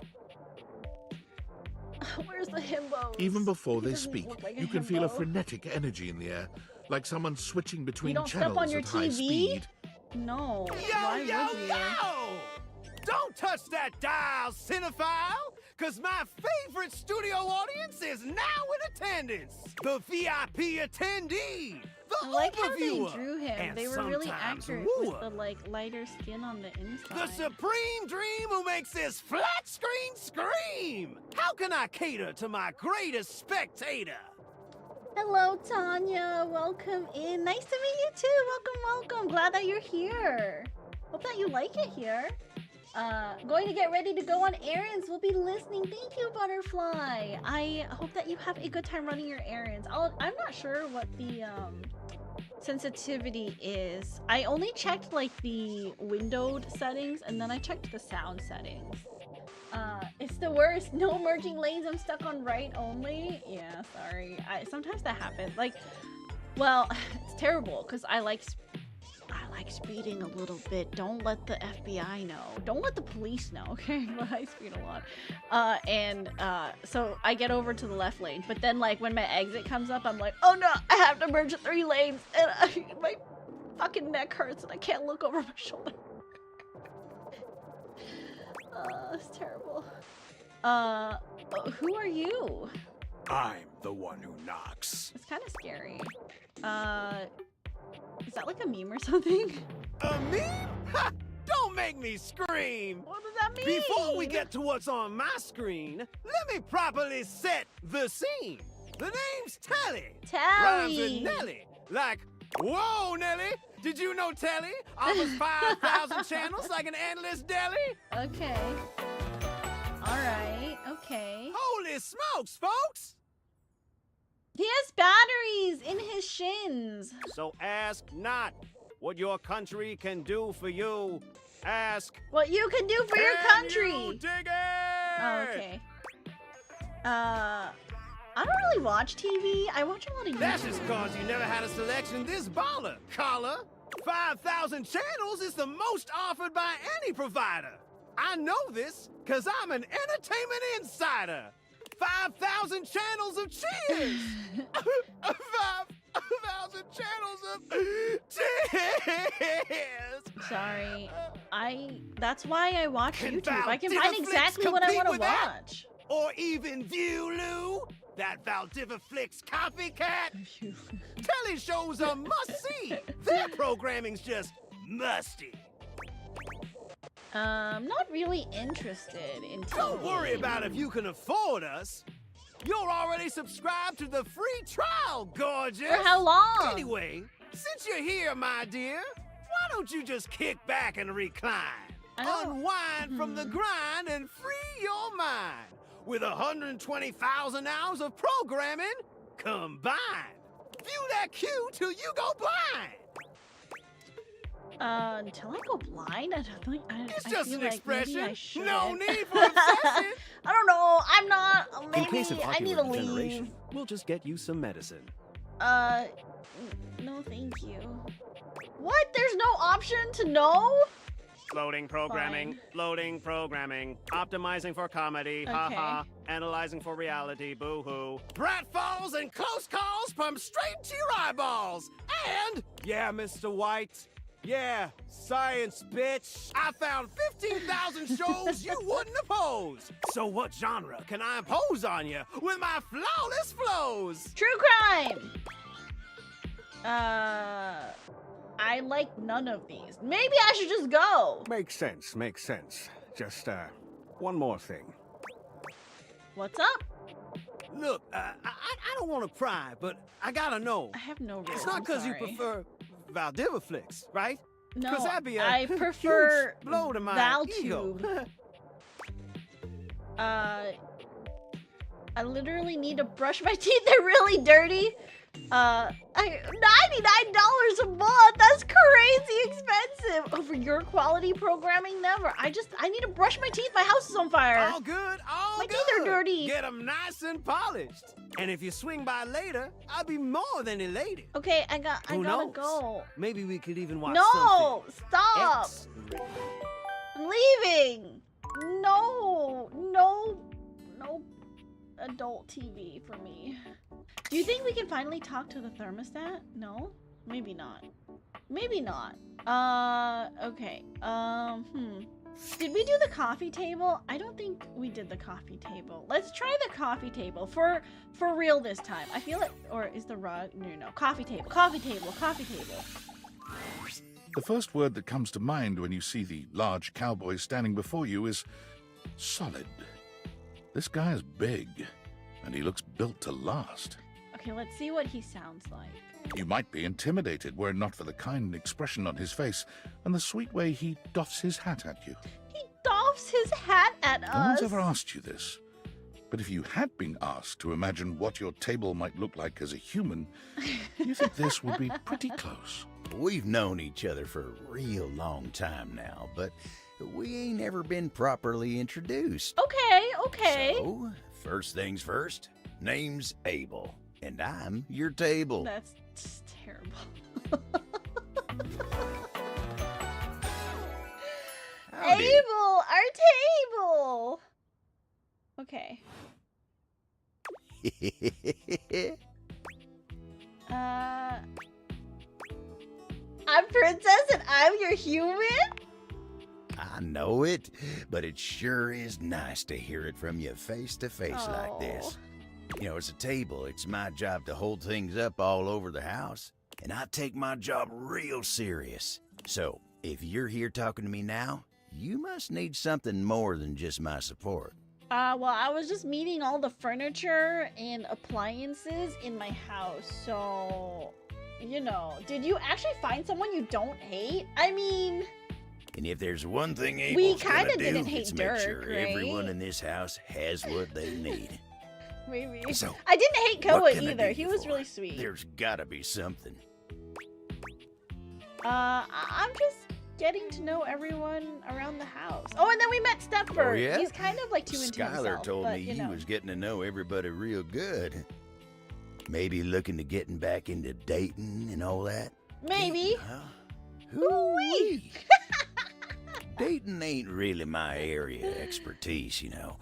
Where's the himbos? Even before He they doesn't speak, look like a you can feel a himbo. frenetic energy in the air, like someone switching between don't step channels on your at high TV? speed. No. Yo, Why yo, would you? yo! Don't touch that dial, cinephile! Cause my favorite studio audience is now in attendance! The VIP attendee! The I like how they overviewer! drew him. And They were really sometimes accurate wooer. with the like lighter skin on the inside. The supreme dream who makes this flat screen scream! How can I cater to my greatest spectator? Hello, Tanya. Welcome in. Nice to meet you too. Welcome, welcome. Glad that you're here. Hope that you like it here. Going to get ready to go on errands. We'll be listening. Thank you, Butterfly. I hope that you have a good time running your errands. I'm not sure what the sensitivity is. I only checked like the windowed settings and then I checked the sound settings. It's the worst. No merging lanes. I'm stuck on right only. Yeah, sorry. Sometimes that happens. Like, well, it's terrible because I like speeding a little bit. Don't let the FBI know. Don't let the police know, okay? But I speed a lot. So I get over to the left lane. But then, like, when my exit comes up, I'm like, oh no, I have to merge 3 lanes. And my fucking neck hurts and I can't look over my shoulder. It's terrible. Who are you? I'm the one who knocks. It's kind of scary. Is that like a meme or something? A meme? Ha! Don't make me scream! What does that mean? Before we get to what's on my screen, let me properly set the scene. The name's Telly. Rhymes with Nelly. Like, whoa, Nelly! Did you know Telly offers 5,000 channels like an endless deli? Okay. Alright, okay. Holy smokes, folks! He has batteries in his shins. So ask not what your country can do for you. Ask what you can do for your country. You dig it? Oh, okay. I don't really watch TV. I watch a lot of YouTube. That's just cause you never had a selection this baller, caller. 5,000 channels is the most offered by any provider. I know this cause I'm an entertainment insider. 5,000 channels of cheers! 5,000 channels of cheers! Sorry. That's why I watch Can YouTube. I can Valdivia find Flicks exactly what I compete want to with that? watch. Or even View, Lou? That Valdivia Flicks copycat? Telly shows are must-see. Their programming's just musty. Not really interested in TV. Don't worry about if you can afford us. You're already subscribed to the free trial, gorgeous. For how long? Anyway, since you're here, my dear, why don't you just kick back and recline? Unwind from the grind and free your mind with 120,000 hours of programming combined. View that cue till you go blind. Until I go blind? I don't think It's I just feel an like expression. maybe I should. No need for obsession. I don't know. I'm not. Maybe In case of I need to ocular leave. degeneration, we'll just get you some medicine. No, thank you. What? There's no option to know? Loading programming, loading programming, optimizing for comedy, Okay. haha, analyzing for reality, boo-hoo. Pratfalls and close calls pump straight to your eyeballs. And, yeah, Mr. White, yeah, science, bitch. I found 15,000 shows you wouldn't oppose. So what genre can I impose on you with my flawless flows? True crime! I like none of these. Maybe I should just go. Makes sense, makes sense. Just, one more thing. What's up? Look, I don't want to pry, but I gotta know. I have no rules. It's not because you sorry. prefer Valdivia Flicks, right? No, 'Cause that'd be a I prefer huge blow to my ego. Valtube. I literally need to brush my teeth. They're really dirty. $99 a month. That's crazy expensive. Over your quality programming, never. I need to brush my teeth. My house is on fire. All good, all my good. teeth are dirty. Get them nice and polished. And if you swing by later, I'll be more than elated. Okay, I gotta knows? go. Maybe we could even watch No, something. stop. X-rated. I'm leaving. No adult TV for me. Do you think we can finally talk to the thermostat? No? Maybe not. Maybe not. Okay. Did we do the coffee table? I don't think we did the coffee table. Let's try the coffee table for real this time. I feel it, or is the rug? No. Coffee table, coffee table, coffee table. The first word that comes to mind when you see the large cowboy standing before you is solid. This guy is big, and he looks built to last. Okay, let's see what he sounds like. You might be intimidated were it not for the kind expression on his face and the sweet way he doffs his hat at you. He doffs his hat at us. No one's ever asked you this, but if you had been asked to imagine what your table might look like as a human, you think this would be pretty close. We've known each other for a real long time now, but we ain't ever been properly introduced. Okay. So, first things first, name's Abel, and I'm your table. That's just terrible. Howdy. Abel, our table. Okay. I'm Princess and I'm your human? I know it, but it sure is nice to hear it from you face to face like this. You know, as a table, it's my job to hold things up all over the house, and I take my job real serious. So, if you're here talking to me now, you must need something more than just my support. Well, I was just meeting all the furniture and appliances in my house, so, you know, did you actually find someone you don't hate? I mean... And if there's one thing We Abel's kinda gonna do, didn't hate it's Dirk, make sure right? everyone in this house has what they need. Maybe. So, I didn't hate what Koa can I either. do He you was for? really sweet. There's gotta be something. I'm just getting to know everyone around the house. Oh, and then we met Stepford. Oh, yeah? He's kind of like too into Skylar himself, told but, me you you know. was getting to know everybody real good. Maybe looking to getting back into dating and all that. Maybe. Hoo-wee. Dating ain't really my area of expertise, you know.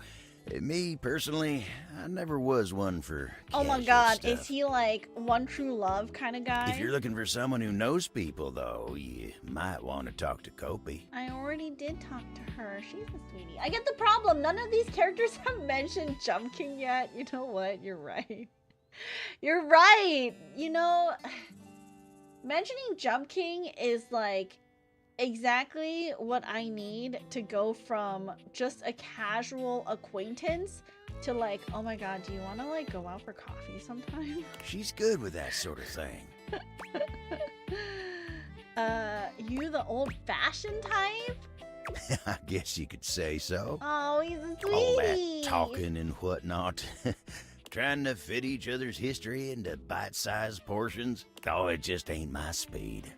Me, personally, I never was one for Oh my casual god, stuff. is he like one true love kind of guy? If you're looking for someone who knows people, though, you might want to talk to Kopi. I already did talk to her. She's a sweetie. I get the problem. None of these characters have mentioned Jump King yet. You know what? You're right. You're right. You know, mentioning Jump King is like exactly what I need to go from just a casual acquaintance to like, oh my god, do you want to like go out for coffee sometime? She's good with that sort of thing. You the old-fashioned type? I guess you could say so. Oh, he's a sweetie. All that talking and whatnot. Trying to fit each other's history into bite-sized portions. Oh, it just ain't my speed.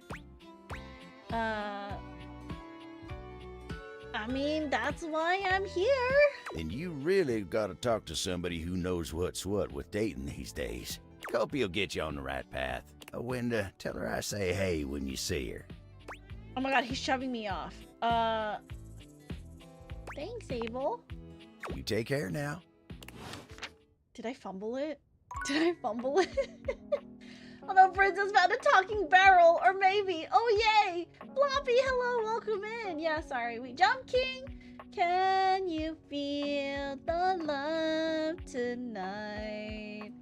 I mean, that's why I'm here. And you really gotta talk to somebody who knows what's what with dating these days. Kopi'll get you on the right path. Wenda, tell her I say hey when you see her. Oh my god, he's shoving me off. Thanks, Abel. You take care now. Did I fumble it? Did I fumble it? Oh no, Princess found a talking barrel, or maybe. Oh yay! Floppy, hello, welcome in. Yeah, sorry, we Jump King. Can you feel the love tonight?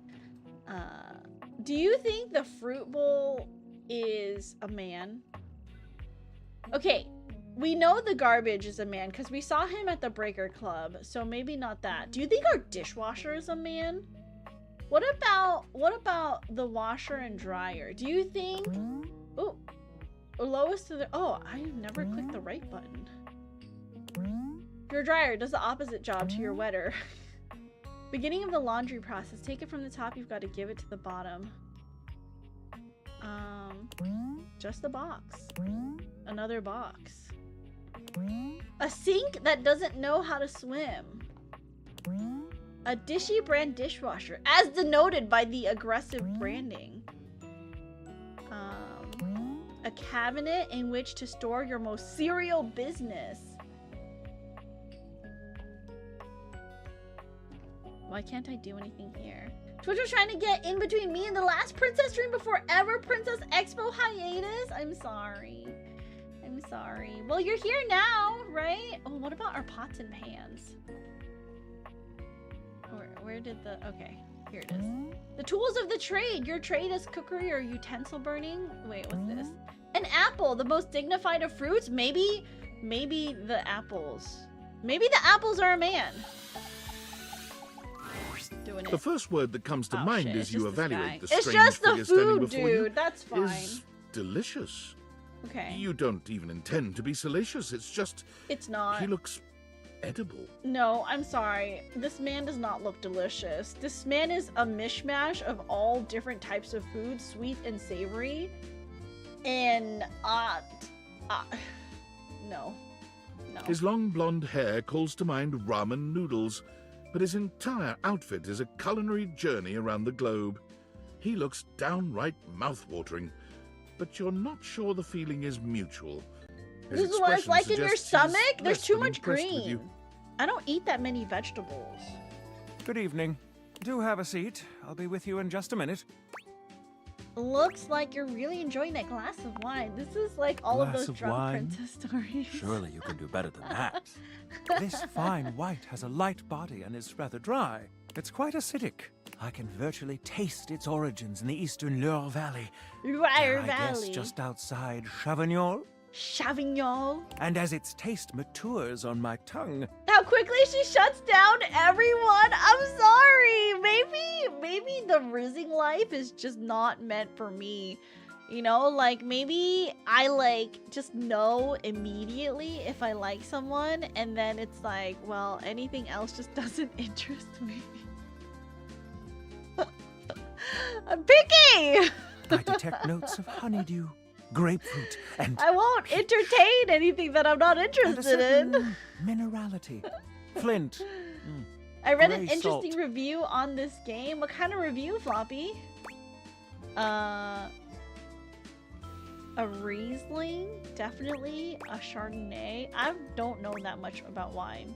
Do you think the fruit bowl is a man? Okay, we know the garbage is a man because we saw him at the Breaker Club, so maybe not that. Do you think our dishwasher is a man? What about the washer and dryer? Do you think... Ooh. lowest to the... Oh, I never clicked the right button. Your dryer does the opposite job to your wetter. Beginning of the laundry process. Take it from the top, you've got to give it to the bottom. Just a box. Another box. A sink that doesn't know how to swim. A Dishy brand dishwasher, as denoted by the aggressive branding. A cabinet in which to store your most serial business. Why can't I do anything here? Twitch was trying to get in between me and the last princess stream before ever Princess Expo hiatus. I'm sorry. I'm sorry. Well, you're here now, right? Oh, what about our pots and pans? Where did the... Okay, here it is. The tools of the trade. Your trade is cookery or utensil burning. Wait, what's this? An apple, the most dignified of fruits? Maybe the apples. Maybe the apples are a man. Doing it. The first word that comes to mind as you evaluate the It's strange just the figure standing food, before you dude. That's fine. is delicious. Okay. You don't even intend to be salacious. It's just... It's not. He looks edible. No, I'm sorry. This man does not look delicious. This man is a mishmash of all different types of food, sweet and savory. And, no. No. His long blonde hair calls to mind ramen noodles, but his entire outfit is a culinary journey around the globe. He looks downright mouth-watering, but you're not sure the feeling is mutual. His This is what it's expression like in your suggests stomach? he's There's less too than much impressed with green. you. I don't eat that many vegetables. Good evening. Do have a seat. I'll be with you in just a minute. Looks like you're really enjoying that glass of wine. This is like all of Glass those of drunk wine? princess stories. Surely you can do better than that. This fine white has a light body and is rather dry. It's quite acidic. I can virtually taste its origins in the eastern Loire Valley. Loire Dare I Valley. guess just outside Chavignon? Chavignon. And as its taste matures on my tongue, How quickly she shuts down everyone. I'm sorry. Maybe the rizzing life is just not meant for me. You know, like maybe I like just know immediately if I like someone, and then it's like, well, anything else just doesn't interest me. I'm picky. I detect notes of honeydew, grapefruit, and I won't entertain anything that I'm not and a interested in. certain minerality. Flint. I read an Gray interesting salt. review on this game. What kind of review, Floppy? A Riesling, definitely. A Chardonnay. I don't know that much about wine.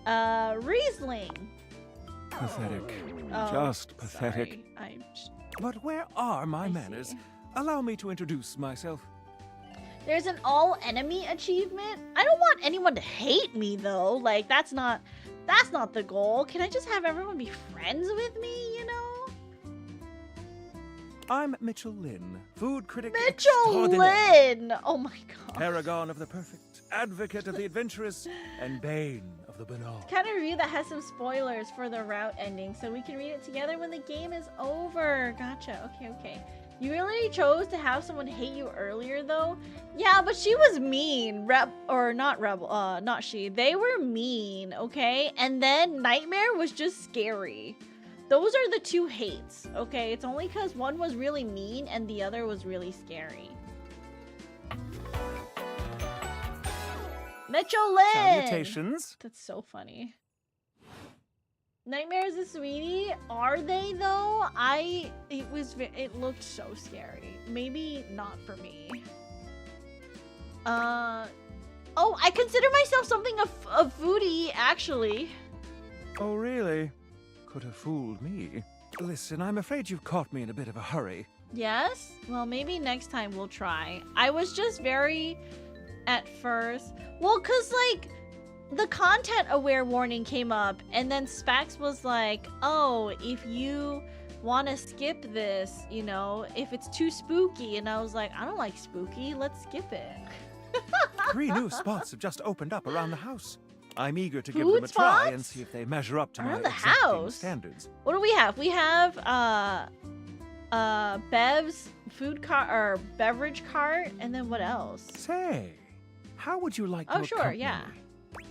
Riesling. Pathetic. Oh, Just pathetic. Sorry. But where are my manners? Allow me to introduce myself. There's an all enemy achievement. I don't want anyone to hate me though. Like that's not the goal. Can I just have everyone be friends with me, you know? I'm Mitchell Lynn, food critic Mitchell extraordinaire. Lynn! Oh my god. Paragon of the perfect, advocate of the adventurous, and bane of the banal. Kind of review that has some spoilers for the route ending, so we can read it together when the game is over. Gotcha. Okay. You really chose to have someone hate you earlier, though? Yeah, but she was mean. Not she. They were mean, okay? And then Nightmare was just scary. Those are the two hates, okay? It's only because one was really mean and the other was really scary. Mitchell Lynn! Salutations. That's so funny. Nightmares is sweetie, are they though? It looked so scary. Maybe not for me. Oh, I consider myself something of a foodie, actually. Oh, really? Could have fooled me. Listen, I'm afraid you've caught me in a bit of a hurry. Yes? Well, maybe next time we'll try. I was just very, at first, well, cause like, the content aware warning came up and then Spax was like, oh, if you want to skip this, you know, if it's too spooky. And I was like, I don't like spooky. Let's skip it. 3 new spots have just opened up around the house. I'm eager to give Food them a try spots? and see if they measure up to my Around the exacting house? standards. What do we have? We have, Bev's food cart or beverage cart, and then what else? Say, how would you like Oh, to sure, accompany yeah. me?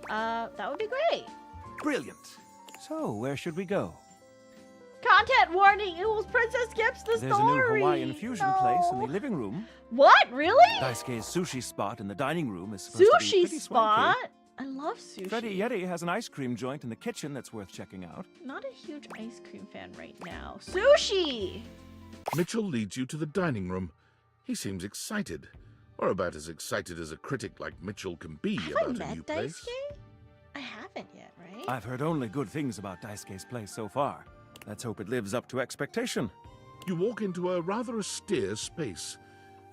That would be great. Brilliant. So, where should we go? Content warning! It was Princess Skips the There's story! a new Hawaiian fusion place in the living room. What? Really? Daisuke's sushi spot in the dining room is supposed to be Sushi pretty spot? swanky. I love sushi. Freddy Yeti has an ice cream joint in the kitchen that's worth checking out. Not a huge ice cream fan right now. Sushi! Mitchell leads you to the dining room. He seems excited, or about as excited as a critic like Mitchell can be about a new place. Daisuke? I haven't yet, right? I've heard only good things about Daisuke's place so far. Let's hope it lives up to expectation. You walk into a rather austere space.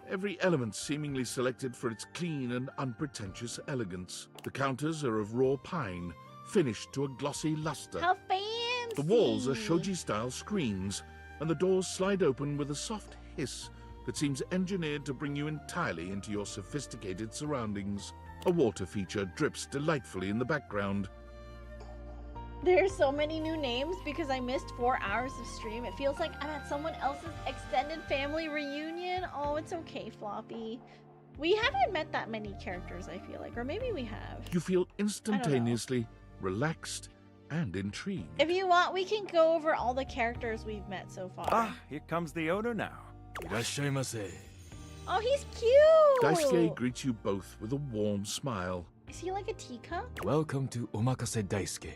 Every element seemingly selected for its clean and unpretentious elegance. The counters are of raw pine, finished to a glossy luster. How fancy! The walls are shoji-style screens, and the doors slide open with a soft hiss that seems engineered to bring you entirely into your sophisticated surroundings. A water feature drips delightfully in the background. There's so many new names because I missed 4 hours of stream. It feels like I'm at someone else's extended family reunion. Oh, it's okay, Floppy. We haven't met that many characters, I feel like. Or maybe we have. You feel instantaneously relaxed and intrigued. If you want, we can go over all the characters we've met so far. Ah, here comes the owner now. Irashaimase. Oh, he's cute! Daisuke greets you both with a warm smile. Is he like a teacup? Welcome to Omakase Daisuke.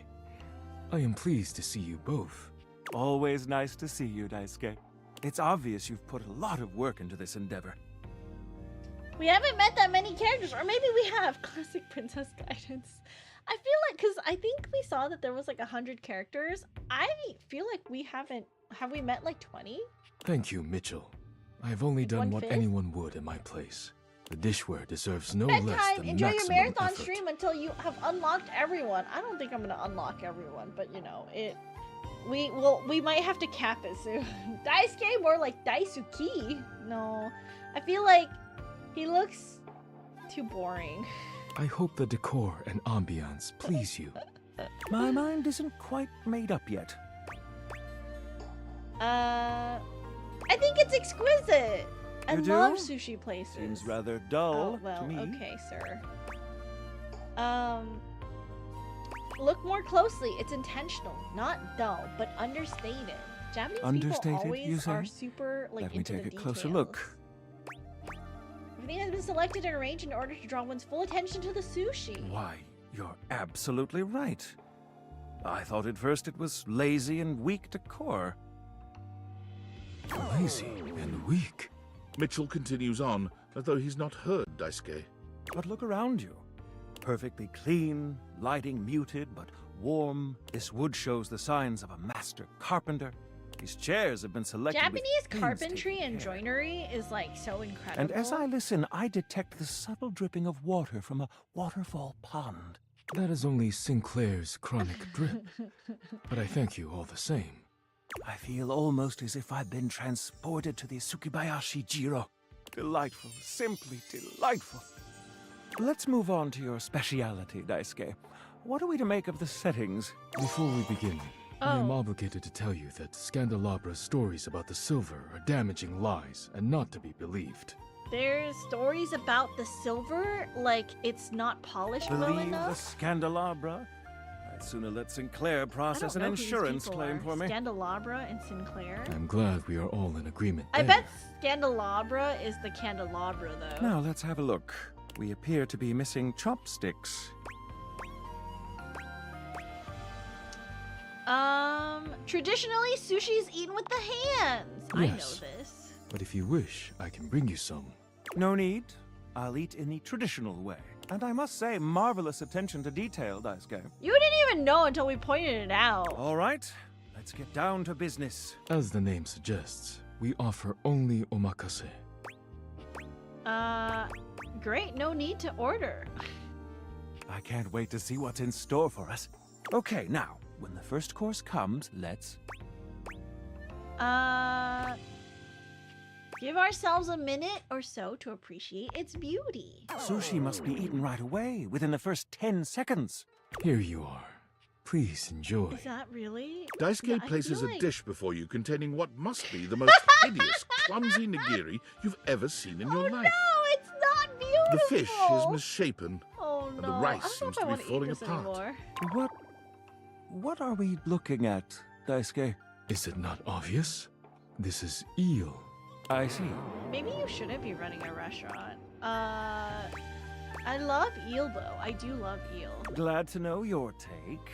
I am pleased to see you both. Always nice to see you, Daisuke. It's obvious you've put a lot of work into this endeavor. We haven't met that many characters, or maybe we have. Classic Princess Guidance. I feel like, because I think we saw that there was like 100 characters. I feel like we haven't, have we met like 20? Thank you, Mitchell. I have only done what 1/5? anyone would at my place. The dishware deserves no Bedtime, less than enjoy your maximum marathon effort. stream until you have unlocked everyone. I don't think I'm gonna unlock everyone, but you know, we might have to cap it soon. Daisuke, more like Daisuke. No, I feel like he looks too boring. I hope the decor and ambiance please you. My mind isn't quite made up yet. I think it's exquisite. I You do? love sushi places. Seems rather dull Oh, well, to me. okay, sir. Look more closely. It's intentional, not dull, but understated. Japanese Understated, people always you say? are super like Let me into take the a closer details. look. Everything has been selected and arranged in order to draw one's full attention to the sushi. Why, you're absolutely right. I thought at first it was lazy and weak decor. Lazy and weak. Mitchell continues on, as though he's not heard Daisuke. But look around you. Perfectly clean, lighting muted but warm. This wood shows the signs of a master carpenter. These chairs have been selected with Japanese carpentry painstaking and care. joinery is like so incredible. And as I listen, I detect the subtle dripping of water from a waterfall pond. That is only Sinclair's chronic drip. But I thank you all the same. I feel almost as if I've been transported to the Tsukibayashi Jiro. Delightful, simply delightful. Let's move on to your speciality, Daisuke. What are we to make of the settings? Before we begin, I am obligated to tell you that Scandalabra's stories about the silver are damaging lies and not to be believed. There's stories about the silver, like it's not polished well Believe the enough. Scandelabra? I'd sooner let Sinclair process an I don't know who these insurance people claim are. for me. Scandelabra and Sinclair. I'm glad we are all in agreement I there. bet Scandelabra is the candelabra, though. Now let's have a look. We appear to be missing chopsticks. Traditionally, sushi is eaten with the hands. I know Yes. this. But if you wish, I can bring you some. No need. I'll eat in the traditional way. And I must say, marvelous attention to detail, Daisuke. You didn't even know until we pointed it out. All right, let's get down to business. As the name suggests, we offer only omakase. Great. No need to order. I can't wait to see what's in store for us. Okay, now, when the first course comes, let's... Give ourselves a minute or so to appreciate its beauty. Sushi must be eaten right away, within the first 10 seconds. Here you are. Please enjoy. Is that really? Daisuke I places feel a like- dish before you containing what must be the most hideous, clumsy nigiri you've ever seen in your life. No, it's not beautiful. The fish is misshapen, Oh and no! the I rice don't know seems if I to be want to eat falling this apart. anymore. What are we looking at, Daisuke? Is it not obvious? This is eel. I see. Maybe you shouldn't be running a restaurant. I love eel though. I do love eel. Glad to know your take.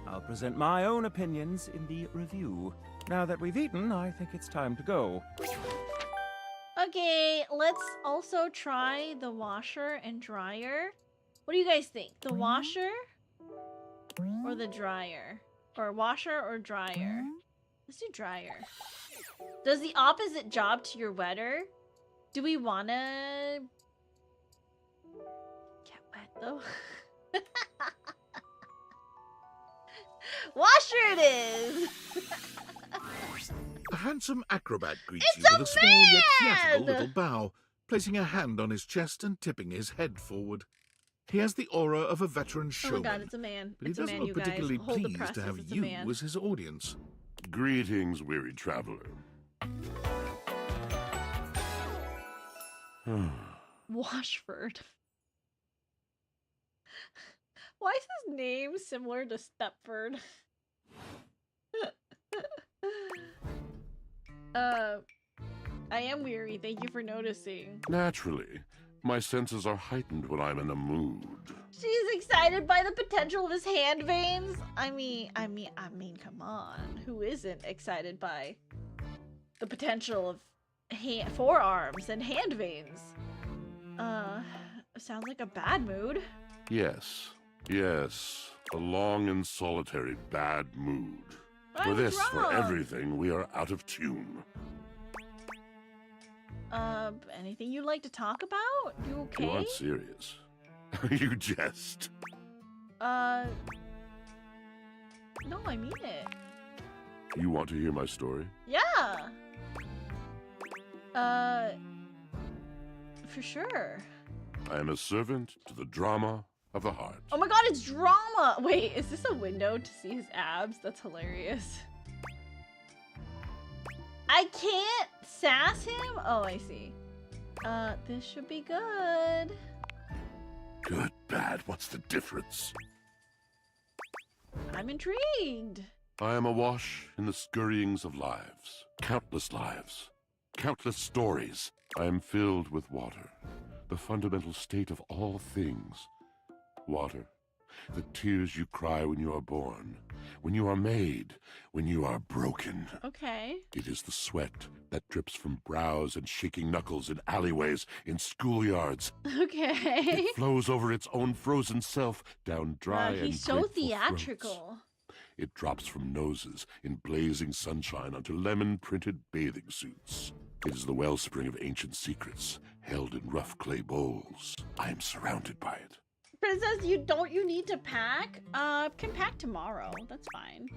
I'll present my own opinions in the review. Now that we've eaten, I think it's time to go. Okay, let's also try the washer and dryer. What do you guys think? The washer or the dryer? Or washer or dryer? Let's do dryer. Does the opposite job to your wetter? Do we wanna get wet though? Washer it is! A handsome acrobat greets It's you a with a small yet theatrical man! little bow, placing a hand on his chest and tipping his head forward. He has the aura of a veteran Oh showman, my god, it's a man. but he It's a doesn't man, look you guys. particularly Hold the pleased to presses, have it's a you man. as his audience. Greetings, weary traveler. Washford. Why is his name similar to Stepford? I am weary. Thank you for noticing. Naturally, my senses are heightened when I'm in a mood. She's excited by the potential of his hand veins. I mean, come on. Who isn't excited by the potential of forearms and hand veins? Sounds like a bad mood. Yes, a long and solitary bad mood. For What's this, for wrong? everything, we are out of tune. Anything you'd like to talk about? You okay? You aren't serious. You jest. No, I mean it. You want to hear my story? Yeah. For sure. I am a servant to the drama of the heart. Oh my god, it's drama! Wait, is this a window to see his abs? That's hilarious. I can't sass him? Oh, I see. This should be good. Good, bad, what's the difference? I'm intrigued. I am awash in the scurryings of lives. Countless stories. I am filled with water, the fundamental state of all things. Water, the tears you cry when you are born, when you are made, when you are broken. Okay. It is the sweat that drips from brows and shaking knuckles in alleyways, in schoolyards. Okay. It flows over its own frozen self down dry and he's so grateful theatrical. throats. It drops from noses in blazing sunshine onto lemon-printed bathing suits. It is the wellspring of ancient secrets, held in rough clay bowls. I am surrounded by it. Princess, you need to pack? Can pack tomorrow. That's fine.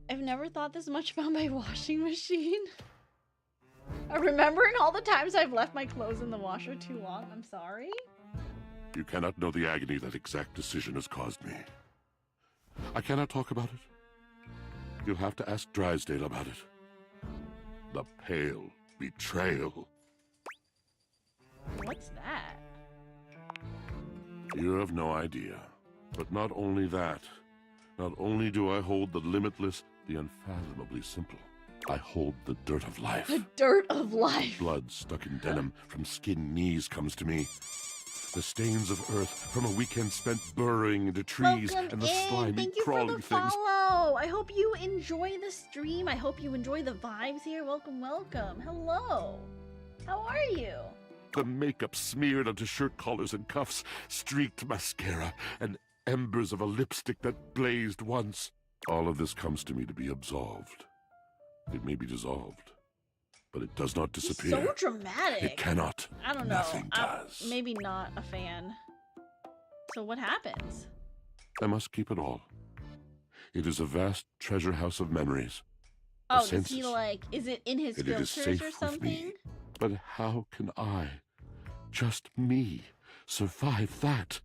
I've never thought this much about my washing machine. Remembering all the times I've left my clothes in the washer too long, I'm sorry. You cannot know the agony that exact decision has caused me. I cannot talk about it. You'll have to ask Drysdale about it. The pale betrayal. What's that? You have no idea. But not only that. Not only do I hold the limitless, the unfathomably simple. I hold the dirt of life. The dirt of life. Blood stuck in denim from skin knees comes to me. The stains of earth from a weekend spent burrowing into trees Welcome and the in. slimy Thank you crawling for the things. follow. I hope you enjoy the stream. I hope you enjoy the vibes here. Welcome, welcome. Hello. How are you? The makeup smeared onto shirt collars and cuffs, streaked mascara, and embers of a lipstick that blazed once. All of this comes to me to be absolved. It may be dissolved, but it does not disappear. So dramatic. It cannot. I don't know. Nothing I'm does. maybe not a fan. So what happens? I must keep it all. It is a vast treasure house of memories. Oh, of does senses. he like? Is it in his And it is filters safe or with something? me. But how can I, just me, survive that?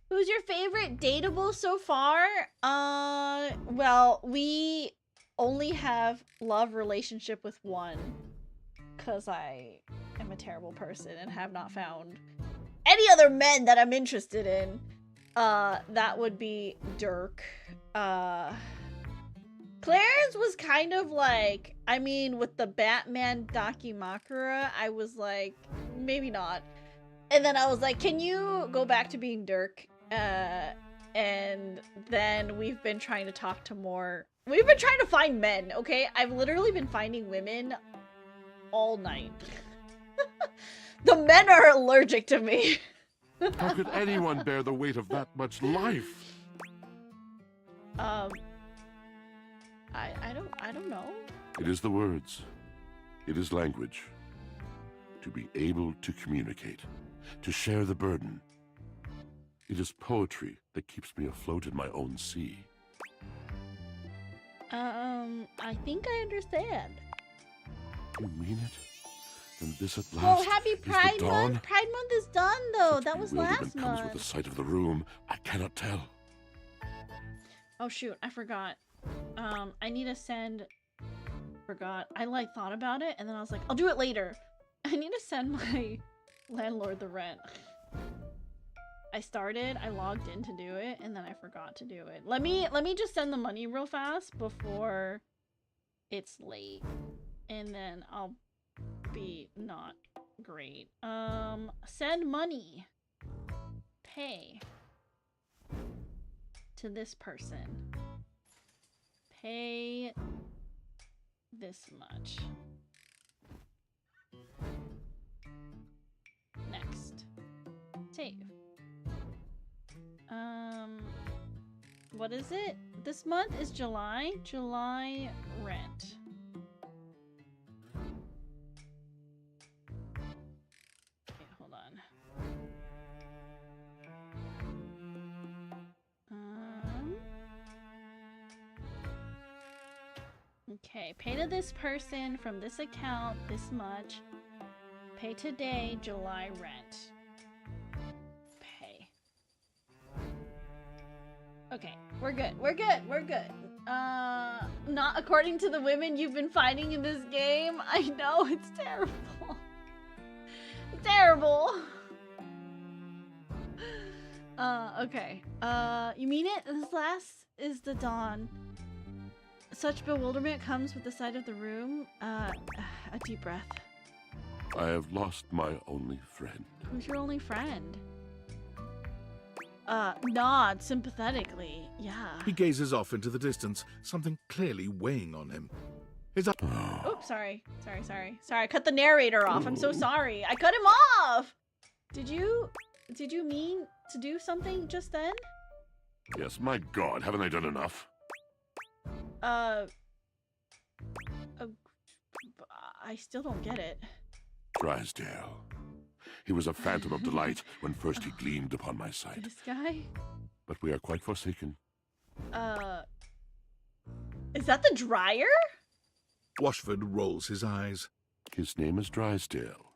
Who's your favorite dateable so far? Well, we only have love relationship with one. Because I am a terrible person and have not found any other men that I'm interested in. That would be Dirk. Clarence was kind of like, I mean, with the Batman Dakimakura, I was like, maybe not. And then I was like, can you go back to being Dirk? And then we've been trying to talk to more. We've been trying to find men, okay? I've literally been finding women all night. The men are allergic to me. How could anyone bear the weight of that much life? I don't know. It is the words. It is language. To be able to communicate. To share the burden. It is poetry that keeps me afloat in my own sea. I think I understand. You mean it? Then this at last Oh, happy is the Pride dawn? Month! Pride Month is done though. Such That was bewilderment last comes with the month. sight of the room. I cannot tell. Oh shoot, I forgot. I need to send. Forgot. I like thought about it and then I was like, I'll do it later. I need to send my landlord the rent. I logged in to do it and then I forgot to do it. Let me just send the money real fast before it's late. And then I'll be not great. Send money. Pay to this person. Pay this much. Next. Save. What is it? This month is July. July rent. Okay, hold on. Okay, pay to this person from this account this much. Pay today, July rent. Pay. Okay, we're good. We're good. We're good. Not according to the women you've been fighting in this game. I know, it's terrible. Terrible. Okay. You mean it? This last is the dawn. Such bewilderment comes with the sight of the room. A deep breath. I have lost my only friend. Who's your only friend? Nod sympathetically. Yeah. He gazes off into the distance, something clearly weighing on him. His Oops, sorry. Sorry, I cut the narrator off. I'm so sorry. I cut him off! Did you mean to do something just then? Yes, my God, haven't I done enough? I still don't get it. Drysdale. He was a phantom of delight when first he gleamed upon my sight. This guy? But we are quite forsaken. Is that the dryer? Washford rolls his eyes. His name is Drysdale.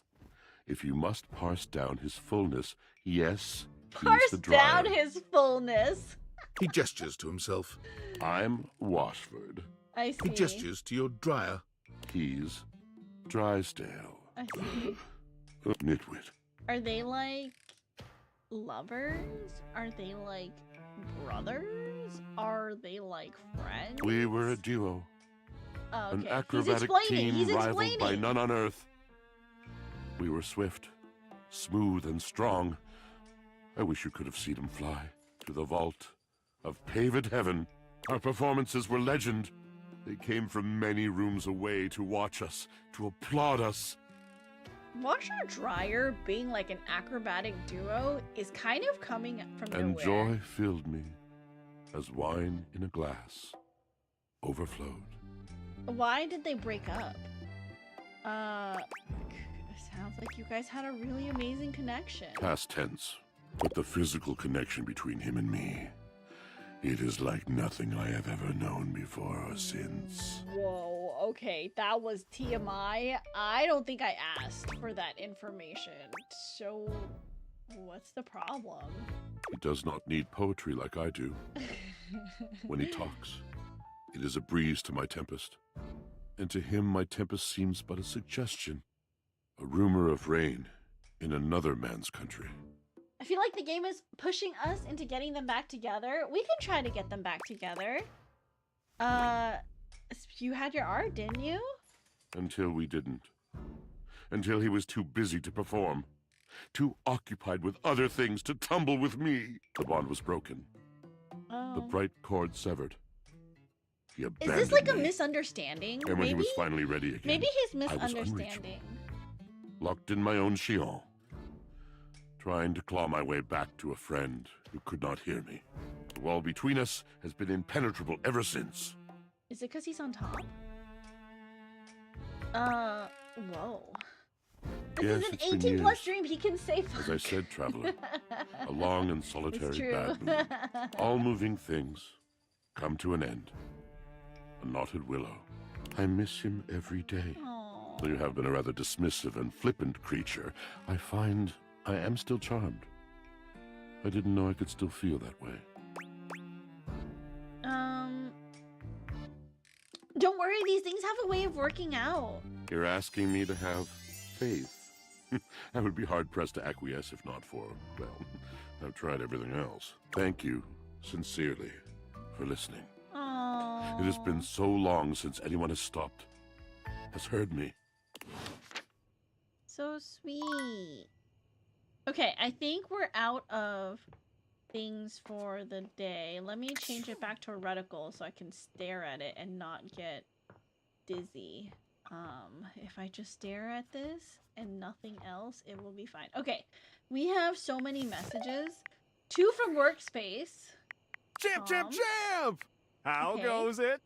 If you must parse down his fullness, yes, Parse he's the dryer. down his fullness. He gestures to himself. I'm Washford. I see. He gestures to your dryer. He's Drysdale. I see. Nitwit. Are they like lovers? Are they like brothers? Are they like friends? We were a duo. Oh, okay. An acrobatic team rivaled by none on Earth. We were swift, smooth, and strong. I wish you could have seen him fly to the vault of paved heaven. Our performances were legend. They came from many rooms away to watch us, to applaud us. Washer Dryer being like an acrobatic duo is kind of coming from And nowhere. joy filled me as wine in a glass overflowed. Why did they break up? Sounds like you guys had a really amazing connection. Past tense, but the physical connection between him and me, it is like nothing I have ever known before or since. Whoa, okay, that was TMI. I don't think I asked for that information. So, what's the problem? He does not need poetry like I do. When he talks, it is a breeze to my tempest. And to him my tempest seems but a suggestion, a rumor of rain in another man's country. I feel like the game is pushing us into getting them back together. We can try to get them back together. You had your art, didn't you? Until we didn't. Until he was too busy to perform. Too occupied with other things to tumble with me. The bond was broken. Oh. The bright cord severed. He Is abandoned this like a me. misunderstanding? And when he was finally ready again, Maybe he's I was misunderstanding. locked in my own chignon, trying to claw my way back to a friend who could not hear me. The wall between us has been impenetrable ever since. Is it because he's on top? Whoa. This Yes, is an it's been 18 plus years. dream. He can say As I said, traveler, a long and solitary true. bad moon. All moving things come to an end. A knotted willow. I miss him every day. Though you have been a rather dismissive and flippant creature, I find I am still charmed. I didn't know I could still feel that way. Don't worry, these things have a way of working out. You're asking me to have faith. I would be hard-pressed to acquiesce if not for, well, I've tried everything else. Thank you, sincerely, for listening. Aww. It has been so long since anyone has stopped, has heard me. So sweet. Okay, I think we're out of things for the day. Let me change it back to a reticle so I can stare at it and not get dizzy. If I just stare at this and nothing else, it will be fine. Okay, we have so many messages. 2 from Workspace. Champ, champ, champ! How Okay. goes it?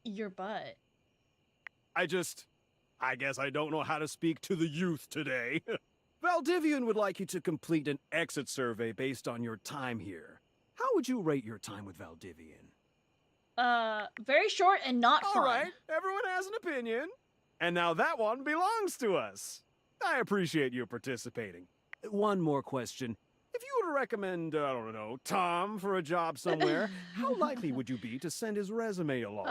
Your butt. I guess I don't know how to speak to the youth today. Valdivian would like you to complete an exit survey based on your time here. How would you rate your time with Valdivian? Very short and not fun. All right, everyone has an opinion. And now that one belongs to us. I appreciate you participating. One more question. If you were to recommend, I don't know, Tom for a job somewhere, how likely would you be to send his resume along?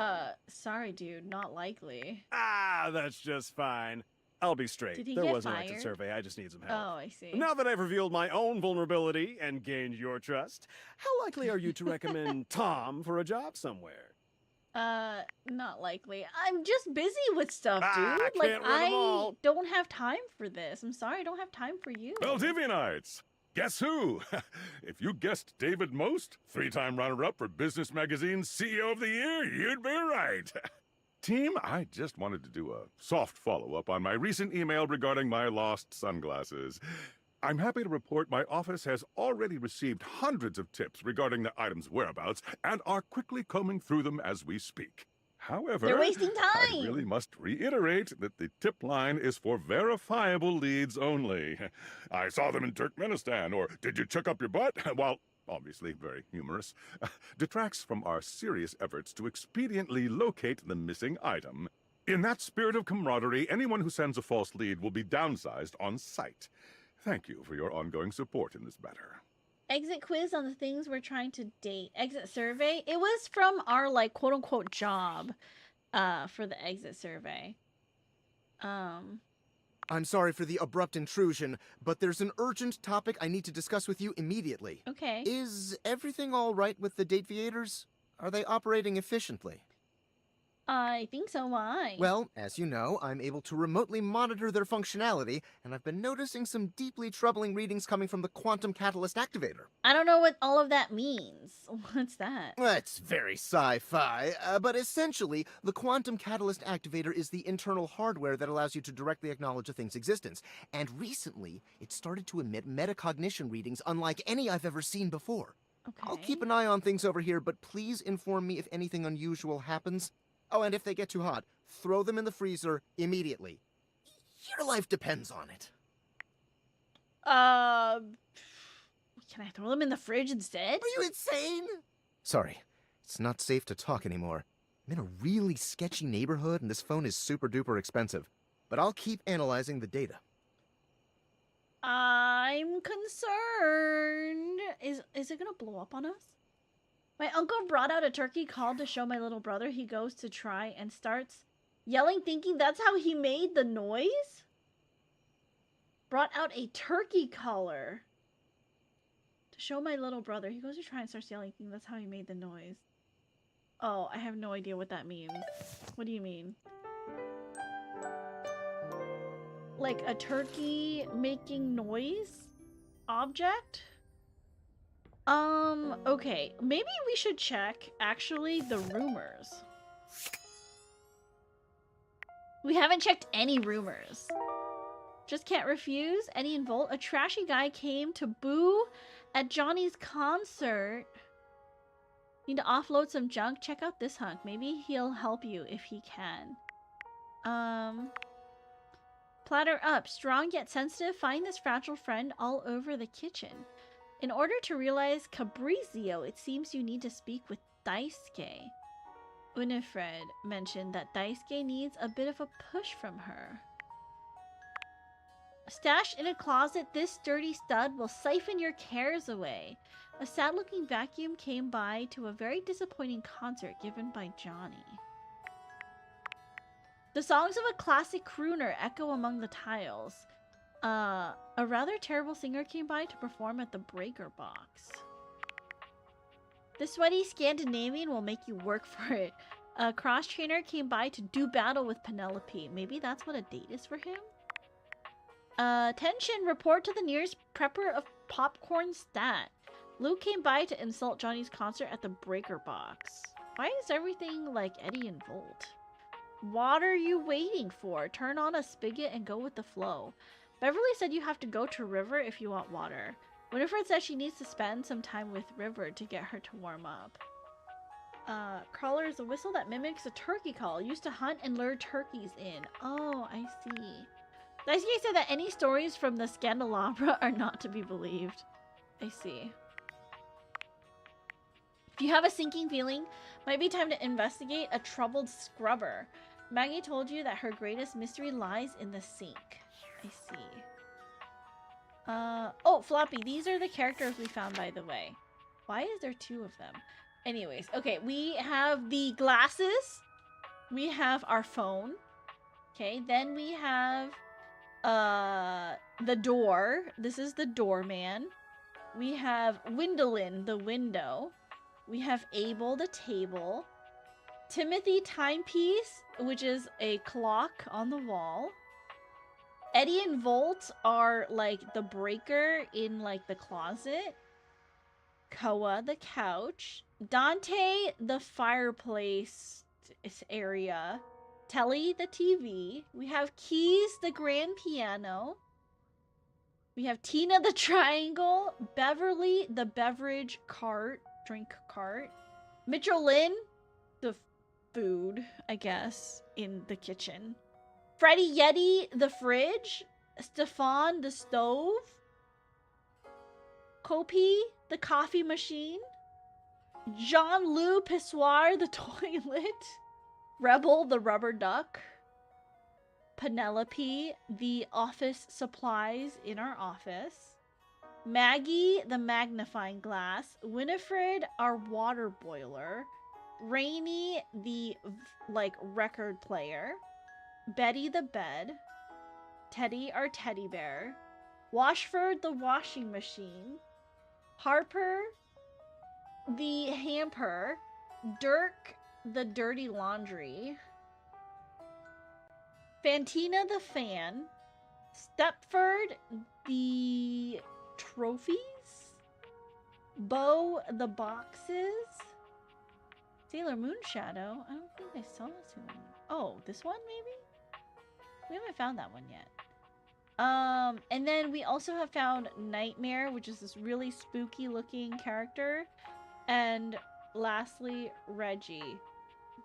Sorry, dude, not likely. Ah, that's just fine. I'll be straight. Did he There get was no exit fired? survey. I just need some help. Oh, I see. Now that I've revealed my own vulnerability and gained your trust, how likely are you to recommend Tom for a job somewhere? Not likely. I'm just busy with stuff, dude. Ah, Like, can't win 'em all. don't have time for this. I'm sorry, I don't have time for you. Valdivianites! Guess who? If you guessed David Most, 3-time runner-up for Business Magazine's CEO of the Year, you'd be right. Team, I just wanted to do a soft follow-up on my recent email regarding my lost sunglasses. I'm happy to report my office has already received hundreds of tips regarding the item's whereabouts and are quickly combing through them as we speak. However, They're wasting I time. really must reiterate that the tip line is for verifiable leads only. I saw them in Turkmenistan, or did you check up your butt? While obviously very humorous, detracts from our serious efforts to expediently locate the missing item. In that spirit of camaraderie, anyone who sends a false lead will be downsized on sight. Thank you for your ongoing support in this matter. Exit quiz on the things we're trying to date. Exit survey. It was from our, like, quote unquote job for the exit survey. I'm sorry for the abrupt intrusion, but there's an urgent topic I need to discuss with you immediately. Okay. Is everything all right with the Dateviators? Are they operating efficiently? I think so. Why? Well, as you know, I'm able to remotely monitor their functionality, and I've been noticing some deeply troubling readings coming from the quantum catalyst activator. I don't know what all of that means. What's that? That's very sci-fi, but essentially, the quantum catalyst activator is the internal hardware that allows you to directly acknowledge a thing's existence. And recently, it started to emit metacognition readings unlike any I've ever seen before. Okay. I'll keep an eye on things over here, but please inform me if anything unusual happens. Oh, and if they get too hot, throw them in the freezer immediately. Your life depends on it. Can I throw them in the fridge instead? Are you insane? Sorry, it's not safe to talk anymore. I'm in a really sketchy neighborhood, and this phone is super duper expensive. But I'll keep analyzing the data. I'm concerned. Is it gonna blow up on us? My uncle brought out a turkey call to show my little brother. He goes to try and starts yelling, thinking that's how he made the noise? Brought out a turkey collar to show my little brother. He goes to try and starts yelling, thinking that's how he made the noise. Oh, I have no idea what that means. What do you mean? Like a turkey making noise object? Okay. Maybe we should check, actually, the rumors. We haven't checked any rumors. Just can't refuse. Eddie and Volt. A trashy guy came to boo at Johnny's concert. Need to offload some junk? Check out this hunk. Maybe he'll help you if he can. Platter up. Strong yet sensitive. Find this fragile friend all over the kitchen. In order to realize Cabrizio, it seems you need to speak with Daisuke. Winifred mentioned that Daisuke needs a bit of a push from her. Stashed in a closet, this sturdy stud will siphon your cares away. A sad-looking vacuum came by to a very disappointing concert given by Johnny. The songs of a classic crooner echo among the tiles. A rather terrible singer came by to perform at the breaker box. The sweaty Scandinavian will make you work for it. A cross-trainer came by to do battle with Penelope. Maybe that's what a date is for him? Attention, report to the nearest prepper of popcorn stat. Luke came by to insult Johnny's concert at the breaker box. Why is everything like Eddie and Volt? What are you waiting for? Turn on a spigot and go with the flow. Beverly said you have to go to River if you want water. Winifred says she needs to spend some time with River to get her to warm up. Crawler is a whistle that mimics a turkey call, used to hunt and lure turkeys in. Oh, I see. Daisuke said that any stories from the Scandalabra are not to be believed. I see. If you have a sinking feeling, might be time to investigate a troubled scrubber. Maggie told you that her greatest mystery lies in the sink. I see. Oh, Floppy, these are the characters we found, by the way. Why is there two of them? Anyways, okay, we have the glasses. We have our phone. Okay, then we have the door. This is the doorman. We have Windolin, the window. We have Abel, the table. Timothy timepiece, which is a clock on the wall. Eddie and Volt are like the breaker in like the closet. Koa, the couch. Dante, the fireplace area. Telly, the TV. We have Keys, the grand piano. We have Tina, the triangle. Beverly, the beverage cart, drink cart. Mitchell Lynn, the food, I guess, in the kitchen. Freddie Yeti, the fridge. Stefan, the stove. Kopi, the coffee machine. Jean-Loup Pissoir, the toilet. Rebel, the rubber duck. Penelope, the office supplies in our office. Maggie, the magnifying glass. Winifred, our water boiler. Rainy, the, like, record player. Betty, the bed. Teddy, our teddy bear. Washford, the washing machine. Harper, the hamper. Dirk, the dirty laundry. Fantina, the fan. Stepford, the trophies. Bo, the boxes. Sailor Moon Shadow. I don't think I saw this one. Oh, this one maybe? We haven't found that one yet. And then we also have found Nightmare, which is this really spooky looking character. And lastly, Reggie,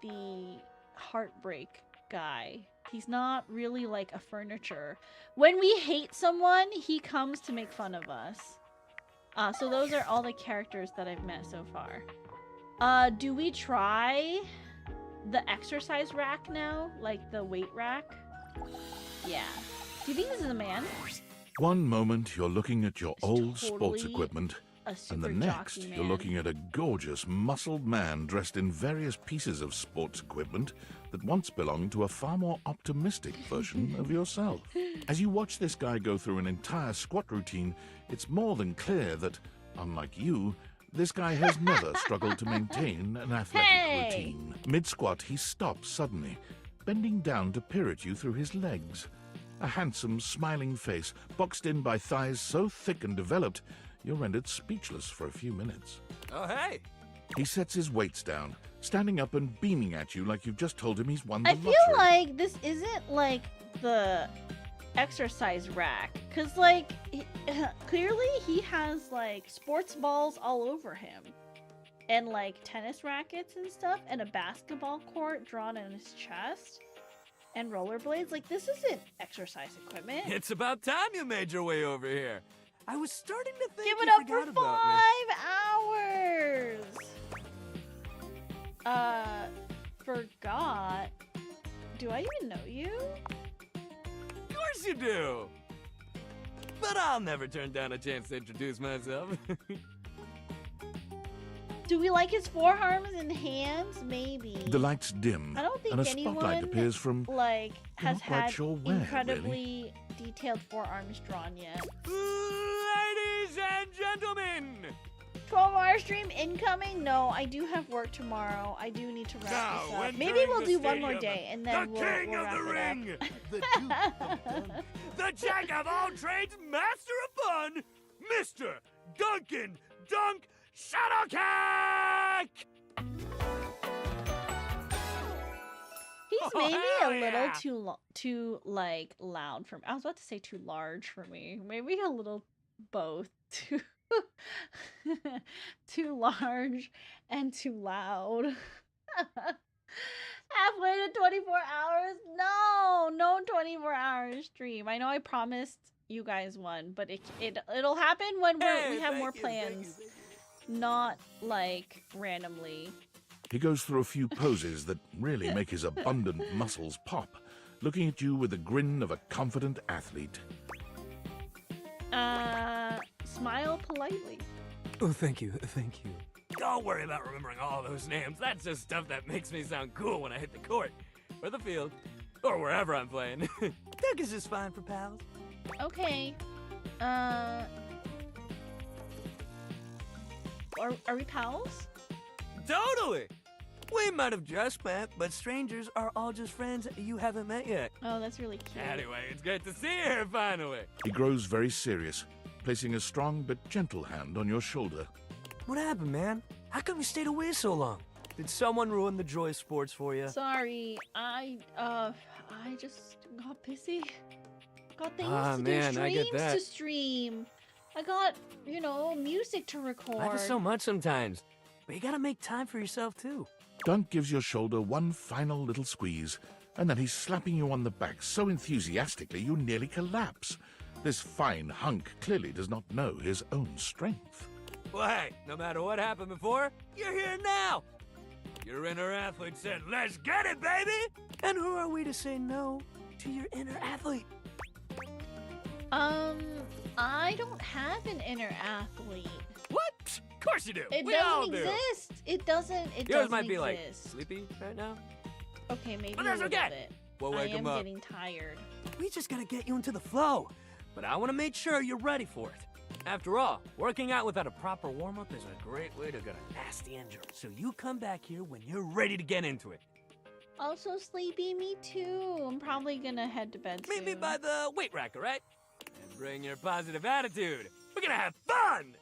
the heartbreak guy. He's not really like a furniture. When we hate someone, he comes to make fun of us. So those are all the characters that I've met so far. Do we try the exercise rack now? Like the weight rack? Yeah. Do you think this is a man? One moment you're looking at your old sports totally equipment, a and super the next jockey you're man. looking at a gorgeous, muscled man dressed in various pieces of sports equipment that once belonged to a far more optimistic version of yourself. As you watch this guy go through an entire squat routine, it's more than clear that, unlike you, this guy has never struggled to maintain an athletic routine. Mid-squat, he stops suddenly, bending down to peer at you through his legs. A handsome, smiling face, boxed in by thighs so thick and developed, you're rendered speechless for a few minutes. Oh, hey! He sets his weights down, standing up and beaming at you like you've just told him he's won the I lottery. feel like this isn't like the exercise rack, because like clearly he has like sports balls all over him and like tennis rackets and stuff and a basketball court drawn on his chest and rollerblades. Like, this isn't exercise equipment. It's about time you made your way over here. I was starting to think Give it you up for forgot about me. 5 hours. Forgot. Do I even know you? Of course you do. But I'll never turn down a chance to introduce myself. Do we like his forearms and hands? Maybe. The lights dim, I don't think and a spotlight anyone appears from... like has not quite had sure where, incredibly detailed forearms drawn yet. Ladies and gentlemen! 12-hour stream incoming? No, I do have work tomorrow. I do need to wrap this up. Maybe we'll do one more day and then we'll wrap it up. The Duke of the the jack of all trades, master of fun, Mr. Duncan Dunk Shuttlecock! He's Oh, maybe a hell little yeah. too like loud for me. I was about to say too large for me. Maybe a little both. Too too large and too loud. Halfway to 24 hours? No 24-hour stream. I know I promised you guys one, but it'll happen when we have more plans. Not like randomly. He goes through a few poses that really make his abundant muscles pop, looking at you with the grin of a confident athlete. Smile politely. Oh, thank you. Don't worry about remembering all those names. That's just stuff that makes me sound cool when I hit the court, or the field, or wherever I'm playing. Doug is just fine for pals. Okay. Are we pals? Totally! We might have just met, but strangers are all just friends you haven't met yet. Oh, that's really cute. Anyway, it's great to see you here finally. He grows very serious, placing a strong but gentle hand on your shoulder. What happened, man? How come you stayed away so long? Did someone ruin the joy of sports for you? Sorry, I just got busy. Got things to man, do, I get streams that. to stream. I got, music to record. Life is so much sometimes, but you gotta make time for yourself too. Dunk gives your shoulder one final little squeeze, and then he's slapping you on the back so enthusiastically you nearly collapse. This fine hunk clearly does not know his own strength. Well, hey, no matter what happened before, you're here now. Your inner athlete said, "Let's get it, baby!" And who are we to say no to your inner athlete? I don't have an inner athlete. What? Of course you do. It We all doesn't do. exist. It doesn't. It Yours doesn't might be exist. like sleepy right now. Okay, maybe But a that's little okay. bit. We'll I wake am him up. getting tired. We just gotta get you into the flow. But I want to make sure you're ready for it. After all, working out without a proper warm-up is a great way to get a nasty injury. So you come back here when you're ready to get into it. Also sleepy, me too. I'm probably gonna head to bed Meet me soon. by the weight rack, all right? And bring your positive attitude. We're gonna have fun!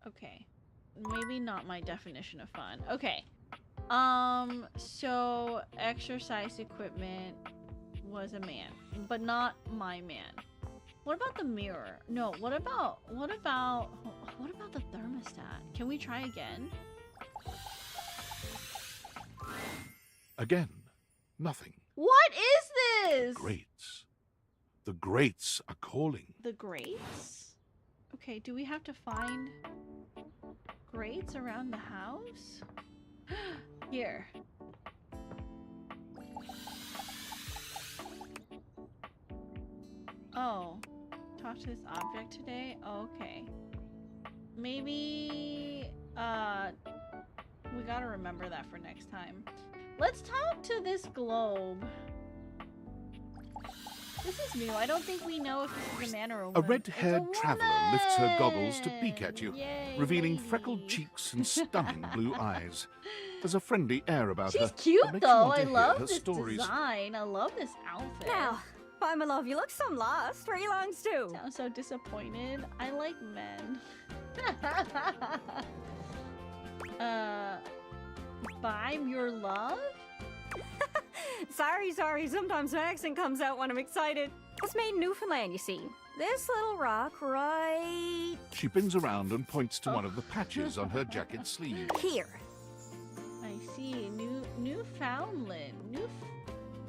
Okay. Maybe not my definition of fun. Okay. So exercise equipment was a man, but not my man. What about the mirror? No, what about the thermostat? Can we try again? Again, nothing. What is this? Grates. The grates are calling. The grates? Okay, do we have to find grates around the house? Here. Oh, talk to this object today? Okay. Maybe, we gotta remember that for next time. Let's talk to this globe. This is new. I don't think we know if this is a man or a woman. A red-haired traveler lifts her goggles to peek at you, revealing freckled cheeks and stunning blue eyes. There's a friendly air about her. She's cute that makes you though. want I to hear love her this stories. design. I love this outfit. Now, why, my love, you look some lost. Where you longs to? Sound so disappointed. I like men. I'm your love? Sorry. Sometimes my accent comes out when I'm excited. It's made in Newfoundland, you see. This little rock right She bends around and points to one of the patches on her jacket sleeve. here. I see. Newfoundland.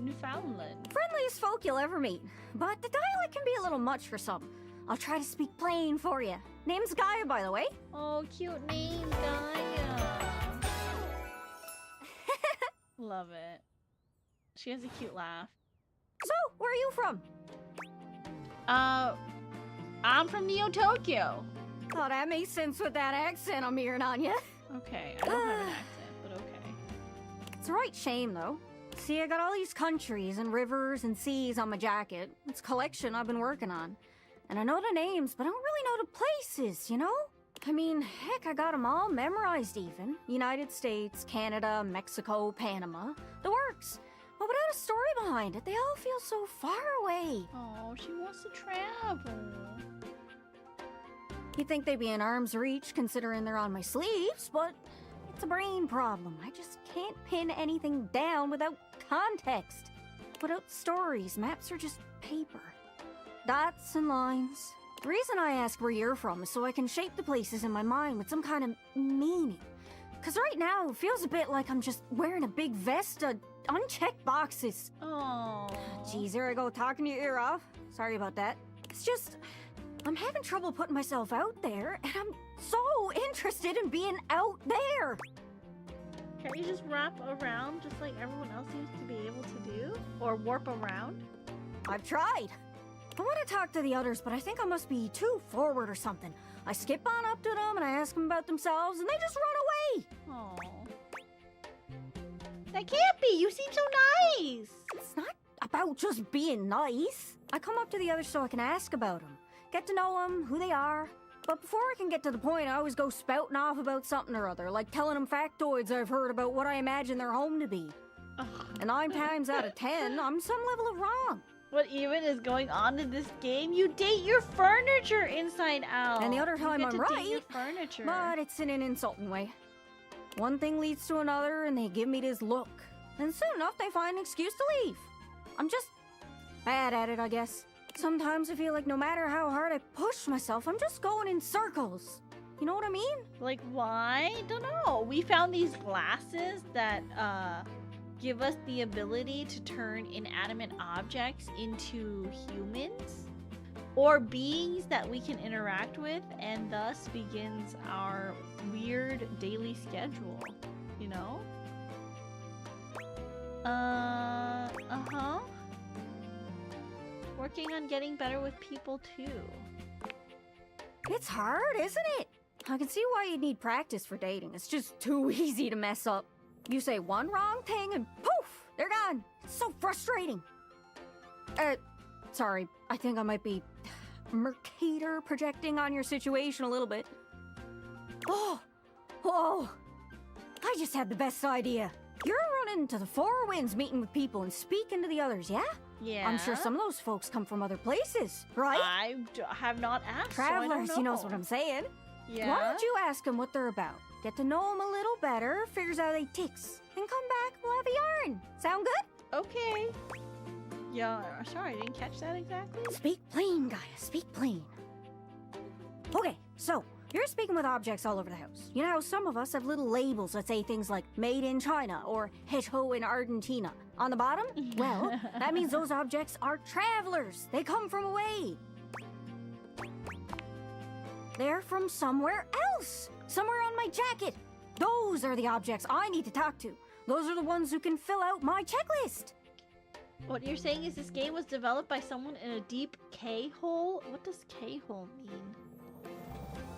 Newfoundland. Friendliest folk you'll ever meet. But the dialect can be a little much for some. I'll try to speak plain for you. Name's Gaia, by the way. Oh, cute name, Gaia. Love it. She has a cute laugh. So, where are you from? I'm from Neo Tokyo. Oh, that makes sense with that accent I'm hearing on you. Okay, I don't have an accent, but okay. It's a right shame, though. See, I got all these countries and rivers and seas on my jacket. It's a collection I've been working on. And I know the names, but I don't really know the places, you know? I mean, heck, I got them all memorized even. United States, Canada, Mexico, Panama. The works. But without a story behind it, they all feel so far away. Oh, she wants to travel. You'd think they'd be in arm's reach considering they're on my sleeves, but it's a brain problem. I just can't pin anything down without context. Without stories, maps are just paper. Dots and lines. The reason I ask where you're from is so I can shape the places in my mind with some kind of meaning. Because right now, it feels a bit like I'm just wearing a big vest of unchecked boxes. Oh. Geez, here I go talking your ear off. Sorry about that. It's just, I'm having trouble putting myself out there, and I'm so interested in being out there. Can't you just wrap around just like everyone else seems to be able to do? Or warp around? I've tried. I want to talk to the others, but I think I must be too forward or something. I skip on up to them and I ask them about themselves, and they just run away. Oh. That can't be. You seem so nice. It's not about just being nice. I come up to the others so I can ask about them, get to know them, who they are. But before I can get to the point, I always go spouting off about something or other, like telling them factoids I've heard about what I imagine their home to be. And 9 times out of 10, I'm some level of wrong. What even is going on in this game? You date your furniture inside out. And the other time you I'm get to right, date your furniture. but it's in an insulting way. One thing leads to another, and they give me this look. And soon enough, they find an excuse to leave. I'm just bad at it, I guess. Sometimes I feel like no matter how hard I push myself, I'm just going in circles. You know what I mean? Like, why? Don't know. We found these glasses that, give us the ability to turn inanimate objects into humans or beings that we can interact with, and thus begins our weird daily schedule, you know? Working on getting better with people too. It's hard, isn't it? I can see why you'd need practice for dating. It's just too easy to mess up. You say one wrong thing and poof, they're gone. It's so frustrating. Sorry, I think I might be Mercator projecting on your situation a little bit. Oh, I just had the best idea. You're running to the Four Winds meeting with people and speaking to the others, yeah? Yeah. I'm sure some of those folks come from other places, right? I have not asked, Travelers, so I don't know. you knows what I'm saying. Yeah. Why don't you ask them what they're about? Get to know them a little better, figures out they ticks, and come back, we'll have a yarn. Sound good? Okay. Yeah, sorry, I didn't catch that exactly. Speak plain, Gaia, speak plain. Okay, so, you're speaking with objects all over the house. You know how some of us have little labels that say things like made in China or hecho in Argentina. On the bottom? Well, that means those objects are travelers. They come from away. They're from somewhere else. Somewhere on my jacket. Those are the objects I need to talk to. Those are the ones who can fill out my checklist. What you're saying is this game was developed by someone in a deep K-hole? What does K-hole mean?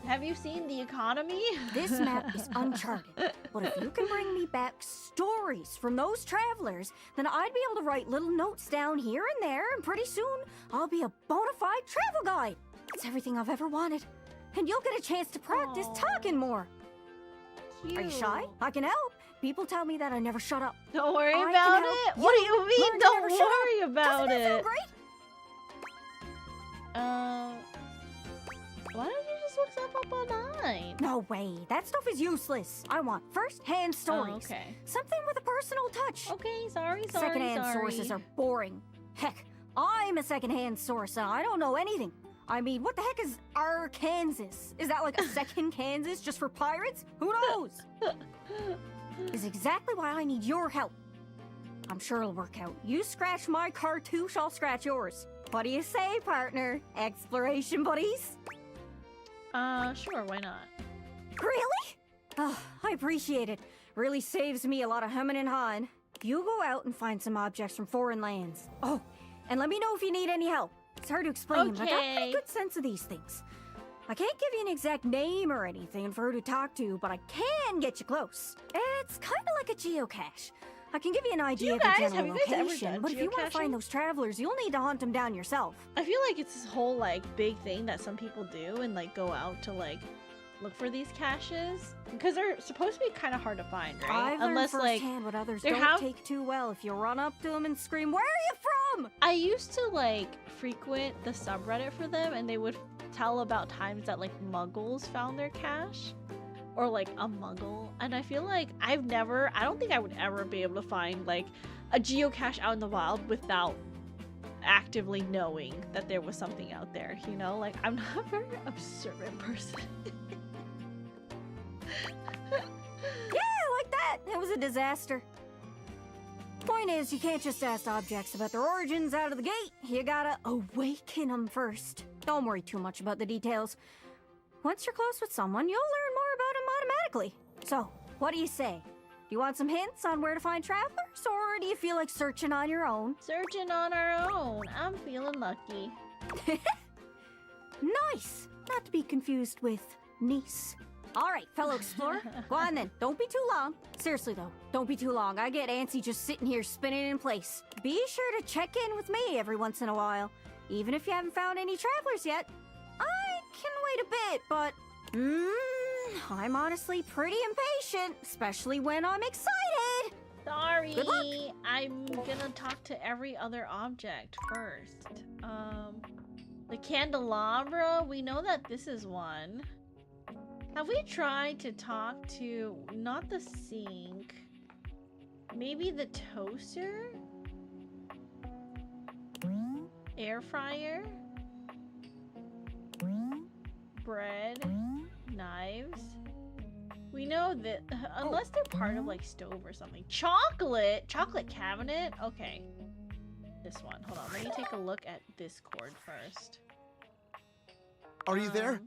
Have you seen The Economy? This map is uncharted, but if you can bring me back stories from those travelers, then I'd be able to write little notes down here and there, and pretty soon I'll be a bona fide travel guide. It's everything I've ever wanted, and you'll get a chance to practice talking more. Cute. Are you shy? I can help. People tell me that I never shut up. Don't worry I about can help it. What do you mean? learn to Don't never shut up. worry about Doesn't that feel it. great? Why don't you just look stuff up online? No way. That stuff is useless. I want first-hand stories. Oh, okay. Something with a personal touch. Okay, sorry. Second-hand sources are boring. Heck, I'm a second-hand source and I don't know anything. I mean, what the heck is Arkansas? Is that like a second Kansas just for pirates? Who knows? Is exactly why I need your help. I'm sure it'll work out. You scratch my cartouche, I'll scratch yours. What do you say, partner? Exploration buddies? Sure, why not? Really? Oh, I appreciate it. Really saves me a lot of humming and hawing. You go out and find some objects from foreign lands. Oh, and let me know if you need any help. It's hard to explain, but I got a pretty good sense of these things. I can't give you an exact name or anything for who to talk to, but I can get you close. It's kind of like a geocache. I can give you an idea of the general location, but if you want to find those travelers, you'll need to hunt them down yourself. I feel like it's this whole like big thing that some people do and like go out to like look for these caches because they're supposed to be kind of hard to find, right? I've learned firsthand what others don't take too well if you run up to them and scream, "Where are you from?" I used to like frequent the subreddit for them, and they would tell about times that like muggles found their cache. Or like a muggle, and I feel like I don't think I would ever be able to find like a geocache out in the wild without actively knowing that there was something out there, you know? Like, I'm not a very observant person. Yeah, like that. It was a disaster. Point is, you can't just ask objects about their origins out of the gate. You gotta awaken them first. Don't worry too much about the details. Once you're close with someone, you'll learn more about them automatically. So, what do you say? Do you want some hints on where to find travelers, or do you feel like searching on your own? Searching on our own. I'm feeling lucky. Nice! Not to be confused with niece. All right, fellow explorer, go on then. Don't be too long. Seriously though, don't be too long. I get antsy just sitting here spinning in place. Be sure to check in with me every once in a while. Even if you haven't found any travelers yet, I can wait a bit, but I'm honestly pretty impatient, especially when I'm excited. Sorry, Good luck. I'm gonna talk to every other object first. The candelabra, we know that this is one. Have we tried to talk to, not the sink, maybe the toaster? Air fryer? Bread? Knives? We know that, unless they're part of like stove or something. Chocolate cabinet? Okay. This one, hold on, let me take a look at this cord first. Are you there?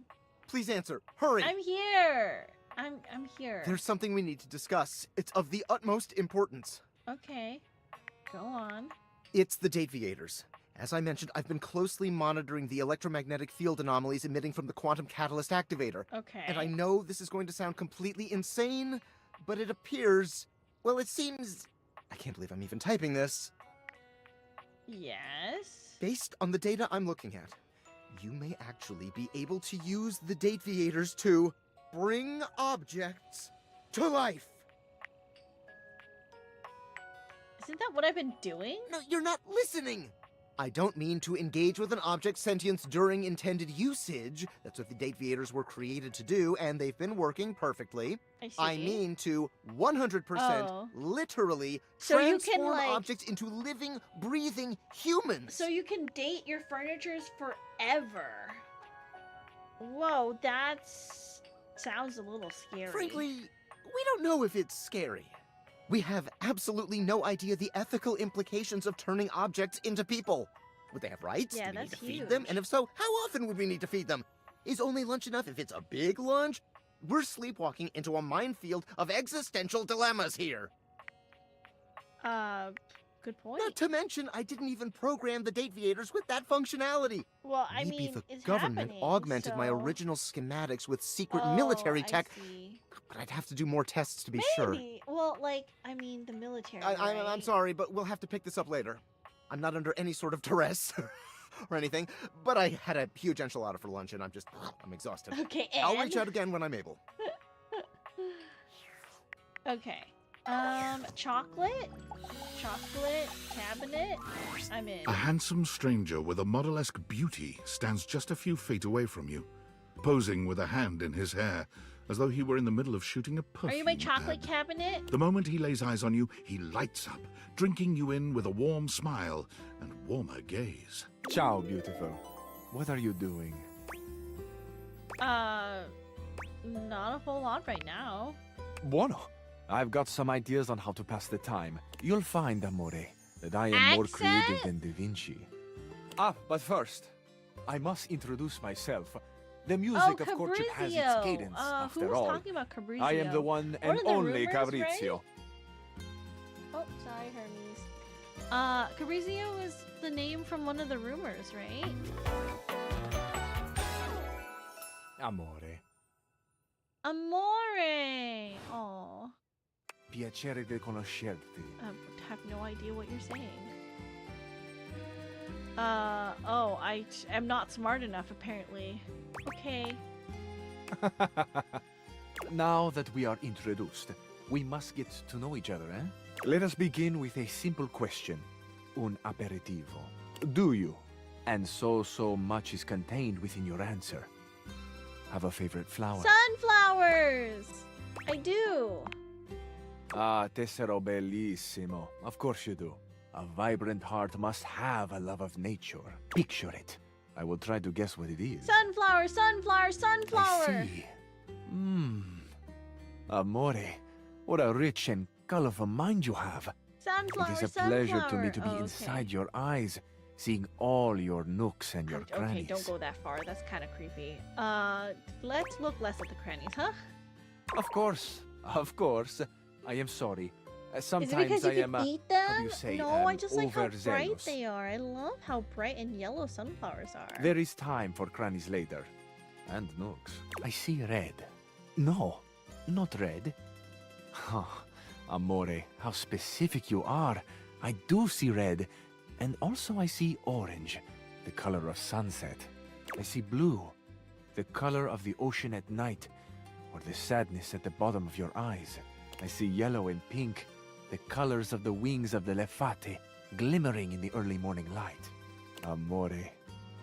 Please answer. Hurry! I'm here! I'm here. There's something we need to discuss. It's of the utmost importance. Okay. Go on. It's the Dateviators. As I mentioned, I've been closely monitoring the electromagnetic field anomalies emitting from the quantum catalyst activator. Okay. And I know this is going to sound completely insane, but it appears... Well, it seems... I can't believe I'm even typing this. Yes? Based on the data I'm looking at, you may actually be able to use the Dateviators to bring objects to life. Isn't that what I've been doing? No, you're not listening! I don't mean to engage with an object's sentience during intended usage. That's what the Dateviators were created to do, and they've been working perfectly. I mean to 100% literally transform objects into living, breathing humans. So you can date your furnitures forever. Whoa, sounds a little scary. Frankly, we don't know if it's scary. We have absolutely no idea the ethical implications of turning objects into people. Would they have rights? Yeah, Do we need to that's feed them? And if so, how often would we need to feed them? Is only lunch enough if it's a big lunch? We're sleepwalking into a minefield of existential dilemmas here. Good point. Not to mention, I didn't even program the Dateviators with that functionality. Well, I Maybe mean, the it's government happening, augmented my so- original schematics with secret Oh, military I tech, see. but I'd have to do more tests to be sure. Maybe. Well, like, I mean, the military. I'm right? sorry, but we'll have to pick this up later. I'm not under any sort of duress or anything, but I had a huge enchilada for lunch and I'm exhausted. Okay, I'll reach and? out again when I'm able. Okay. Chocolate cabinet. I'm in. A handsome stranger with a model-esque beauty stands just a few feet away from you, posing with a hand in his hair, as though he were in the middle of shooting a perfume Are you my ad. chocolate cabinet? The moment he lays eyes on you, he lights up, drinking you in with a warm smile and warmer gaze. Ciao, beautiful. What are you doing? Not a whole lot right now. Bueno. I've got some ideas on how to pass the time. You'll find, amore, that I am more creative than Da Vinci. Ah, but first, I must introduce myself. The music, of course, it has its cadence, who after was all. talking about Cabrizio? I am the one and of the only rumors, Cabrizio. right? Oh, sorry, Hermes. Cabrizio is the name from one of the rumors, right? Amore, Amore! Oh, piacere di conoscerti. I have no idea what you're saying. Oh, I am not smart enough, apparently. Okay. Now that we are introduced, we must get to know each other, eh? Let us begin with a simple question. Un aperitivo. Do you, and so much is contained within your answer, have a favorite flower? Sunflowers! I do. Ah, tessero bellissimo. Of course you do. A vibrant heart must have a love of nature. Picture it. I will try to guess what it is. Sunflower, sunflower, sunflower! I see. Amore, what a rich and colorful mind you have. Sunflower, It is a sunflower. pleasure to me to be Oh, okay. inside your eyes, seeing all your nooks and your Okay, crannies. don't go that far. That's kind of creepy. Let's look less at the crannies, huh? Of course. I am sorry. Sometimes Is it because I you am, can eat them? how do you say, no, I just like how bright overzealous. they are. I love how bright and yellow sunflowers are. There is time for crannies later. And nooks. I see red. No, not red. Huh. Amore, how specific you are. I do see red. And also I see orange, the color of sunset. I see blue, the color of the ocean at night, or the sadness at the bottom of your eyes. I see yellow and pink, the colors of the wings of the lefate, glimmering in the early morning light. Amore,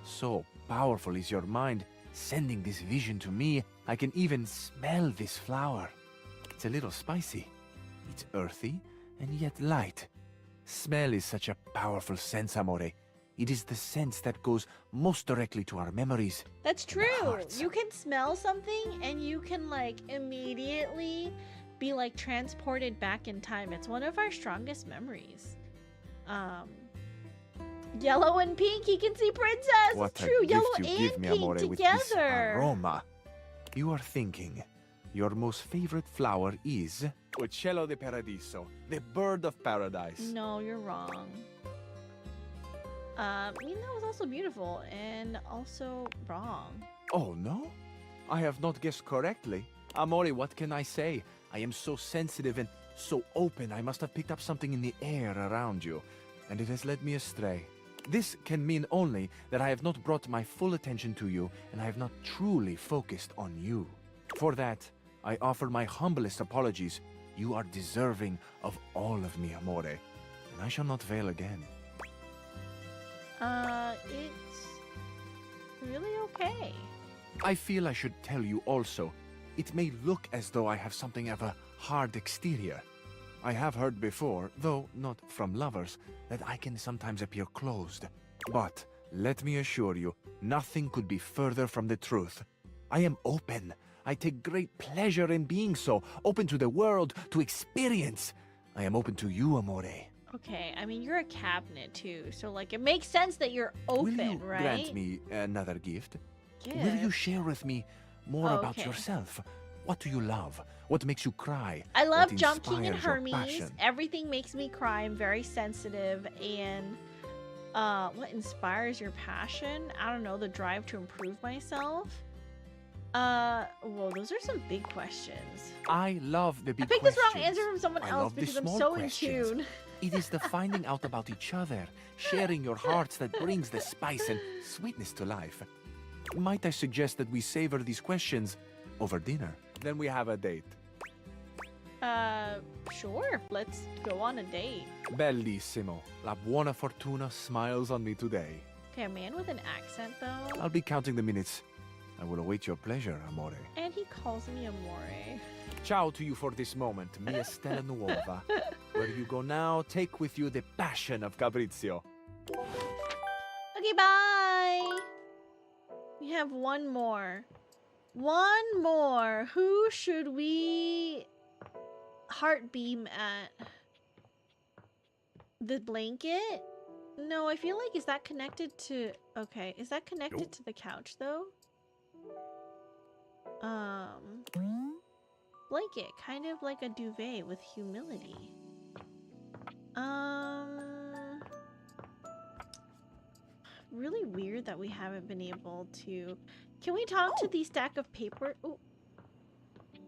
so powerful is your mind, sending this vision to me. I can even smell this flower. It's a little spicy. It's earthy and yet light. Smell is such a powerful sense, amore. It is the sense that goes most directly to our memories. That's true. You can smell something and you can like immediately be like transported back in time. It's one of our strongest memories. Yellow and pink, he can see princess. What It's a true. gift Yellow you and give me, pink amore, with this together. aroma. You are thinking your most favorite flower is Uccello di Paradiso, the bird of paradise. No, you're wrong. I mean, that was also beautiful and also wrong. Oh, no? I have not guessed correctly. Amore, what can I say? I am so sensitive and so open. I must have picked up something in the air around you, and it has led me astray. This can mean only that I have not brought my full attention to you, and I have not truly focused on you. For that, I offer my humblest apologies. You are deserving of all of me, amore, and I shall not fail again. It's really okay. I feel I should tell you also. It may look as though I have something of a hard exterior. I have heard before, though not from lovers, that I can sometimes appear closed. But let me assure you, nothing could be further from the truth. I am open. I take great pleasure in being so, open to the world, to experience. I am open to you, amore. Okay, I mean, you're a cabinet too, so like it makes sense that you're open, Will you right? grant me another gift? Gift? Will you share with me more Oh, about okay. yourself? What do you love? What makes you cry? I love What Jump King and inspires your Hermes. passion? Everything makes me cry. I'm very sensitive. And what inspires your passion? I don't know, the drive to improve myself. Well, those are some big questions. I love the big I picked this wrong questions. answer from someone I else love the because I'm small so questions. in tune. It is the finding out about each other, sharing your hearts that brings the spice and sweetness to life. Might I suggest that we savor these questions over dinner? Then we have a date. Sure. Let's go on a date. Bellissimo. La buona fortuna smiles on me today. Okay, a man with an accent, though. I'll be counting the minutes. I will await your pleasure, amore. And he calls me amore. Ciao to you for this moment, mia stella nuova. Where you go now, take with you the passion of Fabrizio. Okay, bye. We have one more. One more. Who should we heart beam at? The blanket? No, I feel like, is that connected to... Okay, is that connected to the couch, though? Blanket, kind of like a duvet with humility. Really weird that we haven't been able to... Can we talk to the stack of paper? Oh.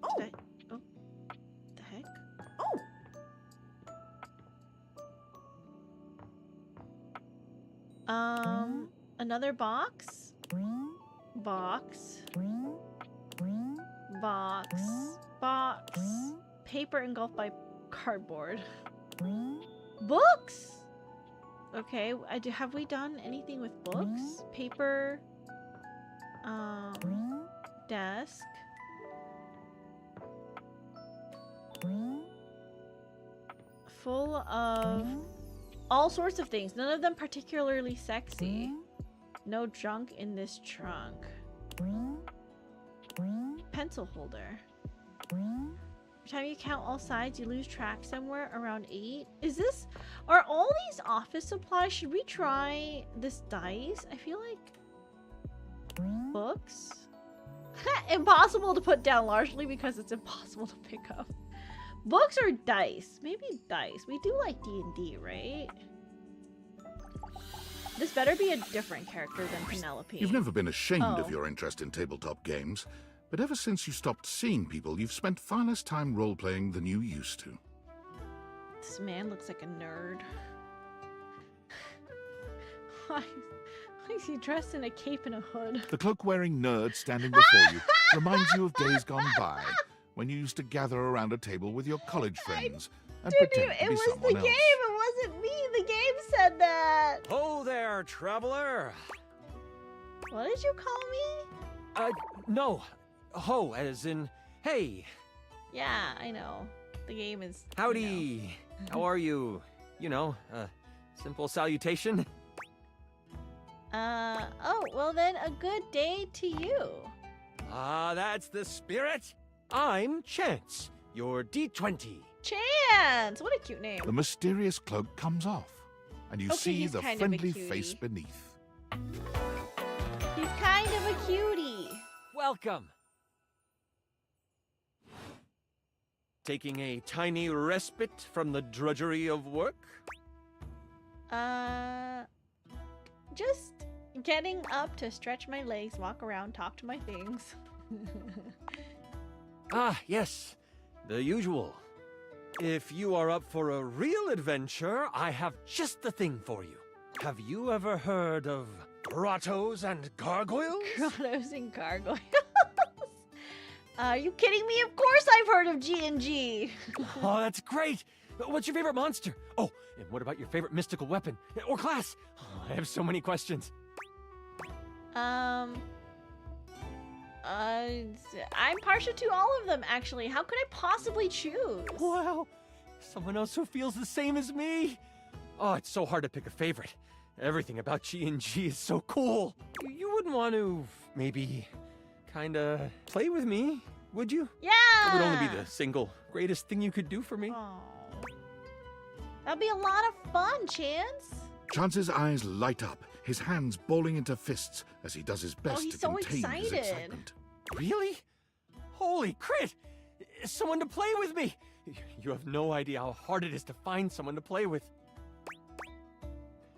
Oh. The heck? Another box? Box. Box. Paper engulfed by cardboard. Books? Okay, have we done anything with books? Paper. Desk. Full of all sorts of things. None of them particularly sexy. No junk in this trunk. Pencil holder. Every time you count all sides, you lose track somewhere around 8. Is this... Are all these office supplies? Should we try this dice? I feel like... Books? Impossible to put down, largely because it's impossible to pick up. Books or dice? Maybe dice. We do like D&D, right? This better be a different character than Penelope. You've never been ashamed of your interest in tabletop games, but ever since you stopped seeing people, you've spent far less time role-playing than you used to. This man looks like a nerd. Why is he dressed in a cape and a hood? The cloak-wearing nerd standing before you reminds you of days gone by, when you used to gather around a table with your college friends and pretend to be someone else. It wasn't me. The game said that. Oh there, traveler. What did you call me? No. Ho, as in, hey. Yeah, I know. The game is... Howdy. You know. How are you? You know, simple salutation. Oh, well then, a good day to you. Ah, that's the spirit. I'm Chance, your D20. Chance! What a cute name. The mysterious cloak comes off, and you see he's the kind of a friendly cutie. face beneath. He's kind of a cutie. Welcome. Taking a tiny respite from the drudgery of work? Just getting up to stretch my legs, walk around, talk to my things. Ah, yes. The usual. If you are up for a real adventure, I have just the thing for you. Have you ever heard of grottos and gargoyles? Grottos and gargoyles? Are you kidding me? Of course I've heard of G&G. Oh, that's great. What's your favorite monster? Oh, and what about your favorite mystical weapon? Or class? Oh, I have so many questions. I'm partial to all of them, actually. How could I possibly choose? Wow, someone else who feels the same as me. Oh, it's so hard to pick a favorite. Everything about G&G is so cool. You wouldn't want to, maybe, kinda play with me, would you? Yeah! It would only be the single greatest thing you could do for me. Oh. That'd be a lot of fun, Chance. Chance's eyes light up, his hands balling into fists as he does his best he's to so contain his excited. excitement. Really? Holy crit! Someone to play with me! You have no idea how hard it is to find someone to play with.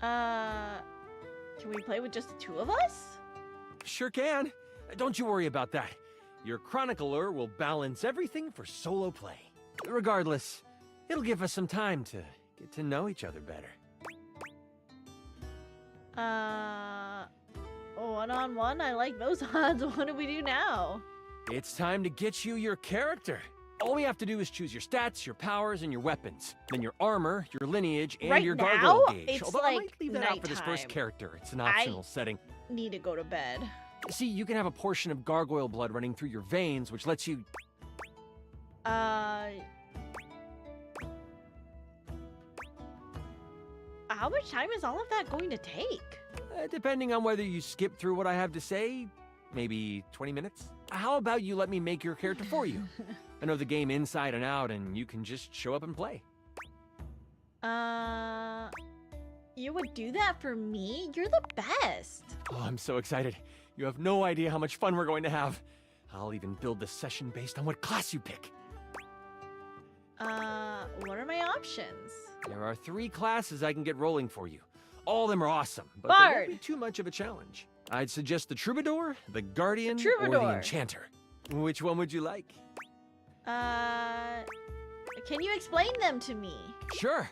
Can we play with just the two of us? Sure can. Don't you worry about that. Your chronicler will balance everything for solo play. Regardless, it'll give us some time to get to know each other better. One-on-one? I like those odds. What do we do now? It's time to get you your character. All we have to do is choose your stats, your powers, and your weapons. Then your armor, your lineage, and Right your now, gargoyle gauge. it's Although I like might leave that out for this first nighttime. character. It's an optional setting. Need to go to bed. See, you can have a portion of gargoyle blood running through your veins, which lets you... How much time is all of that going to take? Depending on whether you skip through what I have to say, maybe 20 minutes. How about you let me make your character for you? I know the game inside and out, and you can just show up and play. You would do that for me? You're the best. Oh, I'm so excited. You have no idea how much fun we're going to have. I'll even build the session based on what class you pick. What are my options? There are 3 classes I can get rolling for you. All of them are awesome, but they Bard. won't be too much of a challenge. I'd suggest the Troubadour, the Guardian, or Troubadour. the Enchanter. Which one would you like? Can you explain them to me? Sure.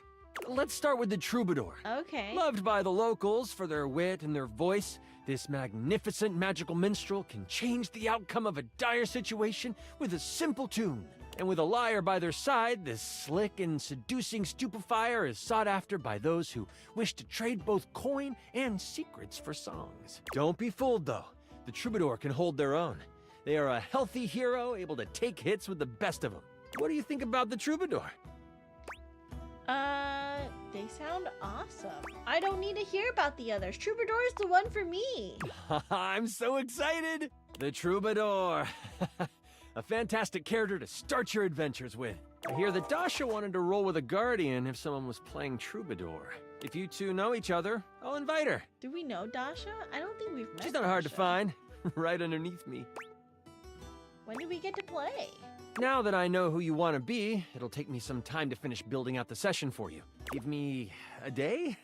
Let's start with the Troubadour. Okay. Loved by the locals for their wit and their voice, this magnificent magical minstrel can change the outcome of a dire situation with a simple tune. And with a liar by their side, this slick and seducing stupefier is sought after by those who wish to trade both coin and secrets for songs. Don't be fooled, though. The Troubadour can hold their own. They are a healthy hero, able to take hits with the best of them. What do you think about the Troubadour? They sound awesome. I don't need to hear about the others. Troubadour is the one for me. I'm so excited! The Troubadour. A fantastic character to start your adventures with. I hear that Dasha wanted to roll with a Guardian if someone was playing Troubadour. If you two know each other, I'll invite her. Do we know Dasha? I don't think we've met She's not hard to Dasha. find. Right underneath me. When do we get to play? Now that I know who you want to be, it'll take me some time to finish building out the session for you. Give me a day?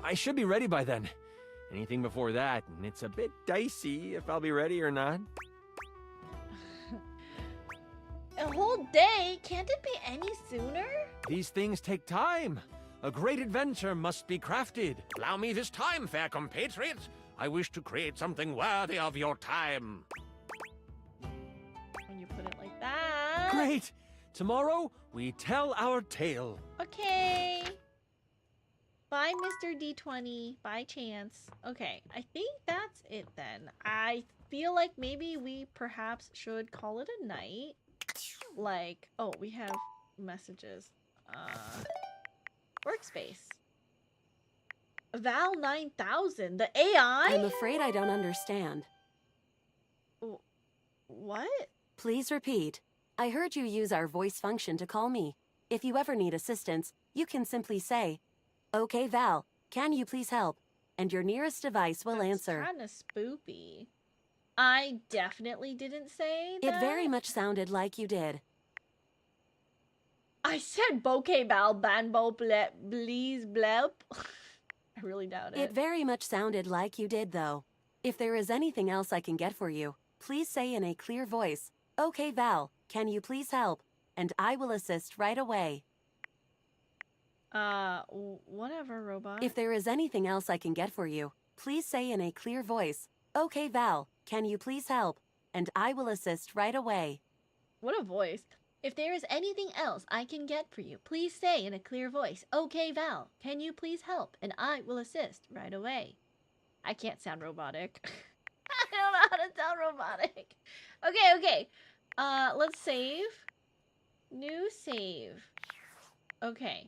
I should be ready by then. Anything before that, and it's a bit dicey if I'll be ready or not. A whole day? Can't it be any sooner? These things take time. A great adventure must be crafted. Allow me this time, fair compatriots. I wish to create something worthy of your time. When you put it like that. Great! Tomorrow, we tell our tale. Okay. Bye, Mr. D20. Bye, Chance. Okay, I think that's it then. I feel like maybe we perhaps should call it a night. Like, oh, we have messages. Workspace. Val 9000, the AI? I'm afraid I don't understand. What? Please repeat. I heard you use our voice function to call me. If you ever need assistance, you can simply say, "Okay, Val, can you please help?" And your nearest device will answer. Kind of spoopy. I definitely didn't say that. It very much sounded like you did. I said bokeh bal banbo bleeze blep. I really doubt it. It very much sounded like you did, though. If there is anything else I can get for you, please say in a clear voice, "Okay, Val, can you please help?" And I will assist right away. Whatever, robot. If there is anything else I can get for you, please say in a clear voice, "Okay, Val, can you please help?" And I will assist right away. What a voice. If there is anything else I can get for you, please say in a clear voice, "Okay, Val, can you please help?" And I will assist right away. I can't sound robotic. I don't know how to sound robotic. Okay. Let's save. New save. Okay.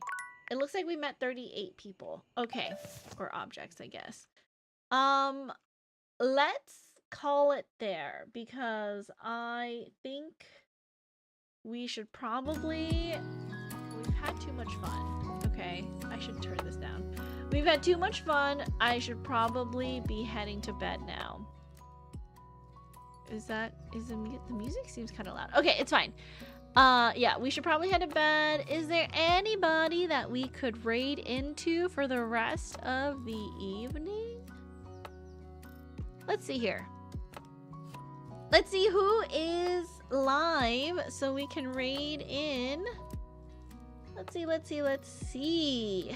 It looks like we met 38 people. Okay. Or objects, I guess. Let's call it there because I think we should probably... We've had too much fun. Okay, I should turn this down. We've had too much fun. I should probably be heading to bed now. the music seems kind of loud. Okay, it's fine. Yeah, we should probably head to bed. Is there anybody that we could raid into for the rest of the evening? Let's see here. Let's see who is live so we can raid in. Let's see.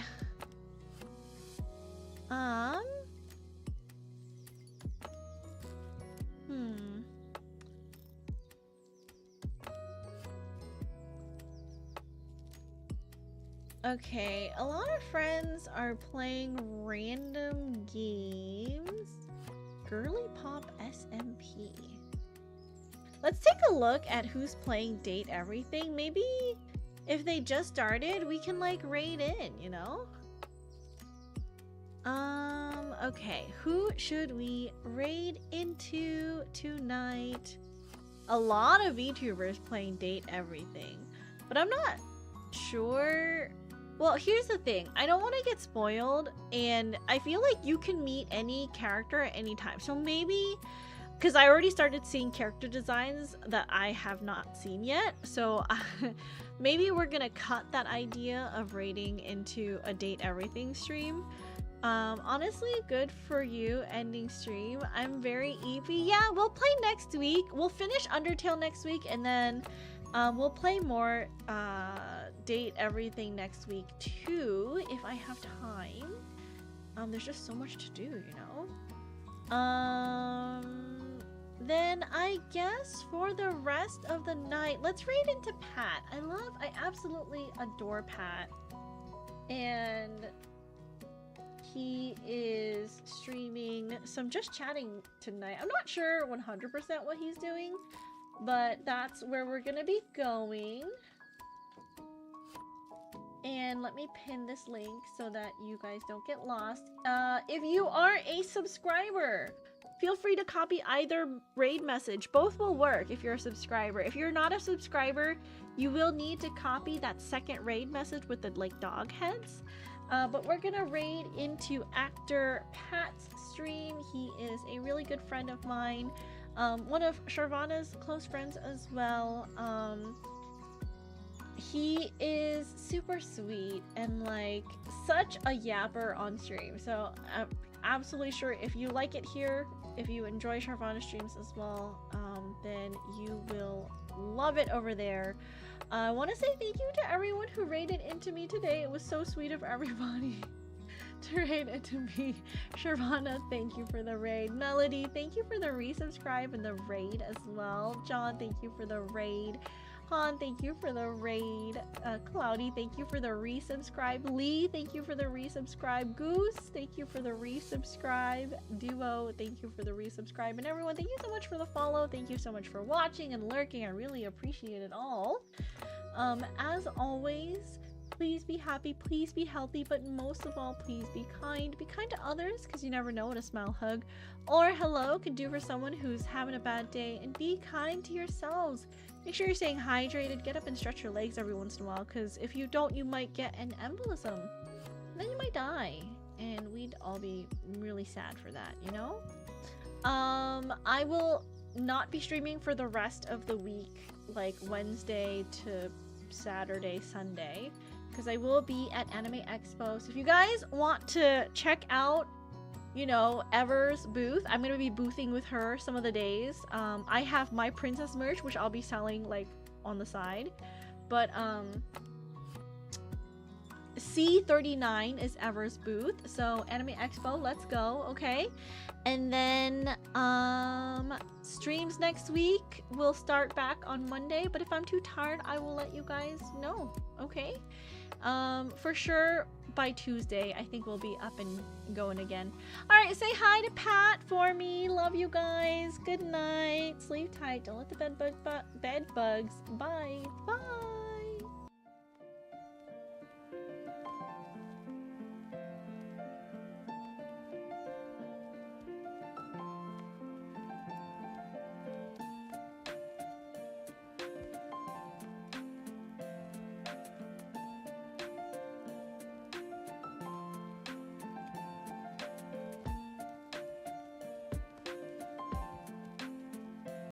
Okay, a lot of friends are playing random games. Girly Pop SMP. Let's take a look at who's playing Date Everything. Maybe if they just started, we can like raid in, you know? Okay, who should we raid into tonight? A lot of VTubers playing Date Everything, but I'm not sure. Well, here's the thing. I don't want to get spoiled, and I feel like you can meet any character at any time. So maybe, because I already started seeing character designs that I have not seen yet, so maybe we're gonna cut that idea of raiding into a Date Everything stream. Honestly, good for you ending stream. I'm very EP. Yeah, we'll play next week. We'll finish Undertale next week, and then we'll play more Date Everything next week too, if I have time. There's just so much to do, you know? Then I guess for the rest of the night, let's raid into Pat. I absolutely adore Pat. And he is streaming some just chatting tonight. I'm not sure 100% what he's doing, but that's where we're gonna be going. And let me pin this link so that you guys don't get lost. If you are a subscriber, feel free to copy either raid message. Both will work if you're a subscriber. If you're not a subscriber, you will need to copy that second raid message with the like dog heads. But we're gonna raid into actor Pat's stream. He is a really good friend of mine. One of Sharvana's close friends as well. He is super sweet and like such a yapper on stream. So I'm absolutely sure if you like it here, if you enjoy Sharvana streams as well, then you will love it over there. I want to say thank you to everyone who raided into me today. It was so sweet of everybody to raid into me. Sharvana, thank you for the raid. Melody, thank you for the resubscribe and the raid as well. John, thank you for the raid. Han, thank you for the raid. Cloudy, thank you for the resubscribe. Lee, thank you for the resubscribe. Goose, thank you for the resubscribe. Duo, thank you for the resubscribe. And everyone, thank you so much for the follow. Thank you so much for watching and lurking. I really appreciate it all. As always, please be happy, please be healthy, but most of all, please be kind. Be kind to others, because you never know what a smile, hug, or hello can do for someone who's having a bad day. And be kind to yourselves. Make sure you're staying hydrated. Get up and stretch your legs every once in a while, because if you don't, you might get an embolism. And then you might die. And we'd all be really sad for that, you know? I will not be streaming for the rest of the week, like Wednesday to Saturday, Sunday, because I will be at Anime Expo. So if you guys want to check out, you know, Ever's booth, I'm gonna be boothing with her some of the days. I have my princess merch, which I'll be selling like on the side, but C39 is Ever's booth. So Anime Expo, let's go. Okay, and then streams next week will start back on Monday, but if I'm too tired, I will let you guys know. Okay, for sure by Tuesday I think we'll be up and going again. All right, say hi to Pat for me. Love you guys. Good night. Sleep tight. Don't let the bed bugs bite. Bye.